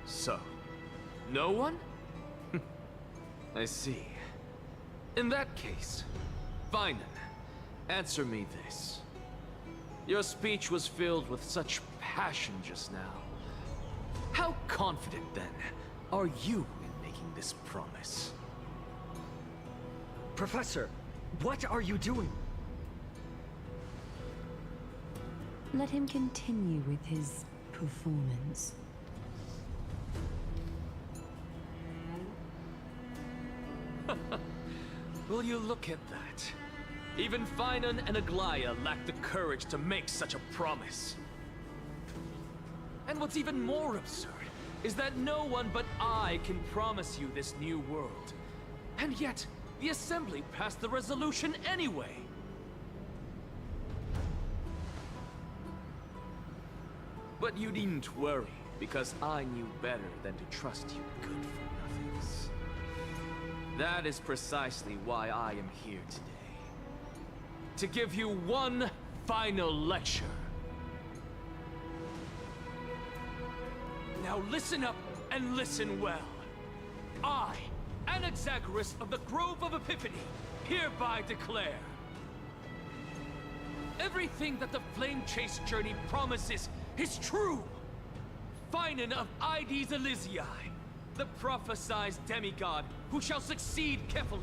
So, no one? I see. In that case, fine then. Answer me this. Your speech was filled with such passion just now. How confident, then, are you in making this promise? Professor, what are you doing? Let him continue with his performance. Will you look at that? Even Finan and Aglaya lack the courage to make such a promise. And what's even more absurd is that no one but I can promise you this new world. And yet, the Assembly passed the resolution anyway. But you needn't worry, because I knew better than to trust you good-for-nothings. That is precisely why I am here today. To give you one final lecture. Now listen up and listen well. I, Anaxagoras of the Grove of Epiphany, hereby declare everything that the Flame Chase journey promises is true. Finan of Ides Elysiae, the prophesied demigod who shall succeed Kefali,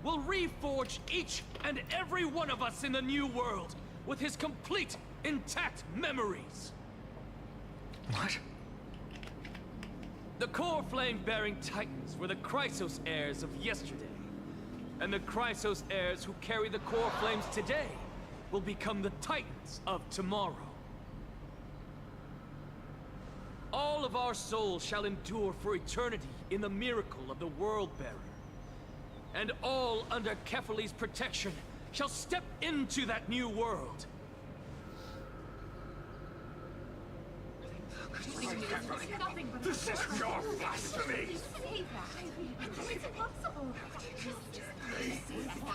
will reforge each and every one of us in the new world with his complete, intact memories. What? The core flame-bearing titans were the Chrysos heirs of yesterday. And the Chrysos heirs who carry the core flames today will become the titans of tomorrow. All of our souls shall endure for eternity in the miracle of the World-Bearer. And all under Kefali's protection shall step into that new world. This is your blasphemy! It's impossible.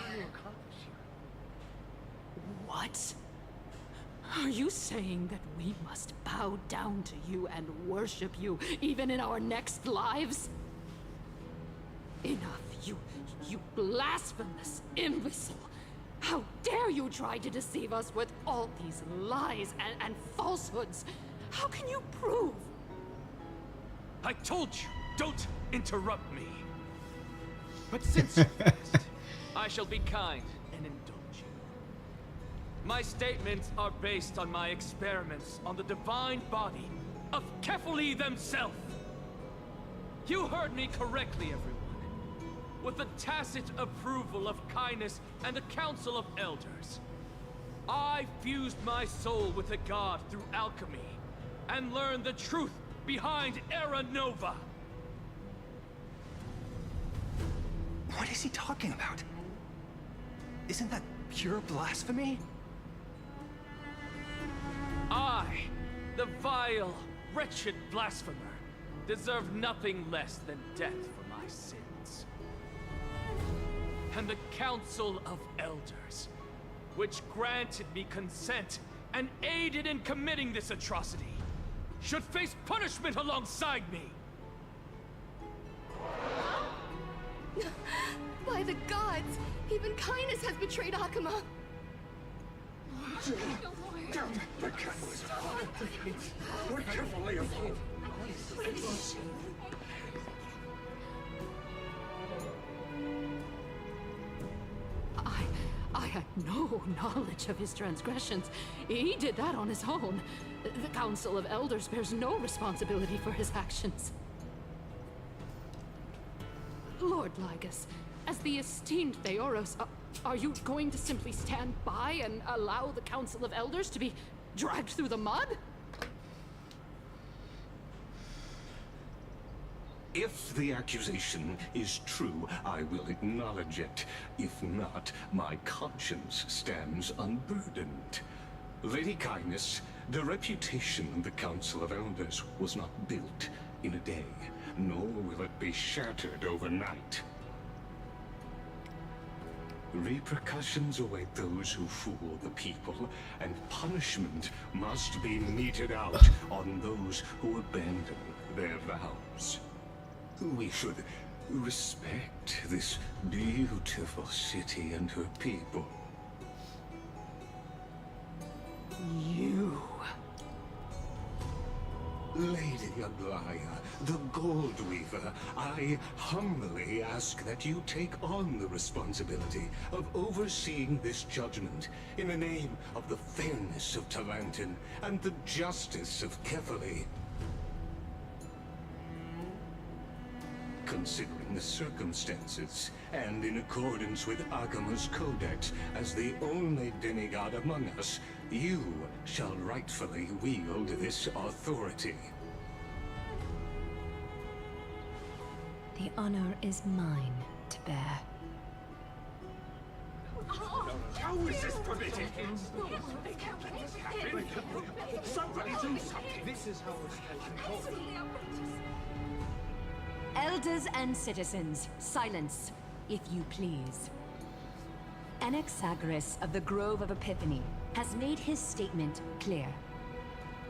What? Are you saying that we must bow down to you and worship you, even in our next lives? Enough, you blasphemous imbecile! How dare you try to deceive us with all these lies and falsehoods? How can you prove? I told you, don't interrupt me. But since you asked, I shall be kind and indulge you. My statements are based on my experiments on the divine body of Kefali themselves. You heard me correctly, everyone. With the tacit approval of Kindness and the Council of Elders, I fused my soul with the god through alchemy and learned the truth behind Era Nova. What is he talking about? Isn't that pure blasphemy? I, the vile, wretched blasphemer, deserve nothing less than death for my sins. And the Council of Elders, which granted me consent and aided in committing this atrocity, should face punishment alongside me. By the gods, even Kindness has betrayed Akuma. The catalyst. We're carefully involved. I had no knowledge of his transgressions. He did that on his own. The Council of Elders bears no responsibility for his actions. Lord Lygus, as the esteemed Theoros, are you going to simply stand by and allow the Council of Elders to be dragged through the mud? If the accusation is true, I will acknowledge it. If not, my conscience stands unburdened. Lady Kindness, the reputation of the Council of Elders was not built in a day, nor will it be shattered overnight. Repercussions await those who fool the people, and punishment must be meted out on those who abandon their vows. We should respect this beautiful city and her people. You... Lady Aglaya, the Gold Weaver, I humbly ask that you take on the responsibility of overseeing this judgment in the name of the fairness of Talantin and the justice of Kefali. Considering the circumstances, and in accordance with Akuma's codex, as the only demigod among us, you shall rightfully wield this authority. The honor is mine to bear. How is this permitted? Somebody do something. This is how it's Elders and citizens, silence, if you please. Anaxagoras of the Grove of Epiphany has made his statement clear.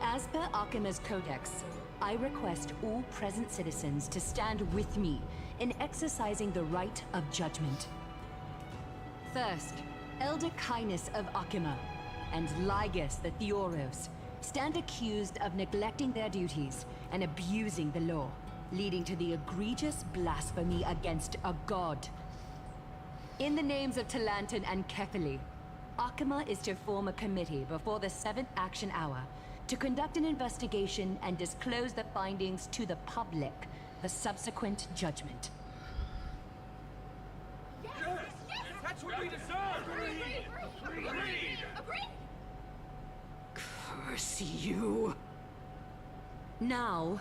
As per Akuma's codex, I request all present citizens to stand with me in exercising the right of judgment. First, Elder Kindness of Akuma and Lygus the Theoros stand accused of neglecting their duties and abusing the law. leading to the egregious blasphemy against a god. In the names of Talantan and Kefili, Akama is to form a committee before the 7th action hour to conduct an investigation and disclose the findings to the public for subsequent judgment. That's what we deserve! Agreed! Curse you! Now,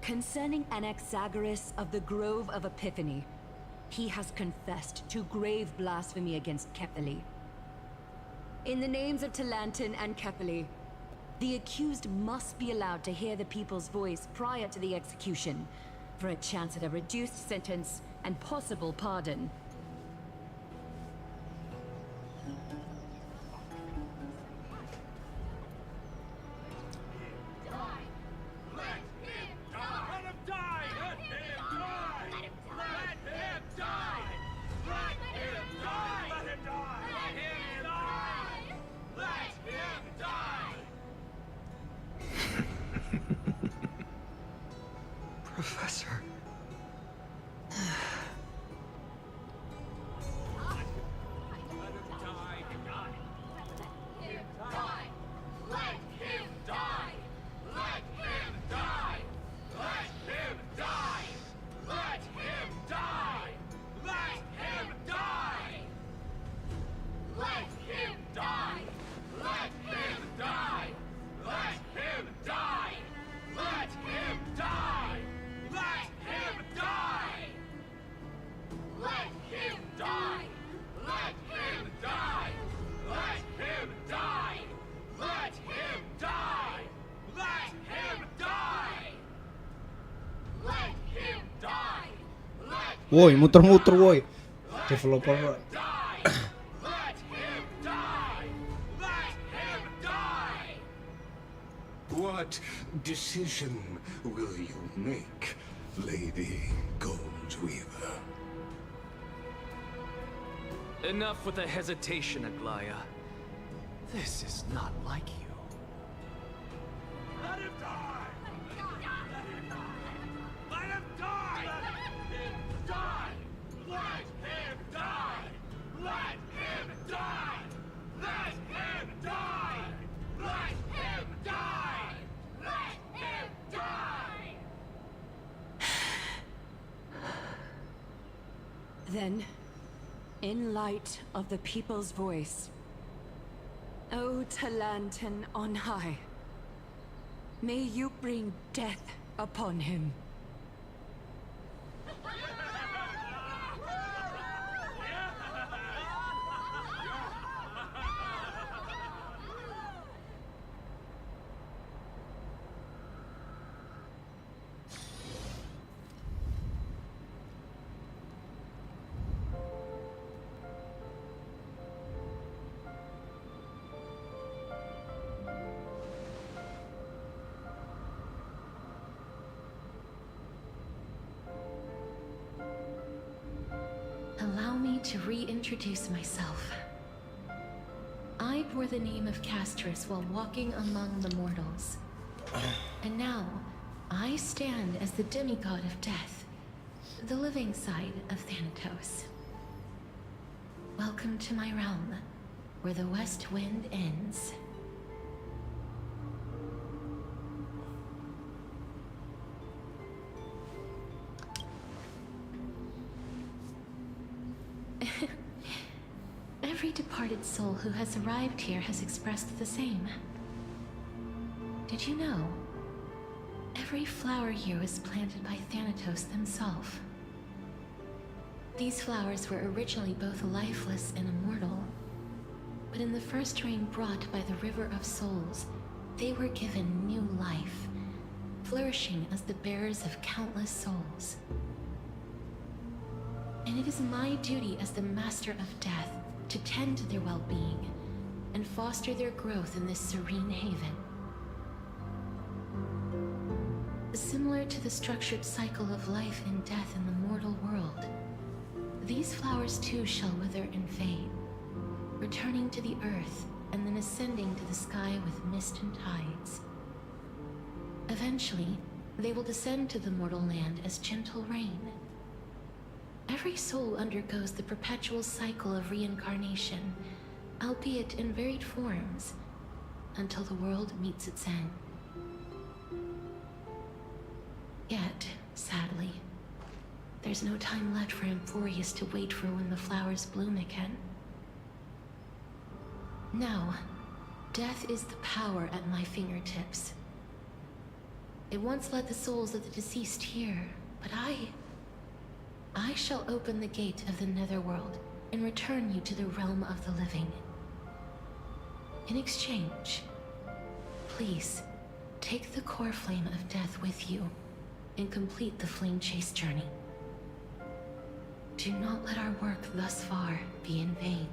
concerning Anaxagoras of the Grove of Epiphany, he has confessed to grave blasphemy against Kefili. In the names of Talantan and Kefili, the accused must be allowed to hear the people's voice prior to the execution, for a chance at a reduced sentence and possible pardon. Professor. Woi, muter-muter woi. Developer. What decision will you make, Lady Goldweaver? Enough with the hesitation, Aglaya. This is not like you. Let him die! Let him die! Let him die! Let him die! Let him die! Let him die! Let him die! Let him die! Then, in light of the people's voice, O Talantan on high, may you bring death upon him. Allow me to reintroduce myself. I bore the name of Castris while walking among the mortals. And now, I stand as the demigod of death, the living side of Thanatos. Welcome to my realm, where the west wind ends. Every departed soul who has arrived here has expressed the same. Did you know? Every flower here was planted by Thanatos himself. These flowers were originally both lifeless and immortal, but in the first rain brought by the River of Souls, they were given new life, flourishing as the bearers of countless souls. And it is my duty as the Master of Death to tend to their well-being and foster their growth in this serene haven. Similar to the structured cycle of life and death in the mortal world, these flowers too shall wither and fade, returning to the earth and then ascending to the sky with mist and tides. Eventually, They will descend to the mortal land as gentle rain. Every soul undergoes the perpetual cycle of reincarnation, albeit in varied forms, until the world meets its end. Yet, sadly, there's no time left for Amphorius to wait for when the flowers bloom again. No, death is the power at my fingertips. It once led the souls of the deceased here, but I shall open the gate of the netherworld and return you to the realm of the living. In exchange, please take the core flame of death with you and complete the flame chase journey. Do not let our work thus far be in vain.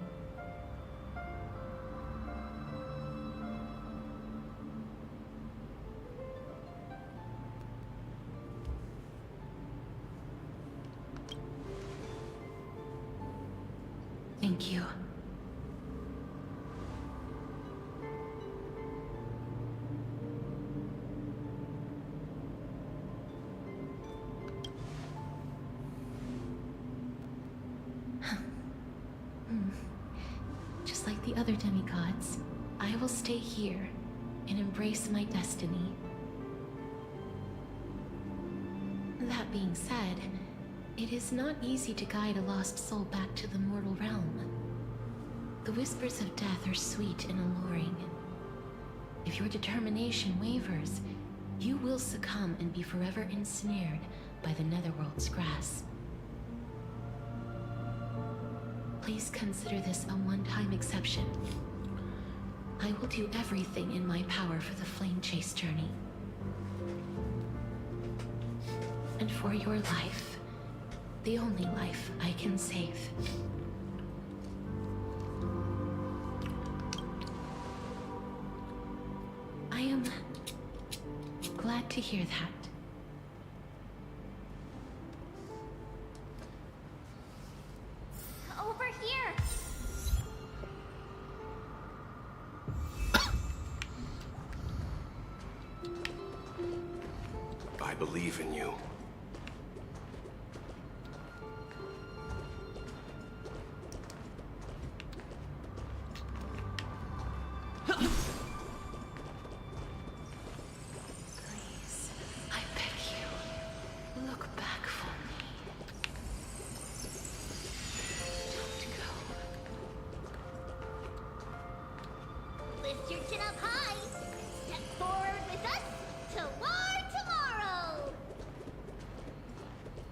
Thank you. Just like the other demigods, I will stay here and embrace my destiny. That being said, it is not easy to guide a lost soul back to the mortal realm. The whispers of death are sweet and alluring. If your determination wavers, you will succumb and be forever ensnared by the netherworld's grass. Please consider this a one-time exception. I will do everything in my power for the flame chase journey. And for your life, the only life I can save. I am glad to hear that. Over here! I believe in you. Lift your chin up high. Step forward with us toward tomorrow.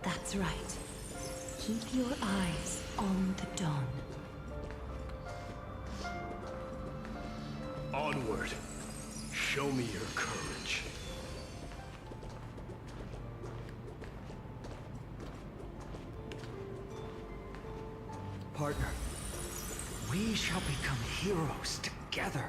That's right. Keep your eyes on the dawn. Onward. Show me your courage. Partner, we shall become heroes together.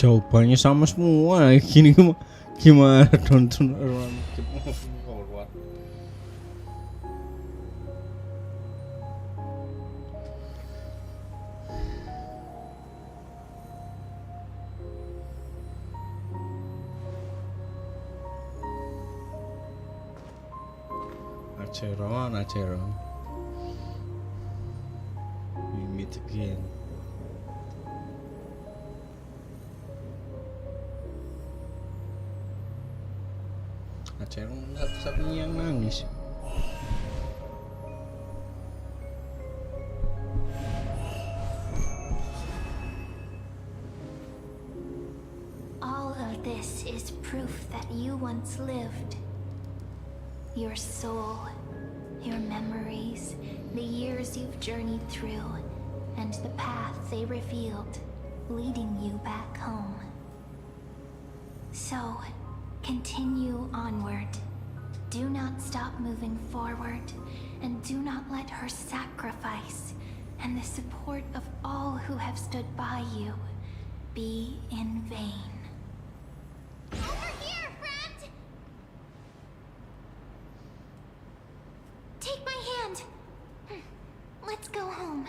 Jawabannya sama semua. Gini gimana nonton orang Acheron. We meet again. Acheron satu-satunya yang nangis. All of this is proof that you once lived. Your soul, your memories, the years you've journeyed through, and the path they revealed, leading you back home. So, continue onward. Do not stop moving forward, and do not let her sacrifice and the support of all who have stood by you be in vain. Over here, friend! Take my hand. Let's go home.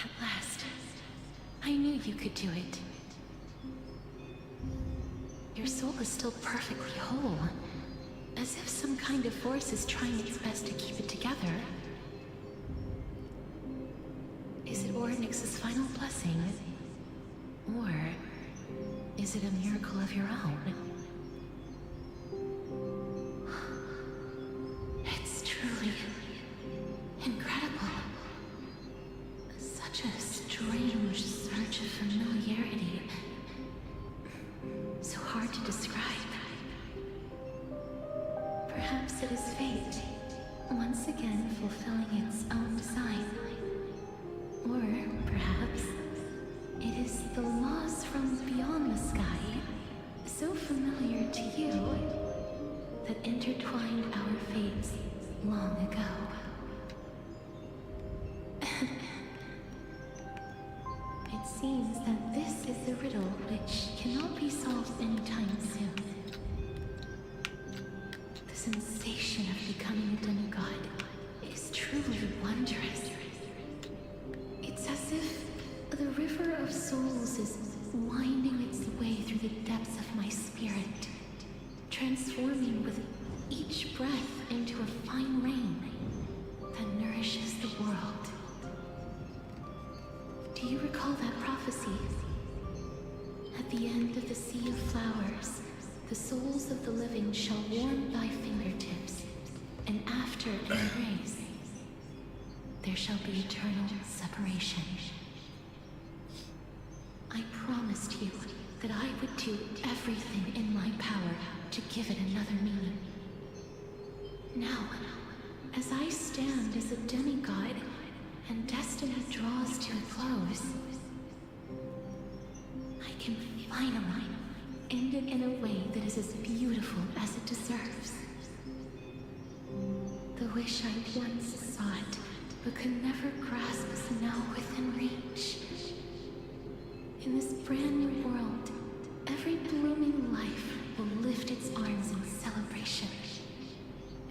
At last, I knew you could do it. Your soul is still perfectly whole, as if some kind of force is trying its best to keep it together. Is it Ornyx's final blessing? Or is it a miracle of your own? It's truly incredible. Such a strange surge of familiarity. So hard to describe. Perhaps it is fate, once again fulfilling its own design. Or perhaps it is the laws from beyond the sky, so familiar to you, that intertwined our fates long ago. It seems that this is a riddle which cannot be solved anytime soon. The sensation of becoming a demigod is truly wondrous. It's as if the river of souls is winding its way through the depths of my spirit, transforming with each breath into a fine rain that nourishes the world. Do you recall that prophecy? At the end of the sea of flowers, the souls of the living shall warm thy fingertips, and after embrace, there shall be eternal separation. I promised you that I would do everything in my power to give it another meaning. Now, as I stand as a demigod, and destiny draws to a close, I can finally end it in a way that is as beautiful as it deserves. The wish I once sought, but could never grasp, is now within reach. In this brand new world, every blooming life will lift its arms in celebration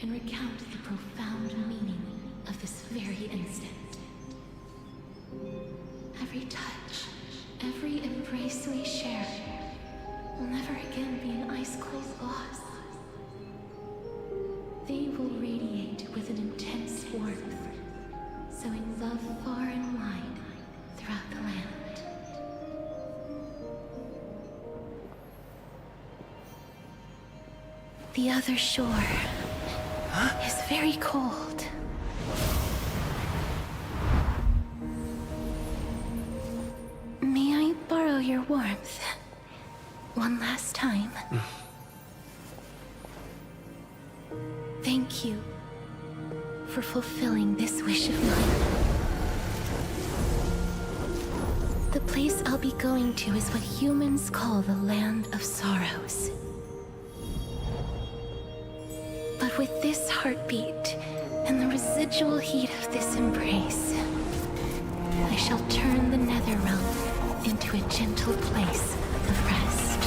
and recount the profound meaning of this very instant. Every touch, every embrace we share will never again be an ice-cold loss. They will radiate with an intense warmth, sowing love far and wide throughout the land. The other shore is very cold. May I borrow your warmth one last time? Thank you for fulfilling this wish of mine. The place I'll be going to is what humans call the Land of Sorrows. But with this heartbeat and the residual heat of this embrace, I shall turn the nether realm into a gentle place of rest.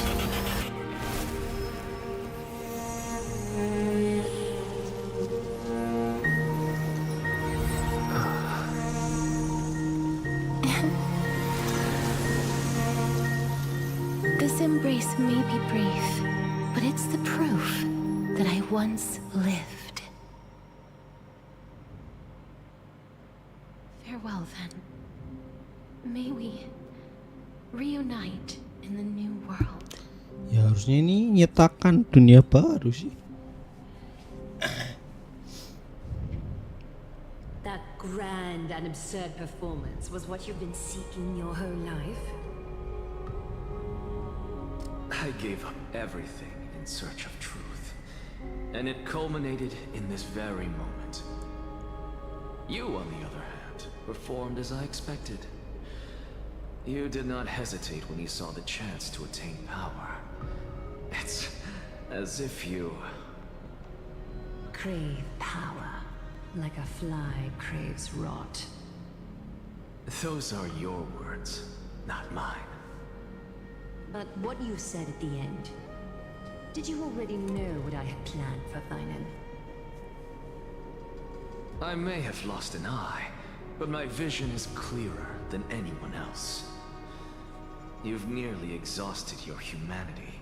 This embrace may be brief, but it's the proof that I once lived. Farewell, then. May we reunite in the new world. Ya harusnya ini nyetakan dunia baru sih. That grand and absurd performance was what you've been seeking your whole life? I gave up everything in search of truth, and it culminated in this very moment. You, on the other hand, performed as I expected. You did not hesitate when you saw the chance to attain power. It's as if you... Crave power, like a fly craves rot. Those are your words, not mine. But what you said at the end, did you already know what I had planned for Thailand? I may have lost an eye, but my vision is clearer than anyone else. You've nearly exhausted your humanity.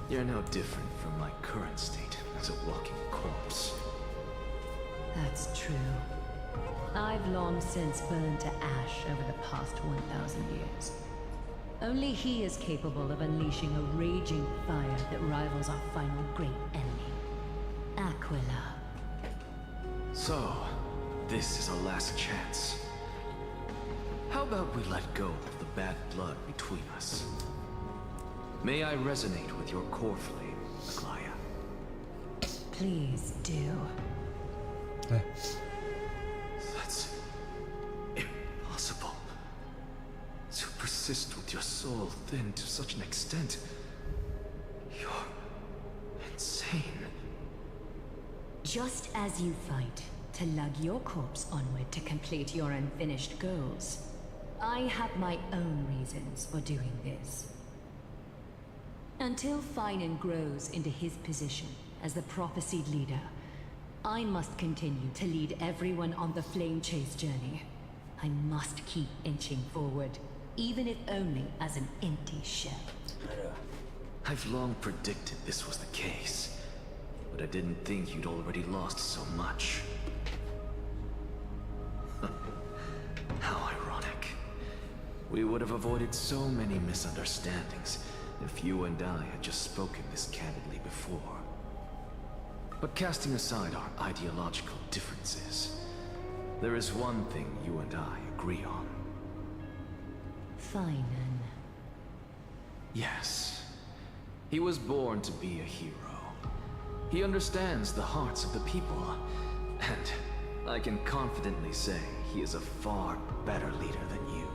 You're no different from my current state as a walking corpse. That's true. I've long since burned to ash over the past 1,000 years. Only he is capable of unleashing a raging fire that rivals our final great enemy, Aquila. So, this is a last chance. How about we let go of the bad blood between us? May I resonate with your core flame, Aglaya? Please do. That's impossible. To persist with your soul thinned to such an extent. You're insane. Just as you fight to lug your corpse onward to complete your unfinished goals, I have my own reasons for doing this. Until Finan grows into his position as the prophesied leader, I must continue to lead everyone on the flame chase journey. I must keep inching forward, even if only as an empty shell. I've long predicted this was the case, but I didn't think you'd already lost so much. How ironic. We would have avoided so many misunderstandings if you and I had just spoken this candidly before. But casting aside our ideological differences, there is one thing you and I agree on. Finan. Yes. He was born to be a hero. He understands the hearts of the people, and I can confidently say he is a far better leader than you.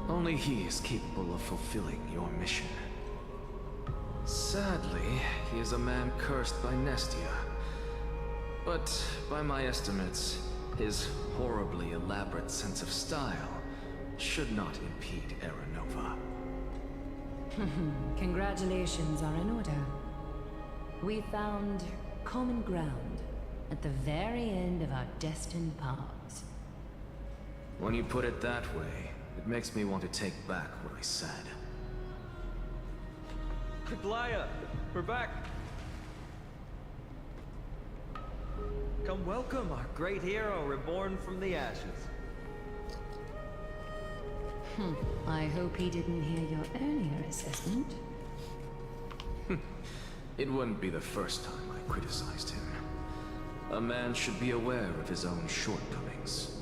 Only he is capable of fulfilling your mission. Sadly, he is a man cursed by Nestia. But by my estimates, his horribly elaborate sense of style should not impede Aranova. Congratulations are in order. We found common ground at the very end of our destined paths. When you put it that way, it makes me want to take back what I said. Aglaya, we're back. Come welcome our great hero reborn from the ashes. I hope he didn't hear your earlier assessment. It wouldn't be the first time I criticized him. A man should be aware of his own shortcomings.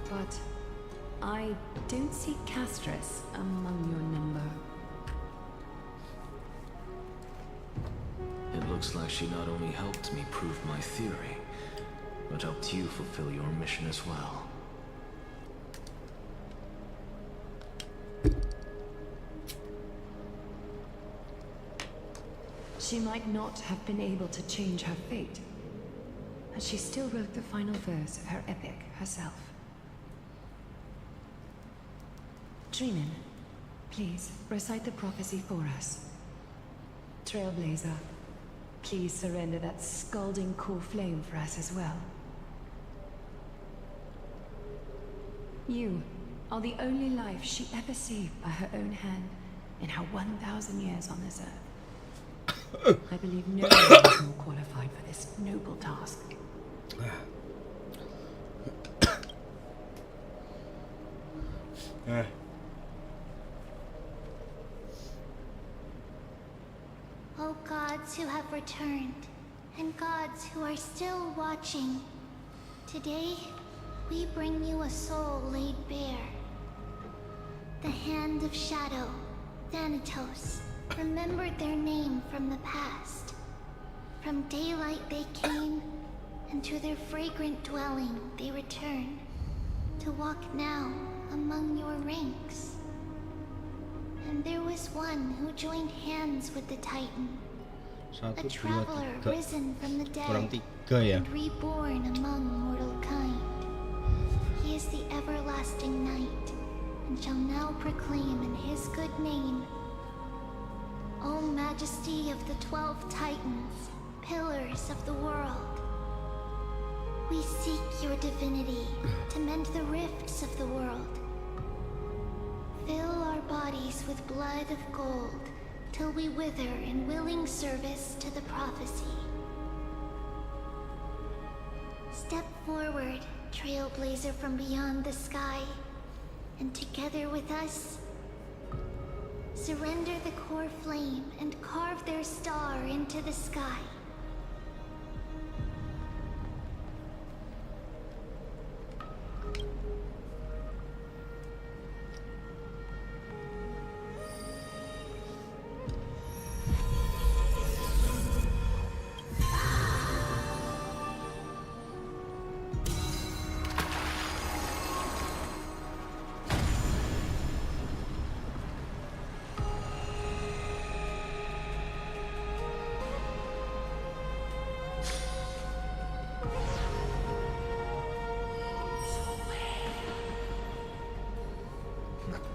But I don't see Castris among your number. It looks like she not only helped me prove my theory, but helped you fulfill your mission as well. She might not have been able to change her fate, but she still wrote the final verse of her epic herself. Trinan, please recite the prophecy for us. Trailblazer, please surrender that scalding core flame for us as well. You are the only life she ever saved by her own hand in her 1,000 years on this earth. I believe no one is more qualified for this noble task. O gods who have returned, and gods who are still watching, today we bring you a soul laid bare. The Hand of Shadow, Thanatos, remembered their name from the past. From daylight they came, and to their fragrant dwelling they return, to walk now among your ranks. And there was one who joined hands with the Titan, a traveler risen from the dead and reborn among mortal kind. He is the everlasting night, and shall now proclaim in his good name, O Majesty of the 12 Titans, pillars of the world, we seek your divinity to mend the rifts of the world. Fill our bodies with blood of gold, till we wither in willing service to the prophecy. Step forward, trailblazer from beyond the sky, and together with us, surrender the core flame and carve their star into the sky.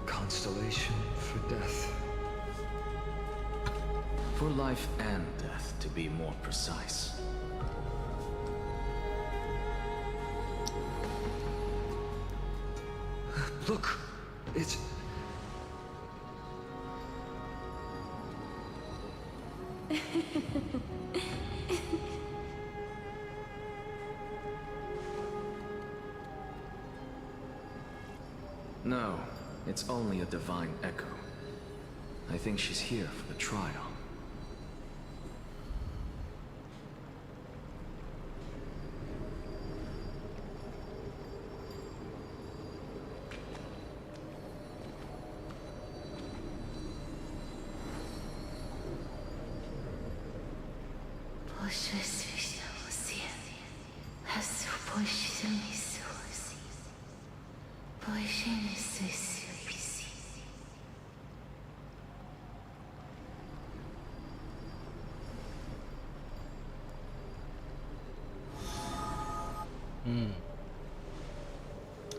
Constellation for death. For life and death, to be more precise. Look, it's... No, it's only a divine echo. I think she's here for the trial.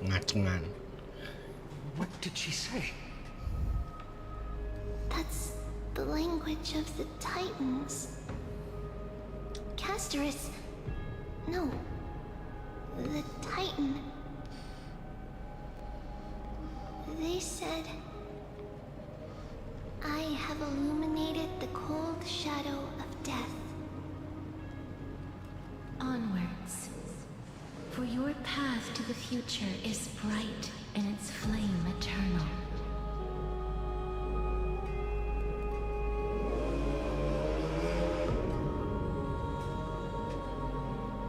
Ngacengan. What did she say? That's the language of the Titans. Casterus... No. The Titan. They said... I have illuminated the cold shadow of death. Onwards. For your path to the future is bright and its flame eternal.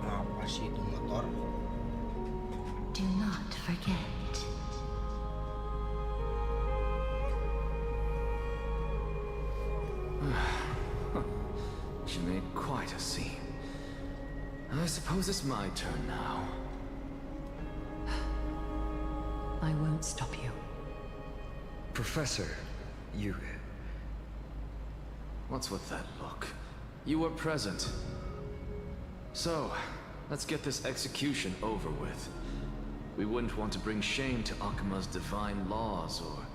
Apa sih itu motor? Do not forget. She made quite a scene. I suppose it's my turn now. I won't stop you. Professor, you... What's with that look? You were present. So, let's get this execution over with. We wouldn't want to bring shame to Akima's divine laws or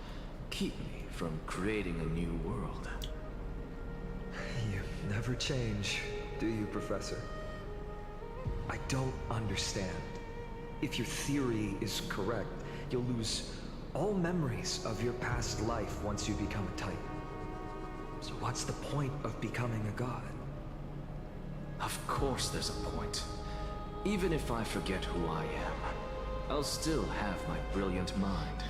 keep me from creating a new world. never change, do you, Professor? I don't understand. If your theory is correct, you'll lose all memories of your past life once you become a Titan. So what's the point of becoming a god? Of course there's a point. Even if I forget who I am, I'll still have my brilliant mind.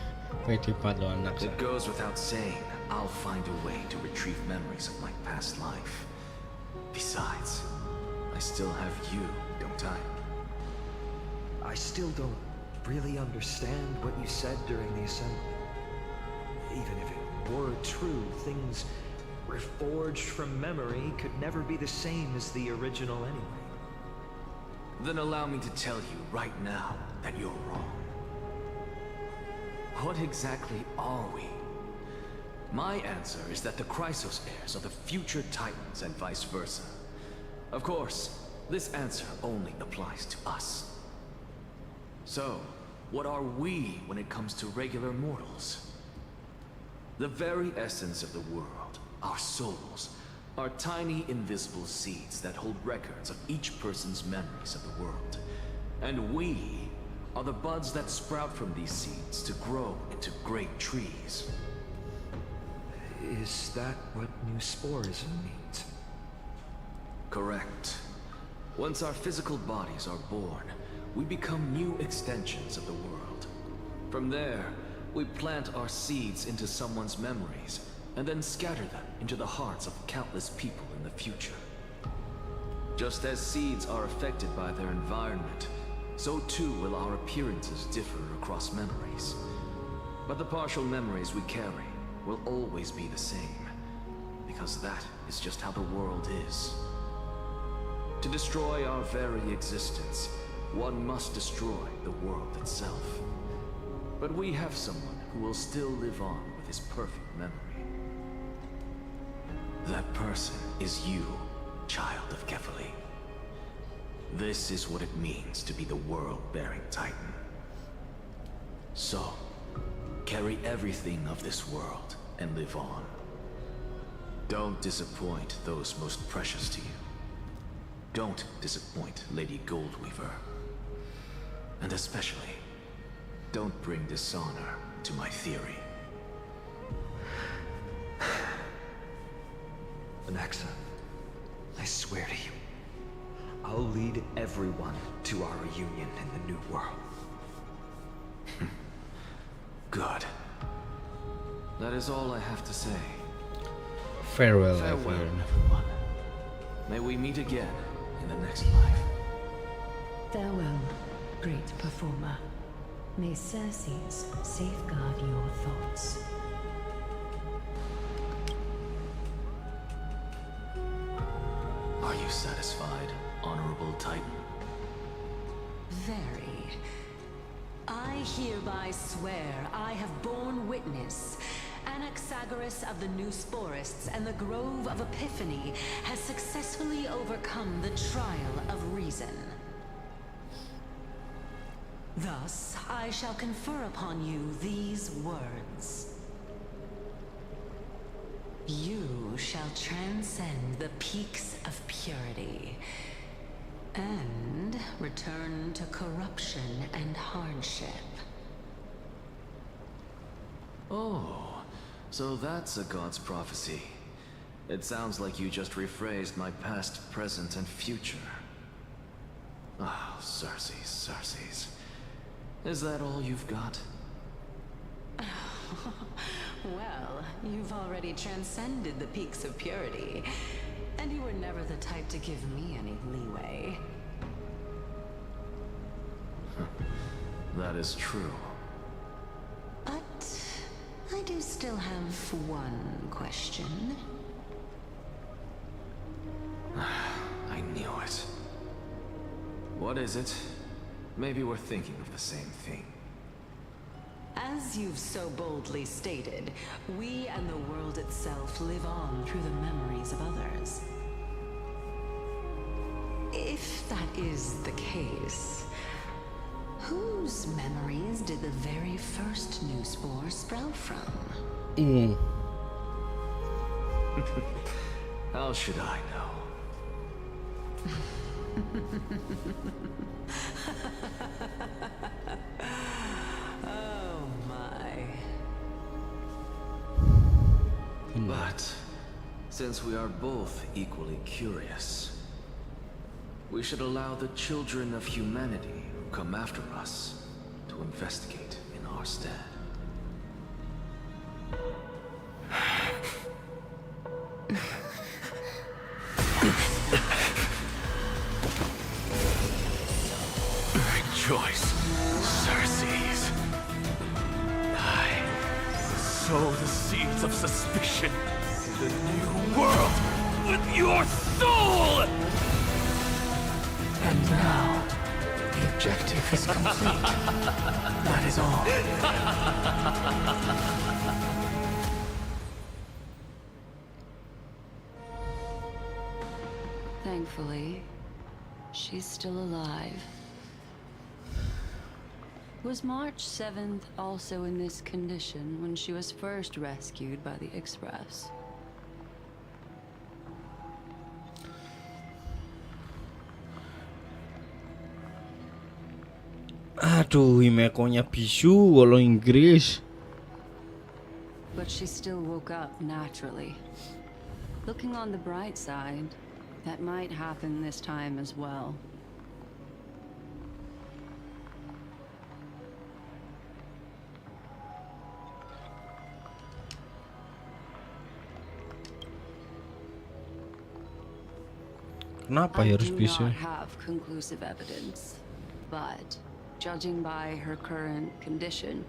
It goes without saying, I'll find a way to retrieve memories of my past life. Besides, I still have you, don't I? I still don't really understand what you said during the assembly. Even if it were true, things reforged from memory could never be the same as the original anyway. Then allow me to tell you right now that you're wrong. What exactly are we? My answer is that the Chrysos heirs are the future Titans and vice versa. Of course, this answer only applies to us. So, what are we when it comes to regular mortals? The very essence of the world, our souls, are tiny invisible seeds that hold records of each person's memories of the world. And we are the buds that sprout from these seeds to grow into great trees. Is that what new sporism means? Correct. Once our physical bodies are born, we become new extensions of the world. From there, we plant our seeds into someone's memories, and then scatter them into the hearts of countless people in the future. Just as seeds are affected by their environment, so too will our appearances differ across memories. But the partial memories we carry will always be the same, because that is just how the world is. To destroy our very existence, one must destroy the world itself. But we have someone who will still live on with his perfect memory. That person is you, child of Kefali. This is what it means to be the world-bearing Titan. So, carry everything of this world and live on. Don't disappoint those most precious to you. Don't disappoint Lady Goldweaver. And especially, don't bring dishonor to my theory. Alexa, I swear to you, I'll lead everyone to our reunion in the new world. Good. That is all I have to say. Farewell, Farewell, everyone. everyone. May we meet again in the next life. Farewell, great performer. May Circes safeguard your thoughts. Are you satisfied, Honorable Titan? Very. I hereby swear I have borne witness. Anaxagoras of the New Sporists and the Grove of Epiphany has successfully overcome the trial of reason. Thus, I shall confer upon you these words. You shall transcend the peaks of purity and return to corruption and hardship. Oh, so that's a god's prophecy. It sounds like you just rephrased my past, present, and future. Ah, Circes, Circes. Is that all you've got? Well, you've already transcended the peaks of purity, and you were never the type to give me any leeway. That is true. But I do still have one question. I knew it. What is it? Maybe we're thinking of the same thing. As you've so boldly stated, we and the world itself live on through the memories of others. If that is the case, whose memories did the very first new spore sprout from? How should I know? Oh my. But since we are both equally curious, we should allow the children of humanity who come after us to investigate in our stead. Rejoice, Circes. I sow the seeds of suspicion in the new world with your soul! And now, the objective is complete. That is all. Thankfully, she's still alive. Was March 7th also in this condition when she was first rescued by the Express? Aduh, imekonya bisu walau Inggris. But she still woke up naturally. Looking on the bright side, that might happen this time as well. Kenapa ya harus I do bisa? not have conclusive evidence, but judging by her current condition,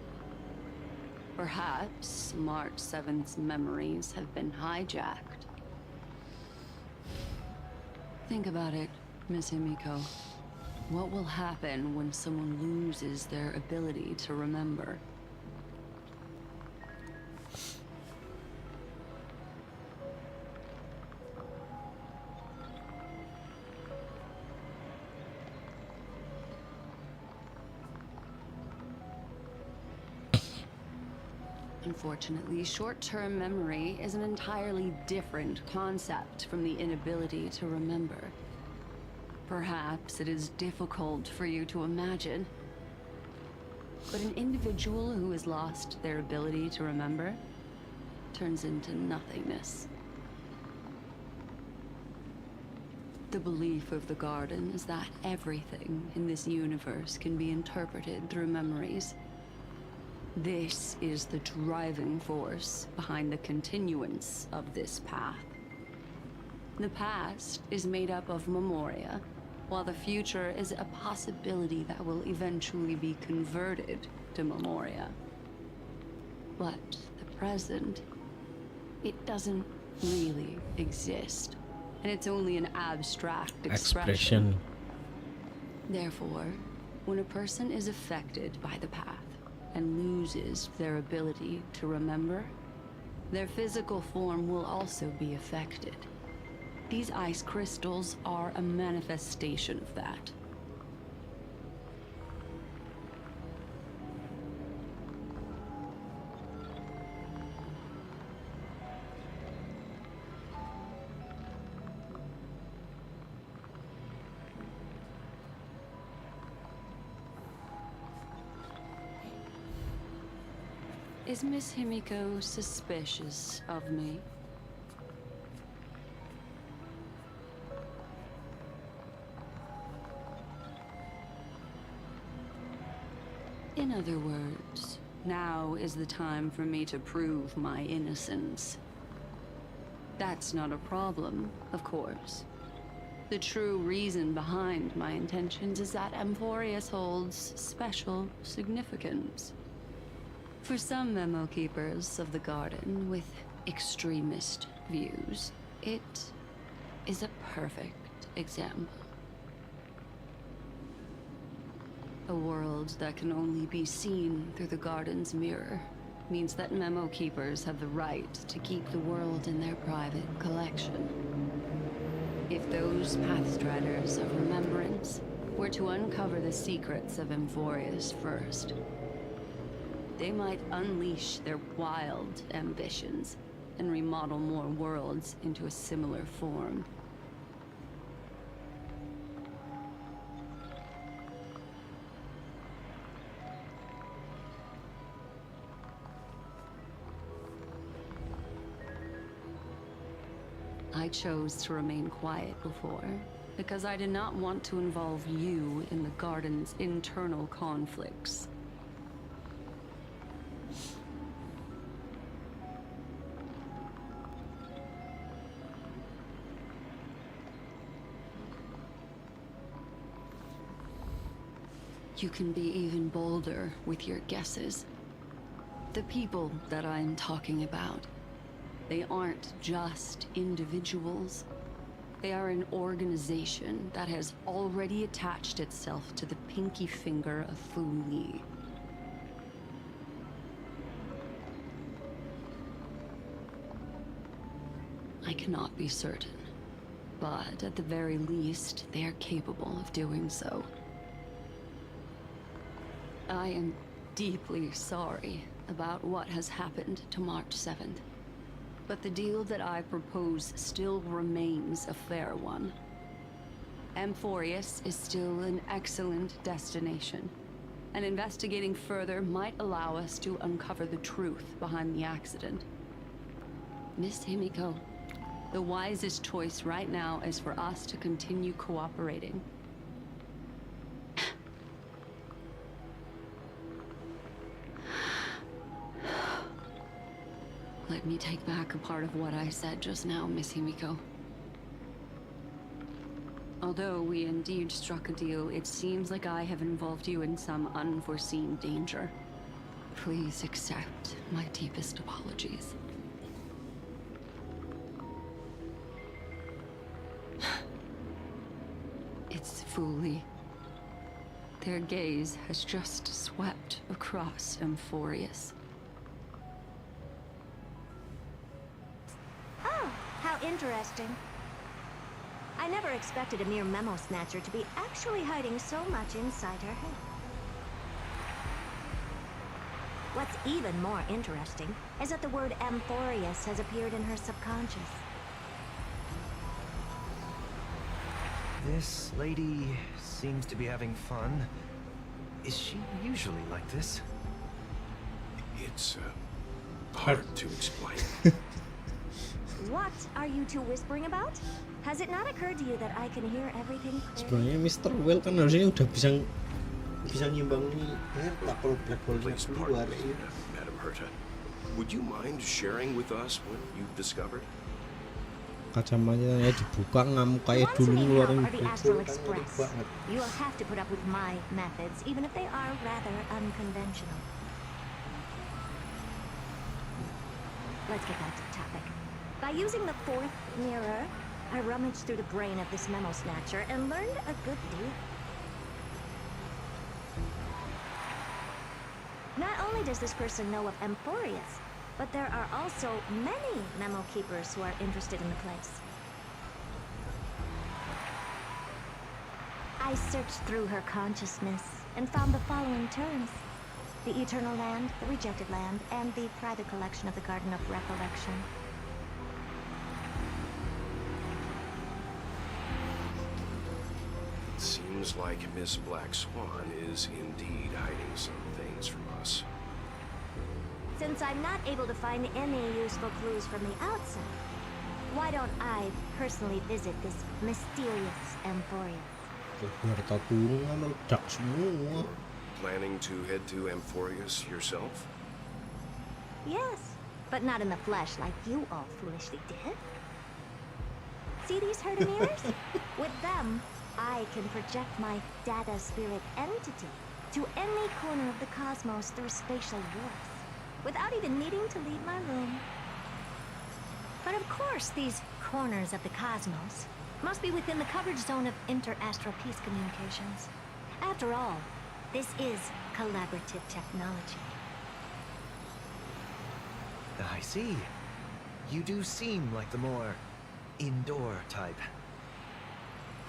perhaps March 7th's memories have been hijacked. Think about it, Miss Himiko. What will happen when someone loses their ability to remember? Unfortunately, short-term memory is an entirely different concept from the inability to remember. Perhaps it is difficult for you to imagine, but an individual who has lost their ability to remember turns into nothingness. The belief of the Garden is that everything in this universe can be interpreted through memories. This is the driving force behind the continuance of this path. The past is made up of memoria, while the future is a possibility that will eventually be converted to memoria. But the present, it doesn't really exist, and it's only an abstract expression. Therefore, when a person is affected by the path, and loses their ability to remember, their physical form will also be affected. These ice crystals are a manifestation of that. Is Miss Himiko suspicious of me? In other words, now is the time for me to prove my innocence. That's not a problem, of course. The true reason behind my intentions is that Amphorius holds special significance. For some memo keepers of the Garden with extremist views, it is a perfect example. A world that can only be seen through the Garden's mirror means that memo keepers have the right to keep the world in their private collection. If those Pathstriders of Remembrance were to uncover the secrets of Amphorius first, they might unleash their wild ambitions and remodel more worlds into a similar form. I chose to remain quiet before, because I did not want to involve you in the garden's internal conflicts. You can be even bolder with your guesses. The people that I'm talking about, they aren't just individuals. They are an organization that has already attached itself to the pinky finger of Fu Li. I cannot be certain, but at the very least, they are capable of doing so. I am deeply sorry about what has happened to March 7th. But the deal that I propose still remains a fair one. Amphorius is still an excellent destination, and investigating further might allow us to uncover the truth behind the accident. Miss Himiko, the wisest choice right now is for us to continue cooperating. Let me take back a part of what I said just now, Miss Himiko. Although we indeed struck a deal, it seems like I have involved you in some unforeseen danger. Please accept my deepest apologies. It's Fu Li. Their gaze has just swept across Amphorius. How interesting. I never expected a mere memo snatcher to be actually hiding so much inside her head. What's even more interesting is that the word Amphorius has appeared in her subconscious. This lady seems to be having fun. Is she usually like this? It's hard to explain. What are you two whispering about? Has it not occurred to you that I can hear everything Sebenarnya Mr. Well kan harusnya udah bisa nyimbangi lah kalau black hole-nya keluar. Madam Herta, would you mind sharing with us what you've discovered? Kacamatanya dibuka, ngamuk kayak dulu ngeluarin black hole kan ngeri banget. You will have to put up with my methods, even if they are rather unconventional. Let's get back to the topic. By using the fourth mirror, I rummaged through the brain of this memo snatcher and learned a good deal. Not only does this person know of Amphorius, but there are also many memo keepers who are interested in the place. I searched through her consciousness and found the following terms: the Eternal Land, the Rejected Land, and the private collection of the Garden of Recollection. Seems like Miss Black Swan is indeed hiding some things from us. Since I'm not able to find any useful clues from the outside, why don't I personally visit this mysterious Amphorius? Planning to head to Amphorius yourself? Yes, but not in the flesh like you all foolishly did. See these herd mirrors? With them, I can project my data spirit entity to any corner of the cosmos through spatial warps, without even needing to leave my room. But of course, these corners of the cosmos must be within the coverage zone of inter-astral peace communications. After all, this is collaborative technology. I see. You do seem like the more indoor type.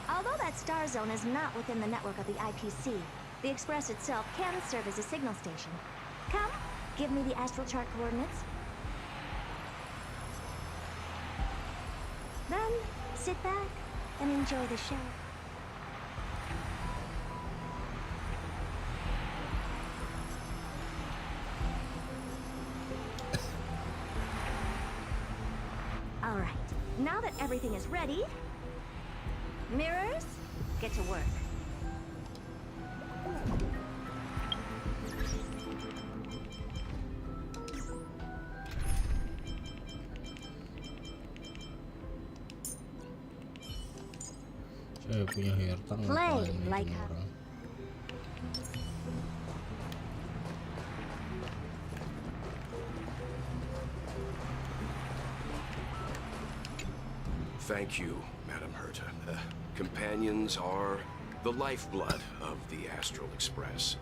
Although that star zone is not within the network of the IPC, the Express itself can serve as a signal station. Come, give me the astral chart coordinates. Then, sit back and enjoy the show. All right, now that everything is ready, mirrors, get to work. Saya punya harta Play like orang. Thank you, Madam Herta. Companions are the lifeblood of the Astral Express.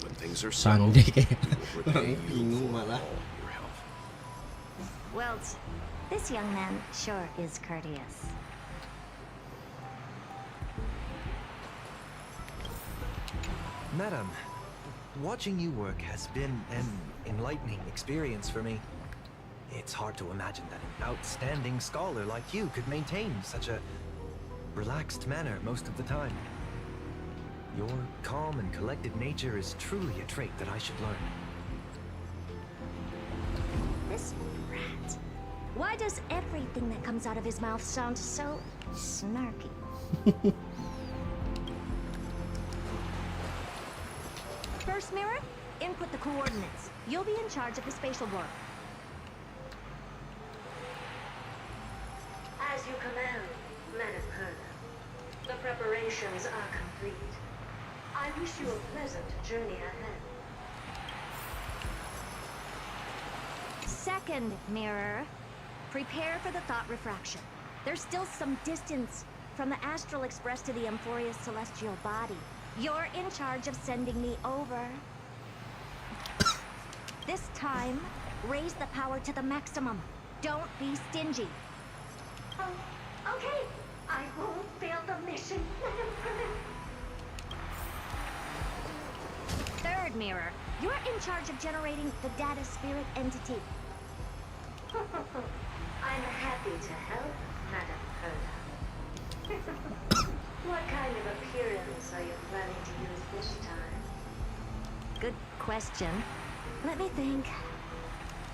When things are settled, we will repay you for all your help. Well, this young man sure is courteous. Madam, watching you work has been an enlightening experience for me. It's hard to imagine that an outstanding scholar like you could maintain such a relaxed manner most of the time. Your calm and collected nature is truly a trait that I should learn. This rat. Why does everything that comes out of his mouth sound so snarky? First mirror, input the coordinates. You'll be in charge of the spatial warp. As you command, Madam Herta. The preparations are complete. I wish you a pleasant journey ahead. Second mirror, prepare for the thought refraction. There's still some distance from the Astral Express to the Emphoria's celestial body. You're in charge of sending me over. This time, raise the power to the maximum. Don't be stingy. Oh, okay. I won't fail the mission, Madam Herta. Third mirror, you're in charge of generating the data spirit entity. I'm happy to help, Madam Herta. What kind of appearance are you planning to use this time? Good question. Let me think.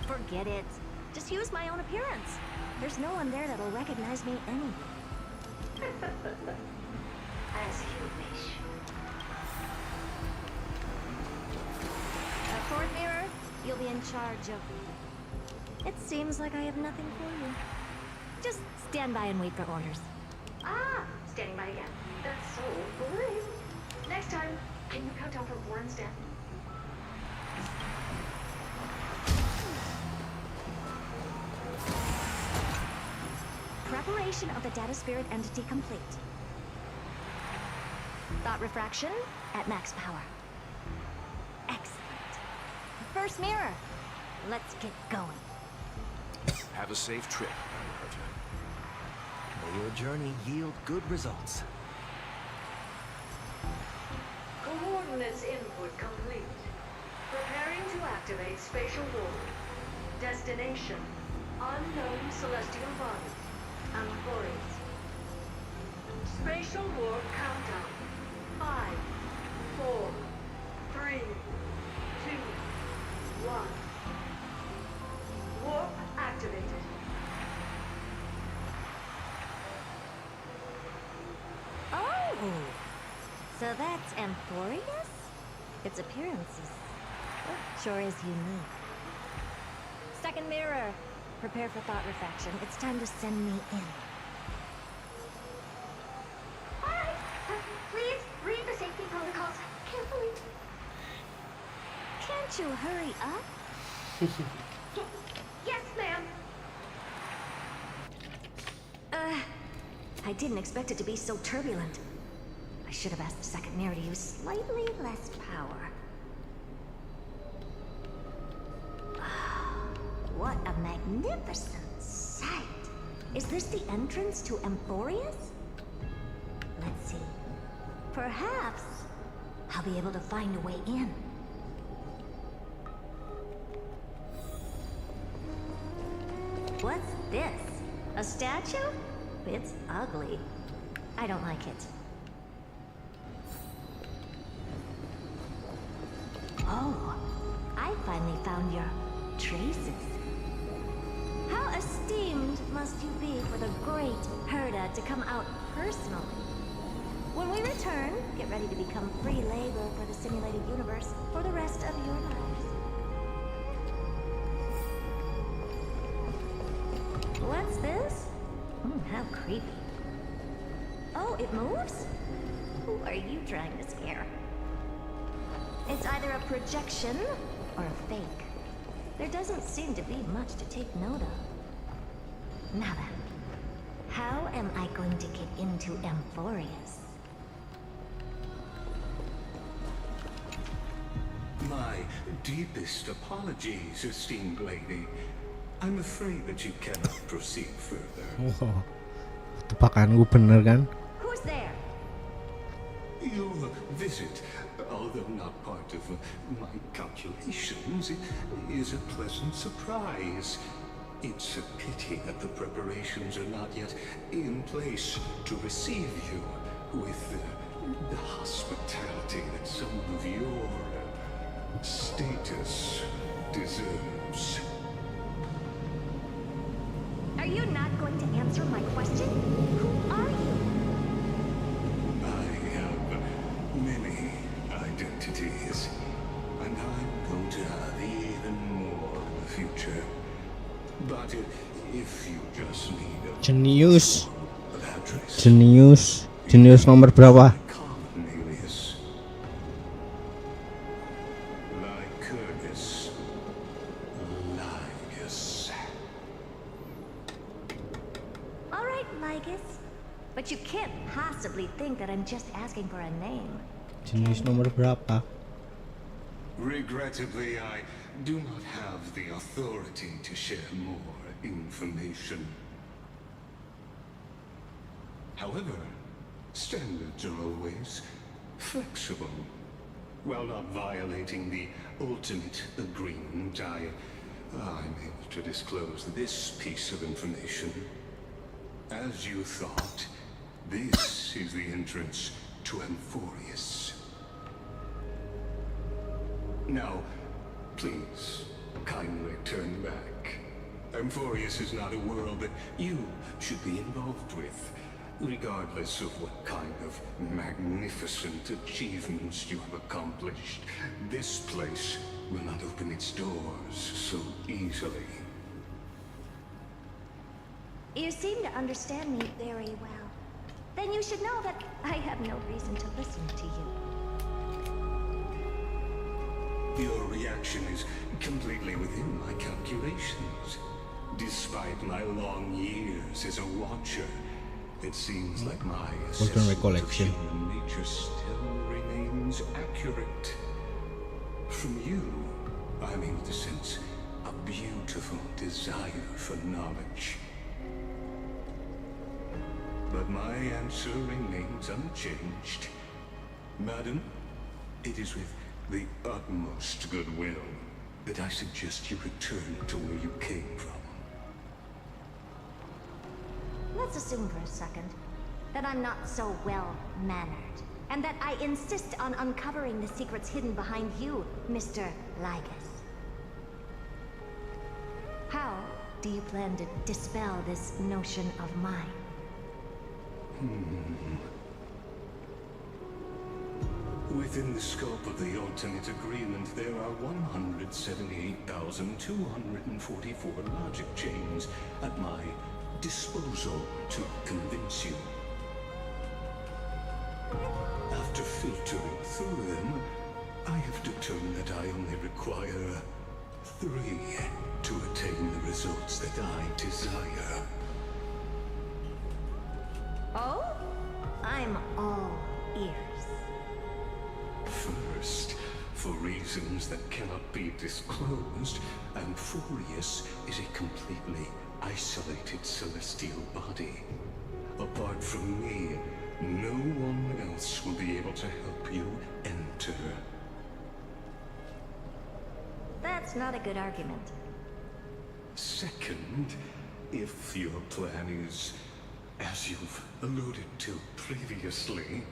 Forget it. Just use my own appearance. There's no one there that'll recognize me anyway. As you wish. Fourth mirror, you'll be in charge of... It seems like I have nothing for you. Just stand by and wait for orders. Ah, standing by again. That's so boring. Next time, can you count down from 4 instead? Preparation of the data spirit entity complete. Thought refraction at max power. Excellent. First mirror, let's get going. Have a safe trip, Madam Herta. May your journey yield good results. Coordinates input complete. Preparing to activate spatial warp. Destination, unknown celestial body. Emphoria's. Spatial warp countdown. 5, 4, 3, 2, 1. Warp activated. Oh! So that's Emphorius? Its appearance sure is unique. Second mirror. Prepare for thought refraction. It's time to send me in. Alright, please read the safety protocols carefully. Can't you hurry up? Yes, ma'am. I didn't expect it to be so turbulent. I should have asked the second mirror to use slightly less power. What a magnificent sight! Is this the entrance to Emphorius? Let's see. Perhaps I'll be able to find a way in. What's this? A statue? It's ugly. I don't like it. Oh, I finally found your traces. How esteemed must you be for the great Herda to come out personally? When we return, get ready to become free labor for the simulated universe for the rest of your lives. What's this? How creepy. Oh, it moves? Who are you trying to scare? It's either a projection or a fake. There doesn't seem to be much to take note of. Now then, how am I going to get into Amphorius? My deepest apologies, esteemed lady. I'm afraid that you cannot proceed further. Wow, tebakanku bener kan? Who's there? Your visit, although not part of my calculations, is a pleasant surprise. It's a pity that the preparations are not yet in place to receive you with the hospitality that someone of your status deserves. Are you not going to answer my question? Who are you? I have many identities, and I'm going to have even more in the future. But if you just need a Jenius. Jenius nomor berapa? But you can't possibly think that I'm just asking for a name. Jenis nomor berapa? Regrettably, I do not have the authority to share more information. However, standards are always flexible. While not violating the ultimate agreement, I'm able to disclose this piece of information. As you thought, this is the entrance to Amphorius. Now, please, kindly turn back. Amphorius is not a world that you should be involved with, regardless of what kind of magnificent achievements you have accomplished. This place will not open its doors so easily. You seem to understand me very well. Then you should know that I have no reason to listen to you. Your reaction is completely within my calculations. Despite my long years as a watcher, it seems like my assessment of human nature still remains accurate. From you, I'm able to sense a beautiful desire for knowledge. But my answer remains unchanged. Madam, it is with the utmost goodwill that I suggest you return to where you came from. Let's assume for a second that I'm not so well-mannered, and that I insist on uncovering the secrets hidden behind you, Mr. Lygus. How do you plan to dispel this notion of mine? Within the scope of the ultimate agreement, there are 178,244 logic chains at my disposal to convince you. After filtering through them, I have determined that I only require 3 to attain the results that I desire. Oh? I'm all ears. First, for reasons that cannot be disclosed, Amphorius is a completely isolated celestial body. Apart from me, no one else will be able to help you enter. That's not a good argument. Second, if your plan is As you've alluded to previously,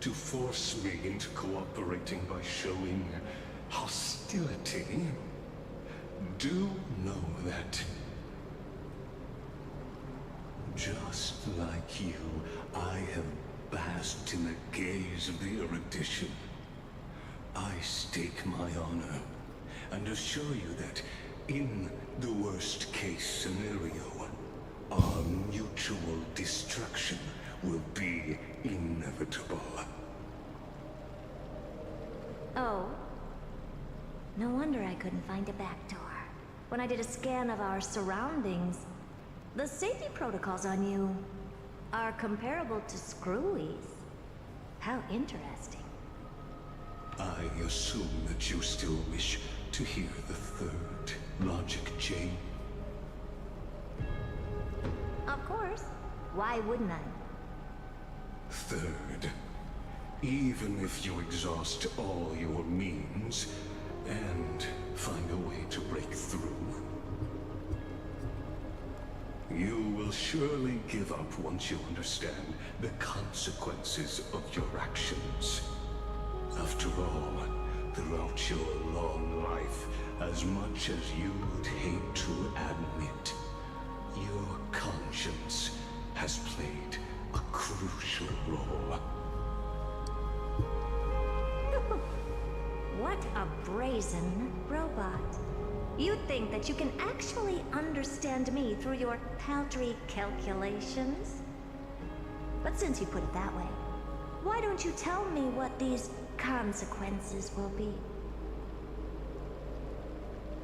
to force me into cooperating by showing hostility, do know that just like you, I have basked in the gaze of the erudition. I stake my honor and assure you that in the worst case scenario, our mutual destruction will be inevitable. Oh. No wonder I couldn't find a back door. When I did a scan of our surroundings, the safety protocols on you are comparable to Screwy's. How interesting. I assume that you still wish to hear the third logic chain. Of course. Why wouldn't I? Third, even if you exhaust all your means and find a way to break through, you will surely give up once you understand the consequences of your actions. After all, throughout your long life, as much as you'd hate to admit, your conscience has played a crucial role. What a brazen robot. You think that you can actually understand me through your paltry calculations? But since you put it that way, why don't you tell me what these consequences will be?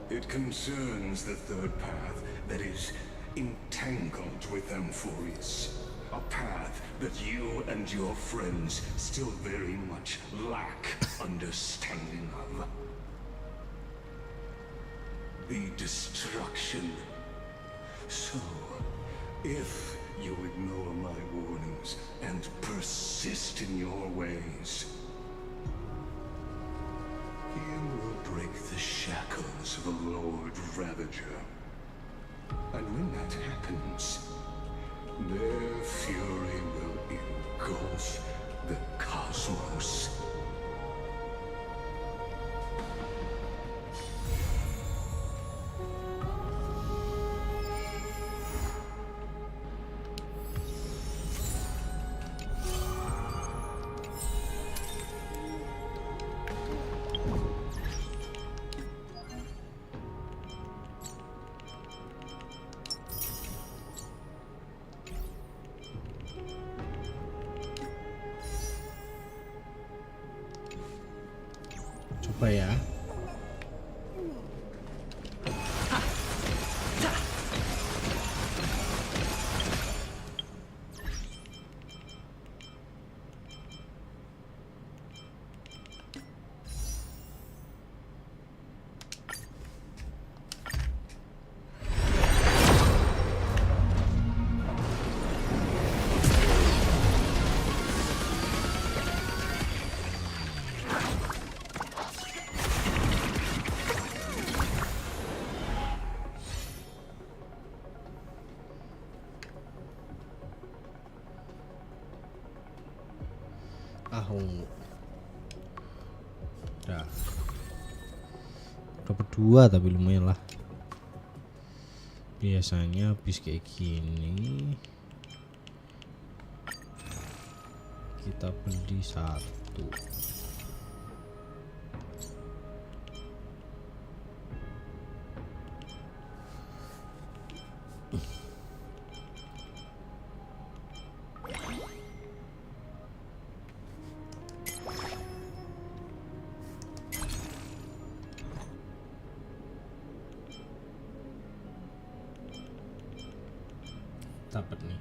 It concerns the third path that is entangled with Amphorius. A path that you and your friends still very much lack understanding of. The destruction. So, if you ignore my warnings and persist in your ways, you will break the shackles of a Lord Ravager. And when that happens, their fury will engulf the cosmos. Coba ya. Udah. Dapat 2 tapi lumayan lah. Biasanya habis kayak gini kita beli 1. Dapat nih.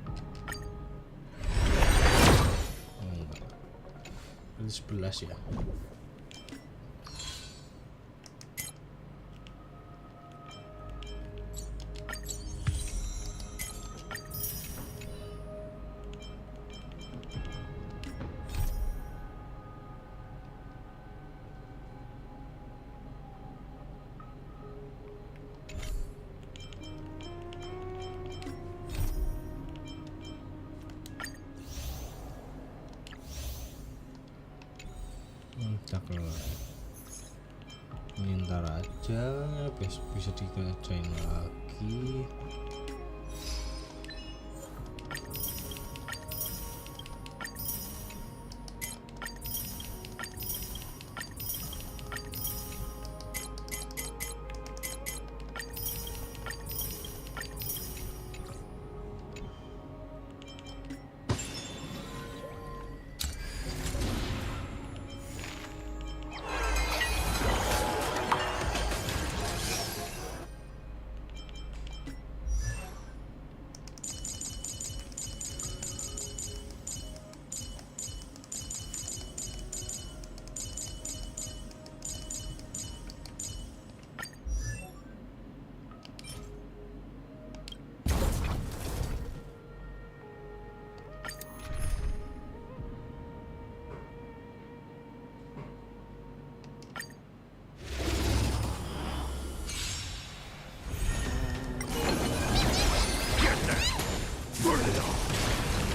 Oh enggak. Ini 11 ya. circle. Ini ntar aja, besok bisa dikerjain lagi.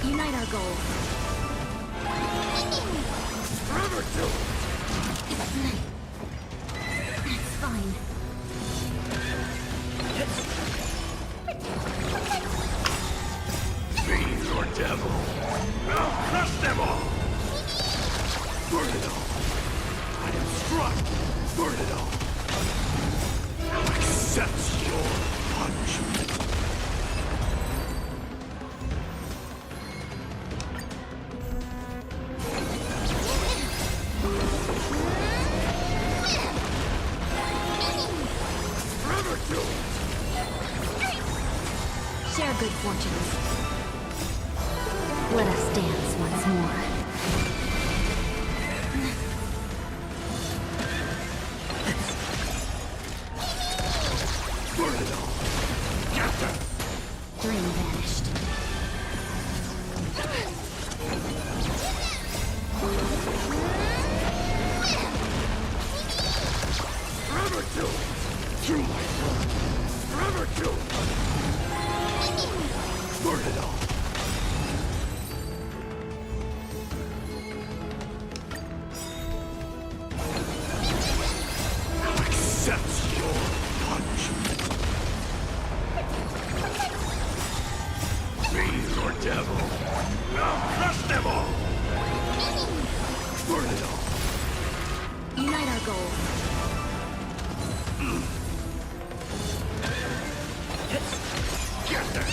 Unite our goals. It's fine. Fiend or devil, I'll crush them all! Burn it all! I am struck! Burn it all! I'll accept your punishment! Share good fortunes. Let us dance once more. Burn it all! Captain! Dream vanished. Forever two! Through my blood! Forever two! Burn it all! I'll accept your punishment! Fiend or devil, I'll crush them all! Burn it all! Unite our goals. Get that!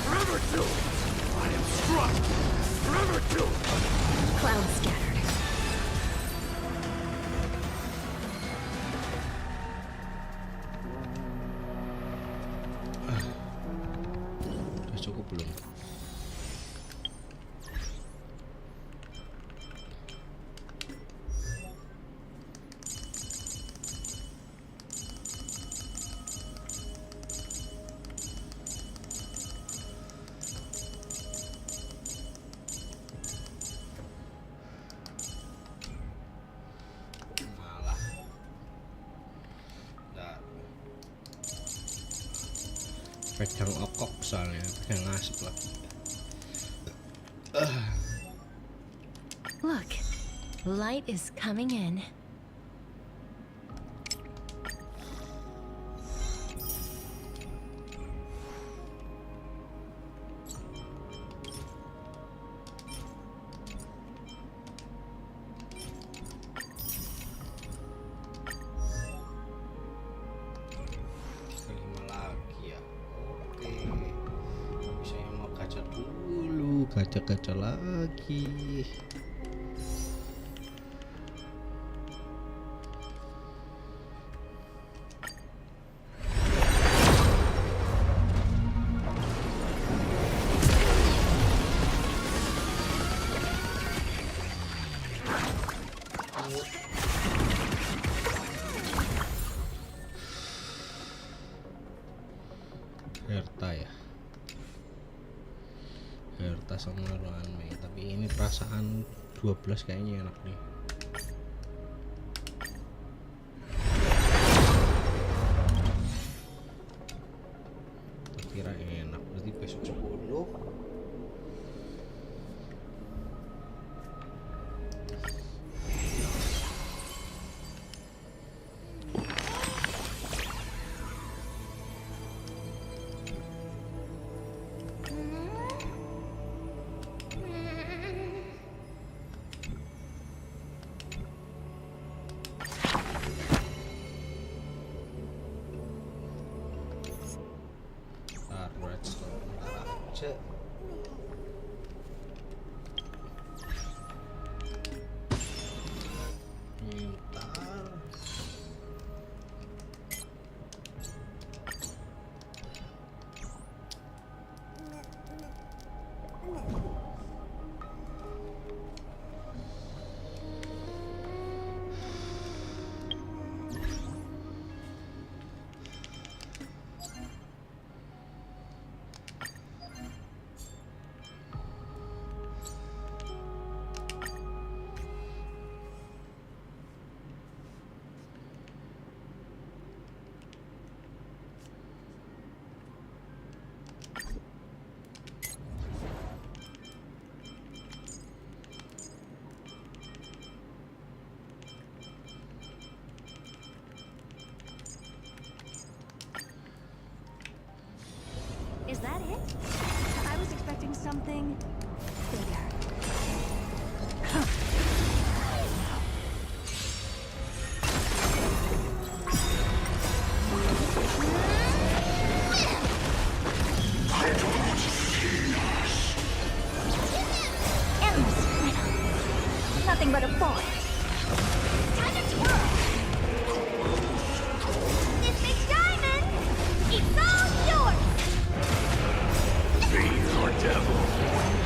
Forever two! I am struck! Forever two! Clouds scattered. Udah cukup belum? Pegang okok soalnya, pegang asap lagi. Look, light is coming in. Gacha-gacha lagi. Herta ya. Herta sama Ruanme, tapi ini perasaan 12 kayaknya enak nih. Kira enak, berarti besok 10. something bigger. Nothing but a force. Time to twirl. This big diamond, it's all yours. Fiend or devil,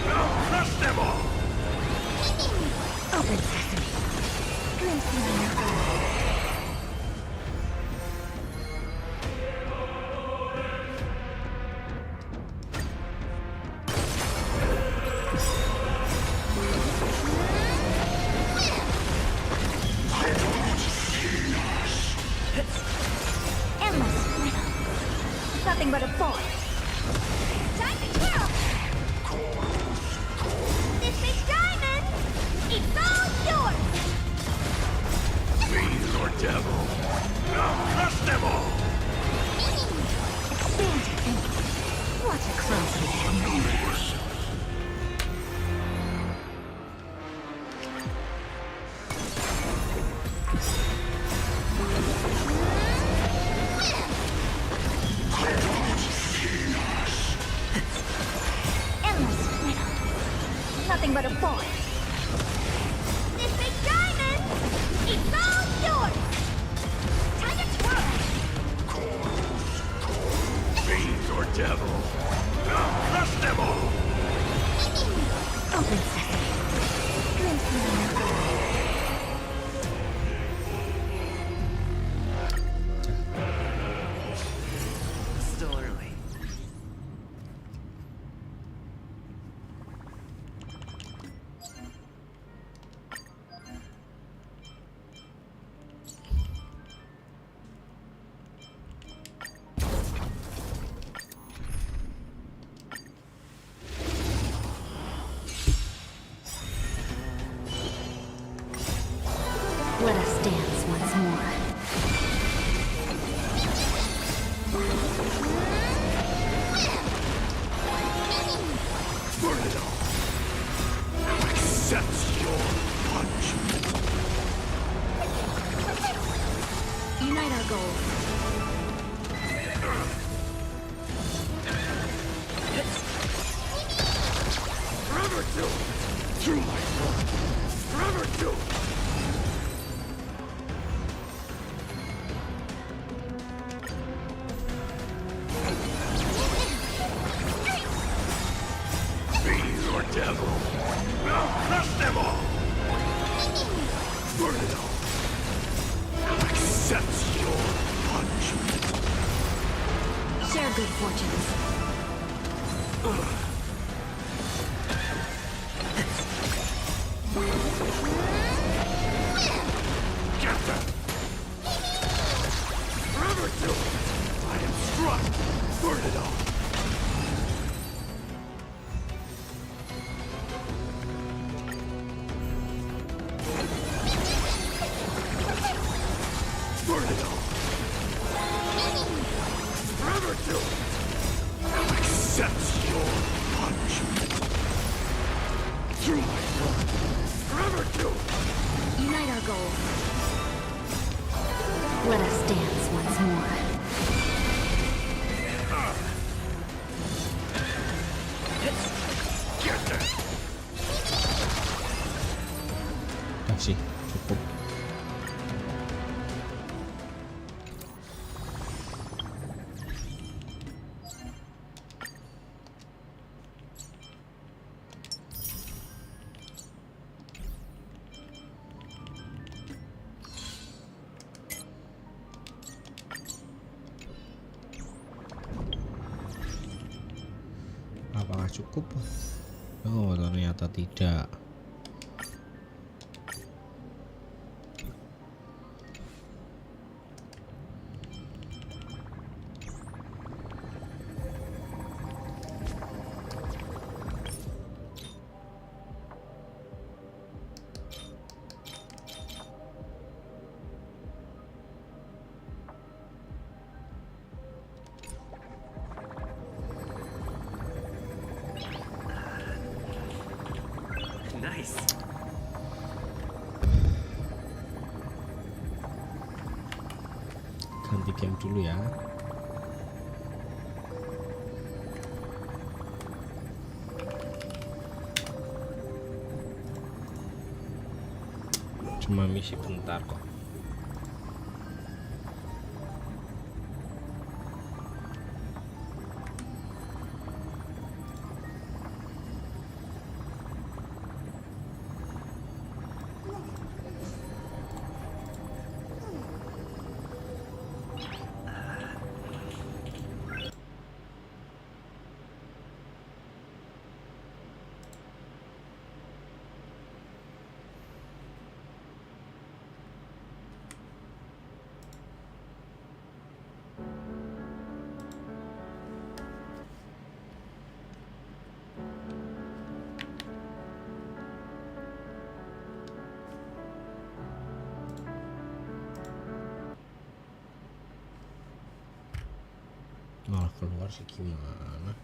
I'll crush them all. Open sesame. Glimpse me in your eyes. Nothing but a force. Time to twirl! This big diamond, it's all yours! Fiend or devil, I'll crush them all. Expand your thinking. Watch it closely. Nothing but a force. This big diamond, it's all yours! Time to twirl! Fiend or devil, I'll crush them all. Open sesame. Glimpse me in your eyes. Still early. Let us dance once more. Burn it all. I'll accept your punishment. Unite our goals. Forever do it. Through my blood. Forever do it. Fiend or devil, I'll crush them all. Burn it all. I'll accept your punishment. Share good fortunes. Get them. Forever do it. I am struck. Burn it all. Burn it all. Forever do it. I'll accept your punishment. Through my blood. Forever do it. Unite our goals. Let us dance once more. Get them. Kasih cukup. Apakah cukup? Oh, ternyata tidak. ganti game dulu ya. Cuma misi bentar kok. Malah keluar sih gimana?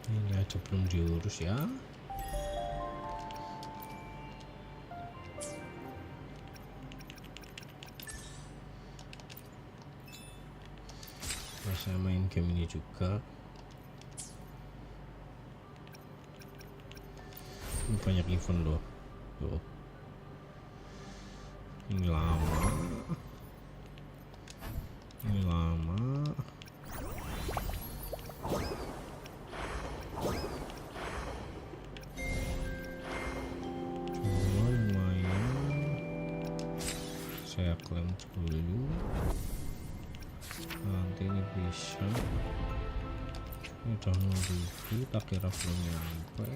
Ini aja belum diurus ya. Nah, saya main game ini juga. Ini banyak event loh. Tuh. Ini lama. Ini lama. Saya klaim dulu, nanti ini bisa. Ini udah nunggu, tak kira belum nyampe.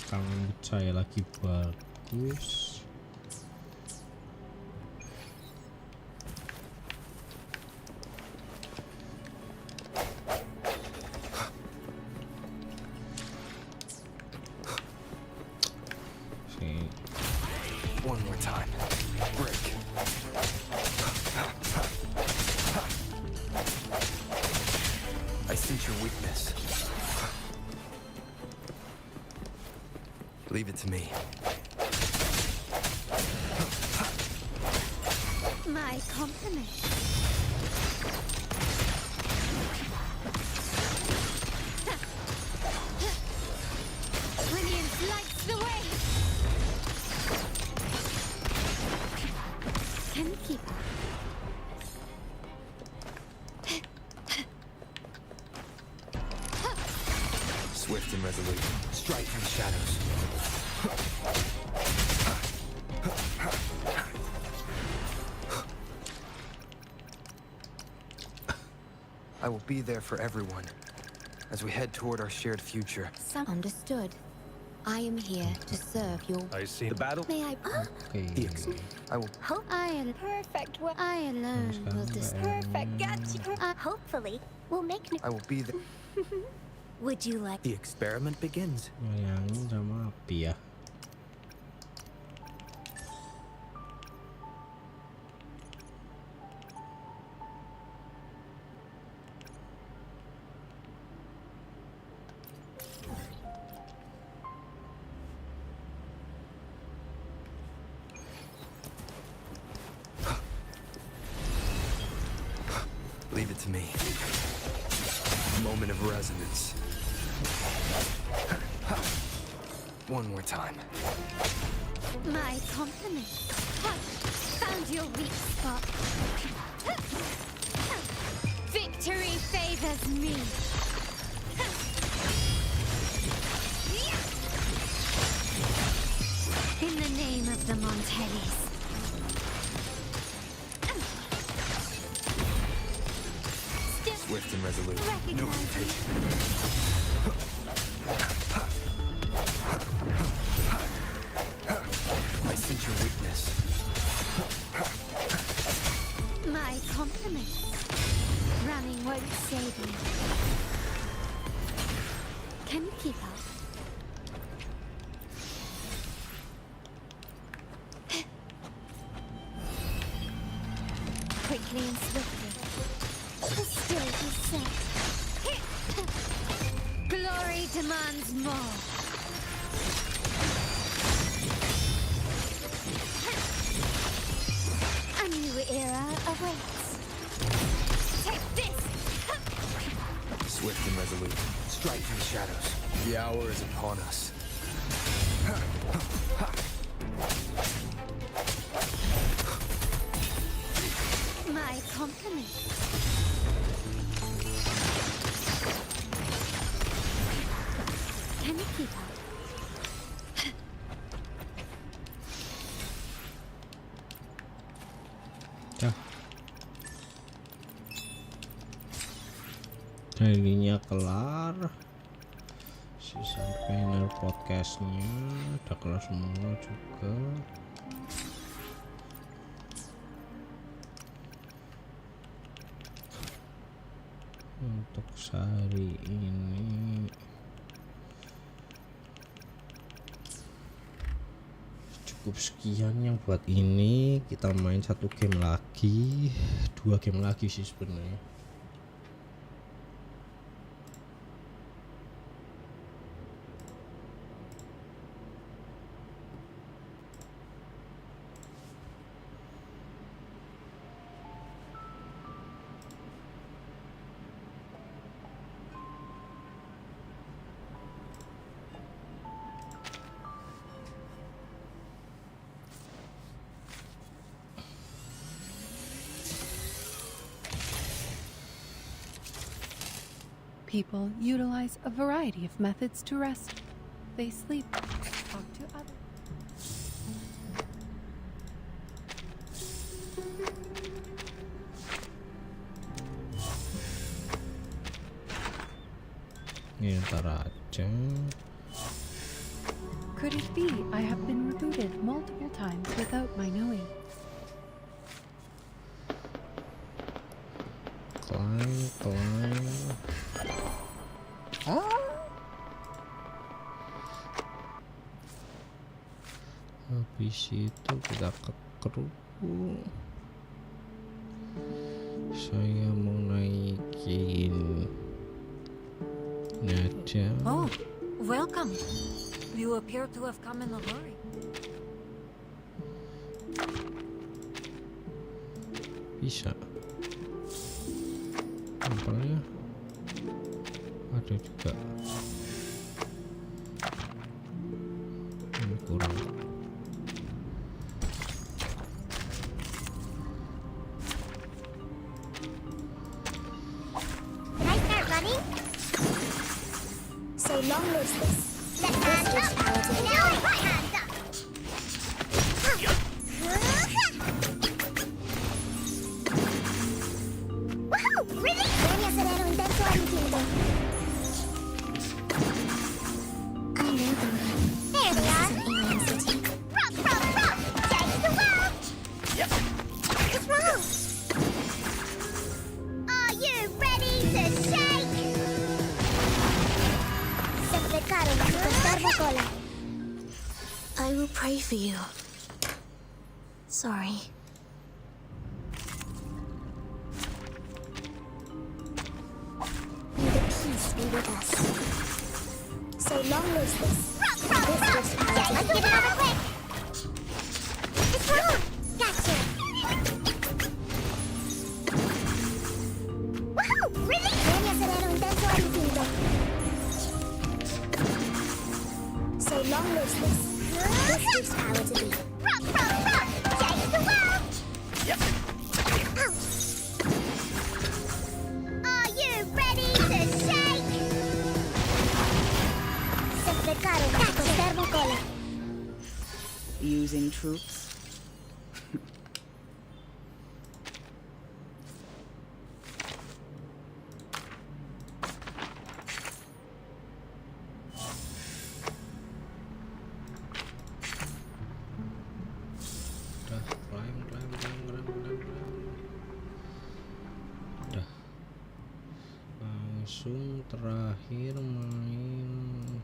Kangen saya lagi bagus. One more time. Break. I sense your weakness. Leave it to me. My compliment. Brilliance lights the way. Can keep up. Swift and resolute. Strike from the shadows. I will be there for everyone as we head toward our shared future. Understood. I am here to serve your. I see the battle. May I? I will. Hope I am perfect. I alone will perfect. Hopefully, we'll make new. I will be there. Would you like? The experiment begins. Bayangin sama api ya. Leave it to me. Moment of resonance. One more time. My compliments. Found your weak spot. Victory favors me. In the name of the Montellis. Swift and resolute. No hesitation. I sense your weakness. My compliments. Running won't save you. Can you keep up? Quickly and swiftly. The stage is set. Glory demands more. A new era awaits. Take this! Swift and resolute. Strike from the shadows. The hour is upon us. My compliments. Can you keep up? Dailinya kelar, season final podcastnya udah kelar semua juga. Untuk sehari ini cukup sekian yang buat ini. Kita main 1 game lagi, 2 game lagi sih sebenarnya. People utilize a variety of methods to rest. They sleep, talk to others. Ini ntar aja. Could it be I have been rebooted multiple times without my knowing? Climb. Habis itu kita ke kru. Saya mau naikin ini aja. Oh, welcome. You appear to have come in a hurry. Bisa. Sampelnya ada juga. Ini kurang. So long lives this. Let's add it up. Now my hands up. Woohoo! Really? Voy a acelerar intenso al infinito. I know the run. I will pray for you. Sorry. May the peace be with us. So long as this gives power. Let's get it over quick. It's wrong. Gotcha. Woohoo! Really? Premio sereno intenso al infinito. So long as this gives power to be. Change the world! Yep. Ouch! Are you ready to shake? Se prepararon para conservo cola. Using troops? Udah langsung terakhir main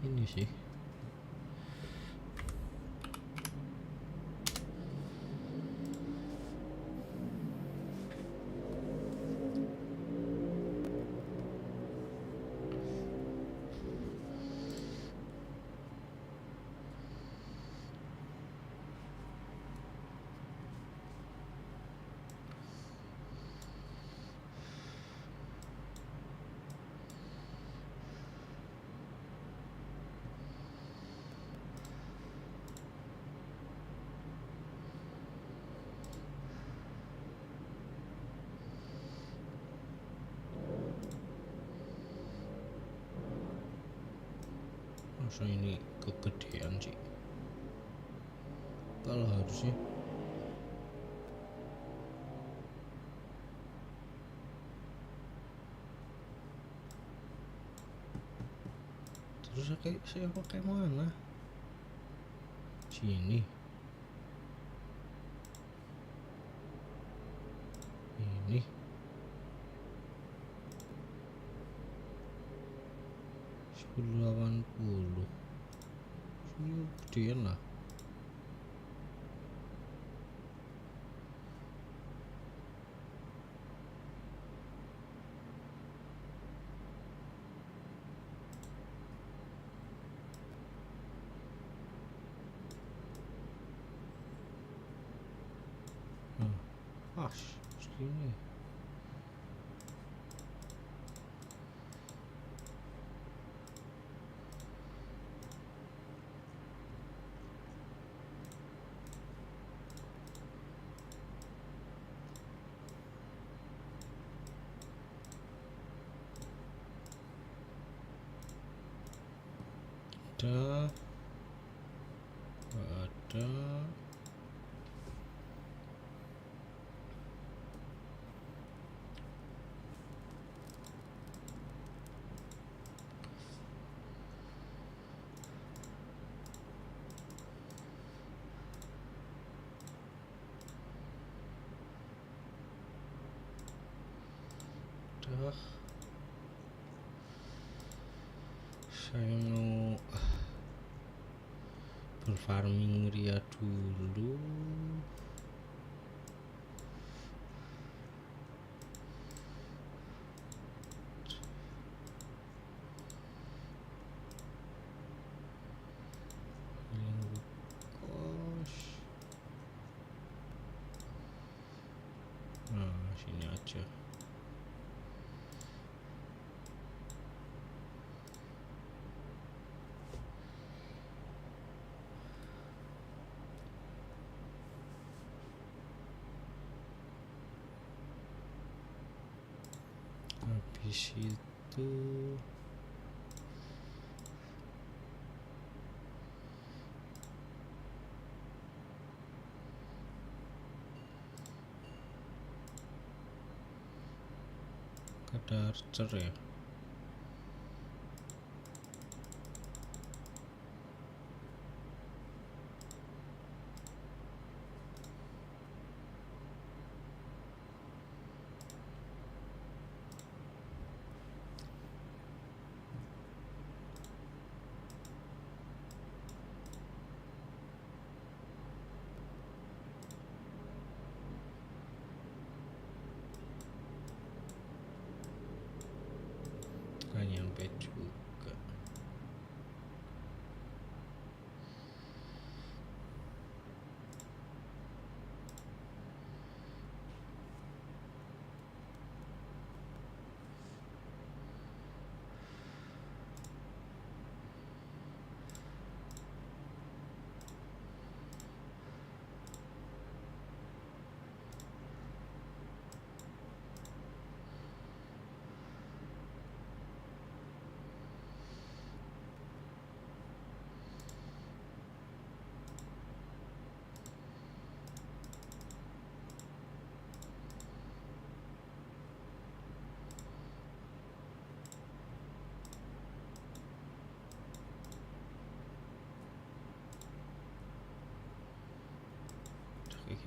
ini sih. Masa ini kegedean sih kalau harusnya terus saya pakai mana sini ini 1080 ini gedean lah. Pas segini. Ada saya mau berfarming ria dulu. Nah, sini aja. Habis itu ada archer ya.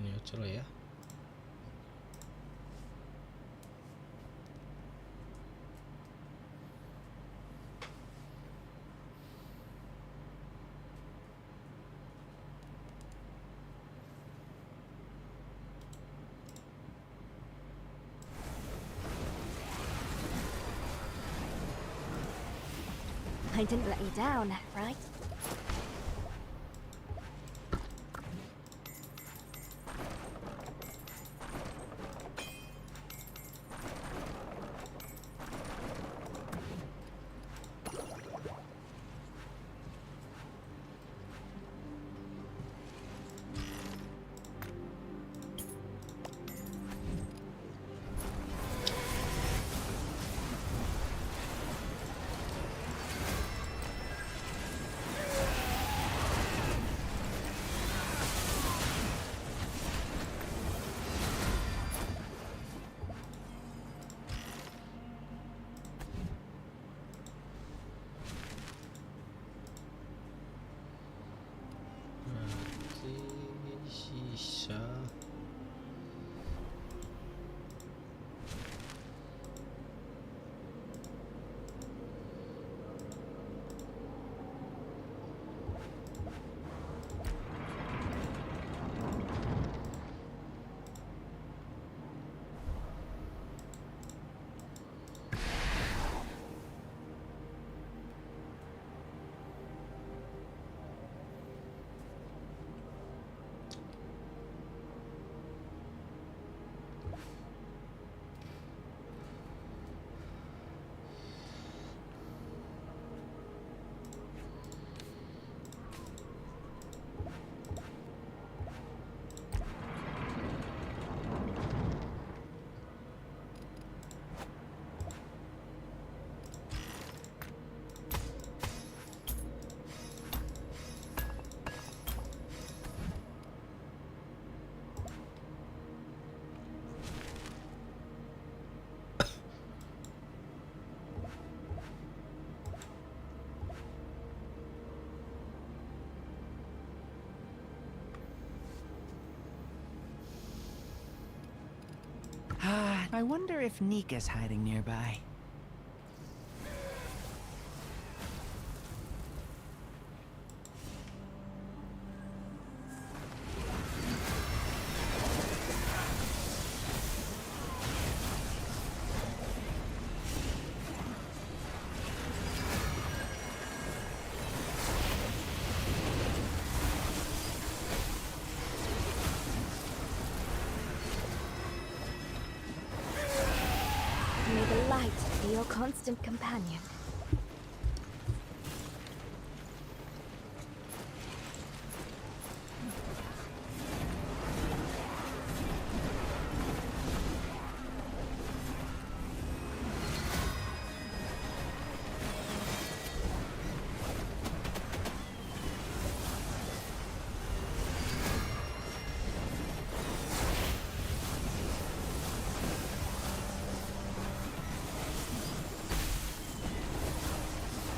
Sini aja lah ya. I didn't let you down, right? Sisa I wonder if Nika's hiding nearby. May the light be your constant companion.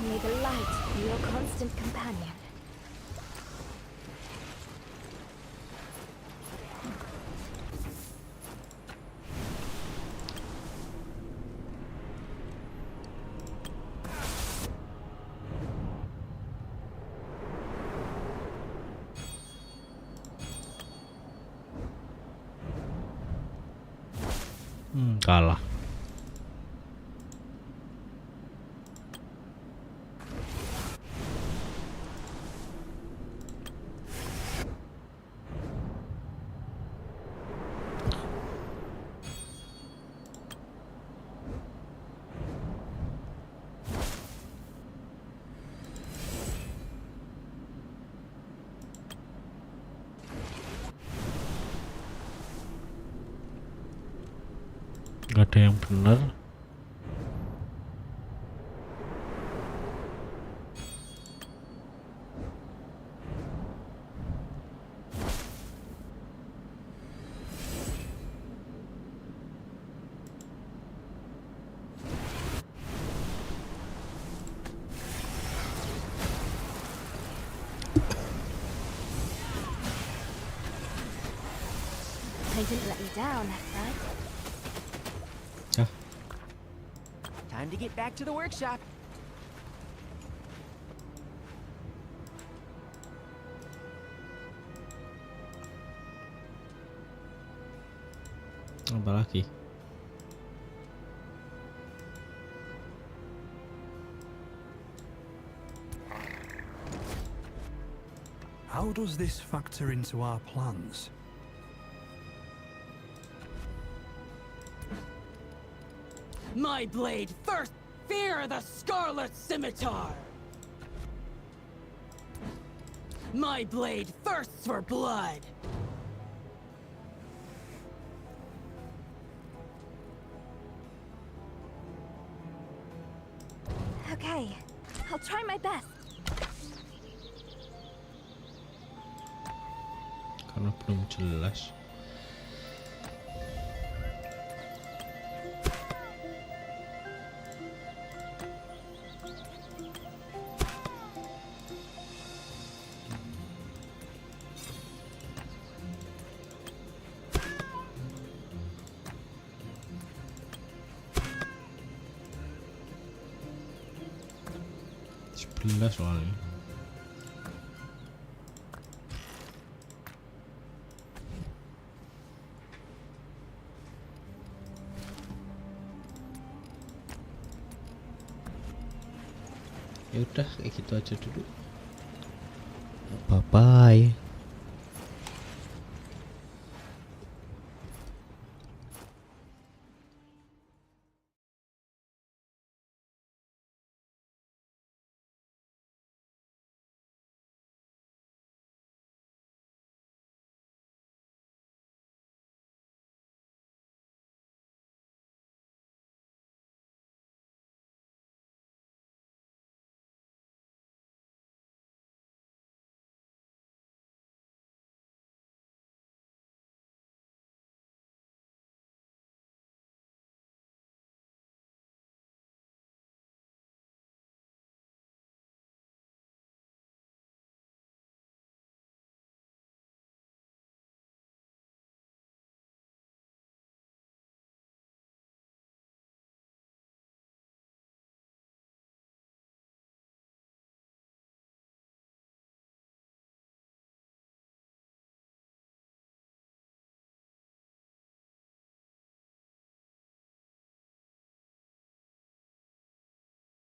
May the light be your constant companion. Kalah. Gak ada yang benar. didn't let me down, right? Time to get back to the workshop. Apa lagi? How does this factor into our plans? My blade first fear the scarlet scimitar. My blade thirsts for blood. Okay, I'll try my best. Karena belum jelas. Jelas soalnya. Ya udah kayak gitu aja dulu. Bye bye.